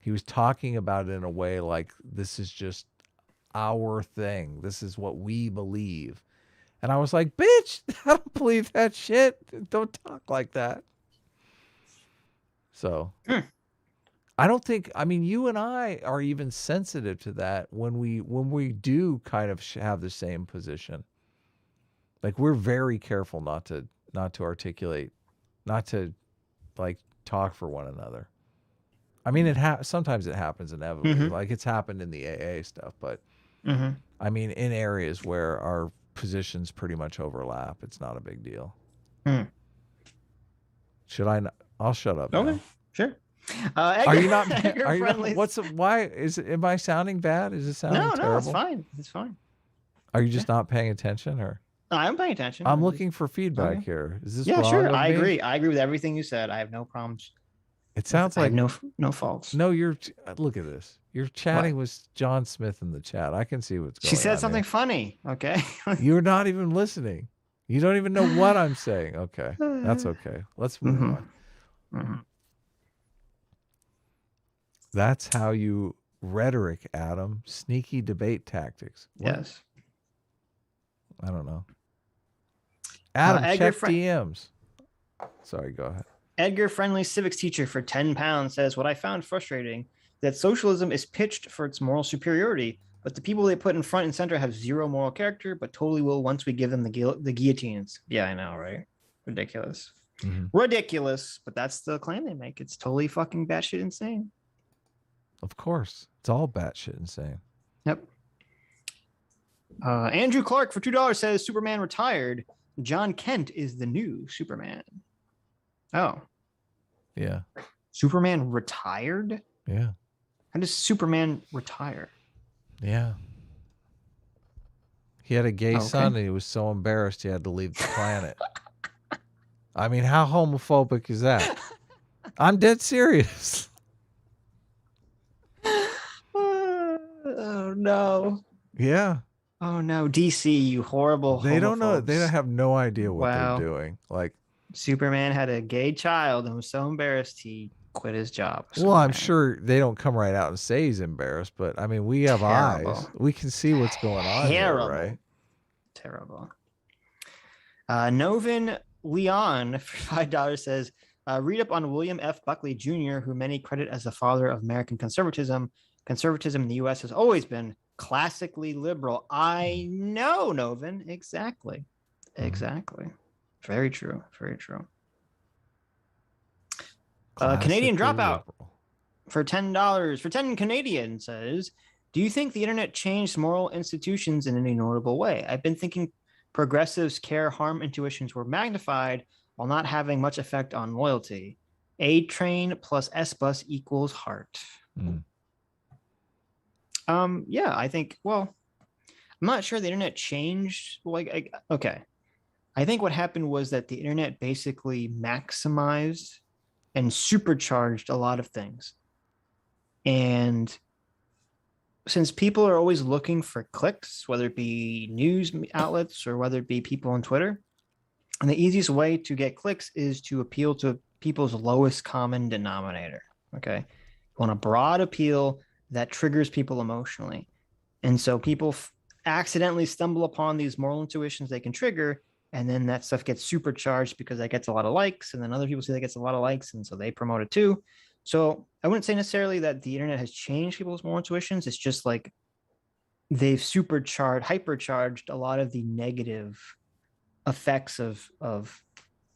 He was talking about it in a way like this is just our thing. This is what we believe. And I was like, bitch, I don't believe that shit. Don't talk like that. So I don't think, I mean, you and I are even sensitive to that when we do kind of have the same position. Like we're very careful not to articulate, not to like talk for one another. I mean, sometimes it happens inevitably. Like it's happened in the AA stuff, but I mean, in areas where our positions pretty much overlap, it's not a big deal. Should I? I'll shut up. Okay, now. sure. Are you not? Are you not? friendly. Why is it? Am I sounding bad? Is it sounding terrible? No, it's fine. It's fine. Are you just not paying attention, or? I'm paying attention. I'm looking for feedback here. Is this wrong sure. of I me? agree. I agree with everything you said. I have no problems. It sounds I like have no faults. No, you're look at this. You're chatting with John Smith in the chat. I can see what's going on. She said something funny. Okay. You're not even listening. You don't even know what I'm saying. Okay. That's okay. Let's move on. That's how you rhetoric, Adam. Sneaky debate tactics. What? Yes. I don't know. Adam, Edgar check DMs. Sorry, go ahead. Edgar Friendly Civics teacher for £10 says, what I found frustrating that socialism is pitched for its moral superiority, but the people they put in front and center have zero moral character, but totally will once we give them the guillotines. Yeah, I know, right? Ridiculous. Ridiculous, but that's the claim they make. It's totally fucking batshit insane. Of course. It's all batshit insane. Yep. Andrew Clark for $2 says Superman retired. John Kent is the new Superman. Oh. Yeah. Superman retired? Yeah. How does Superman retire? Yeah. He had a gay son and he was so embarrassed he had to leave the planet. I mean, how homophobic is that? I'm dead serious. Oh, no. Yeah. Oh, no. DC, you horrible They don't know. They homophobes. don't have no idea what they're doing. Like, Superman had a gay child and was so embarrassed he quit his job. well, I'm sure they don't come right out and say he's embarrassed, but I mean, we have eyes. We can see what's going on here, right? Terrible. Novin Leon for $5 says, read up on William F. Buckley Jr., who many credit as the father of American conservatism. Conservatism in the U.S. has always been classically liberal. I know, Novin. Exactly. Very true. Very true. Canadian Dropout for $10 for 10 Canadian says, do you think the internet changed moral institutions in any notable way? I've been thinking progressives' care harm intuitions were magnified while not having much effect on loyalty. A train plus S bus equals heart. Yeah, I think, well, I'm not sure the internet changed. Okay. I think what happened was that the internet basically maximized and supercharged a lot of things. And since people are always looking for clicks, whether it be news outlets or whether it be people on Twitter, and the easiest way to get clicks is to appeal to people's lowest common denominator. Okay. You want a broad appeal that triggers people emotionally. And so people accidentally stumble upon these moral intuitions they can trigger, and then that stuff gets supercharged because that gets a lot of likes, and then other people see that gets a lot of likes, and so they promote it too. So I wouldn't say necessarily that the internet has changed people's moral intuitions. It's just like they've hypercharged a lot of the negative effects of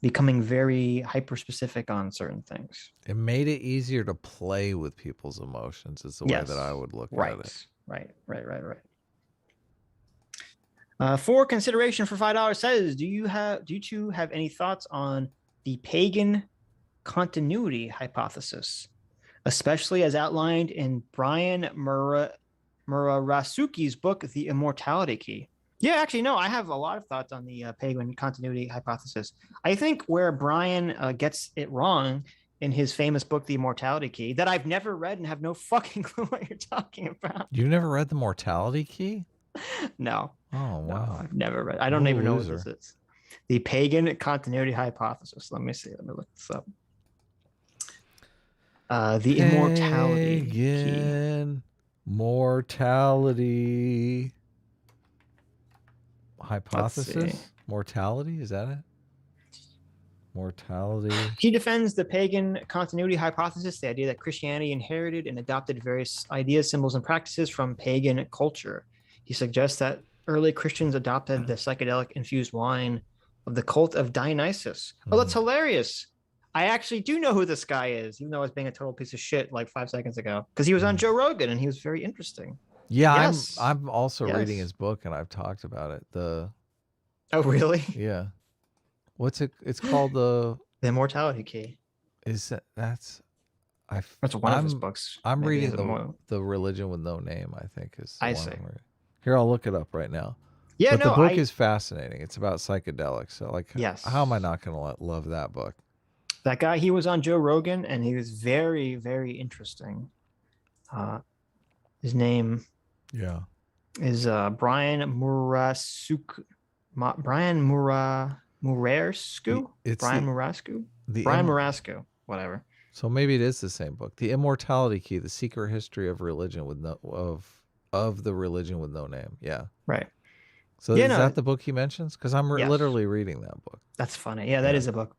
becoming very hyper-specific on certain things. It made it easier to play with people's emotions is the way that I would look at it. Right. For consideration for $5 says, do you two have any thoughts on the pagan continuity hypothesis, especially as outlined in Brian Murarasuki's book, The Immortality Key? Yeah, actually, no, I have a lot of thoughts on the pagan continuity hypothesis. I think where Brian gets it wrong in his famous book, The Immortality Key, that I've never read and have no fucking clue what you're talking about. You've never read The Mortality Key? No. Oh, No, wow. I've never read. I don't even know what this is. The pagan continuity hypothesis. Let me see. Let me look this up. The immortality key. Mortality hypothesis. see. Mortality, is that it? Mortality. He defends the pagan continuity hypothesis, the idea that Christianity inherited and adopted various ideas, symbols, and practices from pagan culture. He suggests that early Christians adopted the psychedelic infused wine of the cult of Dionysus. Oh, that's hilarious. I actually do know who this guy is, even though I was being a total piece of shit like 5 seconds ago, because he was on Joe Rogan and he was very interesting. Yeah, Yes. I'm also reading Yes. his book and I've talked about it. Oh, really? Yeah. What's it? It's called the Immortality Key. Is that that's That's one of his books. I'm Maybe reading is it more- the Religion with No Name, I think is the I one see. I'm reading. Here, I'll look it up right now. Yeah, But no, the book is fascinating. It's about psychedelics. So like Yes. how am I not going to love that book? That guy, he was on Joe Rogan and he was very, very interesting. His name Yeah. is Brian Murasuk. Brian Murarescu? It's Brian the- Murascu? The Brian Murascu, whatever. So maybe it is the same book. The Immortality Key, The Secret History of Religion with No of the Religion with No Name. Yeah. Right. So Yeah, is no, that the book he mentions? Because I'm Yes. literally reading that book. That's funny. Yeah, that is a book.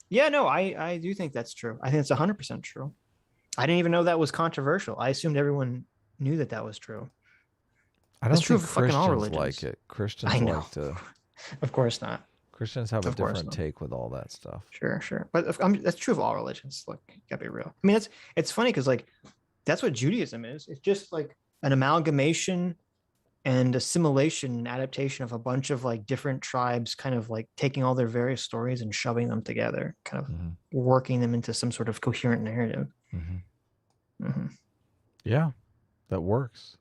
Yeah, no, I do think that's true. I think it's 100% true. I didn't even know that was controversial. I assumed everyone knew that that was true. I don't That's true think of fucking all Christians like religions. it. Christians I know. like to. Of course not. Christians have a Of course different not. take with all that stuff. Sure. But that's true of all religions. Look, you gotta be real. I mean, it's funny because like that's what Judaism is. It's just like an amalgamation and assimilation and adaptation of a bunch of like different tribes, kind of like taking all their various stories and shoving them together, kind of working them into some sort of coherent narrative. Yeah, that works.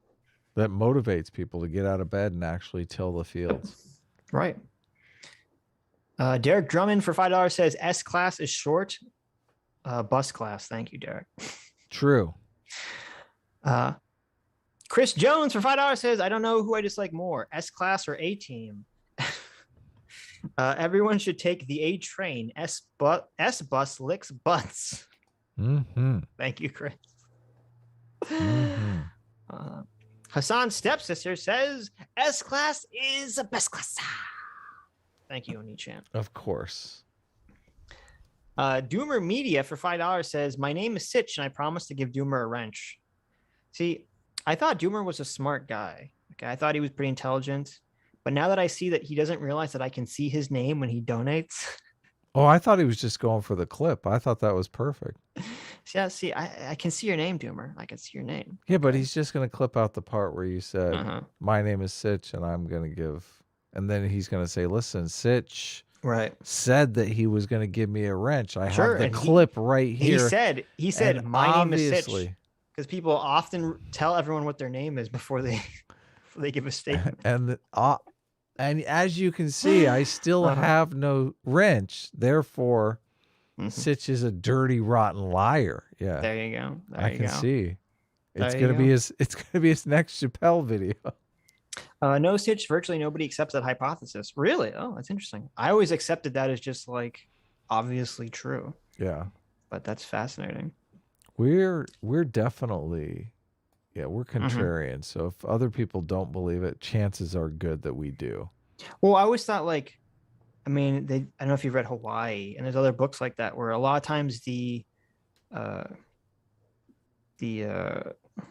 That motivates people to get out of bed and actually till the fields. Right. Derek Drummond for $5 says S class is short. Bus class. Thank you, Derek. True. Chris Jones for $5 says, I don't know who I dislike more, S class or A team. Everyone should take the A train. S bus licks butts. Thank you, Chris. Hasan Stepsister says, S class is the best class. Thank you, Oni-chan. Of course. Doomer Media for $5 says, my name is Sitch and I promise to give Doomer a wrench. See, I thought Doomer was a smart guy. Okay, I thought he was pretty intelligent. But now that I see that he doesn't realize that I can see his name when he donates. Oh, I thought he was just going for the clip. I thought that was perfect. Yeah, see, I can see your name, Doomer. I can see your name. Yeah, but he's just going to clip out the part where you said, my name is Sitch and I'm going to give. And then he's going to say, listen, Sitch said that he was going to give me a wrench. I have the clip right here. He said, my name is Sitch. Obviously. Because people often tell everyone what their name is before they give a statement. And as you can see, I still have no wrench. Therefore, Sitch is a dirty, rotten liar. Yeah. There you go. I can see. It's gonna be his next Chappelle video. No, Sitch, virtually nobody accepts that hypothesis. Really? Oh, that's interesting. I always accepted that as just like obviously true. Yeah. But that's fascinating. We're definitely we're contrarian. So if other people don't believe it, chances are good that we do. Well, I always thought like, I mean, I don't know if you've read Hawaii, and there's other books like that where a lot of times the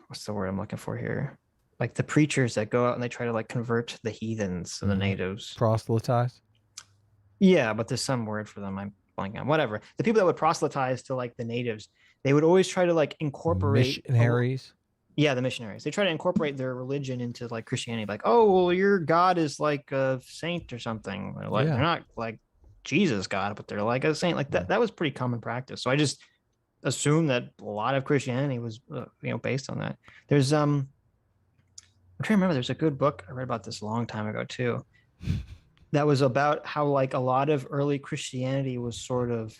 what's the word I'm looking for here? Like the preachers that go out and they try to like convert the heathens and the natives. Proselytize? Yeah, but there's some word for them. I'm blanking on. Whatever. The people that would proselytize to like the natives, they would always try to like incorporate missionaries. Yeah, the missionaries. They try to incorporate their religion into like Christianity. Like, oh, well, your God is like a saint or something. Like Yeah. they're not like Jesus God, but they're like a saint. Like that. That was pretty common practice. So I just assumed that a lot of Christianity was, based on that. There's I'm trying to remember. There's a good book I read about this a long time ago too. That was about how like a lot of early Christianity was sort of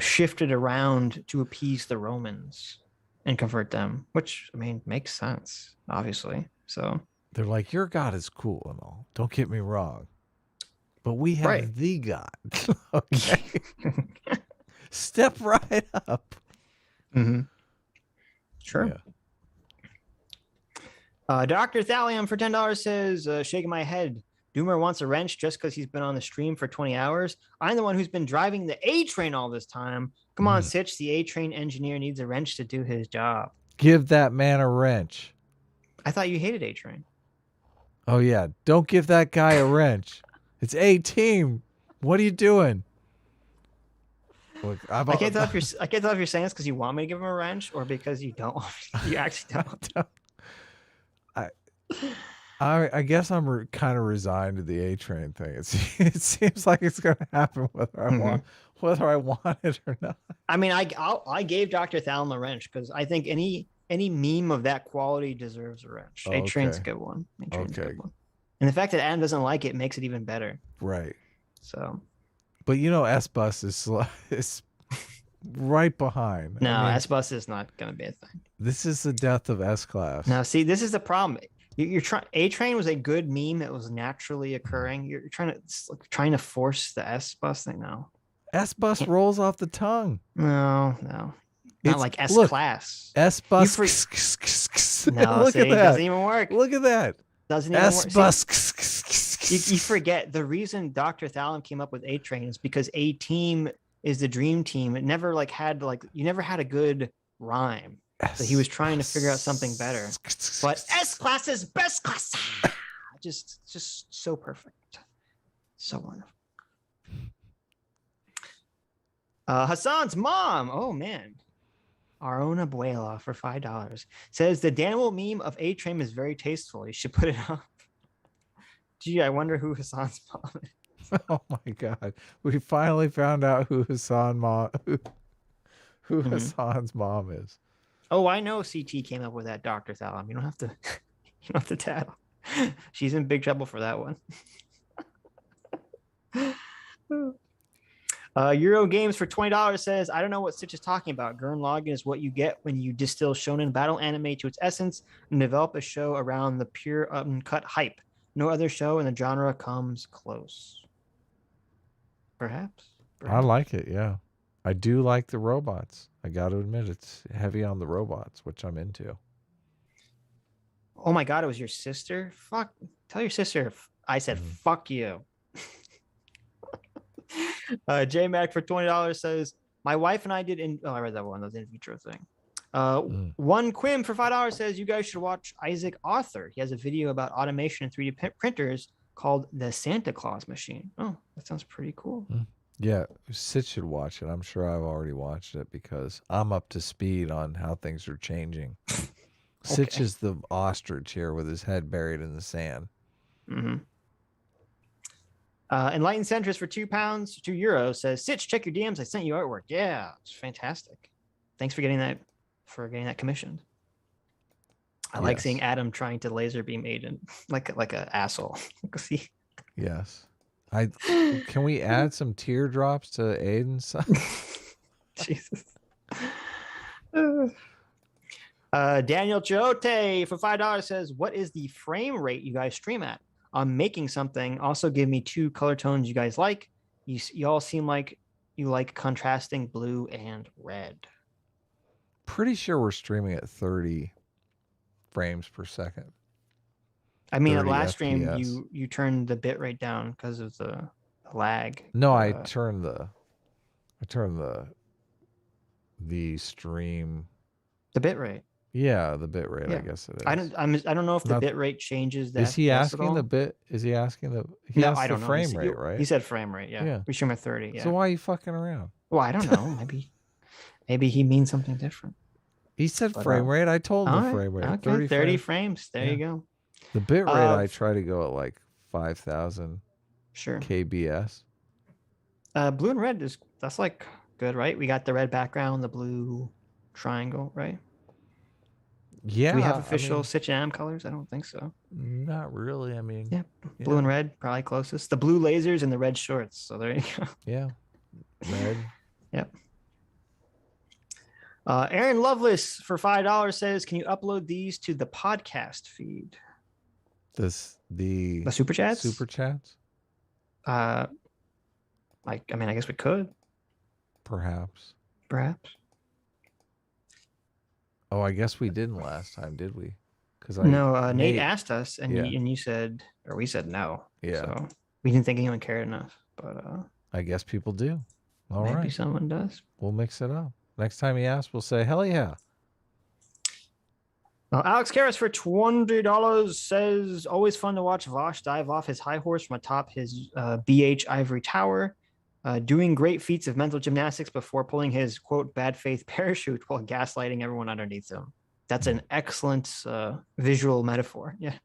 shifted around to appease the Romans and convert them, which I mean makes sense, obviously. So They're like, your God is cool and all. Don't get me wrong. But we have Right. the God. Okay. Step right up. mm-hmm. Sure. Yeah. Dr. Thallium for $10 says, shaking my head. Doomer wants a wrench just because he's been on the stream for 20 hours. I'm the one who's been driving the A train all this time. Come on, Sitch. The A train engineer needs a wrench to do his job. Give that man a wrench. I thought you hated A train. Oh, yeah. Don't give that guy a wrench. It's A team. What are you doing? Look, I can't tell if you're saying this because you want me to give him a wrench or because you don't. You actually don't. I guess I'm kind of resigned to the A train thing. It seems like it's going to happen whether I want it or not. I mean, I gave Dr. Thallium a wrench because I think any meme of that quality deserves a wrench. A train's a good one. A train's a good one. And the fact that Adam doesn't like it makes it even better. Right. So. But S-Bus is right behind. No, S-Bus is not going to be a thing. This is the death of S-Class. Now, see, this is the problem. You're trying. A-Train was a good meme that was naturally occurring. You're trying to force the S-Bus thing now. S-Bus rolls off the tongue. No. Not like S-Class. S-Bus. No, look at that. It doesn't even work. Look at that. Doesn't even S-Bus. work. You forget the reason Dr. Thallium came up with A-Train is because A-Team is the dream team. It never you never had a good rhyme. So he was trying to figure out something better. But S-Class is best class. Just so perfect. So wonderful. Hasan's mom. Oh, man. Our own abuela for $5 says the Danimal meme of A-Train is very tasteful. You should put it up. Gee, I wonder who Hasan's mom is. Oh my God. We finally found out who Hasan's mom is. Oh, I know CT came up with that, Dr. Thallium. You don't have to tattle. She's in big trouble for that one. Euro Games for $20 says, I don't know what Sitch is talking about. Gurren Lagann is what you get when you distill shonen battle anime to its essence and develop a show around the pure uncut hype. No other show in the genre comes close. Perhaps. I like it, yeah. I do like the robots. I got to admit, it's heavy on the robots, which I'm into. Oh my God, it was your sister? Fuck. Tell your sister I said, fuck you. J-Mac for $20 says, my wife and I did I read that one. That was an in vitro thing. One Quim for $5 says, you guys should watch Isaac Author. He has a video about automation and 3D printers called the Santa Claus Machine. Oh, that sounds pretty cool. Yeah, Sitch should watch it. I'm sure I've already watched it because I'm up to speed on how things are changing. Sitch is the ostrich here with his head buried in the sand. Mm-hmm. Enlightened Centrist for €2 says, Sitch, check your DMs. I sent you artwork. Yeah, it's fantastic. Thanks for getting that commissioned. I like seeing Adam trying to laser beam Aiden like an asshole. See? Yes. Can we add some teardrops to Aiden's side? Jesus. Daniel Chote for $5 says, what is the frame rate you guys stream at? I'm making something. Also give me 2 color tones you guys like. You all seem like you like contrasting blue and red. Pretty sure we're streaming at 30 frames per second. I mean, at last FPS. stream, you turned the bit rate down because of the lag. No, I turned the stream. The bit rate. Yeah, the bit rate. I guess it is. I don't know if the bit rate changes. Is he asking the bit? Is he asking the? He no, asked I don't the know. frame rate, right? He said frame rate. Yeah. We stream at 30. Yeah. So why are you fucking around? Well, I don't know. Maybe he means something different. He said But, frame rate. I told him all the right, frame rate. okay, 30 frames. frames. There Yeah. you go. The bit rate, I f- try to go at like 5,000 Sure. kbs. Blue and red that's like good, right? We got the red background, the blue triangle, right? Yeah. Do we have I official mean, Sitch and Am colors? I don't think so. not really. I mean, Yeah, blue and red probably closest. The blue lasers and the red shorts. So there you go. Yeah. Red. Yep. Aaron Lovelace for $5 says, "Can you upload these to the podcast feed?" The super chats. super chats. I mean, I guess we could. Perhaps. Oh, I guess we didn't last time, did we? Because Nate asked us, and yeah. you said, or we said no. Yeah. So we didn't think anyone cared enough, but I guess people do. All maybe right. someone does. We'll mix it up. Next time he asks, we'll say, hell yeah. Alex Karras for $20 says, "Always fun to watch Vaush dive off his high horse from atop his BH ivory tower, doing great feats of mental gymnastics before pulling his, quote, bad faith parachute while gaslighting everyone underneath him." That's an excellent visual metaphor. Yes.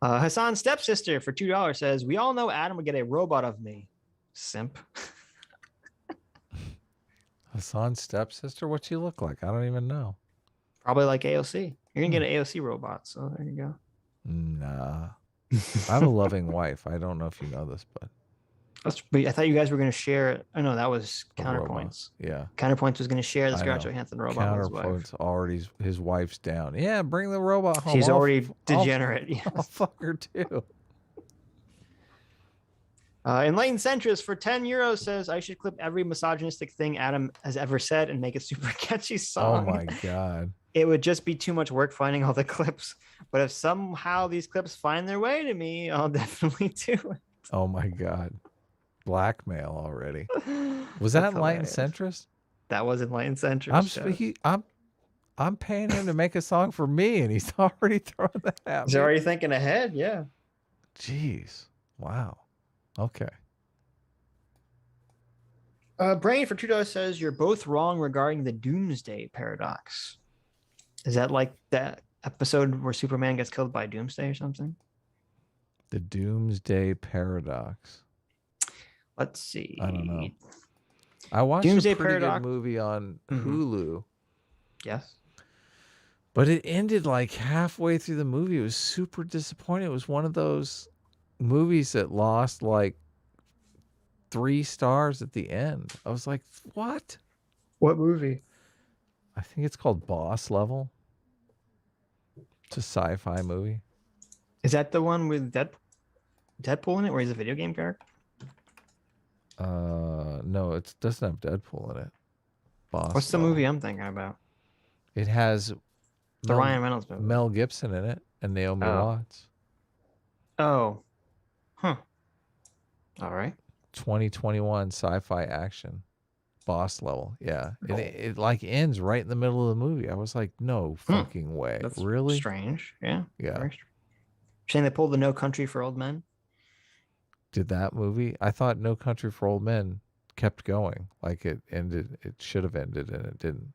Hasan's stepsister for $2 says, "We all know Adam would get a robot of me. Simp." Hasan's stepsister? What'd she look like? I don't even know. Probably like AOC. You're going to get an AOC robot. So there you go. Nah. I have a loving wife. I don't know if you know this, but I thought you guys were going to share. Oh, no, that was Counterpoints. Yeah. Counterpoints was going to share the I Scarlett know. Johansson robot with his wife. Counterpoint's already, his wife's down. Yeah, bring the robot home. She's already degenerate. Yes. I'll fuck her too. Enlightened Centrist for €10 says, "I should clip every misogynistic thing Adam has ever said and make a super catchy song." Oh my God. It would just be too much work finding all the clips. But if somehow these clips find their way to me, I'll definitely do it. Oh my God. Blackmail already. Was that Enlightened Centrist? That was Enlightened Centrist. I'm paying him to make a song for me, and he's already throwing that at me. He's already thinking ahead. Yeah. Jeez. Wow. Okay. Brain for $2 says, "You're both wrong regarding the Doomsday Paradox." Is that like that episode where Superman gets killed by Doomsday or something? The Doomsday Paradox. Let's see. I don't know. I watched Doomsday a pretty Paradox good movie on Hulu. Yes. But it ended like halfway through the movie. It was super disappointing. It was one of those movies that lost like 3 stars at the end. I was like, what? What movie? I think it's called Boss Level. It's a sci-fi movie. Is that the one with Deadpool in it, where he's a video game character? No, it doesn't have Deadpool in it. What's the movie I'm thinking about? It has The Ryan Reynolds movie. Mel Gibson in it and Naomi Watts. Oh. Huh. All right. 2021 sci-fi action. Boss Level. Yeah. It like ends right in the middle of the movie. I was like, no fucking way. That's really? strange. Yeah. Yeah. Very strange. You're saying they pulled the No Country for Old Men? Did that movie? I thought No Country for Old Men kept going. Like it ended. It should have ended and it didn't.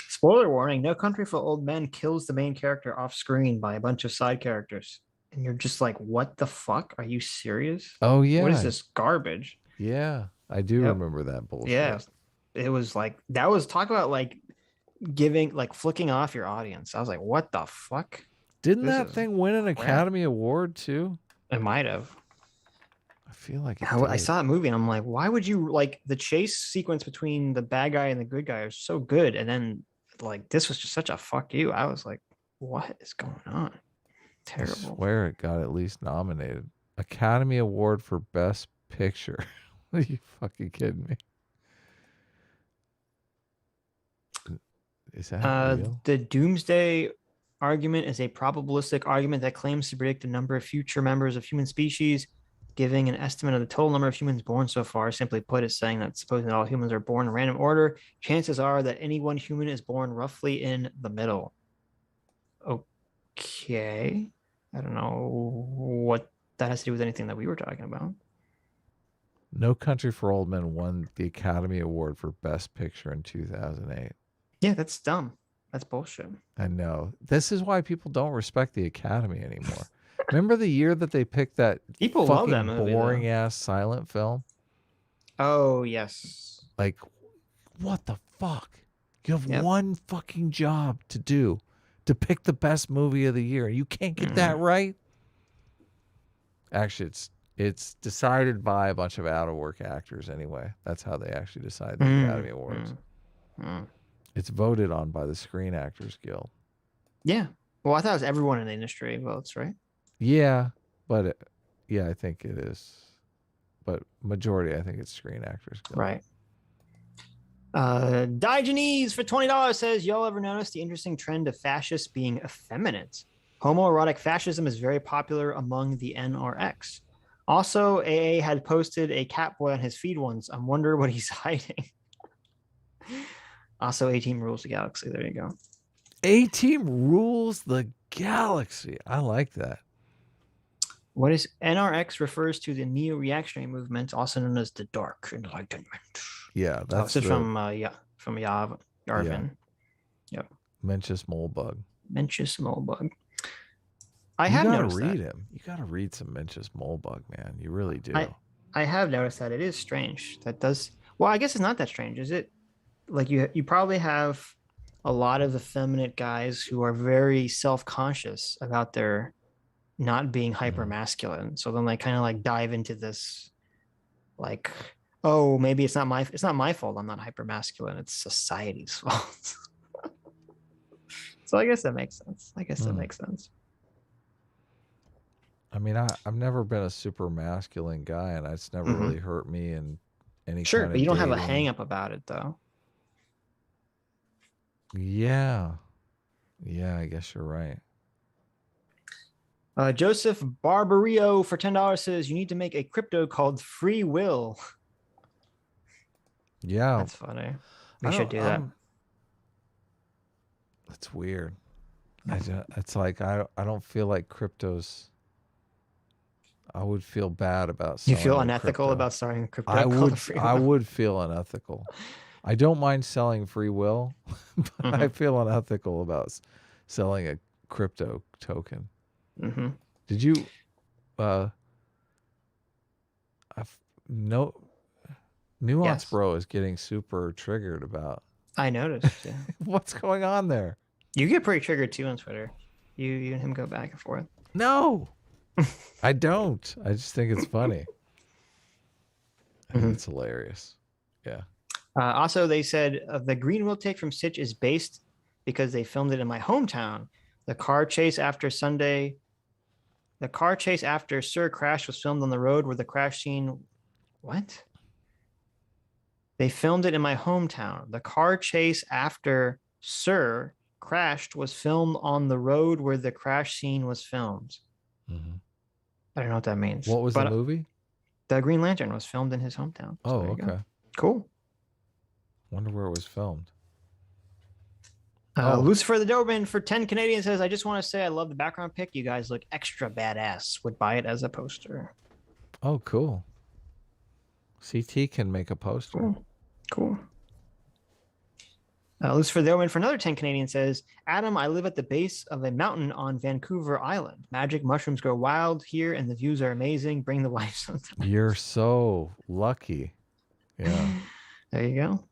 Spoiler warning, No Country for Old Men kills the main character off screen by a bunch of side characters. And you're just like, what the fuck? Are you serious? Oh, yeah. What is this garbage? Yeah. I do remember that bullshit. Yeah. It was like, that was talk about like giving, like flicking off your audience. I was like, what the fuck? Didn't that thing win an Academy Award too? It might have. I feel like it I saw that movie and I'm like, why would you like the chase sequence between the bad guy and the good guy is so good. And then like, this was just such a fuck you. I was like, what is going on? Terrible. I swear it got at least nominated. Academy Award for Best Picture. Are you fucking kidding me? Is that real? The Doomsday argument is a probabilistic argument that claims to predict the number of future members of human species, giving an estimate of the total number of humans born so far. Simply put, it's saying that supposing that all humans are born in random order, chances are that any one human is born roughly in the middle. Okay. I don't know what that has to do with anything that we were talking about. No Country for Old Men won the Academy Award for Best Picture in 2008. Yeah, that's dumb. That's bullshit. I know. This is why people don't respect the Academy anymore. Remember the year that they picked that People love fucking that movie, though. boring ass silent film? Oh, yes. Like, what the fuck? You have Yep. one fucking job to do to pick the best movie of the year. You can't get that right? Actually, it's decided by a bunch of out of work actors anyway. That's how they actually decide the Academy Awards. It's voted on by the Screen Actors Guild. Yeah. Well, I thought it was everyone in the industry votes, right? Yeah, but I think it is. But majority, I think it's Screen Actors Guild. Right. Diogenes for $20 says, y'all ever notice the interesting trend of fascists being effeminate? Homoerotic fascism is very popular among the NRX. Also, AA had posted a Catboy on his feed once. I wonder what he's hiding. Also, A-Team rules the galaxy. There you go. A-Team rules the galaxy. I like that. What is NRX refers to the neo-reactionary movement, also known as the Dark Enlightenment. Yeah, that's This is from Yav Yarvin. Yep. Mencius Molebug. Mencius Molebug. I You have gotta noticed read that. him. You gotta read some Mencius Molebug, man. You really do. I have noticed that. It is strange. That does well. I guess it's not that strange, is it? Like you probably have a lot of effeminate guys who are very self-conscious about their not being hyper masculine. So then they kind of like dive into this, like, oh, maybe it's not my fault. I'm not hyper masculine. It's society's fault. So I guess that makes sense. That makes sense. I mean, I've never been a super masculine guy, and it's never really hurt me in any Sure, kind but of you don't have a dating. hang up about it, though. Yeah. Yeah, I guess you're right. Joseph Barbario for $10 says, you need to make a crypto called Free Will. Yeah. That's funny. We should do that. That's weird. It's like I don't feel like cryptos. I would feel bad about You selling feel a unethical crypto. about starting a crypto I called Free Will? would feel unethical. I don't mind selling free will, but I feel unethical about selling a crypto token. Did you Nuance Yes. Bro is getting super triggered about I noticed. Yeah. what's going on there. You get pretty triggered too on Twitter. You and him go back and forth. No, I don't. I just think it's funny. I think it's hilarious. Yeah. Also, they said the green will take from Sitch is based because they filmed it in my hometown. The car chase after Sir crashed was filmed on the road where the crash scene. What? They filmed it in my hometown. The car chase after Sir crashed was filmed on the road where the crash scene was filmed. I don't know what that means. What was the movie? The Green Lantern was filmed in his hometown. So Oh, there you okay. go. Cool. Wonder where it was filmed. Lucifer the Doberman for 10 Canadian says, I just want to say I love the background pic. You guys look extra badass. Would buy it as a poster. Oh, cool. CT can make a poster. Cool. Lucifer the Doberman for another 10 Canadian says, Adam, I live at the base of a mountain on Vancouver Island. Magic mushrooms grow wild here and the views are amazing. Bring the wife sometime. You're so lucky. Yeah. There you go.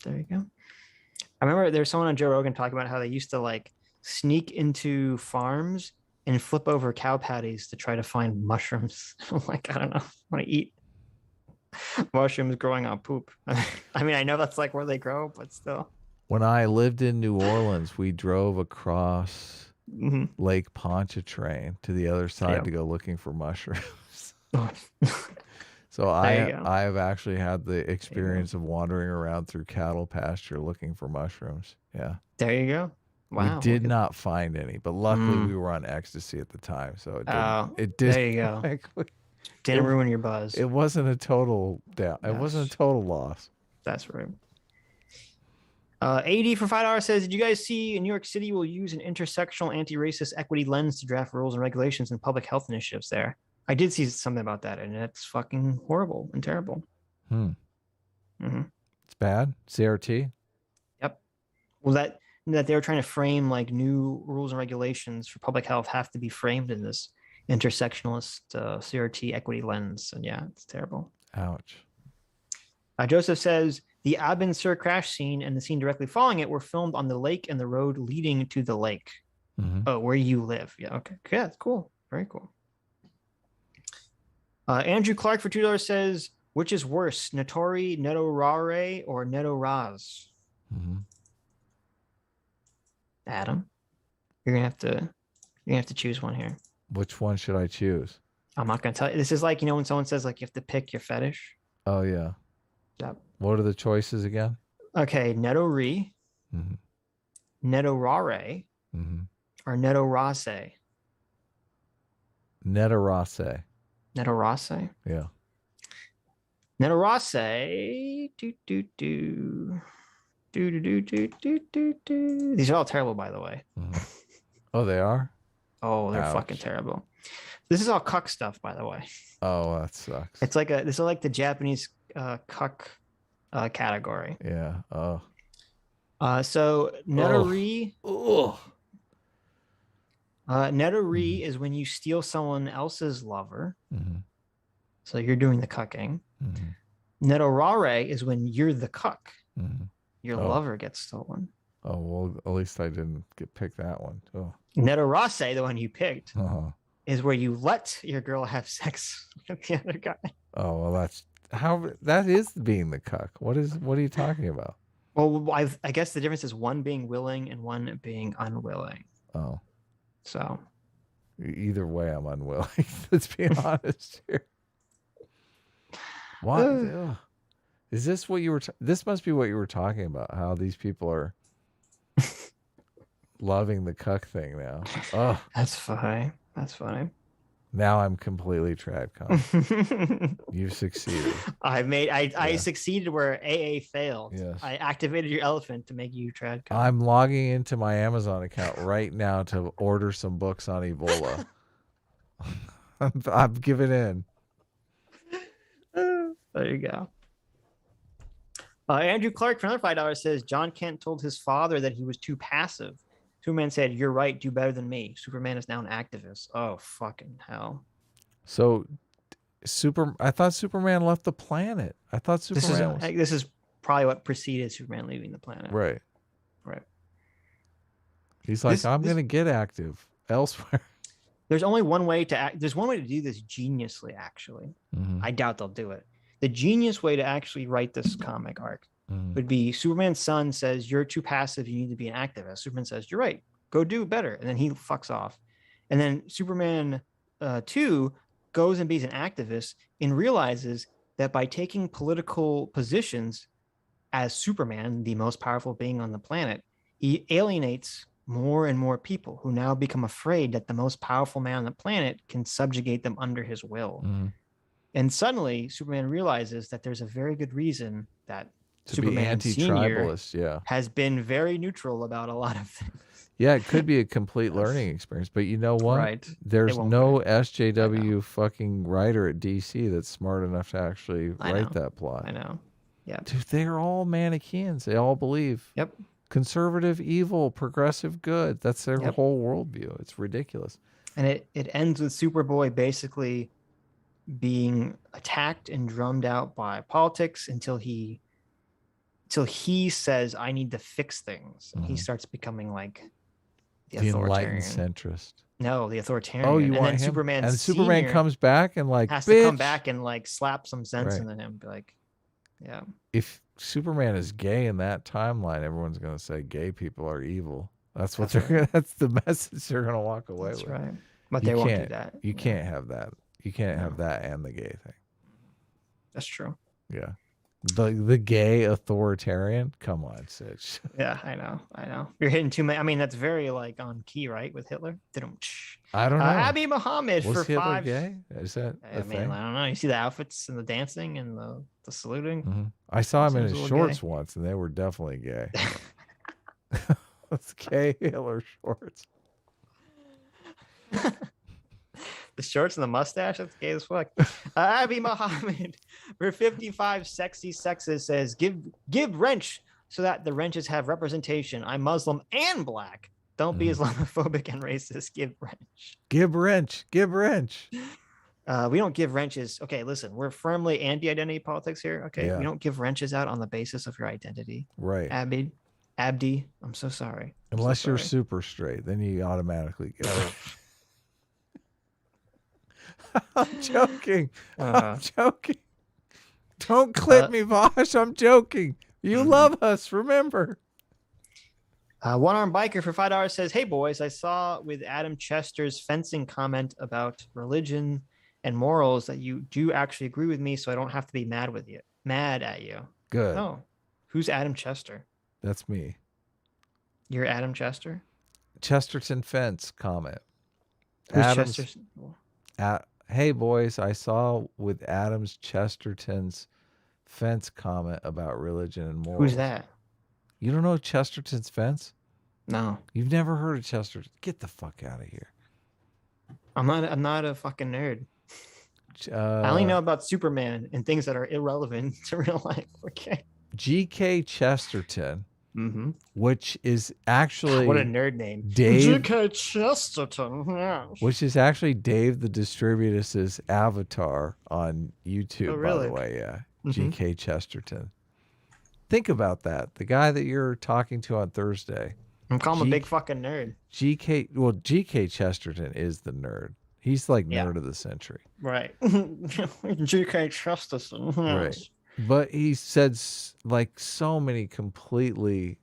I remember there's someone on Joe Rogan talking about how they used to like sneak into farms and flip over cow patties to try to find mushrooms. I'm like, I don't know. I want to eat mushrooms growing on poop. I mean, I know that's like where they grow, but still. When I lived in New Orleans, we drove across Lake Pontchartrain to the other side to go looking for mushrooms. So I've actually had the experience of wandering around through cattle pasture looking for mushrooms. Yeah. There you go. Wow. We did not find any, but luckily we were on ecstasy at the time, so it did. There you go. Didn't ruin your buzz. It wasn't a total It wasn't a total loss. That's right. AD for $5 says, did you guys see in New York City will use an intersectional anti-racist equity lens to draft rules and regulations and public health initiatives there? I did see something about that, and it's fucking horrible and terrible. Hmm. Mm-hmm. It's bad. CRT. Yep. Well, that they were trying to frame like new rules and regulations for public health have to be framed in this intersectionalist CRT equity lens, and yeah, it's terrible. Ouch. Joseph says the Abin Sur crash scene and the scene directly following it were filmed on the lake and the road leading to the lake. Mm-hmm. Oh, where you live? Yeah. Okay. Yeah, that's cool. Very cool. Andrew Clark for $2 says, which is worse, Notori Netorare or Netoraz? Mm-hmm. Adam, you're gonna have to choose one here. Which one should I choose? I'm not gonna tell you. This is like, when someone says like you have to pick your fetish. Oh yeah. Yep. What are the choices again? Okay, Netori, Mm-hmm. Netorare, Mm-hmm. or Netorase. Netarase. Netorase. Yeah. Netorase. These are all terrible, by the way. Mm-hmm. Oh, they are? Oh, they're Ouch. fucking terrible. This is all cuck stuff, by the way. Oh, that sucks. It's like this is like the Japanese cuck category. Yeah. Oh. So Netori. Oh. Netori is when you steal someone else's lover. Mm-hmm. So you're doing the cucking. Mm-hmm. Netorare is when you're the cuck. Mm-hmm. Your lover gets stolen. Oh, well, at least I didn't pick that one. Oh. Netorase, the one you picked, Uh-huh. is where you let your girl have sex with the other guy. Oh, well, that is being the cuck. What are you talking about? Well, I guess the difference is one being willing and one being unwilling. Oh. So Either way, I'm unwilling. Let's be honest here. What? Ugh. Is this what you were? This must be what you were talking about. How these people are loving the cuck thing now. Oh, that's funny. That's funny. now I'm completely tradcom. You've succeeded. I succeeded where AA failed. Yes. I activated your elephant to make you tradcom. I'm logging into my Amazon account right now to order some books on Ebola. I'm giving in. There you go. Andrew Clark for another $5 says John Kent told his father that he was too passive. Superman said, "You're right. Do better than me." Superman is now an activist. Oh, fucking hell. So, I thought Superman left the planet. I thought Superman. This is probably what preceded Superman leaving the planet. Right. Right. He's like, I'm going to get active elsewhere. There's only one way to act. There's one way to do this geniusly, actually. Mm-hmm. I doubt they'll do it. The genius way to actually write this comic arc would be Superman's son says, "You're too passive. You need to be an activist." Superman says, "You're right. Go do better." And then he fucks off. And then Superman 2 goes and be an activist and realizes that by taking political positions as Superman, the most powerful being on the planet, he alienates more and more people who now become afraid that the most powerful man on the planet can subjugate them under his will. Mm-hmm. And suddenly Superman realizes that there's a very good reason that To Superman be anti-tribalist, yeah, has been very neutral about a lot of things. Yeah, it could be a complete learning experience, but you know what? Right. There's won't no be. SJW fucking writer at DC that's smart enough to actually I write know. that plot. I know. Yeah. Dude, they're all Manichaeans. They all believe. Yep. Conservative evil, progressive good. That's their Yep. whole worldview. It's ridiculous. And it ends with Superboy basically being attacked and drummed out by politics until he says, "I need to fix things." And he starts becoming like the enlightened authoritarian. centrist. No, the authoritarian. Oh, you and want then him? Superman And Superman Senior comes back and like has bitch. to come back and like slap some sense Right. into him. Be like, yeah. If Superman is gay in that timeline, everyone's gonna say gay people are evil. That's what they're gonna, that's the message they're gonna walk away That's with. right. But You they won't do can't- that. You Yeah, can't have that. You can't have No. that and the gay thing. That's true. Yeah. The gay authoritarian? Come on, Sitch. Yeah, I know. You're hitting too many. I mean, that's very like on key, right? With Hitler. I don't know. Abby Muhammad Was for Hitler 5. gay? Is that I a mean, thing? I don't know. You see the outfits and the dancing and the saluting. Mhm. I saw him in Seems his a little gay. shorts once, and they were definitely gay. That's gay Hitler shorts. The shorts and the mustache. That's gay as fuck. Abby Muhammad for 55 sexy sexes says, give wrench so that the wrenches have representation. I'm Muslim and black. Don't be Islamophobic and racist. Give wrench. Give wrench. Give wrench. We don't give wrenches. Okay, listen, we're firmly anti-identity politics here. Okay, Yeah. we don't give wrenches out on the basis of your identity. Right. Abdi, I'm so sorry. Unless you're super straight, then you automatically get it. I'm joking. I'm joking. Don't clip me, Vaush. I'm joking. You love us, remember. One-armed biker for $5 says, "Hey boys, I saw with Adam Chester's fencing comment about religion and morals that you do actually agree with me, so I don't have to be mad at you." Good. Oh, who's Adam Chester? That's me. You're Adam Chester? Chesterton fence comment. Who's Adam's, Chester? hey boys, I saw with Adam's Chesterton's fence comment about religion and morals. Who's that? You don't know Chesterton's fence? No, You've never heard of Chesterton? Get the fuck out of here. I'm not a fucking nerd. I only know about Superman and things that are irrelevant to real life. Okay. G.K. Chesterton, Mm-hmm. which is actually What a nerd name. Dave, G.K. Chesterton. Yes. which is actually Dave the Distributus's avatar on YouTube. Oh, really? By the way, yeah, Mhm. G.K. Chesterton. Think about that. The guy that you're talking to on Thursday, I'm calling him a big fucking nerd. G.K. Chesterton is the nerd. He's like nerd of the century. Right. G.K. Chesterton. Right. But he said like so many completely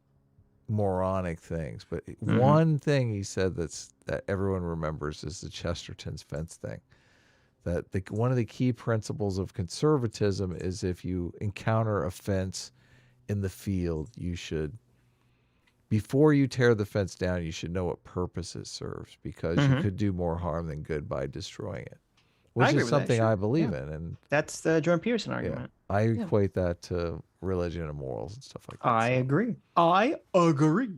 moronic things. But one thing he said that everyone remembers is the Chesterton's fence thing. That one of the key principles of conservatism is if you encounter a fence in the field, you should, before you tear the fence down, you should know what purpose it serves, because you could do more harm than good by destroying it, which is something I believe in. And that's the Jordan Peterson argument. I equate that to religion and morals and stuff like that. I agree. I agree.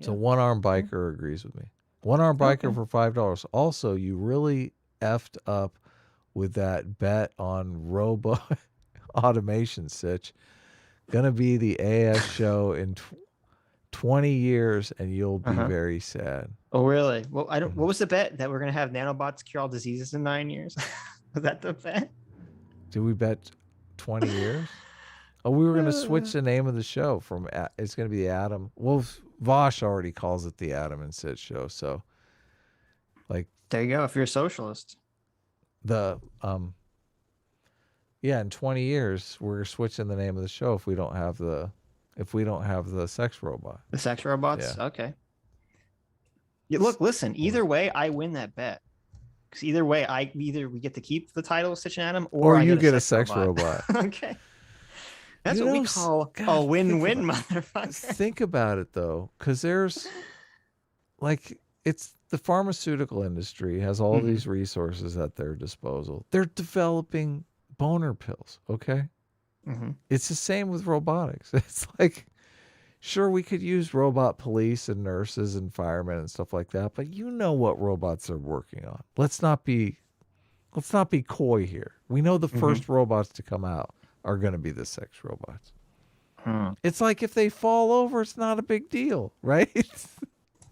So one-armed biker agrees with me. One-armed biker for $5. Also, you really effed up with that bet on robo automation, Sitch. Gonna be the AS show in 20 years, and you'll be very sad. Oh, really? Well, I don't. What was the bet that we're gonna have nanobots cure all diseases in 9 years? Was that the bet? Did we bet 20 years? Oh, we were gonna switch the name of the show from. It's gonna be Adam. Well, Vaush already calls it the Adam and Sitch show. So, like, there you go. If you're a socialist, yeah, in 20 years we're switching the name of the show if we don't have the sex robot. The sex robots? Yeah. Okay. Yeah, look, listen, either way, I win that bet. Because either way, either we get to keep the title of Sitch and Adam, or you I get a sex robot. Okay. That's what we call a win-win, motherfucker. Think about it, though, because there's, like, it's the pharmaceutical industry has all these resources at their disposal. They're developing boner pills, okay? It's the same with robotics. It's like, sure, we could use robot police and nurses and firemen and stuff like that, but you know what robots are working on. Let's not be coy here. We know the first robots to come out are going to be the sex robots. It's like if they fall over, it's not a big deal, right?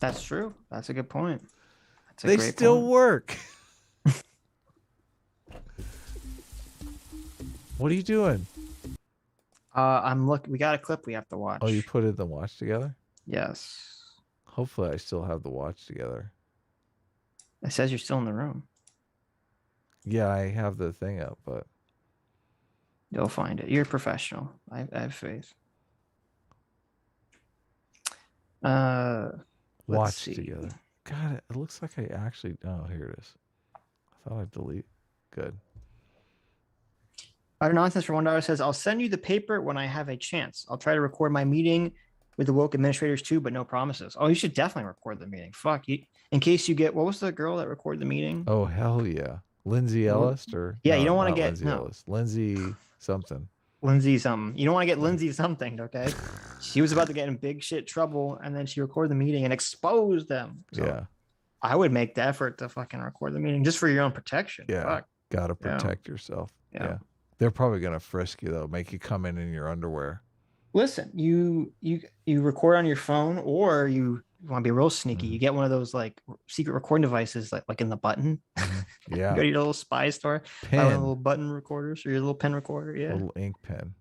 That's true. That's a good point. They still work. What are you doing? I'm looking. We got a clip we have to watch. Oh, you put it in the watch together? Yes. Hopefully I still have the watch together. It says you're still in the room. Yeah, I have the thing up, but You'll find it. You're a professional. I have faith. watch together. God, it looks like I actually. Oh, here it is. I thought I'd delete. Good. Utter Nonsense for $1 says, I'll send you the paper when I have a chance. I'll try to record my meeting with the woke administrators too, but no promises. Oh, you should definitely record the meeting. Fuck you. In case you get, what was the girl that recorded the meeting? Oh, hell yeah. Lindsay Ellis or? Yeah, no, you don't want to get, Lindsay no. Ellis. Lindsay something. Lindsay something. You don't want to get Lindsay something, okay? She was about to get in big shit trouble, and then she recorded the meeting and exposed them. So, Yeah. I would make the effort to fucking record the meeting just for your own protection. Yeah. Fuck. Gotta Yeah. protect yourself. Yeah. Yeah. They're probably gonna frisk you though, make you come in your underwear. Listen, you record on your phone, or you want to be real sneaky. You get one of those like secret recording devices, like in the button. You Yeah. go to your little spy store, buy one of the Pen. little button recorders or your little pen recorder. Yeah. Little ink pen.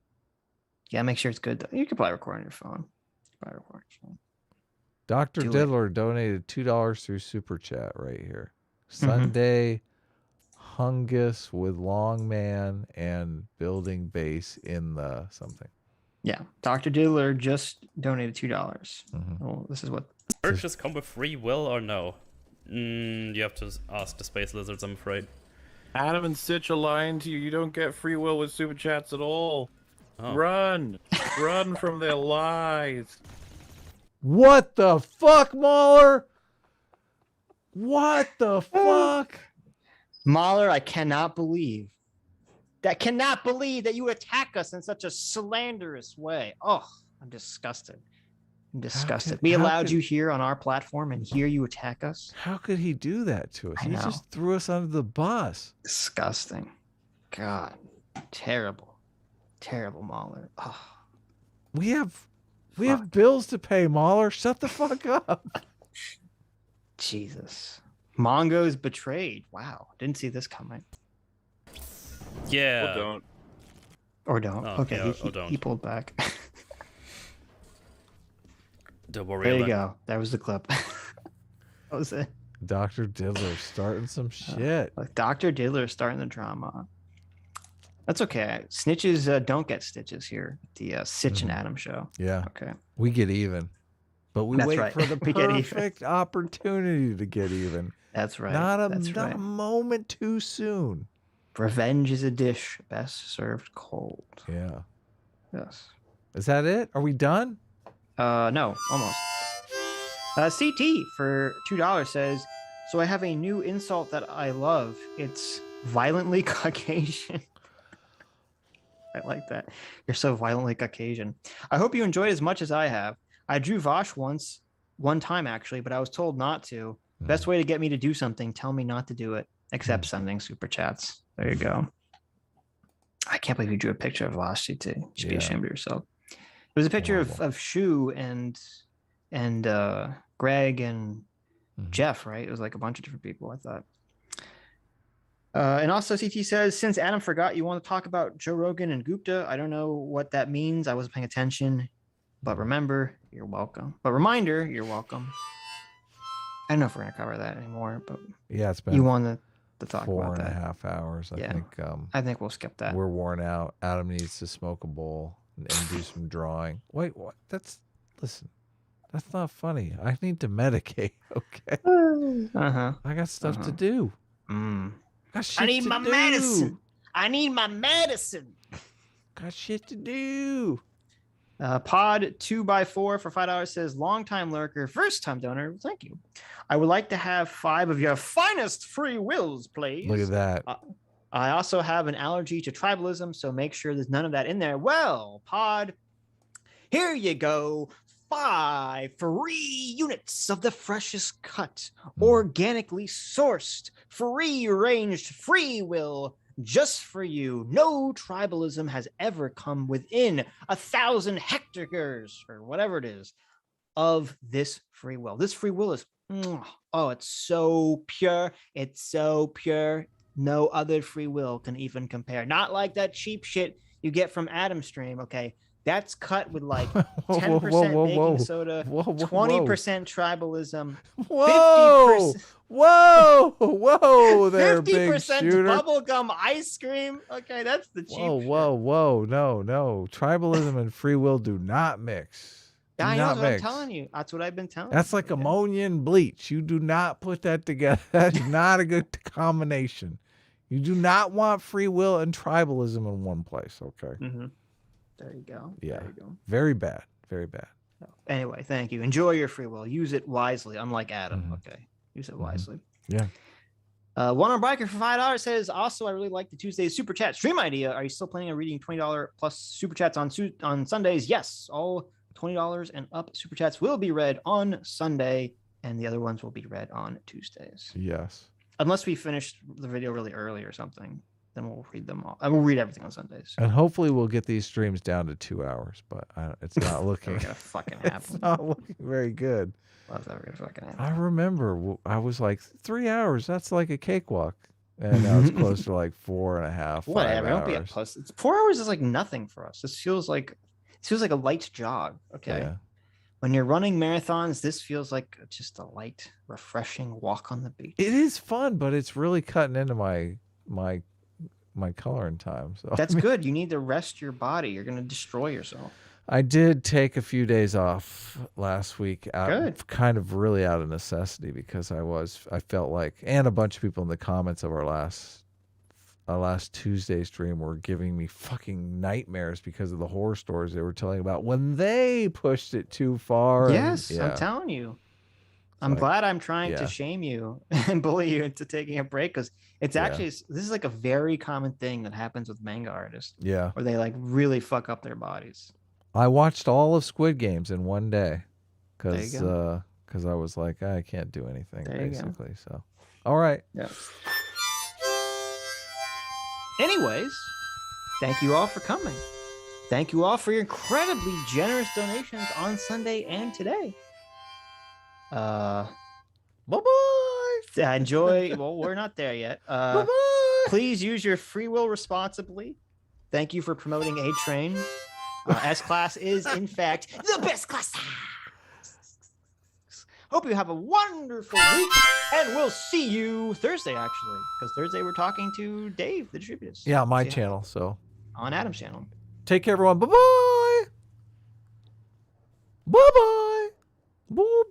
Yeah, make sure it's good though. You could probably record on your phone. Probably record on your phone. Dr. Do it. Diddler donated $2 through Super Chat right here. Sunday Hungus with Long Man and building base in the something. Yeah, Dr. Diddler just donated $2. Mm-hmm. Oh, this is what. Purchase come with free will or no? You have to ask the space lizards, I'm afraid. Adam and Sitch are lying to you. You don't get free will with super chats at all. Oh. Run, run from their lies. What the fuck, Mauler? What the fuck? Mahler, I cannot believe that you would attack us in such a slanderous way. Oh, I'm disgusted. I'm disgusted. We allowed you here on our platform, and here you attack us. How could he do that to us? I He know. just threw us under the bus. Disgusting. God, terrible, terrible, Mahler. Oh, We have bills to pay, Mauler. Shut the fuck up. Jesus. Mongo's betrayed. Wow, didn't see this coming. Yeah. Well, don't. Or don't. Oh, Okay, yeah, he, or don't. he pulled back. Don't worry. There you go. That was the clip. That was it. Dr. Diddler starting some shit. Like Dr. Diddler starting the drama. That's okay. Snitches don't get stitches here. The Sitch and Adam show. Yeah, Okay. we get even. But we That's wait right. for the We get even. perfect opportunity to get even. That's right. Not That's a right. moment too soon. Revenge is a dish best served cold. Yeah. Yes. Is that it? Are we done? No, almost. CT for $2 says, so I have a new insult that I love. It's violently Caucasian. I like that. You're so violently Caucasian. I hope you enjoyed as much as I have. I drew Vaush one time actually, but I was told not to. Best way to get me to do something, tell me not to do it, except sending super chats. There you go. I can't believe you drew a picture of Vaush, CT. You should be Yeah. ashamed of yourself. It was a picture of Shu and Greg and Jeff, right? It was like a bunch of different people, I thought. And also CT says, since Adam forgot you want to talk about Joe Rogan and Gupta, I don't know what that means. I wasn't paying attention. But remember, you're welcome. But reminder, you're welcome. I don't know if we're going to cover that anymore, but Yeah, it's been you wanted to talk four about and a that. half hours. Yeah. I think we'll skip that. We're worn out. Adam needs to smoke a bowl and do some drawing. Wait, what? Listen, that's not funny. I need to medicate, okay? Uh-huh. I got stuff to do. Mm. Got shit I need to my do. medicine. I need my medicine. Got shit to do. Pod 2x4 for $5 says, long-time lurker, first-time donor. Thank you. I would like to have 5 of your finest free wills, please. Look at that. I also have an allergy to tribalism, so make sure there's none of that in there. Well, Pod, here you go. 5 free units of the freshest cut, organically sourced, free-ranged free will just for you. No tribalism has ever come within 1,000 hectares or whatever it is of this free will. This free will is, oh, it's so pure. It's so pure. No other free will can even compare. Not like that cheap shit you get from Adam Stream. Okay, that's cut with like 10% baking soda, 20% tribalism, Whoa! 50%, Whoa there, big 50% shooter. bubblegum ice cream. Okay, that's the cheap. Whoa. No. Tribalism and free will do not mix. Yeah, I Do know not what I'm mix. telling you. That's what I've been telling That's you. like ammonia and bleach. You do not put that together. That's not a good combination. You do not want free will and tribalism in one place, okay? Mm-hmm. There you go. Yeah. There you go. Very bad. Very bad. Anyway, thank you. Enjoy your free will. Use it wisely, unlike Adam. Mhm. Okay. Use it wisely. Yeah. One on Biker for $5 says, also, I really like the Tuesday super chat stream idea. Are you still planning on reading $20 plus super chats on Sundays? Yes. All $20 and up super chats will be read on Sunday. and the other ones will be read on Tuesdays. Yes. Unless we finish the video really early or something, then we'll read them all. I will read everything on Sundays. And hopefully we'll get these streams down to 2 hours, but it's not looking. Never gonna fucking It's happen. not looking very good. That's never gonna fucking happen. I remember I was like 3 hours. That's like a cakewalk, and now it's close to like 4.5. 5 Whatever. Don't be a hours. puss. 4 hours is like nothing for us. This feels like a light jog. Okay. Yeah. When you're running marathons, this feels like just a light, refreshing walk on the beach. It is fun, but it's really cutting into my coloring time. So That's good. You need to rest your body. You're gonna destroy yourself. I did take a few days off last week, Good. kind of really out of necessity, because I felt like, and a bunch of people in the comments of our last Tuesday stream were giving me fucking nightmares because of the horror stories they were telling about when they pushed it too far. Yes, and, yeah. I'm telling you. I'm like, glad I'm trying yeah. to shame you and bully you into taking a break, because it's actually this is like a very common thing that happens with manga artists, Yeah. where they like really fuck up their bodies. I watched all of Squid Games in one day There you because I was like, I can't do anything, There you go. basically. So, all right. Yeah. Anyways, thank you all for coming. Thank you all for your incredibly generous donations on Sunday and today. Bye-bye. Enjoy. Well, we're not there yet. Bye-bye. Please use your free will responsibly. Thank you for promoting A Train. S-Class is, in fact, the best class. Hope you have a wonderful week, and we'll see you Thursday, actually, because Thursday we're talking to Dave, the distributors. Yeah, my See how- channel. So on Adam's channel. take care, everyone. Bye-bye. Bye-bye. Bye-bye.